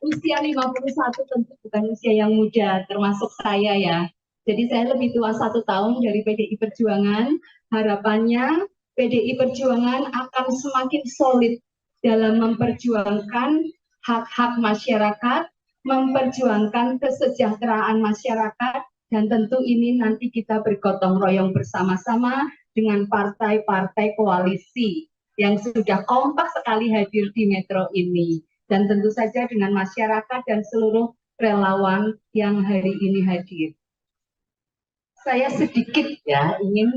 Usia 51 tentu bukan usia yang muda, termasuk saya ya. Jadi saya lebih tua 1 tahun dari PDI Perjuangan. Harapannya PDI Perjuangan akan semakin solid dalam memperjuangkan hak-hak masyarakat, memperjuangkan kesejahteraan masyarakat, dan tentu ini nanti kita bergotong royong bersama-sama dengan partai-partai koalisi yang sudah kompak sekali hadir di Metro ini. Dan tentu saja dengan masyarakat dan seluruh relawan yang hari ini hadir. Saya sedikit ya ingin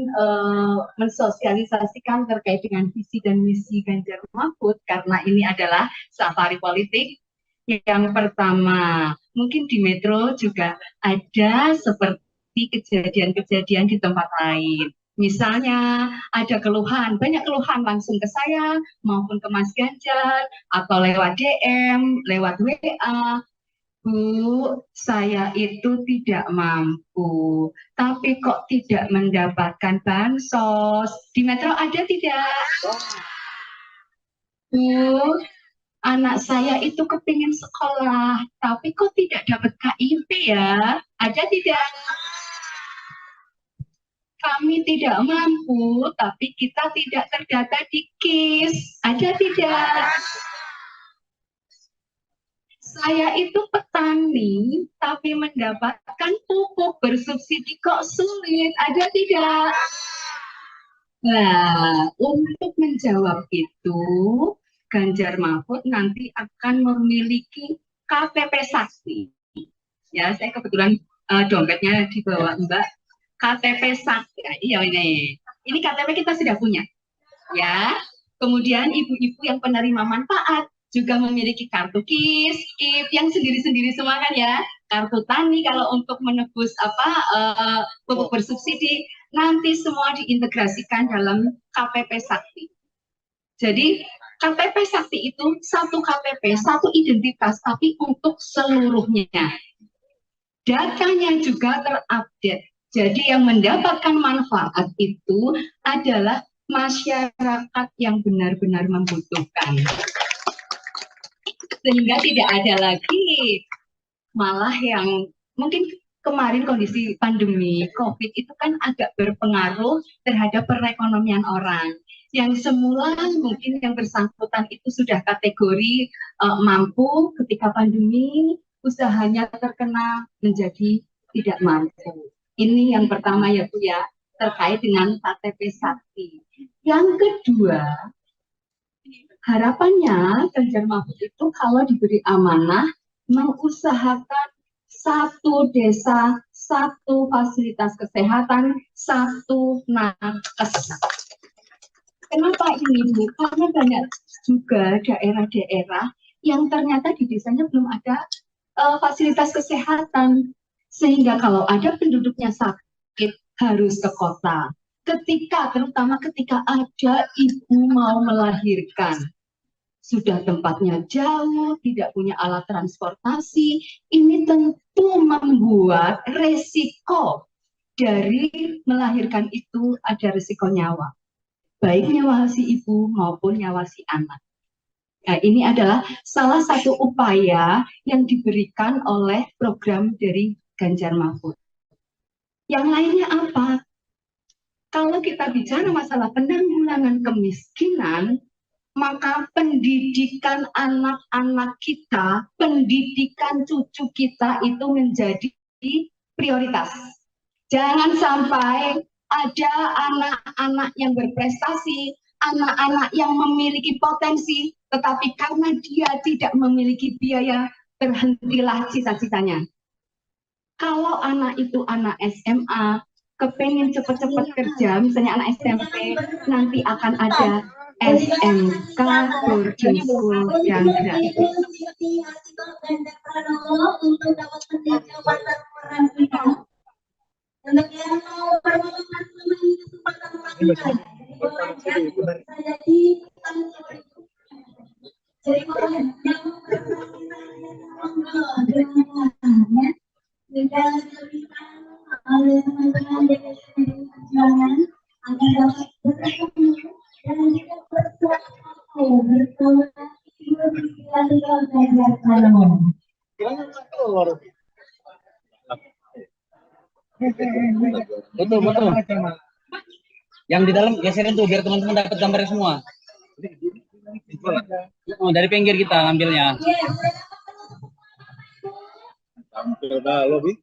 mensosialisasikan terkait dengan visi dan misi Ganjar Mahfud karena ini adalah safari politik. Yang pertama, mungkin di Metro juga ada seperti kejadian-kejadian di tempat lain. Misalnya ada keluhan, banyak keluhan langsung ke saya maupun ke Mas Ganjar atau lewat DM, lewat WA. Bu, saya itu tidak mampu, tapi kok tidak mendapatkan bansos. Di Metro ada tidak? Bu, anak saya itu kepingin sekolah, tapi kok tidak dapat KIP ya? Ada tidak? Kami tidak mampu, tapi kita tidak terdata di KIS. Ada tidak? Saya itu petani, tapi mendapatkan pupuk bersubsidi kok sulit. Ada tidak? Nah, untuk menjawab itu, Ganjar Mahfud nanti akan memiliki KTP Sakti. Ya, saya kebetulan dompetnya dibawa Mbak. KTP Sakti. Iya ini. Ini KTP kita sudah punya. Ya. Kemudian ibu-ibu yang penerima manfaat juga memiliki kartu KIS, KIP yang sendiri-sendiri semua kan ya. Kartu tani kalau untuk menebus pupuk bersubsidi nanti semua diintegrasikan dalam KTP Sakti. Jadi KTP Sakti itu satu KTP, satu identitas, tapi untuk seluruhnya. Datanya juga terupdate. Jadi yang mendapatkan manfaat itu adalah masyarakat yang benar-benar membutuhkan. Sehingga tidak ada lagi malah yang mungkin kemarin kondisi pandemi COVID itu kan agak berpengaruh terhadap perekonomian orang. Yang semula mungkin yang bersangkutan itu sudah kategori mampu, ketika pandemi usahanya terkena menjadi tidak mampu. Ini yang pertama ya Bu ya, terkait dengan KTP Sakti. Yang kedua, harapannya Ganjar Mahfud itu kalau diberi amanah mengusahakan satu desa, satu fasilitas kesehatan, satu nakes. Kenapa ini Bu? Karena banyak juga daerah-daerah yang ternyata di desanya belum ada fasilitas kesehatan. Sehingga kalau ada penduduknya sakit harus ke kota. Terutama ketika ada ibu mau melahirkan. Sudah tempatnya jauh, tidak punya alat transportasi, ini tentu membuat resiko dari melahirkan itu ada resiko nyawa. Baik nyawa si ibu maupun nyawa si anak. Nah, ini adalah salah satu upaya yang diberikan oleh program dari Ganjar Mahfud. Yang lainnya apa? Kalau kita bicara masalah penanggulangan kemiskinan, maka pendidikan anak-anak kita, pendidikan cucu kita itu menjadi prioritas. Jangan sampai ada anak-anak yang berprestasi, anak-anak yang memiliki potensi, tetapi karena dia tidak memiliki biaya, terhentilah cita-citanya. Kalau anak itu anak SMA, kepengen cepat-cepat kerja, misalnya anak SMP, nanti akan ada SMK boarding school yang gratis. Untuk dapat menjadi peran kita. Untuk yang mau berkomunikasi kesempatan oleh teman-teman DPD Perjuangan agar dapat bertemu dan juga bersama bersama Ganjar Pranowo. Betul. Yang di dalam geserin tuh biar teman-teman dapat gambarnya semua. Oh, dari pinggir kita ngambilnya. Tampil dah lo, Bi.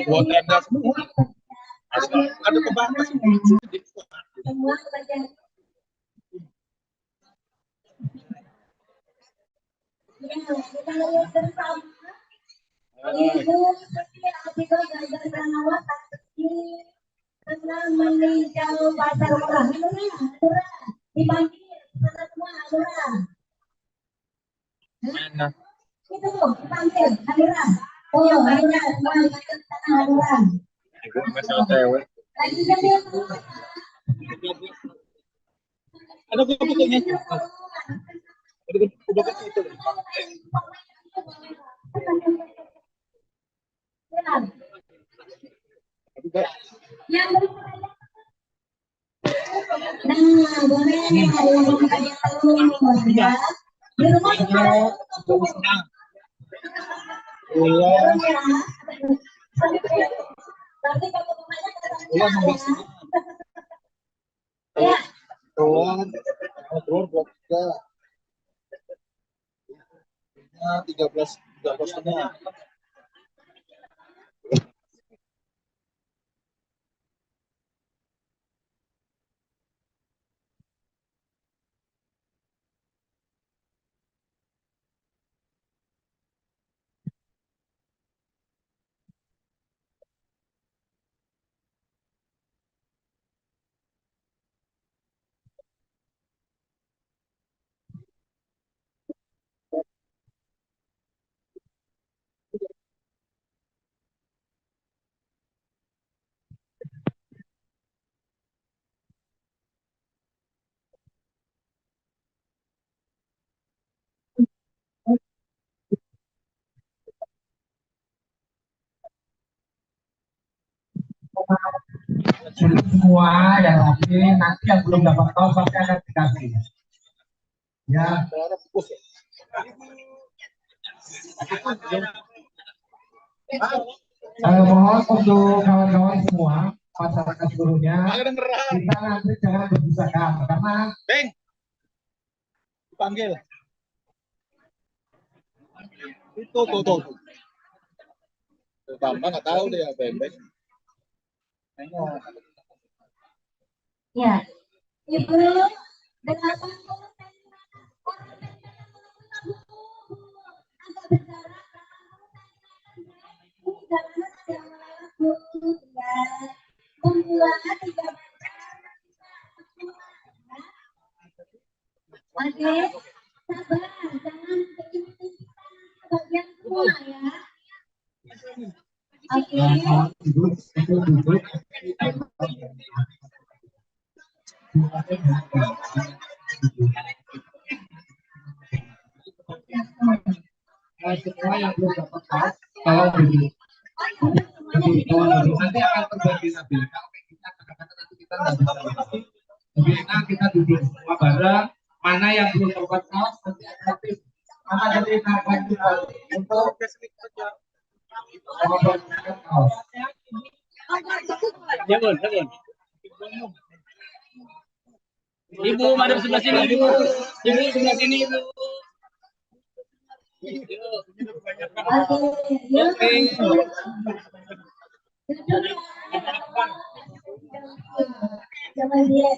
Buat tenda semua. Ada kebatas. Kita lihat bersama. Ibu Atiqah Ganjar Pranowo tengah meninjau pasar murah. Dipanggil mana semua, Mana? itu dipanggil Hanura. Oh, banyak tanah Hanura. Ibu masalah cewek. Lagi jadi Ada kupu-kupunya. Ada kupu-kupu itu. yang nah, boleh nih kalau yang tanya tahu ya. Di rumah berarti kalau rumahnya ya. Telur 13,5. Semua yang lagi nanti yang belum dapat tahu pasti akan dikasih ya. Mohon untuk kawan-kawan semua masyarakat seluruhnya kita nanti jangan berdesakan karena Dipanggil. Itu tuh. Bambang nggak tahu deh ya bembek. Ya, Ibu dengan oke, sabar, jangan bagian semua ya. Oke. semua yang belum dapat tahu kalau dulu nanti akan terbagi nanti kalau kita kata-kata nanti kita nggak bisa lagi. Jadi kita duduk semua bareng, mana yang belum dapat tahu nanti aktif Anak jadi untuk Ibu, madam sebelah sini, ibu. Ibu sebelah sini, ibu. Oke. Jangan dia.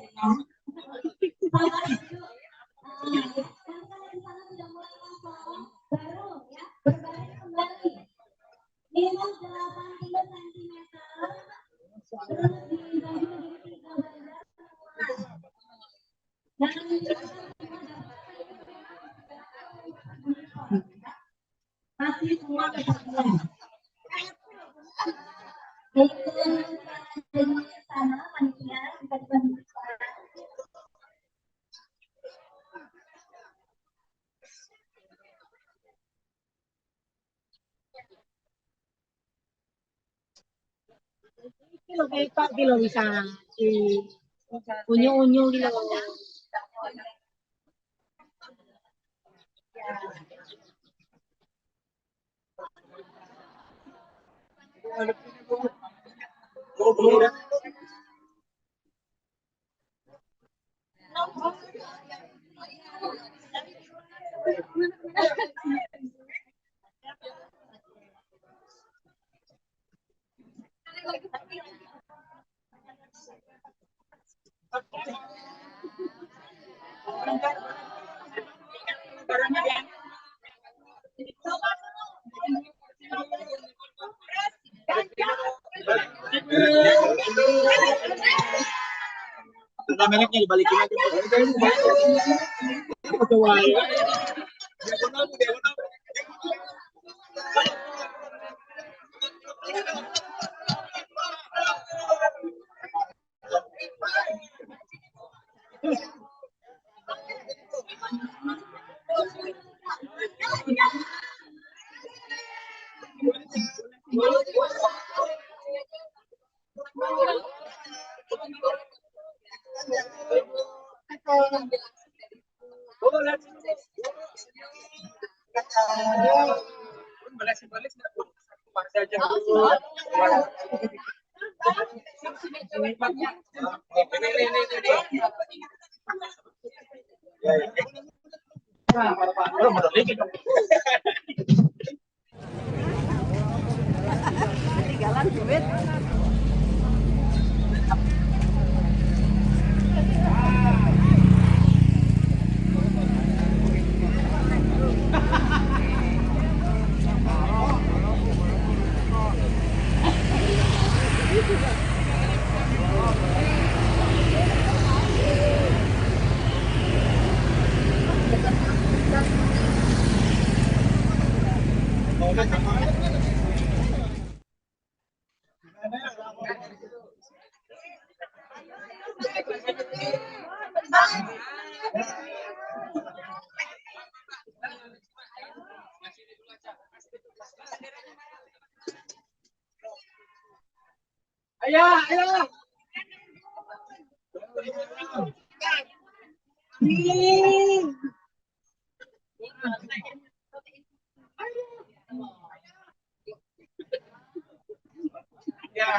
Masih semua kesatuan. Sama panitia kita dibantu. Kilo bisa unyu-unyu kilo. Tanda mereknya dibalikin aja. Ayo, ayo. Ya.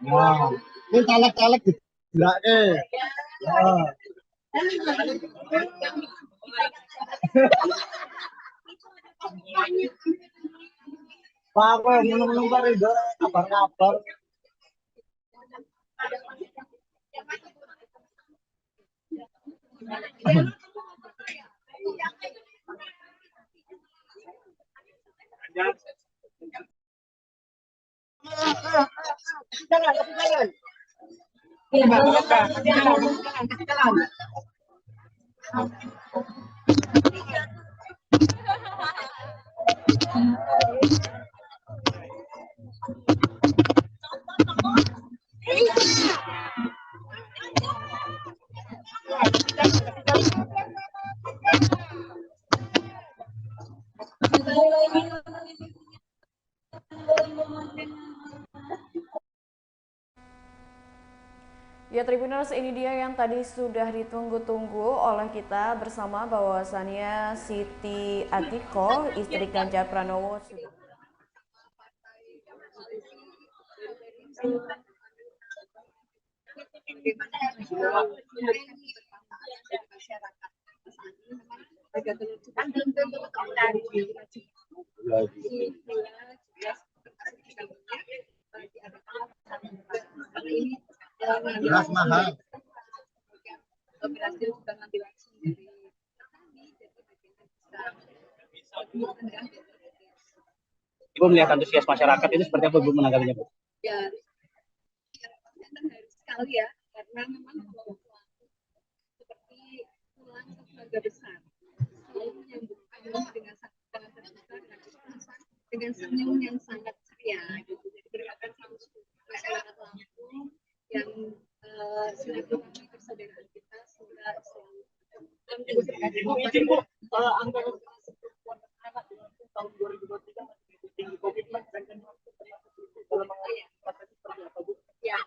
Wow, ini caleg-caleg gila Apa menung-menung itu kabar-kabar. Jangan. Ya Tribuners, ini dia yang tadi sudah ditunggu-tunggu oleh kita bersama bahwasannya Siti Atiko, istri Ganjar Pranowo sudah Beras mahal. Berhasil juga ngambil langsung dari petani, jadi bagian Ibu melihat antusias masyarakat itu seperti apa Bu menanggapinya Bu? ya, harus sekali ya, karena memang kalau seperti pulang ke keluarga besar, selalu menyambut kami dengan sangat terbuka dengan senyum yang sangat ceria. Gitu. Jadi berkaitan sama masyarakat Lampung yang silaturahmi persaudaraan kita sudah selalu. Izin Bu, angka anak tahun 2023 tinggi komitmen dan dalam mengatasi seperti apa Bu? Ya,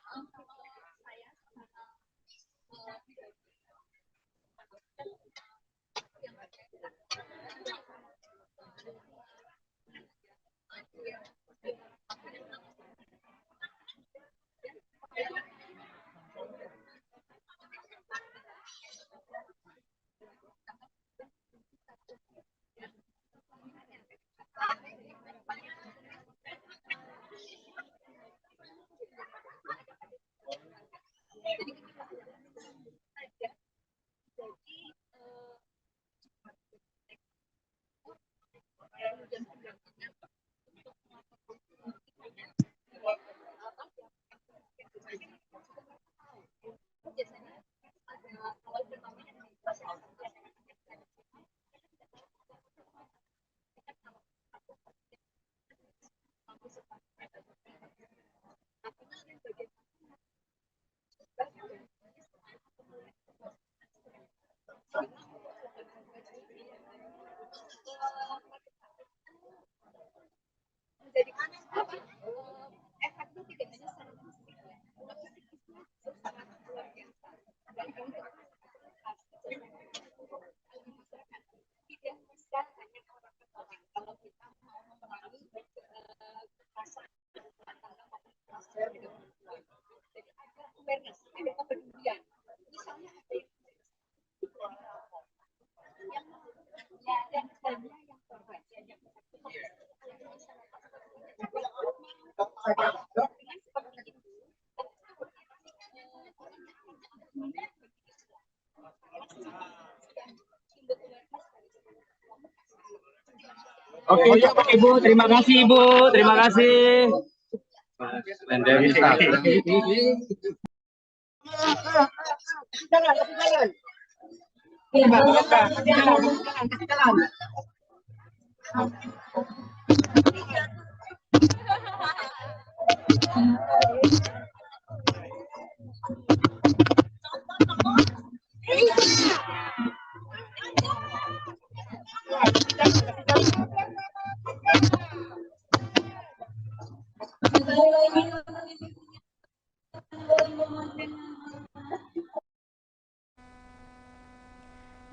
Oke, Ibu, terima kasih Ibu, terima kasih.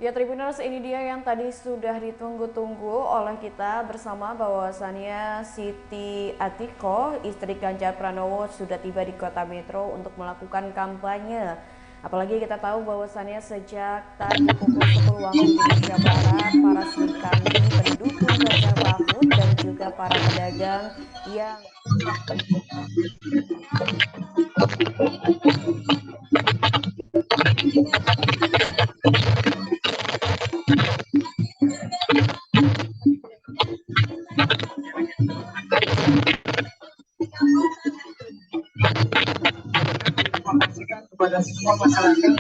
Ya Tribuners, ini dia yang tadi sudah ditunggu-tunggu oleh kita bersama bahwasannya Siti Atiko, istri Ganjar Pranowo sudah tiba di Kota Metro untuk melakukan kampanye. Apalagi kita tahu bahwasannya sejak tadi pukul 10 waktu Indonesia Barat, para Sri Kandi, pendukung Ganjar Mahfud dan juga para pedagang yang kepada semua masyarakat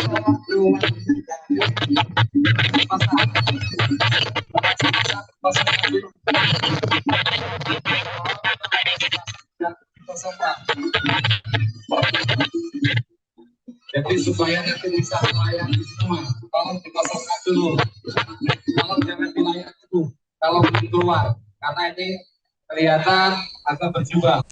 jadi supaya nanti bisa melayani semua. Tolong dikosongkan dulu, tolong jangan dilayani dulu kalau belum keluar, karena ini kelihatan agak berjubah.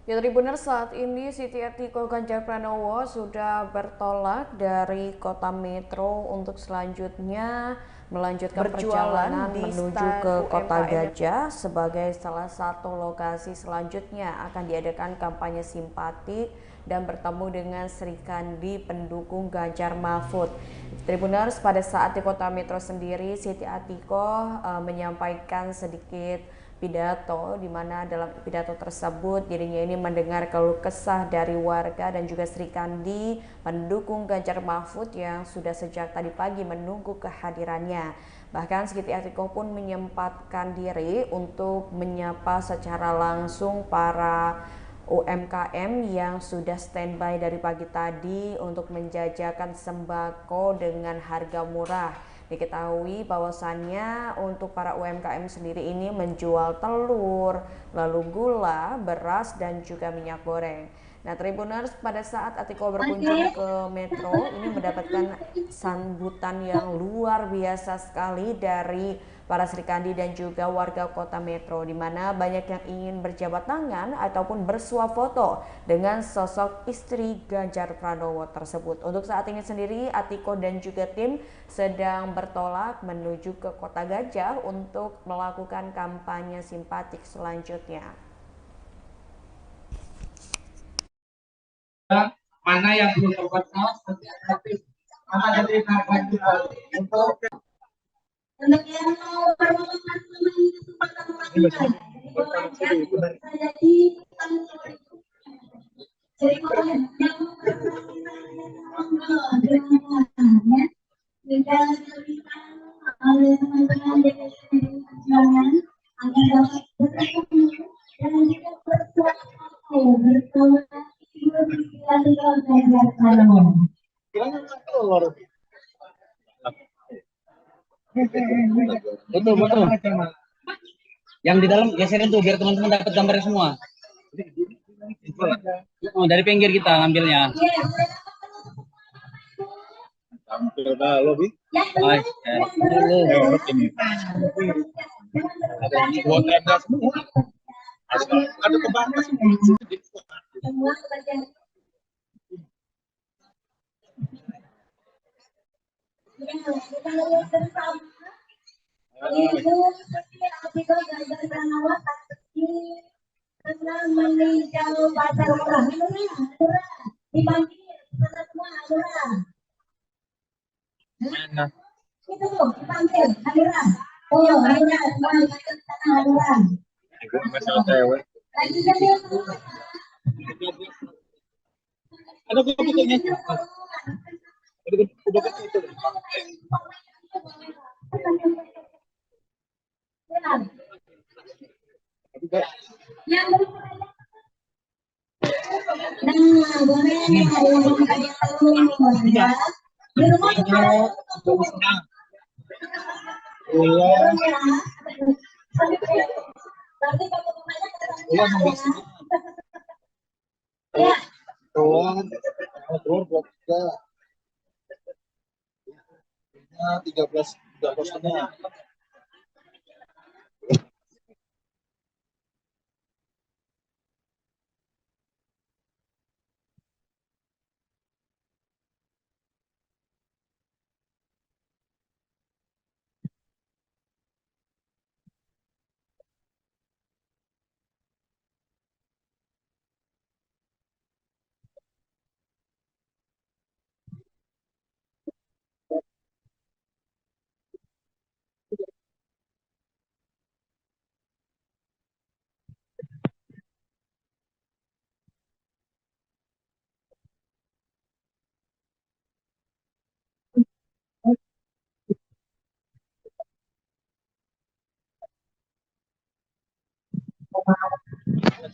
Ya, Tribuners, saat ini Siti Atiko Ganjar Pranowo sudah bertolak dari kota Metro untuk selanjutnya melanjutkan perjalanan menuju ke kota Gajah sebagai salah satu lokasi selanjutnya akan diadakan kampanye simpatik dan bertemu dengan Sri Kandi pendukung Ganjar Mahfud. Tribuners, pada saat di kota Metro sendiri Siti Atiko menyampaikan sedikit pidato, di mana dalam pidato tersebut dirinya ini mendengar keluh kesah dari warga dan juga Sri Kandi pendukung Ganjar Mahfud yang sudah sejak tadi pagi menunggu kehadirannya. Bahkan Siti Atiko pun menyempatkan diri untuk menyapa secara langsung para UMKM yang sudah standby dari pagi tadi untuk menjajakan sembako dengan harga murah. Diketahui bahwasannya untuk para UMKM sendiri ini menjual telur, lalu gula, beras, dan juga minyak goreng. Nah, Tribuners, pada saat Atiko berkunjung ke Metro ini mendapatkan sambutan yang luar biasa sekali dari para Sri Kandi dan juga warga kota Metro, di mana banyak yang ingin berjabat tangan ataupun bersuah foto dengan sosok istri Ganjar Pranowo tersebut. Untuk saat ini sendiri Atiko dan juga tim sedang bertolak menuju ke kota Gajah untuk melakukan kampanye simpatik selanjutnya. Mana yang belum terbatas nanti aktif, mana dari kampanye untuk yang mau bermanfaat kesempatan saya di oleh teman-teman DPD Perjuangan agar dapat bertemu dan juga bersuatu bersama Ganjar Pranowo. Betul. Yang di dalam geserin tuh biar teman-teman dapat gambarnya semua. Oh, dari pinggir kita ngambilnya. Tampil dah lobby. Ada dua tenda semua. Ada kebatas. Semua bagian kita lihat bersama Ibu Siti Atiko Ganjar Pranowo karena meninjau pasar murah. Dipanggil semua murah. Itu dipanggil murah. Oh, murah semua tanah murah. Ibu masalah cewek. Lagi jadi Ada bukunya. telur buat kita 13 setengah.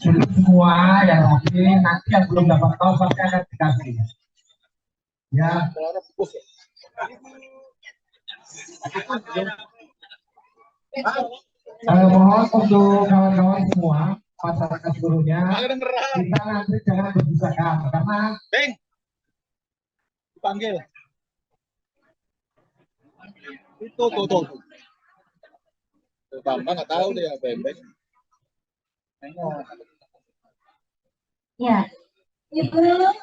Semua yang lagi nanti yang belum dapat tahu pasti akan dikasih. Ya. Mohon untuk kawan-kawan semua masyarakat seluruhnya kita nanti jangan berbisakan karena Dipanggil. Itu tuh. Bambang nggak tahu dia bebek. Ya, Ibu 80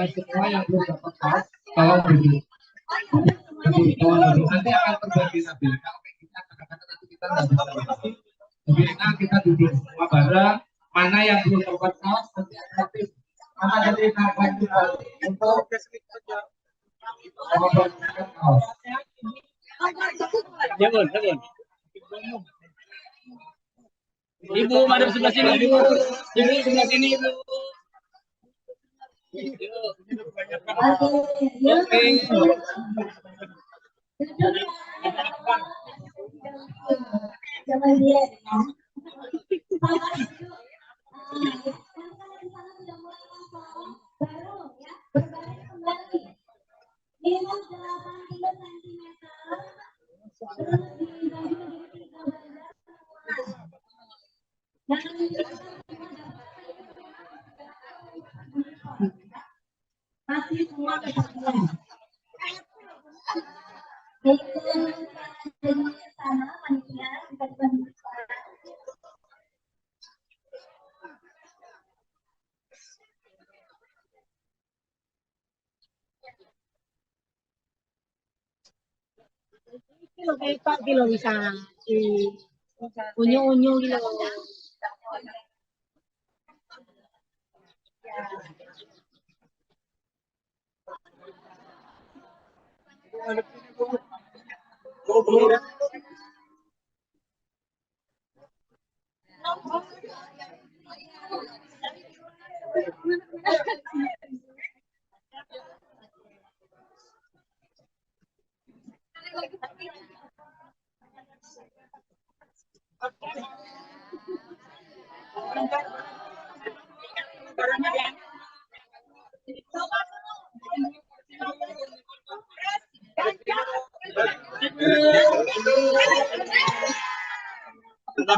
semua yang belum dapat kaos, tolong beri. Nanti akan terbagi-bagi. Kalau kita kadang-kadang nanti kita nggak bisa bagi. Jadi enak kita duduk semua bareng. Mana yang belum dapat kaos nanti aktif. Mana dari kawan kita untuk mendapatkan kaos. Jangan. Ibu, madam sebelah sini, Ibu. Ibu sebelah sini, Ibu. Oke. Jangan lihat. Masih semua kesaksian. Sama manusia kita kilo kayak Pak kilo bisa unyu-unyu kilo.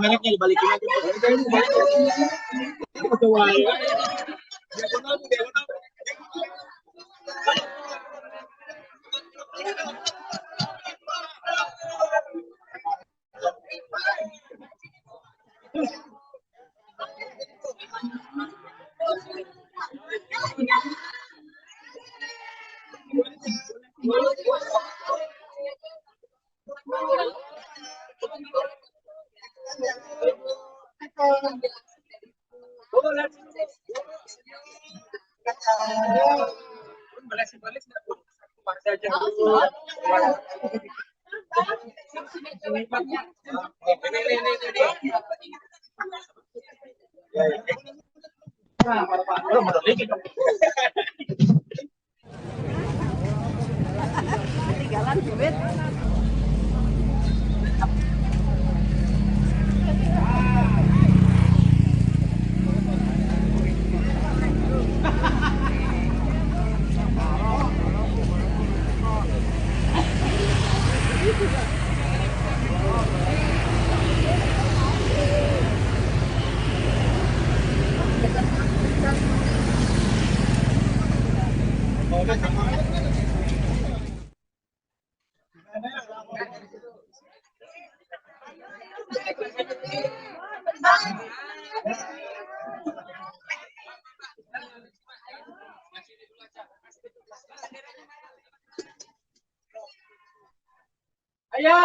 Mereknya dibalikin aja. Ayo.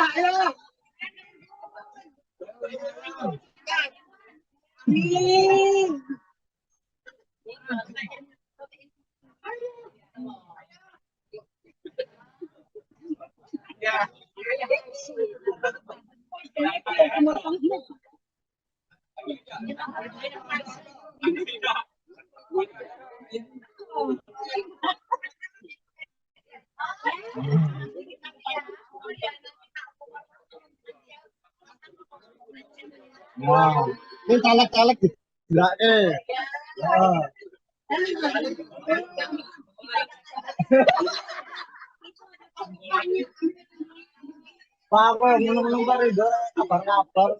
Nah, ini caleg-caleg gila deh. Nah. Pak, menung-menung Pak Ridho, kabar-kabar.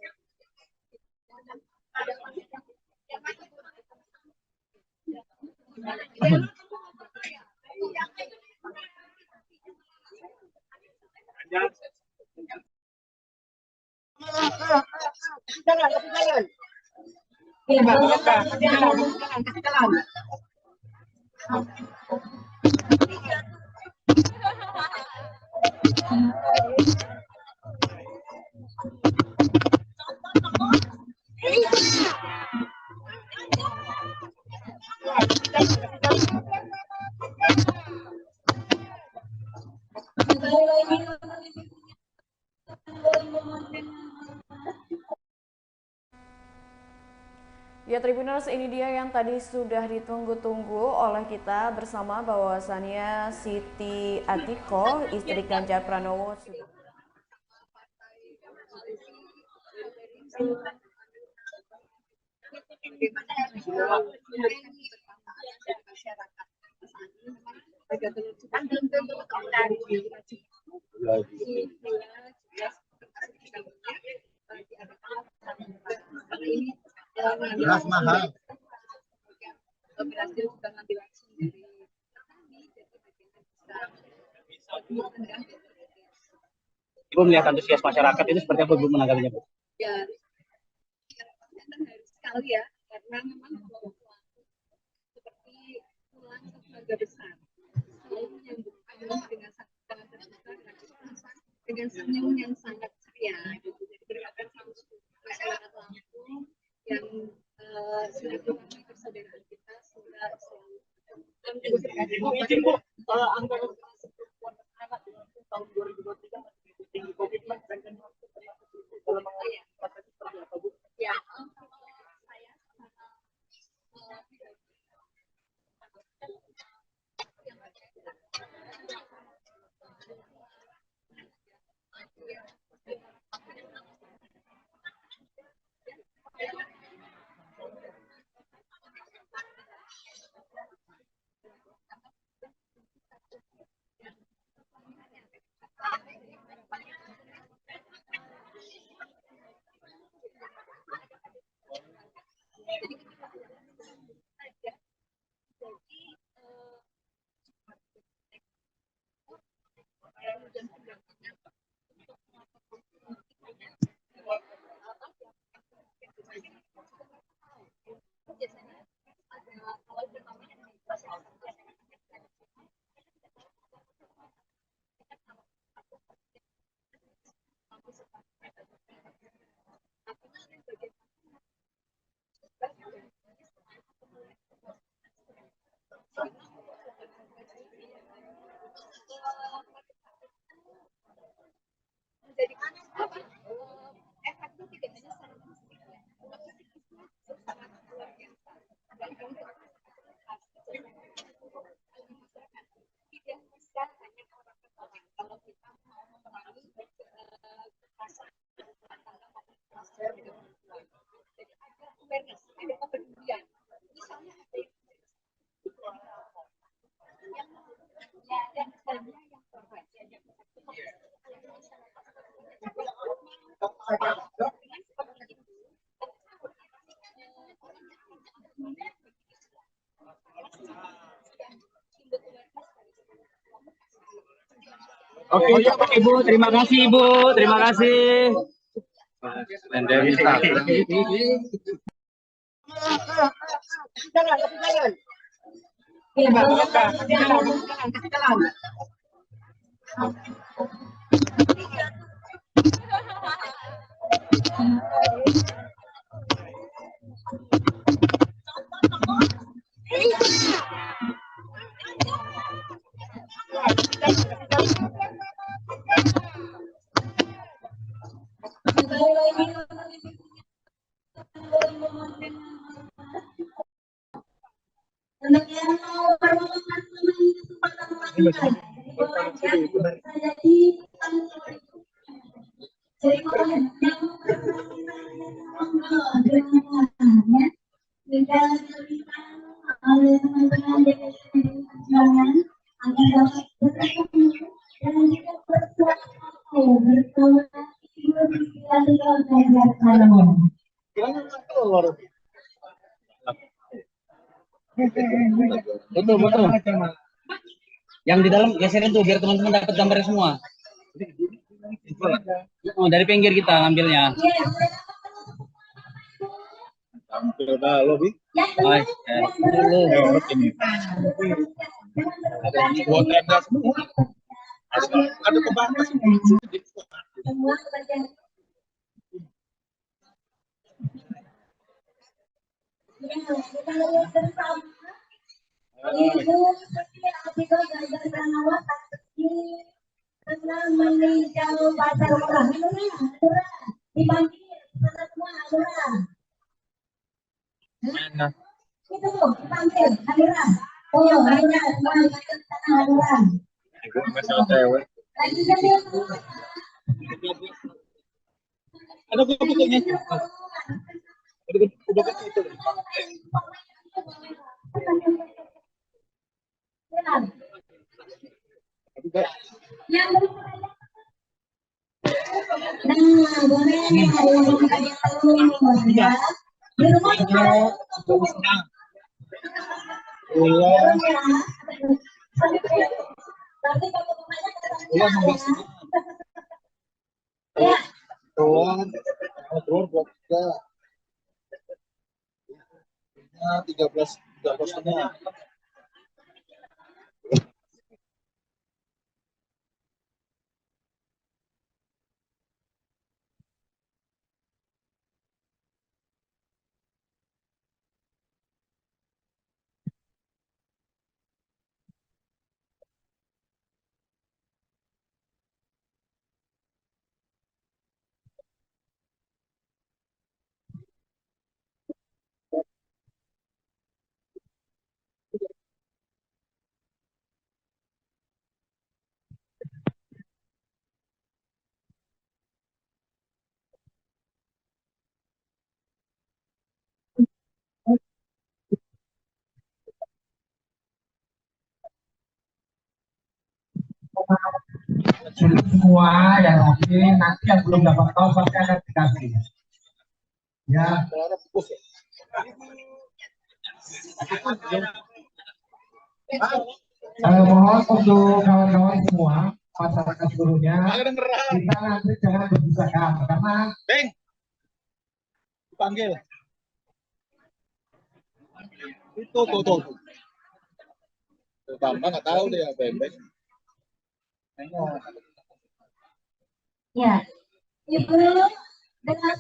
Ya Tribuners, ini dia yang tadi sudah ditunggu-tunggu oleh kita bersama, bahwasannya Siti Atiko, istri Ganjar Pranowo, sudah Beras mahal. Ibu melihat antusias masyarakat itu seperti apa Bu menanggapinya Bu? Ya, sekali ya, karena memang seperti pulang ke keluarga besar, selalu menyambut dengan dengan senyum yang sangat ceria. Gitu. Jadi berkaitan sama masyarakat Lampung yang silaturahmi persaudaraan kita sudah selalu. Izin Bu, angka perempuan anak tahun 2023 tinggi komitmen dan dalam mengatasi seperti apa Bu? Ya, Oke, Ibu, terima kasih Ibu, terima kasih. Tidak oleh teman-teman DPD Perjuangan agar dapat bertemu dan juga bersatu bersama Ibu Siti Atiko Ganjar Pranowo. Betul, betul. Yang di dalam geserin tuh biar teman-teman dapat gambarnya semua. Oh, dari pinggir kita ambilnya. Tampil dah lo, Bi. Hai, dulu. Buat tenda semua. Ada kebatas. Semua bagian kita lihat bersama Ibu Siti Atiko Ganjar Pranowo tengah meninjau pasar murah. Dipanggil sana semua, Lurah. Itu dipanggil, Lurah. Oh, Lurah, semua ikut sana, Lurah. Ibu masalah cewek. Lagi jadi Ada bukunya. Ada buku itu. yang nah, boleh ada yang mau tanya dulu ya. Di rumah kita nanti kalau rumahnya ya. Doang, buat kita. 13 setengah. Semua yang lagi nanti yang belum dapat tahu pasti akan dikasih. Ya. Mohon untuk kawan-kawan semua masyarakat seluruhnya kita nanti jangan berbicara karena Dipanggil. Itu tuh. Bambang nggak tahu deh ya bebek. Ya, Ibu dengan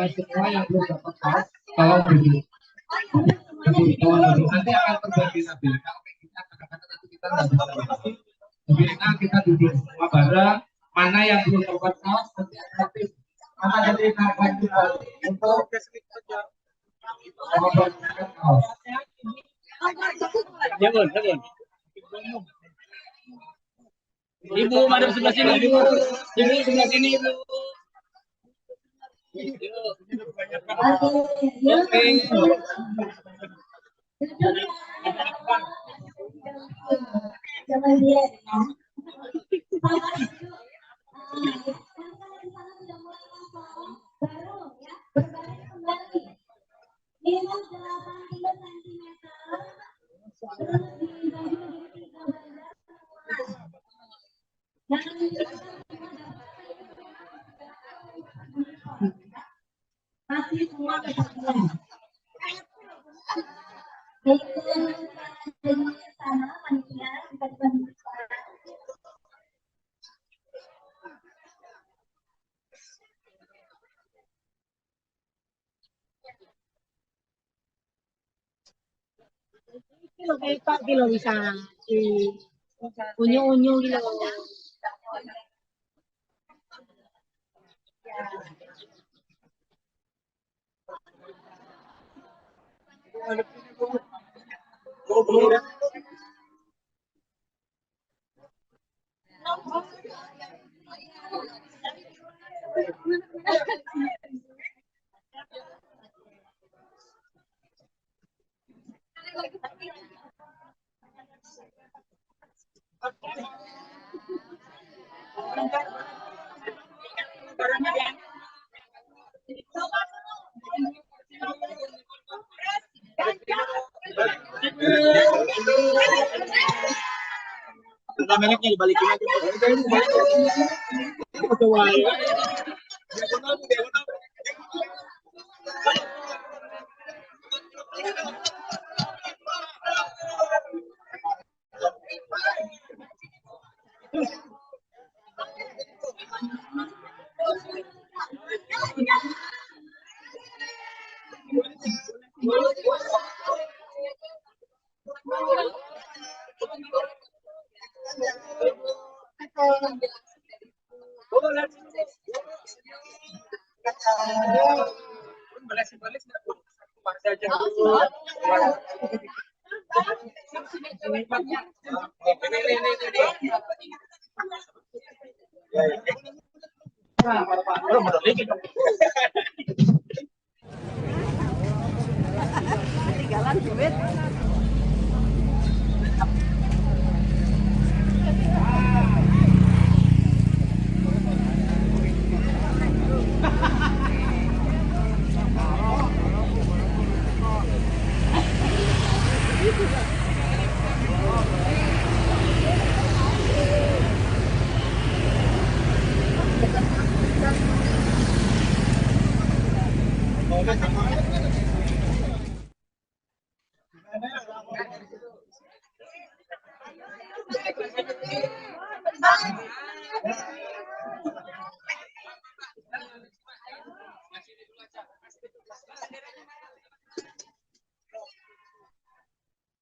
semua yang belum dapat tahu kalau begini nanti akan terbagi nabil. Kalau kita kadang-kadang nanti kita nggak bisa berhenti. Lebih enak kita duduk semua bareng. Mana yang belum dapat tahu nanti aktif. Mana jadi kapan kita untuk Jangan. Ibu, madam sebelah sini, Ibu. Ibu sebelah sini, Ibu. Oke. Jangan lihat baru ya berbaris kembali minus 80 cm terus dibagi menjadi 3 bandar masih semua kebagian itu sana panitia kita dibantu Kilo kayak Pak kilo bisa. Unyu-unyu kilo. Mereknya dibalikin aja.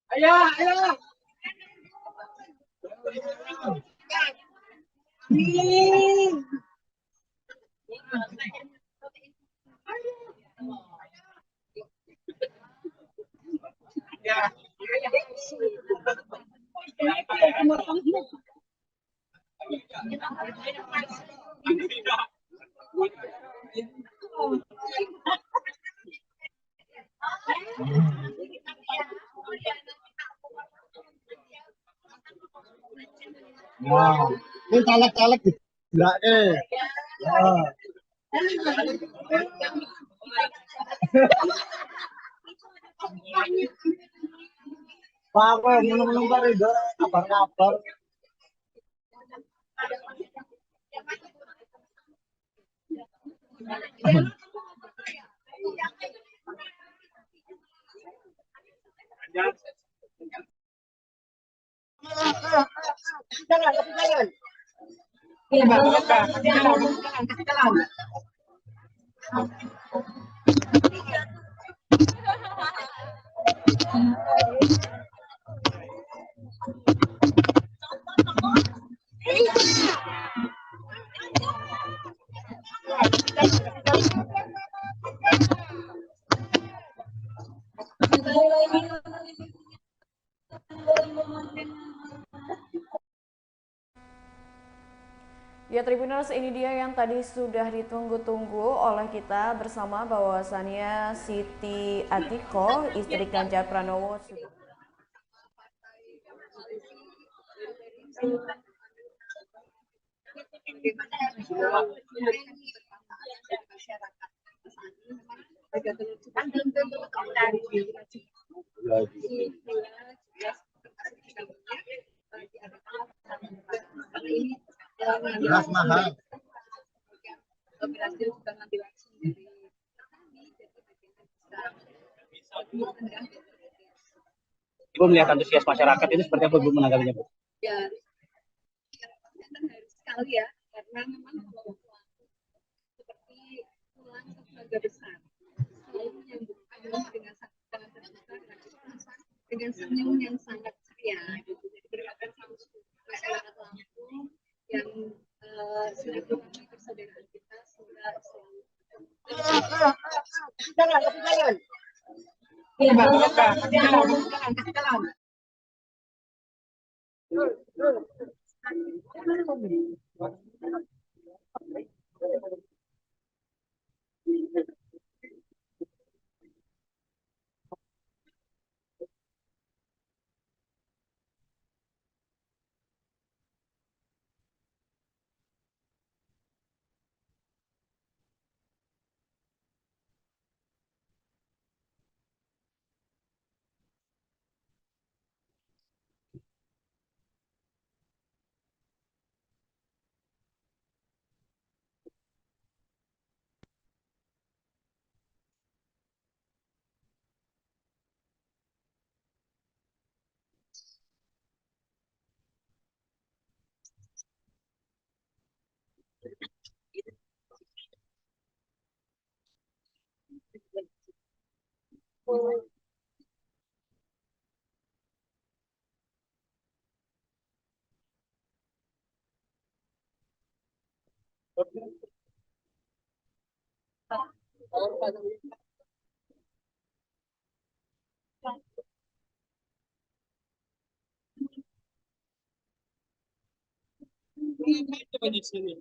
Ayo, ayo. Wow, ini caleg-caleg gila Wah. Apa menung-menung itu kabar-kabar. Ya Tribuners, ini dia yang tadi sudah ditunggu-tunggu oleh kita bersama, bahwasannya Siti Atiko, istri Ganjar Pranowo, sudah Beras mahal. Ibu melihat antusias masyarakat ini seperti apa, Bu, menanggapinya, Bu? Ya, harus sekali ya, karena memang seperti pulang ke keluarga besar, selalu menyambut dengan terbuka, dengan senyum yang sangat ceria. Jadi berkaitan sama masyarakat Lampung yang silaturahmi persaudaraan kita semoga selalu. Jangan, tapi jangan. Ya, Jangan. Coba di sini.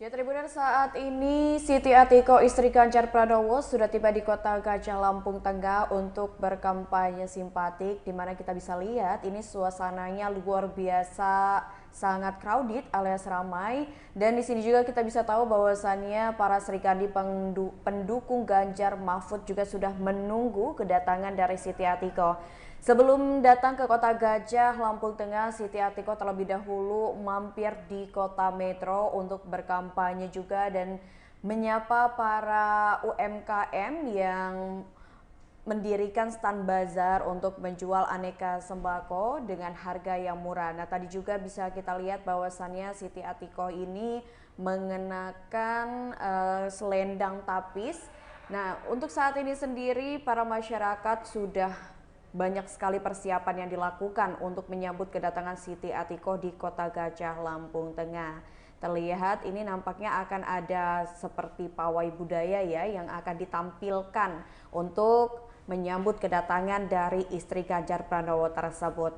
Ya, Tribuners, saat ini Siti Atiko, istri Ganjar Pranowo, sudah tiba di kota Gajah Lampung Tengah untuk berkampanye simpatik, di mana kita bisa lihat ini suasananya luar biasa, sangat crowded alias ramai, dan di sini juga kita bisa tahu bahwasannya para serikandi pendukung Ganjar Mahfud juga sudah menunggu kedatangan dari Siti Atiko. Sebelum datang ke kota Gajah Lampung Tengah, Siti Atiko terlebih dahulu mampir di kota Metro untuk berkampanye juga dan menyapa para UMKM yang mendirikan stand bazar untuk menjual aneka sembako dengan harga yang murah. Nah, tadi juga bisa kita lihat bahwasannya Siti Atiko ini mengenakan selendang tapis. Nah, untuk saat ini sendiri para masyarakat sudah banyak sekali persiapan yang dilakukan untuk menyambut kedatangan Siti Atiko di kota Gajah Lampung Tengah. Terlihat ini nampaknya akan ada seperti pawai budaya ya yang akan ditampilkan untuk menyambut kedatangan dari istri Ganjar Pranowo tersebut.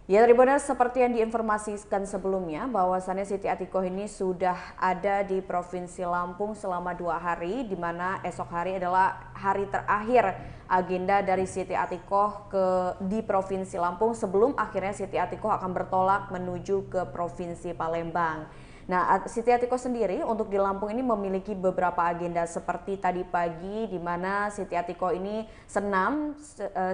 Ya, Tribuners, seperti yang diinformasikan sebelumnya bahwasannya Siti Atiko ini sudah ada di Provinsi Lampung selama 2 hari, di mana esok hari adalah hari terakhir agenda dari Siti Atiko di Provinsi Lampung sebelum akhirnya Siti Atiko akan bertolak menuju ke Provinsi Palembang. Nah, Siti Atiko sendiri untuk di Lampung ini memiliki beberapa agenda seperti tadi pagi di mana Siti Atiko ini senam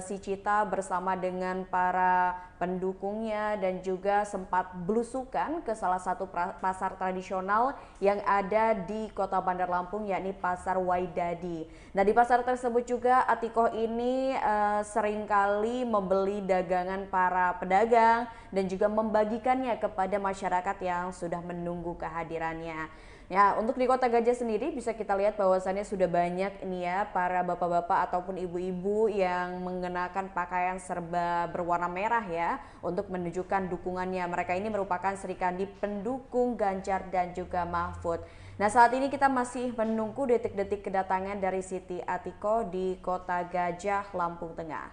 si Cita bersama dengan para pendukungnya dan juga sempat belusukan ke salah satu pasar tradisional yang ada di Kota Bandar Lampung, yakni Pasar Waidadi. Nah, di pasar tersebut juga Atikoh ini seringkali membeli dagangan para pedagang dan juga membagikannya kepada masyarakat yang sudah menunggu kehadirannya. Ya, untuk di Kota Gajah sendiri bisa kita lihat bahwasannya sudah banyak ini ya para bapak-bapak ataupun ibu-ibu yang mengenakan pakaian serba berwarna merah ya untuk menunjukkan dukungannya. Mereka ini merupakan Serikandi pendukung Ganjar dan juga Mahfud. Nah, saat ini kita masih menunggu detik-detik kedatangan dari Siti Atikoh di Kota Gajah, Lampung Tengah.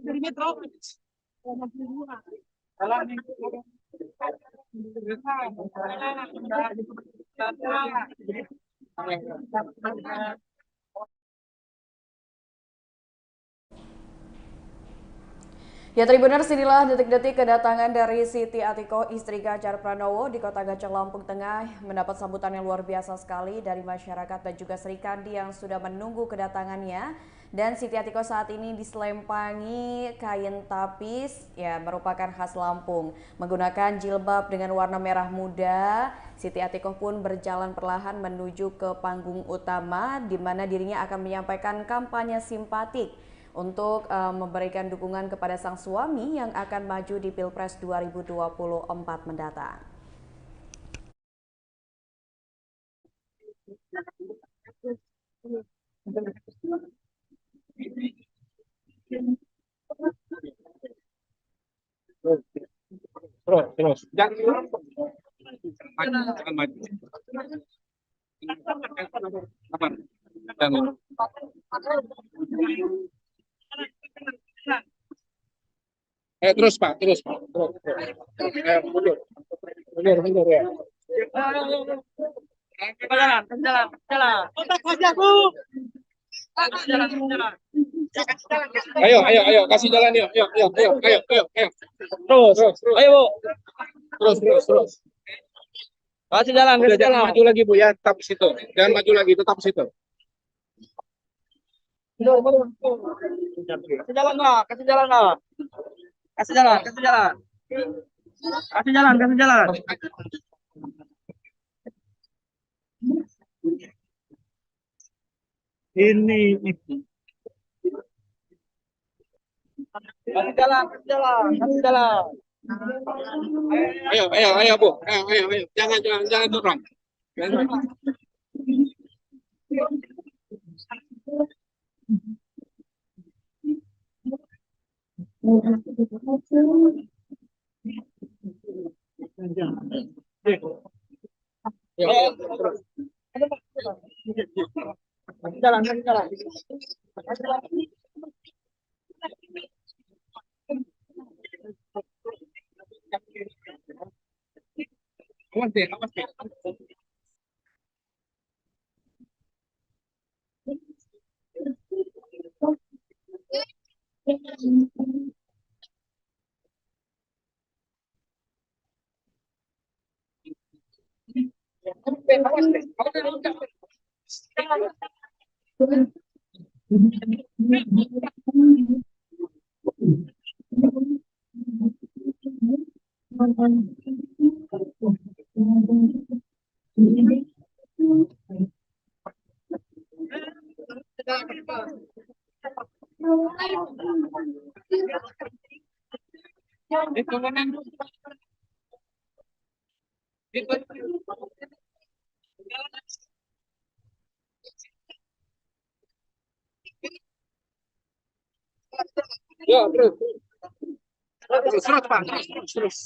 Dari Metro. Ya Tribuners, inilah detik-detik kedatangan dari Siti Atikoh, istri Ganjar Pranowo di Kota Gajah Lampung Tengah, mendapat sambutan yang luar biasa sekali dari masyarakat dan juga Serikandi yang sudah menunggu kedatangannya. Dan Siti Atikoh saat ini diselempangi kain tapis, ya merupakan khas Lampung. Menggunakan jilbab dengan warna merah muda, Siti Atikoh pun berjalan perlahan menuju ke panggung utama, di mana dirinya akan menyampaikan kampanye simpatik untuk memberikan dukungan kepada sang suami yang akan maju di Pilpres 2024 mendatang. Terus. Jangan maju. Apa? Jangan. Terus Pak, terus. Mundur ya. Jalan. Otak aja, Bu. Jalan. Ayo, kasih jalan yuk. Ayo. Terus. Ayo, Bu. Terus. Kasih jalan, Jangan maju lagi, Bu, ya, tetap di situ. Jangan maju lagi, tetap di situ. Kasih jalan, Pak. Kasih jalan. Ini. Kasih jalan. Ayo, Bu. Ayo. Jangan dorong. Jalan. Awas deh. Yo, terus. Terus, terus, Pak. Terus, terus.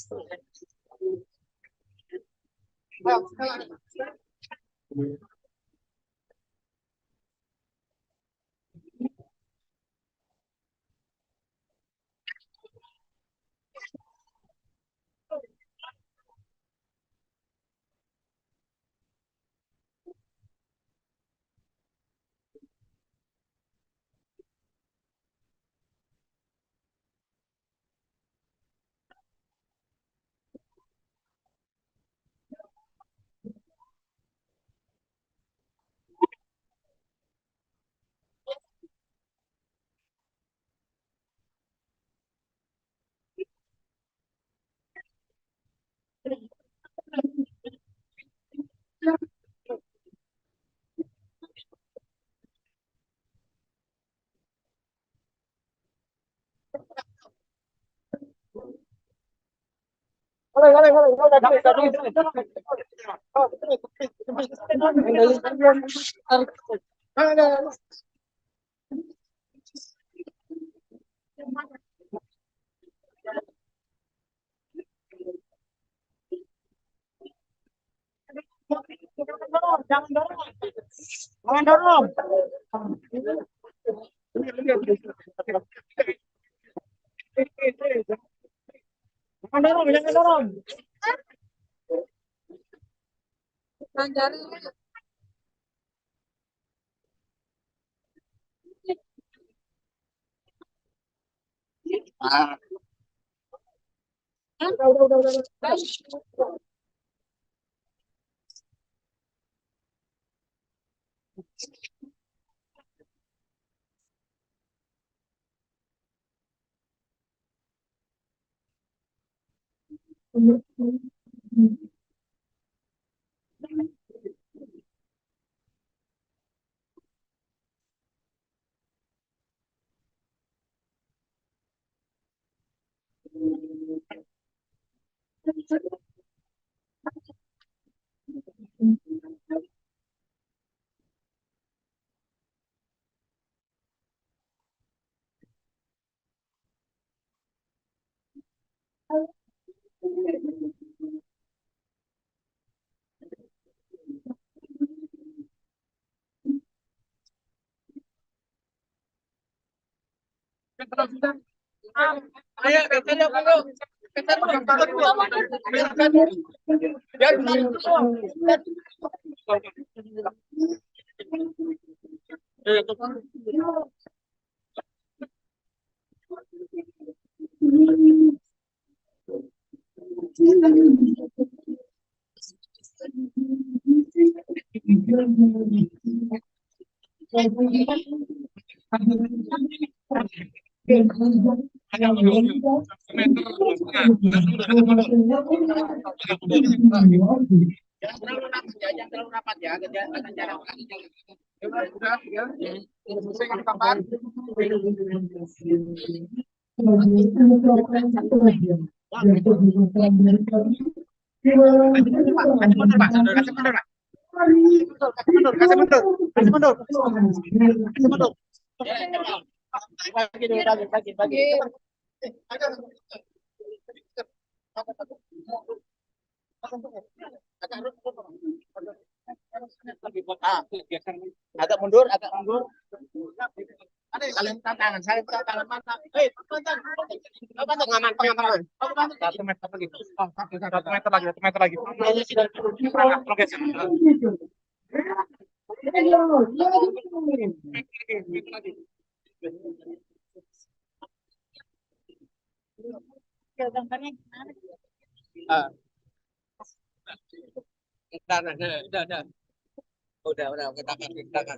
Jangan dorong. Jangan dorong. Jangan dorong, jangan dorong. Udah. Ayo, jangan terlalu rapat ya, agak jarang lagi. Udah, ya. Selesai kapan? Agak mundur, agak mundur. Ada kalian tantangan, saya tantangan mana? Hei, tantangan. Pengaman, pengaman. Satu meter lagi. Oh, satu meter lagi, 1 meter lagi. Progresnya. Udah, kita akan.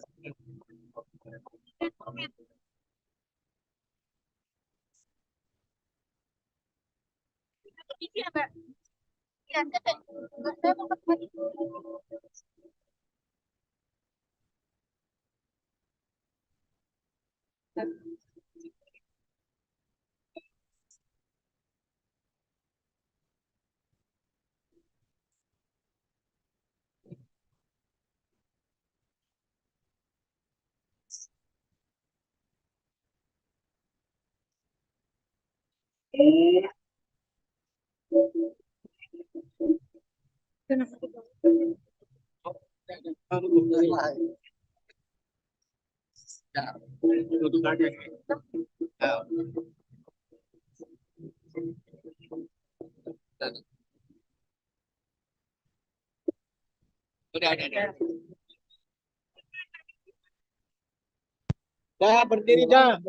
Dah berdiri dah.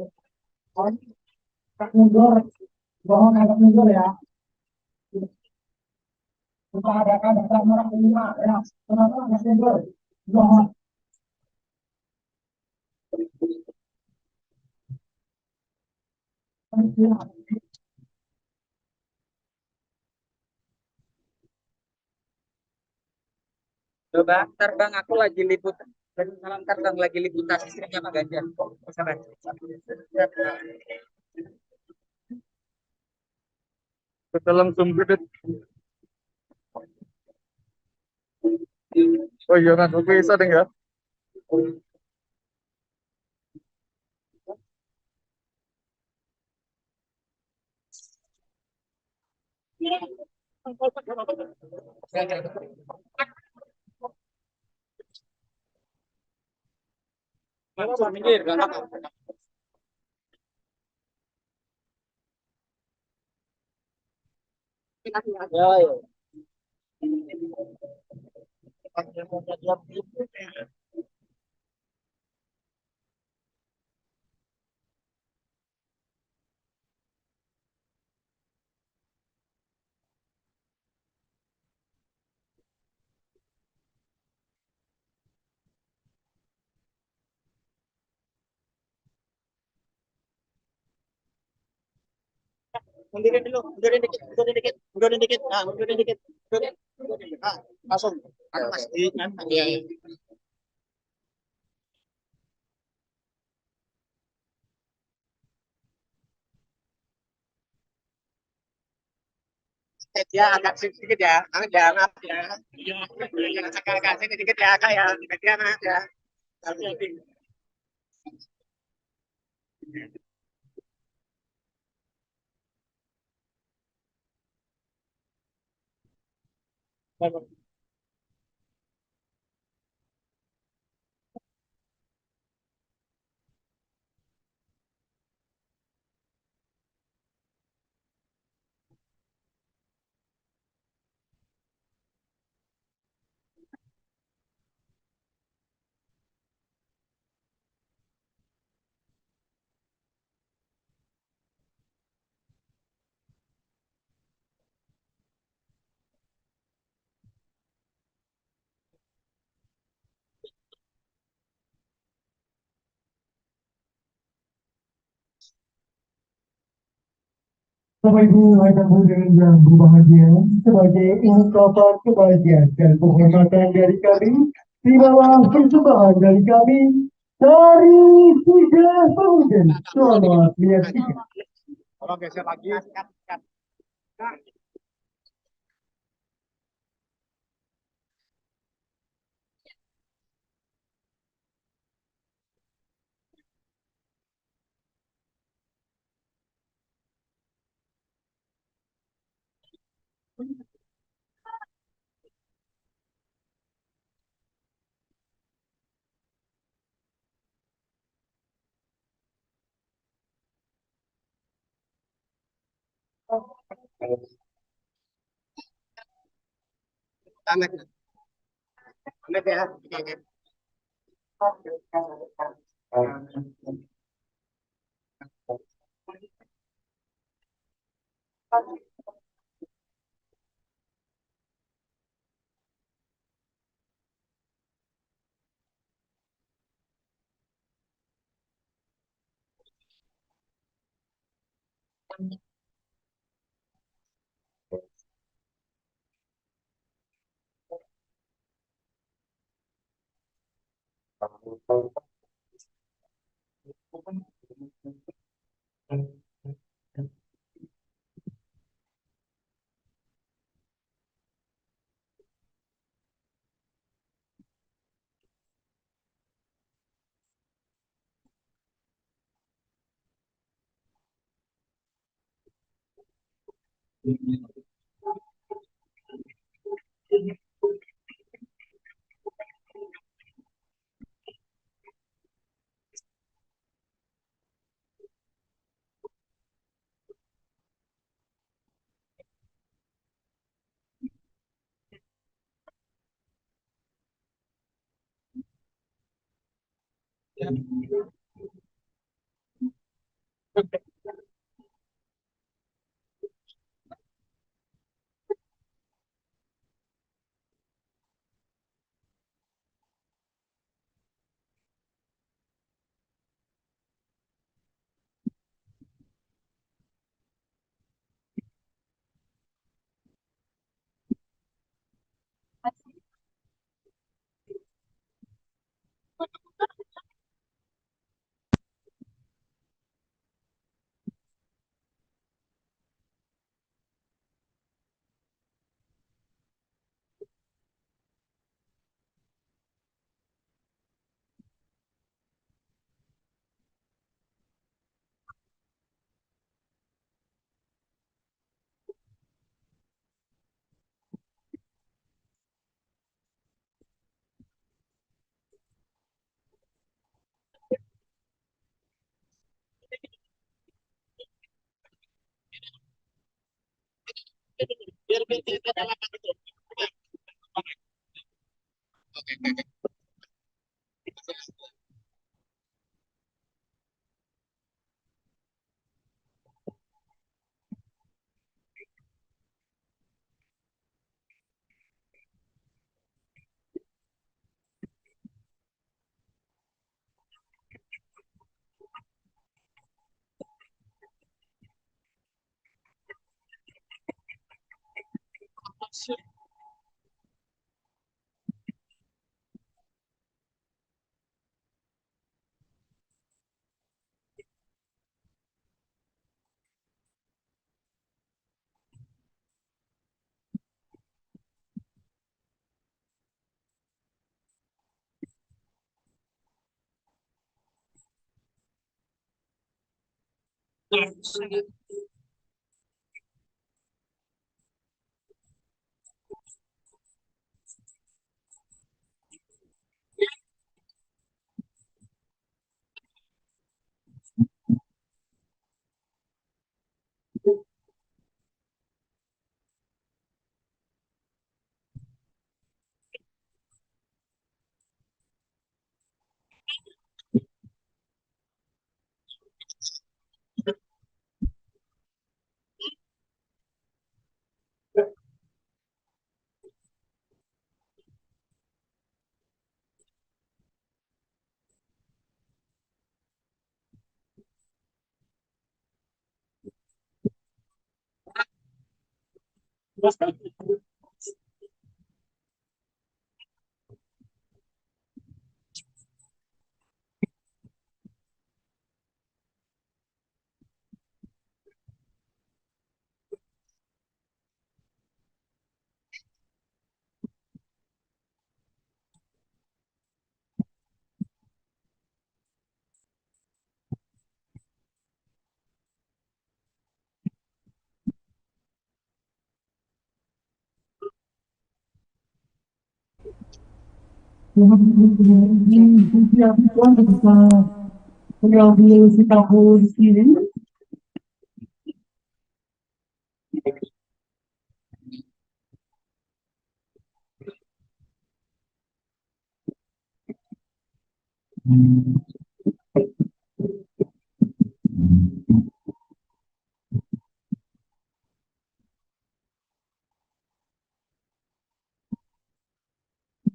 Mundur, mohon agak mundur ya. Kita adakan datang orang kelima ya. Kenapa agak mundur? Mohon. Coba, ntar bang, aku lagi liputan. Salam ntar bang, lagi liputan istrinya Pak Ganjar. Sabar. Kita langsung gede. Oh iya, kan bisa deh ya. Minggir, gak apa-apa. Ya, ya. Mundurin dulu, mundurin dikit, mundurin dikit, mundurin dikit. Nah, mundurin dikit. Mundurin. Nah, langsung. Aku pasti kan. Iya, iya. Ya agak sedikit ya, agak maaf ya. Jangan agak sini dikit ya, kak ya. Dikit ya, maaf ya. Tapi Bapak Ibu, Ayah Hadirin yang berbahagia, sebagai ungkapan kebahagiaan dan penghormatan dari kami, terimalah persembahan dari kami dari tiga fountain. Selamat menyaksikan. tolong geser lagi. Tamat. Tamat ya.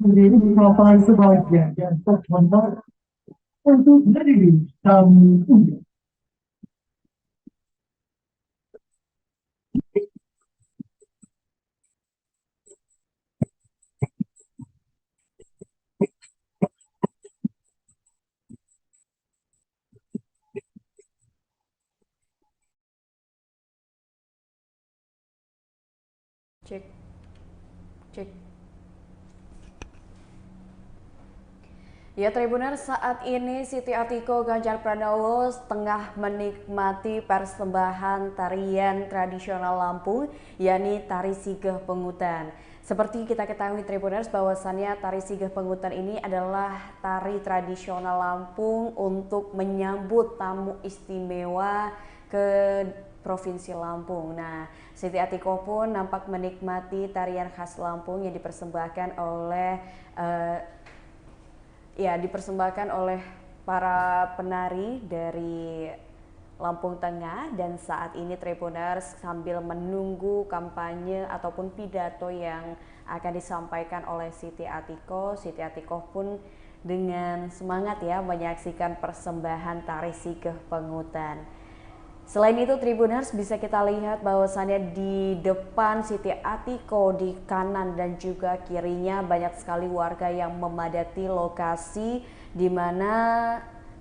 Jadi beberapa sebagian yang terbentuk untuk dari kami. Cek. Ya Tribuners, saat ini Siti Atiko Ganjar Pranowo tengah menikmati persembahan tarian tradisional Lampung, yakni Tari Sigeh Pengutan. Seperti kita ketahui Tribuners bahwasannya Tari Sigeh Pengutan ini adalah tari tradisional Lampung untuk menyambut tamu istimewa ke Provinsi Lampung. Nah, Siti Atiko pun nampak menikmati tarian khas Lampung yang dipersembahkan oleh para penari dari Lampung Tengah. Dan saat ini Tribuners sambil menunggu kampanye ataupun pidato yang akan disampaikan oleh Siti Atiko pun dengan semangat ya menyaksikan persembahan Tari Sigeh Pengutan. Selain itu Tribuners, bisa kita lihat bahwasannya di depan Siti Atiko di kanan dan juga kirinya banyak sekali warga yang memadati lokasi di mana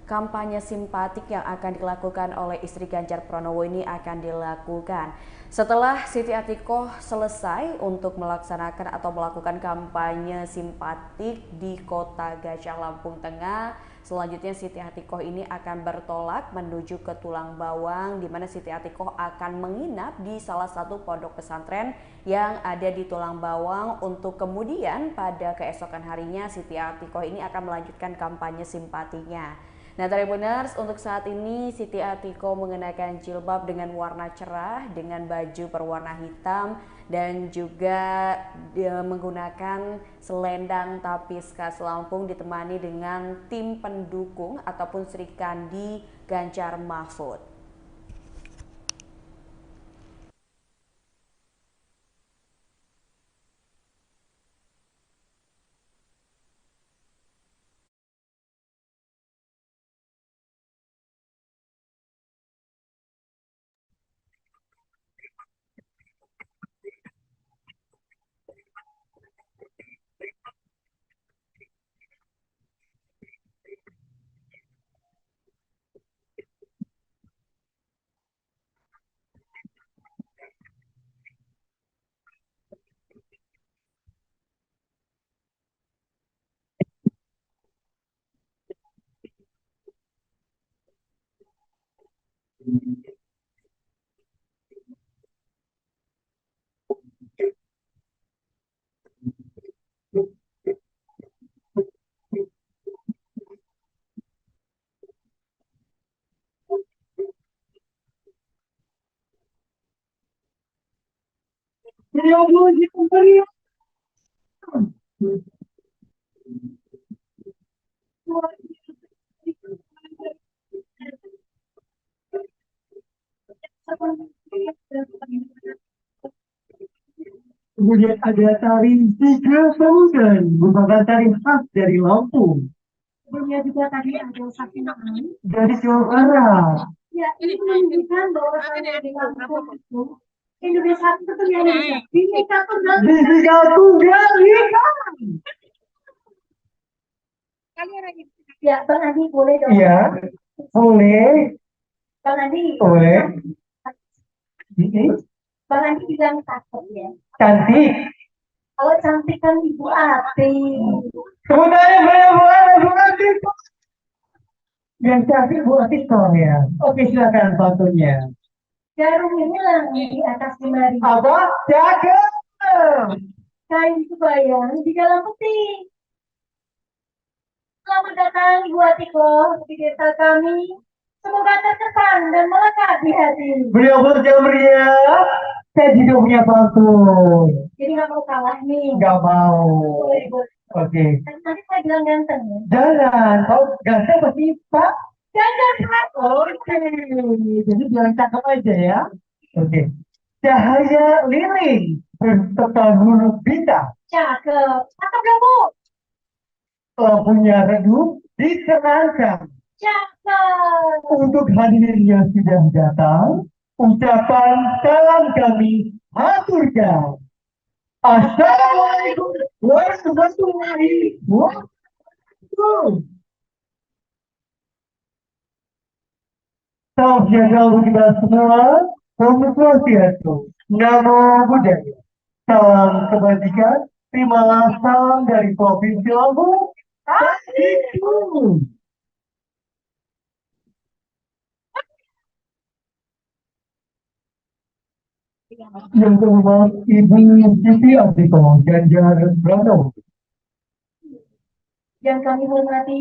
kampanye simpatik yang akan dilakukan oleh istri Ganjar Pranowo ini akan dilakukan. Setelah Siti Atiko selesai untuk melaksanakan atau melakukan kampanye simpatik di Kota Gajah Lampung Tengah, selanjutnya Siti Atiko ini akan bertolak menuju ke Tulang Bawang, di mana Siti Atiko akan menginap di salah satu pondok pesantren yang ada di Tulang Bawang untuk kemudian pada keesokan harinya Siti Atiko ini akan melanjutkan kampanye simpatinya. Nah Tribuners, untuk saat ini Siti Atiko mengenakan jilbab dengan warna cerah dengan baju berwarna hitam dan juga menggunakan selendang tapis khas Lampung ditemani dengan tim pendukung ataupun Sri Kandi Ganjar Mahfud. Kemudian ada tari Sigeh Pengutan, merupakan tari khas dari Lampung. Sebelumnya juga tadi ada sakinaan Dari Jawa Barat. ya, ini menunjukkan bahwa saya di Lampung itu Indonesia itu ternyata Bhinneka Tunggal Bhinneka Tunggal Ika. Ya, Bang Andi boleh dong. Iya, boleh. Bang Andi. Boleh. Bang Andi bilang cakep ya. Cantik. Kalau cantik kan Ibu Ati. Sebenarnya boleh Bu Ati. Yang cantik Bu Ati ya. Oke, silakan fotonya. Jarum ini di atas lemari. Apa? Cakep. Kain kebayang di dalam peti. Selamat datang Ibu Atiko di desa kami. Semoga terkesan dan melekat di hati. Beliau bekerja meriah. Saya juga punya pantun. Jadi nggak mau kalah nih. Nggak mau. Boleh, boleh. Oke. Nanti saya bilang ganteng ya. Jangan. Kalau ganteng pasti Pak. Ganteng Pak. Oke. Jadi bilang cakep aja ya. Oke. Cahaya lilin berserta bulu bintang. Cakep. Cakep dong Bu. Lampunya redup diterangkan. Cakep. Untuk hadirin yang sudah datang, ucapan salam kami haturkan. Assalamualaikum warahmatullahi wabarakatuh. Salam sejahtera untuk kita semua. Om Swastiastu. Namo Buddhaya. Salam kebajikan. Terima salam dari Provinsi Lampung. Itu. Yang terhormat Ibu Siti Atiko Ganjar Pranowo. Yang kami hormati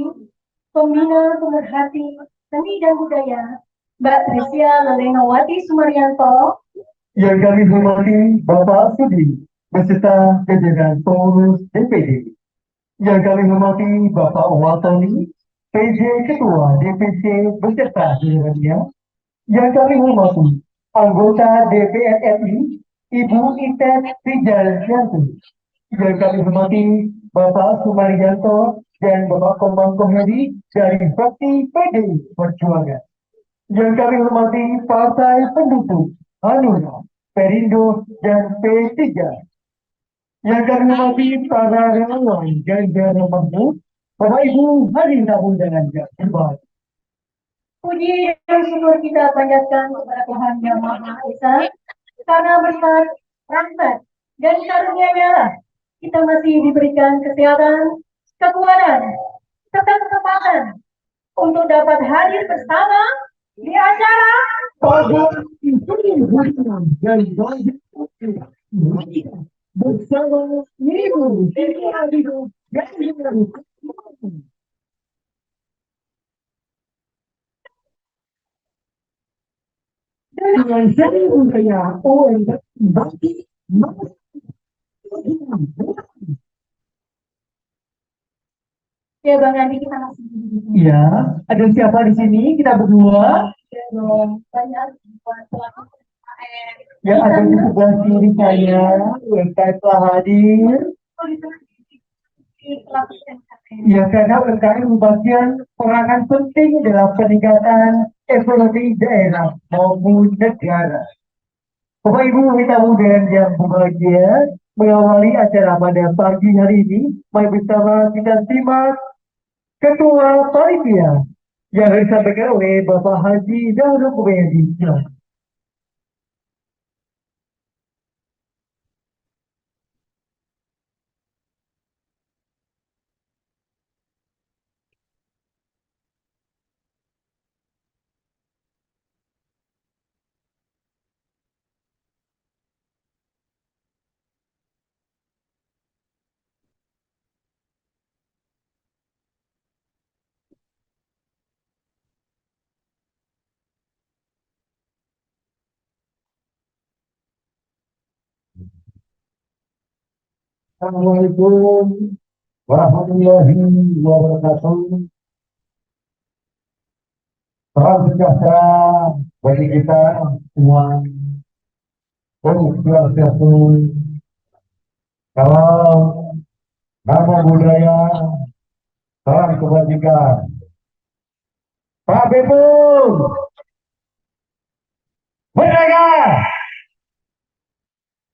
Pembina Pemerhati Seni dan Budaya Mbak Trisya Lelenowati Sumaryanto. Yang kami hormati Bapak Sudi beserta jajaran pengurus DPD. Yang kami hormati Bapak Watoni, PJ Ketua DPC beserta jajarannya. Yang kami hormati anggota DPR RI Ibu Itet Rijal-Yanti. Yang kami hormati Bapak Sumaryanto dan Bapak Komang Komedi dari fraksi PD Perjuangan. Yang kami hormati partai pendukung Hanura, Perindo, dan P3. Yang kami hormati para relawan Ganjar Mahfud, Bapak Ibu hadirin undangan yang terbaik. Puji dan syukur kita panjatkan kepada Tuhan Yang Maha Esa, karena berkat, rahmat, dan karunia-Nya lah kita masih diberikan kesehatan, kekuatan, serta kesempatan untuk dapat hadir bersama di acara bersama Ibu Siti Atiko Ganjar. Dengan saya saya ONG bagi ya Bang Andi, kita masih iya, ada siapa di sini? Kita berdua. banyak Ya, ada di sebelah kiri saya. UMKM telah hadir. Ya, karena UMKM membagian peranan penting dalam peningkatan ekonomi daerah maupun negara. Bapak Ibu tamu dan yang berbahagia, mengawali acara pada pagi hari ini, mari bersama kita simak Ketua Panitia yang disampaikan oleh Bapak Haji Dahrul Kumedi. Assalamualaikum warahmatullahi wabarakatuh. Salam sejahtera bagi kita semua. Om Swastiastu. Salam nama budaya. Salam kebajikan. Pak Bepung. Merdeka!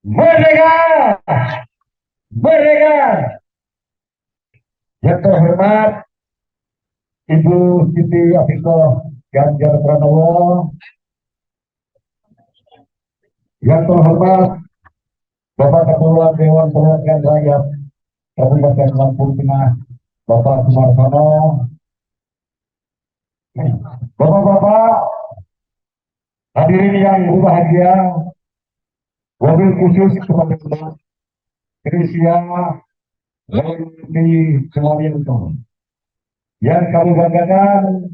Merdeka! Merdeka! Yang terhormat Ibu Siti Atiko Ganjar Pranowo, yang terhormat Bapak Ketua Dewan Perwakilan Rakyat Kabupaten Lampung Tengah, Bapak Sumarsono, Bapak-bapak hadirin yang berbahagia, wabil khusus kepada Trisya di Sumaryanto yang kami banggakan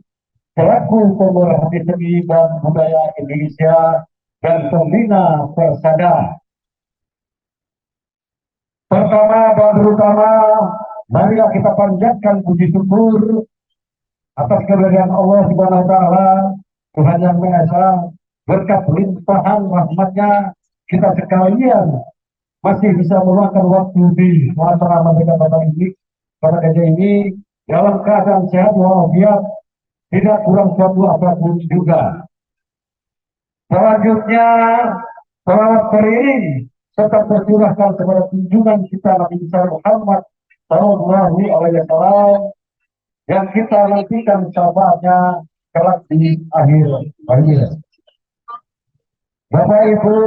selaku pemerhati seni dan budaya Indonesia dan pembina Persada. Pertama dan terutama, marilah kita panjatkan puji syukur atas keberadaan Allah Subhanahu wa Ta'ala, Tuhan Yang Maha Esa, berkat limpahan rahmatnya kita sekalian masih bisa meluangkan waktu di antara mereka pada kerja ini dalam keadaan sehat walafiat, tidak kurang suatu apapun juga. Selanjutnya, salawat beriring tetap tercurahkan kepada junjungan kita Nabi besar Muhammad Sallallahu Alaihi Wasallam yang kita nantikan syafaatnya kelak di akhir hayat. Bapak Ibu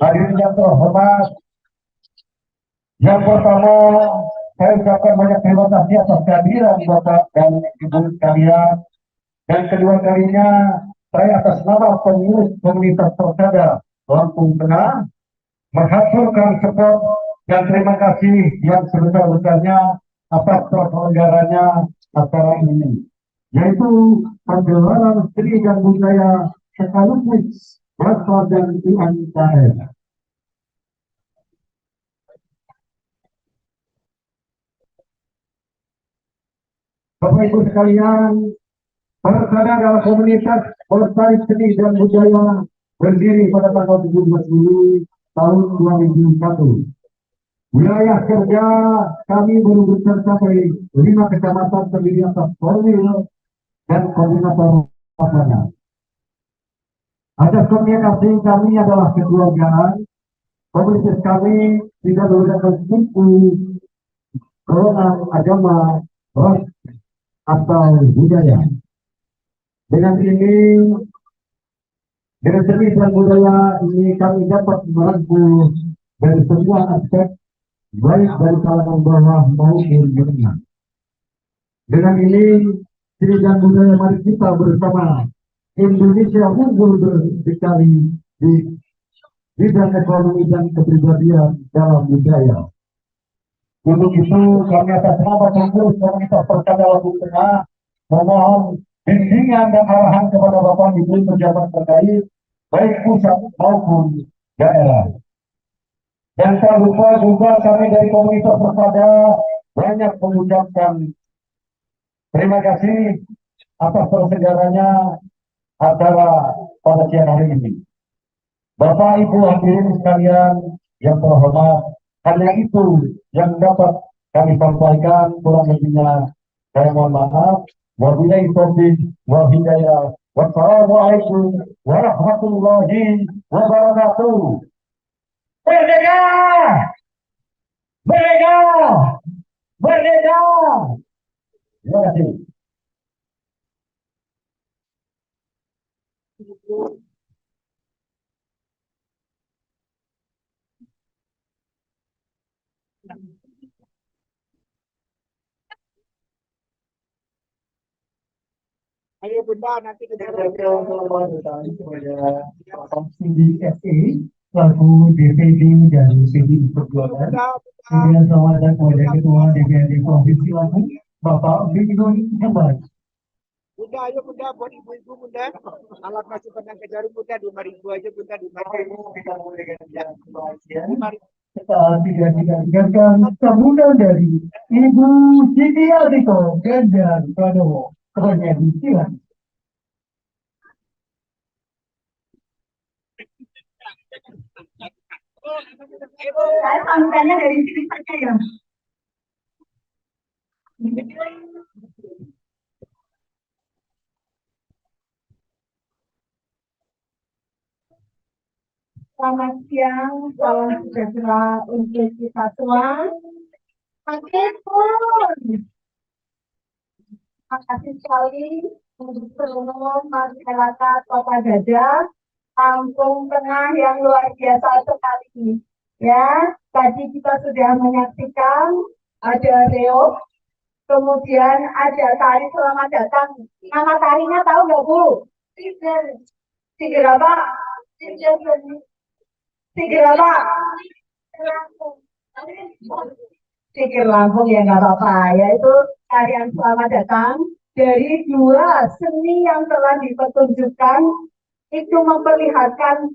hadirin yang terhormat, yang pertama saya ucapkan banyak terima kasih atas kehadiran Bapak dan Ibu sekalian. Dan kedua kalinya, saya atas nama pengurus komunitas Persada Lampung Tengah menghaturkan support dan terima kasih yang sebesar-besarnya atas terselenggaranya acara ini, yaitu pagelaran seni dan budaya sekaligus berasal dan UMKM. Bapak Ibu sekalian, Persada adalah komunitas pelestari seni dan budaya berdiri pada tanggal 17 Juli tahun 2001. Wilayah kerja kami baru mencapai 5 kecamatan terdiri atas Korwil dan koordinator lapangan. Atas komunikasi kami adalah kekeluargaan. Komunitas kami tidak menggunakan suku, golongan, agama, ras, atau budaya. Dengan seni dan budaya ini kami dapat merangkul dari semua aspek, baik dari kalangan bawah maupun menengah. Dengan ini, seni dan budaya mari kita bersama Indonesia unggul berdikari di bidang ekonomi dan kepribadian dalam budaya. Untuk itu, kami atas nama pengurus komunitas Persada Lampung Tengah memohon bimbingan dan arahan kepada Bapak Ibu pejabat terkait, baik pusat maupun daerah. Dan tak lupa juga kami dari komunitas Persada banyak mengucapkan terima kasih atas terselenggaranya acara pada siang hari ini. Bapak Ibu hadirin sekalian yang terhormat, hanya itu yang dapat kami sampaikan, kurang lebihnya saya mohon maaf. Wabillahi taufiq wal hidayah. Wassalamualaikum warahmatullahi wabarakatuh. Merdeka! Merdeka! Merdeka! Terima kasih. Ayo Bunda, nanti kita lalu DPD dan PDI Perjuangan. Kemudian selamat datang kepada Ketua DPRD Provinsi Lampung, Bapak Bingung Jembar. Bunda, ayo Bunda, buat ibu-ibu Bunda. Alat masih pandang ke jarum Bunda, 5.000 aja Bunda, 5.000. Kita mulai dengan yang kebahagiaan. Kita tidak tinggalkan sambutan dari Ibu Siti Atiko Ganjar Pranowo. Kepada silakan. Saya sambutannya dari sini saja ya. Selamat siang, salam sejahtera untuk kita semua. Meskipun terima kasih sekali untuk seluruh masyarakat Kota Gajah, Lampung Tengah yang luar biasa sekali. Ya, tadi kita sudah menyaksikan ada reog, kemudian ada tari selamat datang. Nama tarinya tahu nggak Bu? Tiger apa? Tiger apa? Tiger Lampung ya nggak apa-apa. Yaitu tarian selamat datang dari 2 seni yang telah dipertunjukkan, itu memperlihatkan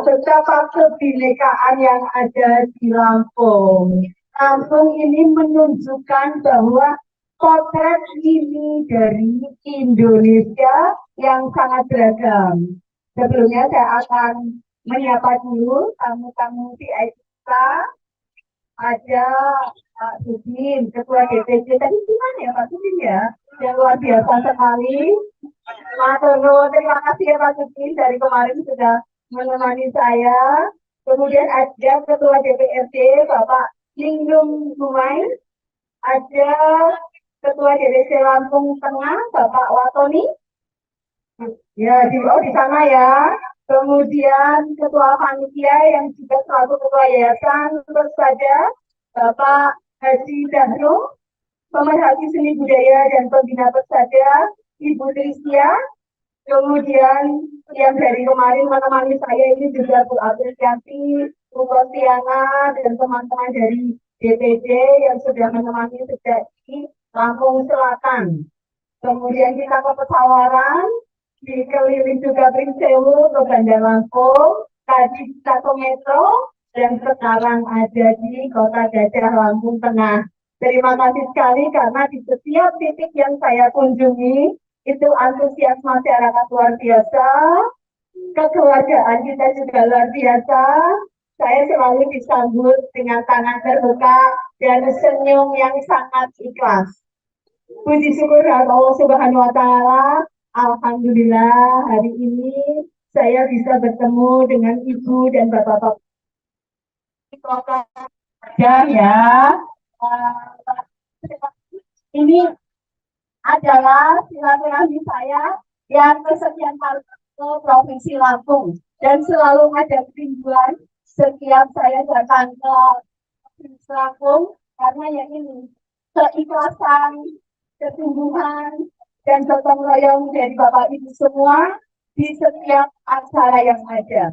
betapa kebinekaan yang ada di Lampung. Lampung ini menunjukkan bahwa potret ini dari Indonesia yang sangat beragam. Sebelumnya saya akan menyapa dulu tamu-tamu VIP kita. Ada Pak Sudin, Ketua DPC. Tadi gimana ya Pak Sudin ya? Yang luar biasa sekali. Terima kasih ya Pak Sudin, dari kemarin sudah menemani saya. Kemudian ada Ketua DPRD Bapak Lingdung Gumai. Ada Ketua DPC Lampung Tengah Bapak Watoni. Ya, di sana ya. Kemudian Ketua Panitia yang juga selaku Ketua Yayasan Persada Bapak Haji Dahro, pemerhati seni budaya dan pembina persada, Ibu Tristia, kemudian yang dari kemarin menemani saya ini juga Bu Apresiasi, Bu Kostiana, dan teman-teman dari DPD yang sudah menemani sejak di Lampung Selatan. Kemudian kita ke Pesawaran, dikeliling juga Pringsewu ke Bandar Lampung, tadi kita ke Metro, dan sekarang ada di Kota Gajah Lampung Tengah. Terima kasih sekali karena di setiap titik yang saya kunjungi, itu antusias masyarakat luar biasa, kekeluargaan kita juga luar biasa. Saya selalu disambut dengan tangan terbuka dan senyum yang sangat ikhlas. Puji syukur Allah Subhanahu wa Ta'ala. Alhamdulillah hari ini saya bisa bertemu dengan Ibu dan Bapak-bapak di kota ya. Ini adalah silaturahmi saya yang kesekian kali ke Provinsi Lampung dan selalu ada kerinduan setiap saya datang ke Provinsi Lampung karena yang ini keikhlasan, ketumbuhan, dan gotong royong dari Bapak Ibu semua di setiap acara yang ada.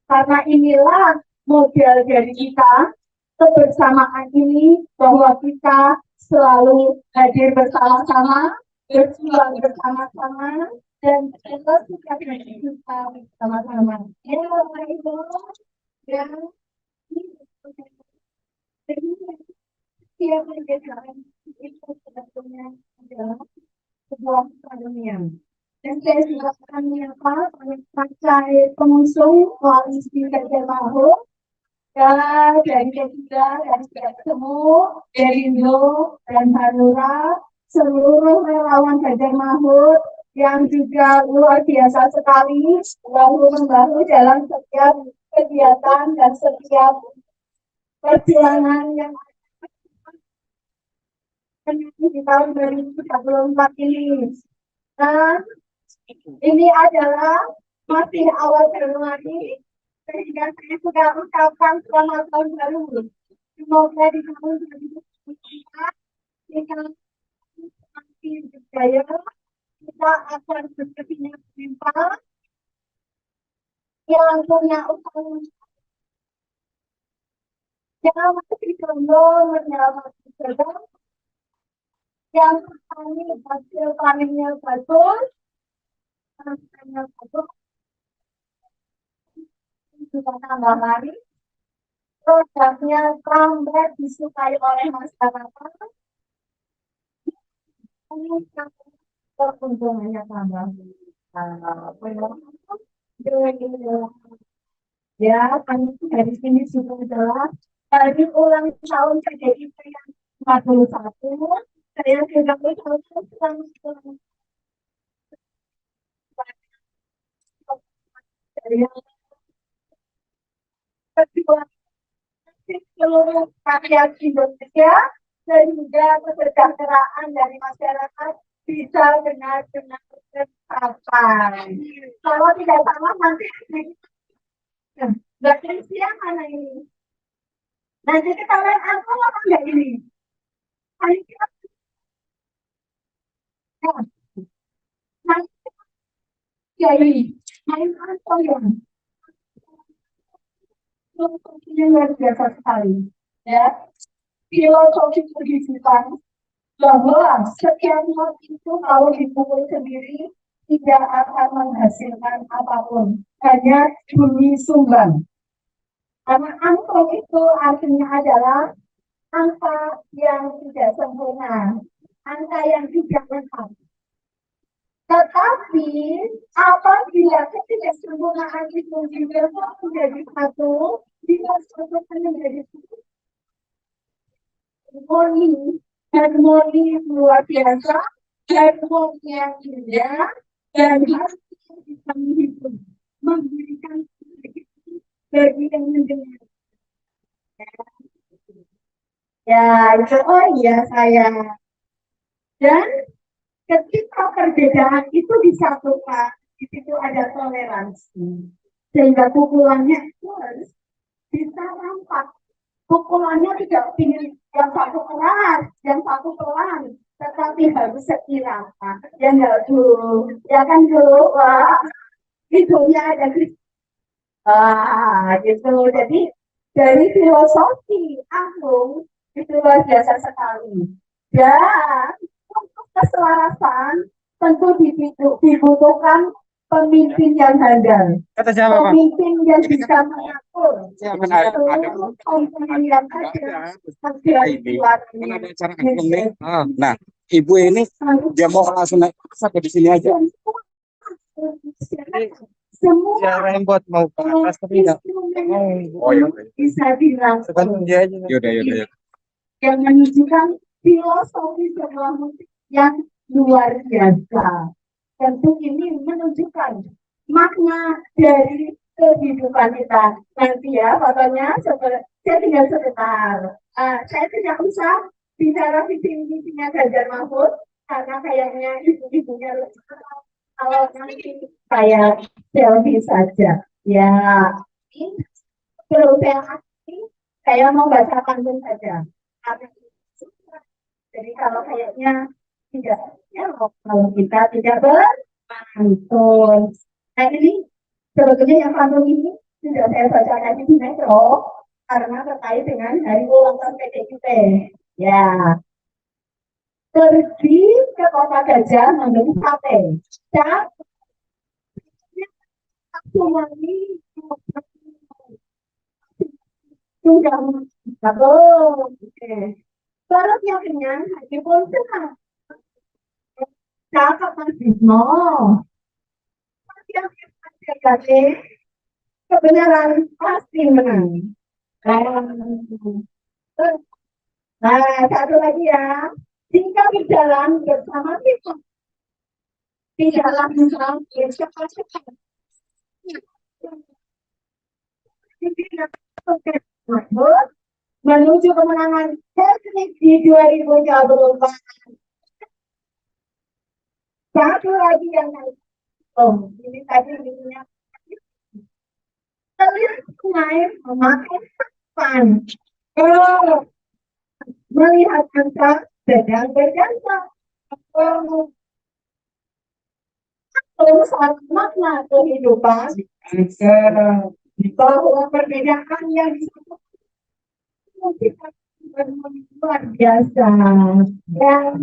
Karena inilah model dari kita, kebersamaan ini bahwa kita selalu hadir bersama-sama, berjuang bersama-sama, dan kita suka kita bersama-sama. Ya, Bapak Ibu, dan siapa yang itu sebetulnya adalah sebuah pertandingan. Dan saya silakan menyapa partai pengusung koalisi Ganjar Mahfud dari P3 dan sudah ketemu dari Indo dan Hanura, seluruh relawan Ganjar Mahfud yang juga luar biasa sekali bahu-membahu dalam setiap kegiatan dan setiap perjuangan yang di tahun 2024 ini. Nah, ini adalah masih awal Januari, sehingga saya sudah ucapkan selamat tahun baru. Semoga di tahun 2024 kita masih berjaya, kita akan berkepingan melimpah, yang punya utang, yang masih jomblo menyelamatkan sedang, yang petani hasil panennya bagus, hasilnya bagus, juga tambah lari, produknya tambah disukai oleh masyarakat, keuntungannya tambah. Ya, kan dari sini sudah jelas. Dari ulang tahun PDIP yang 41, saya juga ucapkan seluruh rakyat Indonesia sehingga kesejahteraan dari masyarakat bisa benar-benar tercapai. Kalau tidak salah nanti bagian siang mana ini? Nanti kita lihat apa enggak ini? Jadi, main apa ya? Filosofinya luar biasa sekali, ya. Filosofi pendidikan bahwa setiap hal itu kalau dipukul sendiri tidak akan menghasilkan apapun, hanya bunyi sumbang. Karena angka itu artinya adalah angka yang tidak sempurna, angka yang tidak lengkap. Tetapi apabila ketidaksempurnaan itu juga menjadi satu, disatukan menjadi satu, harmoni luar biasa, harmoni yang indah, dan harus bisa menghitung, memberikan bagi yang mendengar. Ya, itu oh iya saya. Dan ketika perbedaan itu disatukan, di situ ada toleransi. Sehingga pukulannya itu harus bisa rampak. Pukulannya tidak tinggi yang satu keras, yang satu pelan, tetapi harus seirama. Ya enggak dulu, ya kan dulu, wah, hidungnya ada di gitu. Jadi dari filosofi agung itu luar biasa sekali. Dan untuk keselarasan tentu dibutuhkan pemimpin yang handal, Kata siapa, Pak? pemimpin yang bisa mengatur Ada komponen yang ada segera kan ada acara nih. Nah, ibu ini dia mau langsung naik sampai di sini aja. semua Siapa yang buat mau ke atas tapi enggak. Oh iya. bisa dirangkum Sebentar dia aja. Yaudah. yang menunjukkan filosofi sebuah musik yang luar biasa. Tentu ini menunjukkan makna dari kehidupan kita. Nanti ya, fotonya saya tinggal sebentar. Saya tidak usah bicara visi-misinya Ganjar Mahfud karena kayaknya ibu-ibunya kalau nanti saya selfie saja. Ya, ini perlu saya mau baca pantun saja. Jadi kalau kayaknya tidak, ya kalau kita tidak berpantun. Nah ini sebetulnya yang pantun ini sudah saya bacakan di Metro karena terkait dengan hari ulang tahun PDIP. Ya, pergi ke Kota Gajah membeli sate. Dan semuanya sudah oke. Perutnya kenyang, hati pun senang. Cakap Mas Bismo. Kebenaran pasti menang. Nah, satu lagi ya. Jika berjalan bersama kita, tidaklah bisa bercepat-cepat. Menuju kemenangan teknik di 2024. Satu lagi yang ini tadi minyak. Kalian naik memakai papan. Melihat angka sedang berdansa. Saat makna kehidupan bahwa perbedaan yang disatukan luar biasa. Dan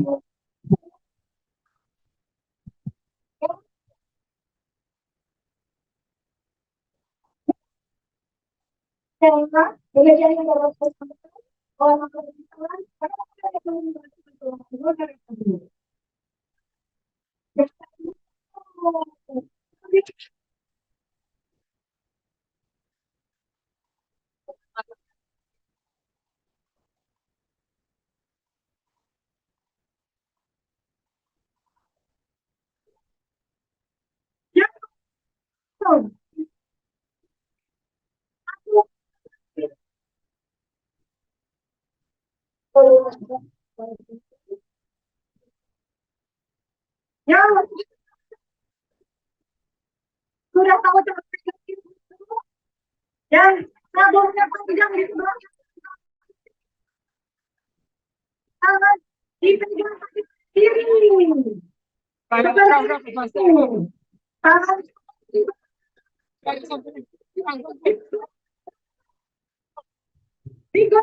ya, sudah tahu cara dan sabunnya panjang di sebelah tangan dipegang kaki kiri. Tangan tiga.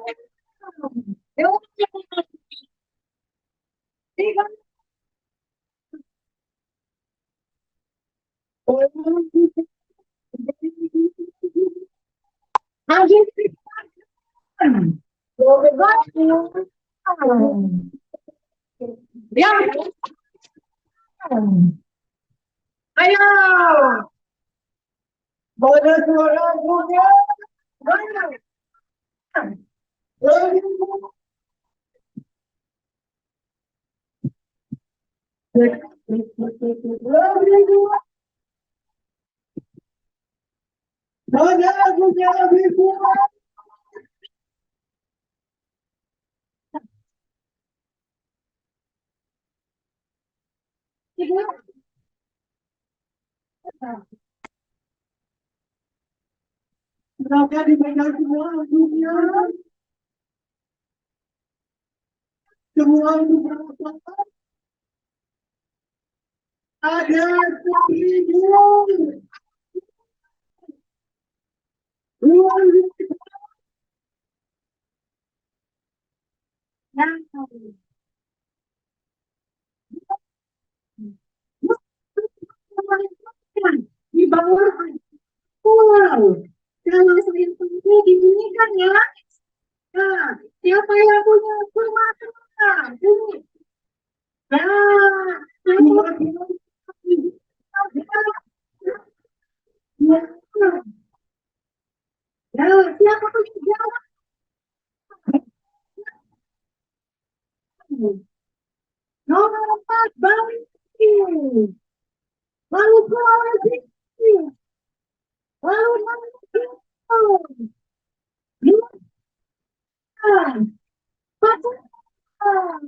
Ayo, boleh suara punya, banyak. Berapa dipegang semua lagunya? Semua itu berapa? Ada 1.000. Nah, di bawah. Wow, kalau saya punya ini kan ya. Nah, siapa yang punya rumah? Ini. Nah, nah, siapa punya jawab? Nomor 4, Bangki. Lalu Sulawesi. Lalu Maluku. Bukan. Pasukan.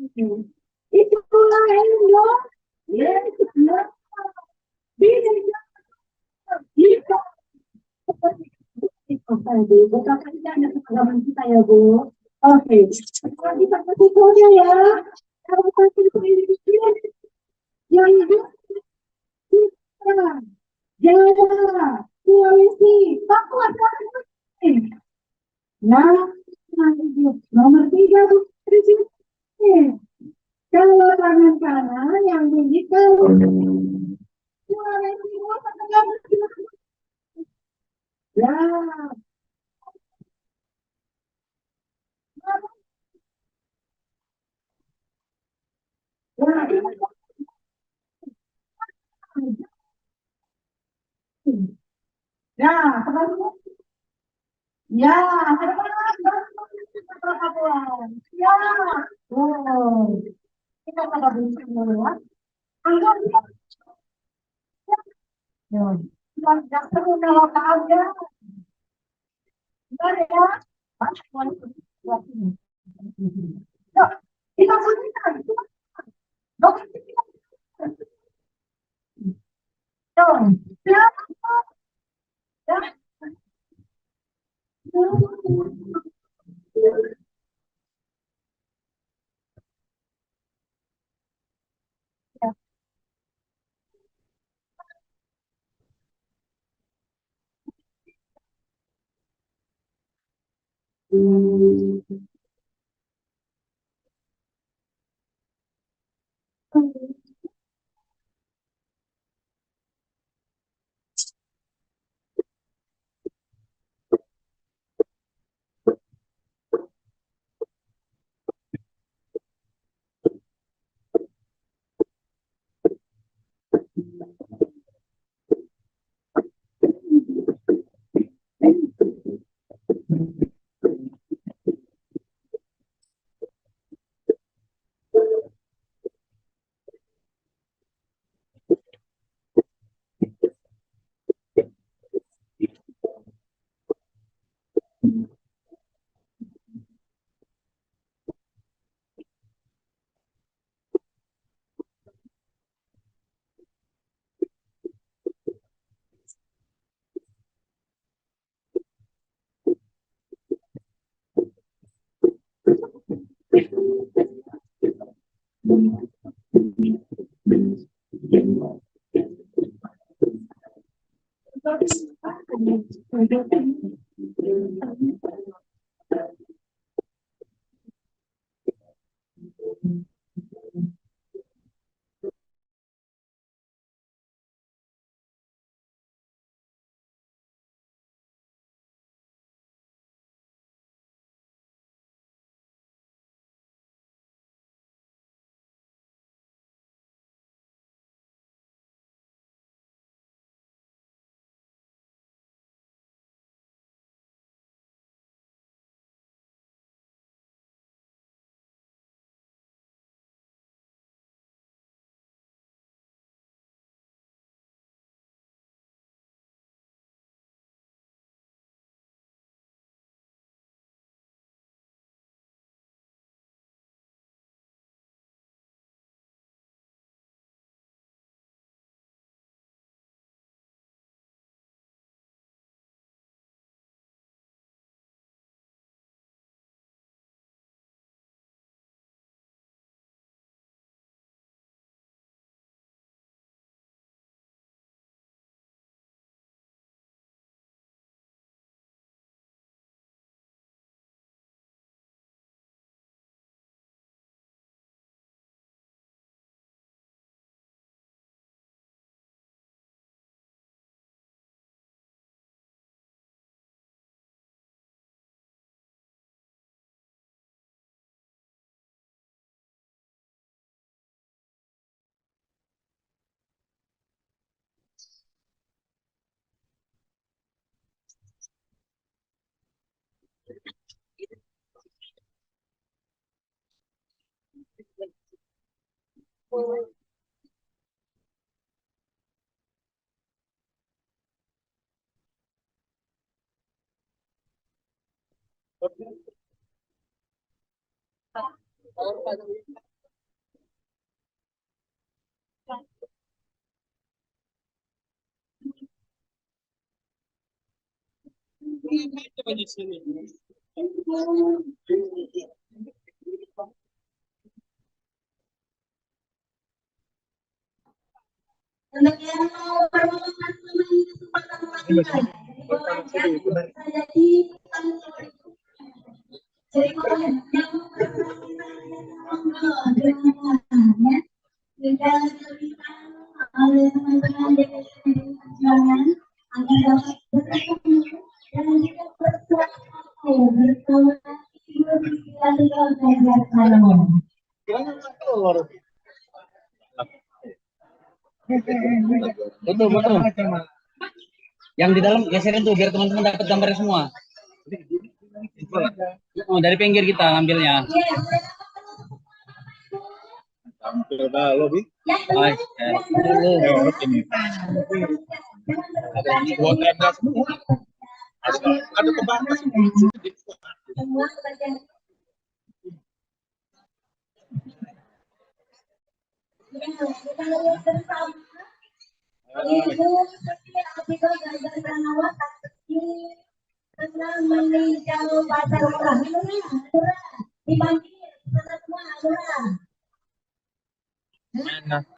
Itulah Indo. Yes, yes. Bisa. Bisa. Oke, Bu. Bukakan ada pengalaman kita ya, Bu. Oke. Sekarang kita kasih kode ya. Kalau kasih kode yang itu Jawa, Sulawesi, Papua, nah, nomor 3 Bu. Kalau tangan kanan yang bunyi kalau Sulawesi, ya, ya, teman-teman. Ya, teman-teman. Ya, oh, kita pada bisa dulu ya. Angkat, ya, tidak perlu kalau ada. Bentar ya, Mas, buat ini. Yuk, kita bunyikan. Dok, ya, ya. Untuk yang mau bermomen kesempatan saya di jadi yang tidak oleh teman-teman DPD Perjuangan agar dapat bertemu dan juga bersama bersama Ibu Siti Atikoh Ganjar Pranowo. Betul. Yang di dalam geserin tuh biar teman-teman dapat gambarnya semua. Oh, dari pinggir kita ambilnya. Tampil dah lobby. Dua tenda semua. Ada terbatas. Kita lihat bersama Ibu Siti Atikoh Ganjar Pranowo tengah meninjau pasar murah. Dipanggil semua murah.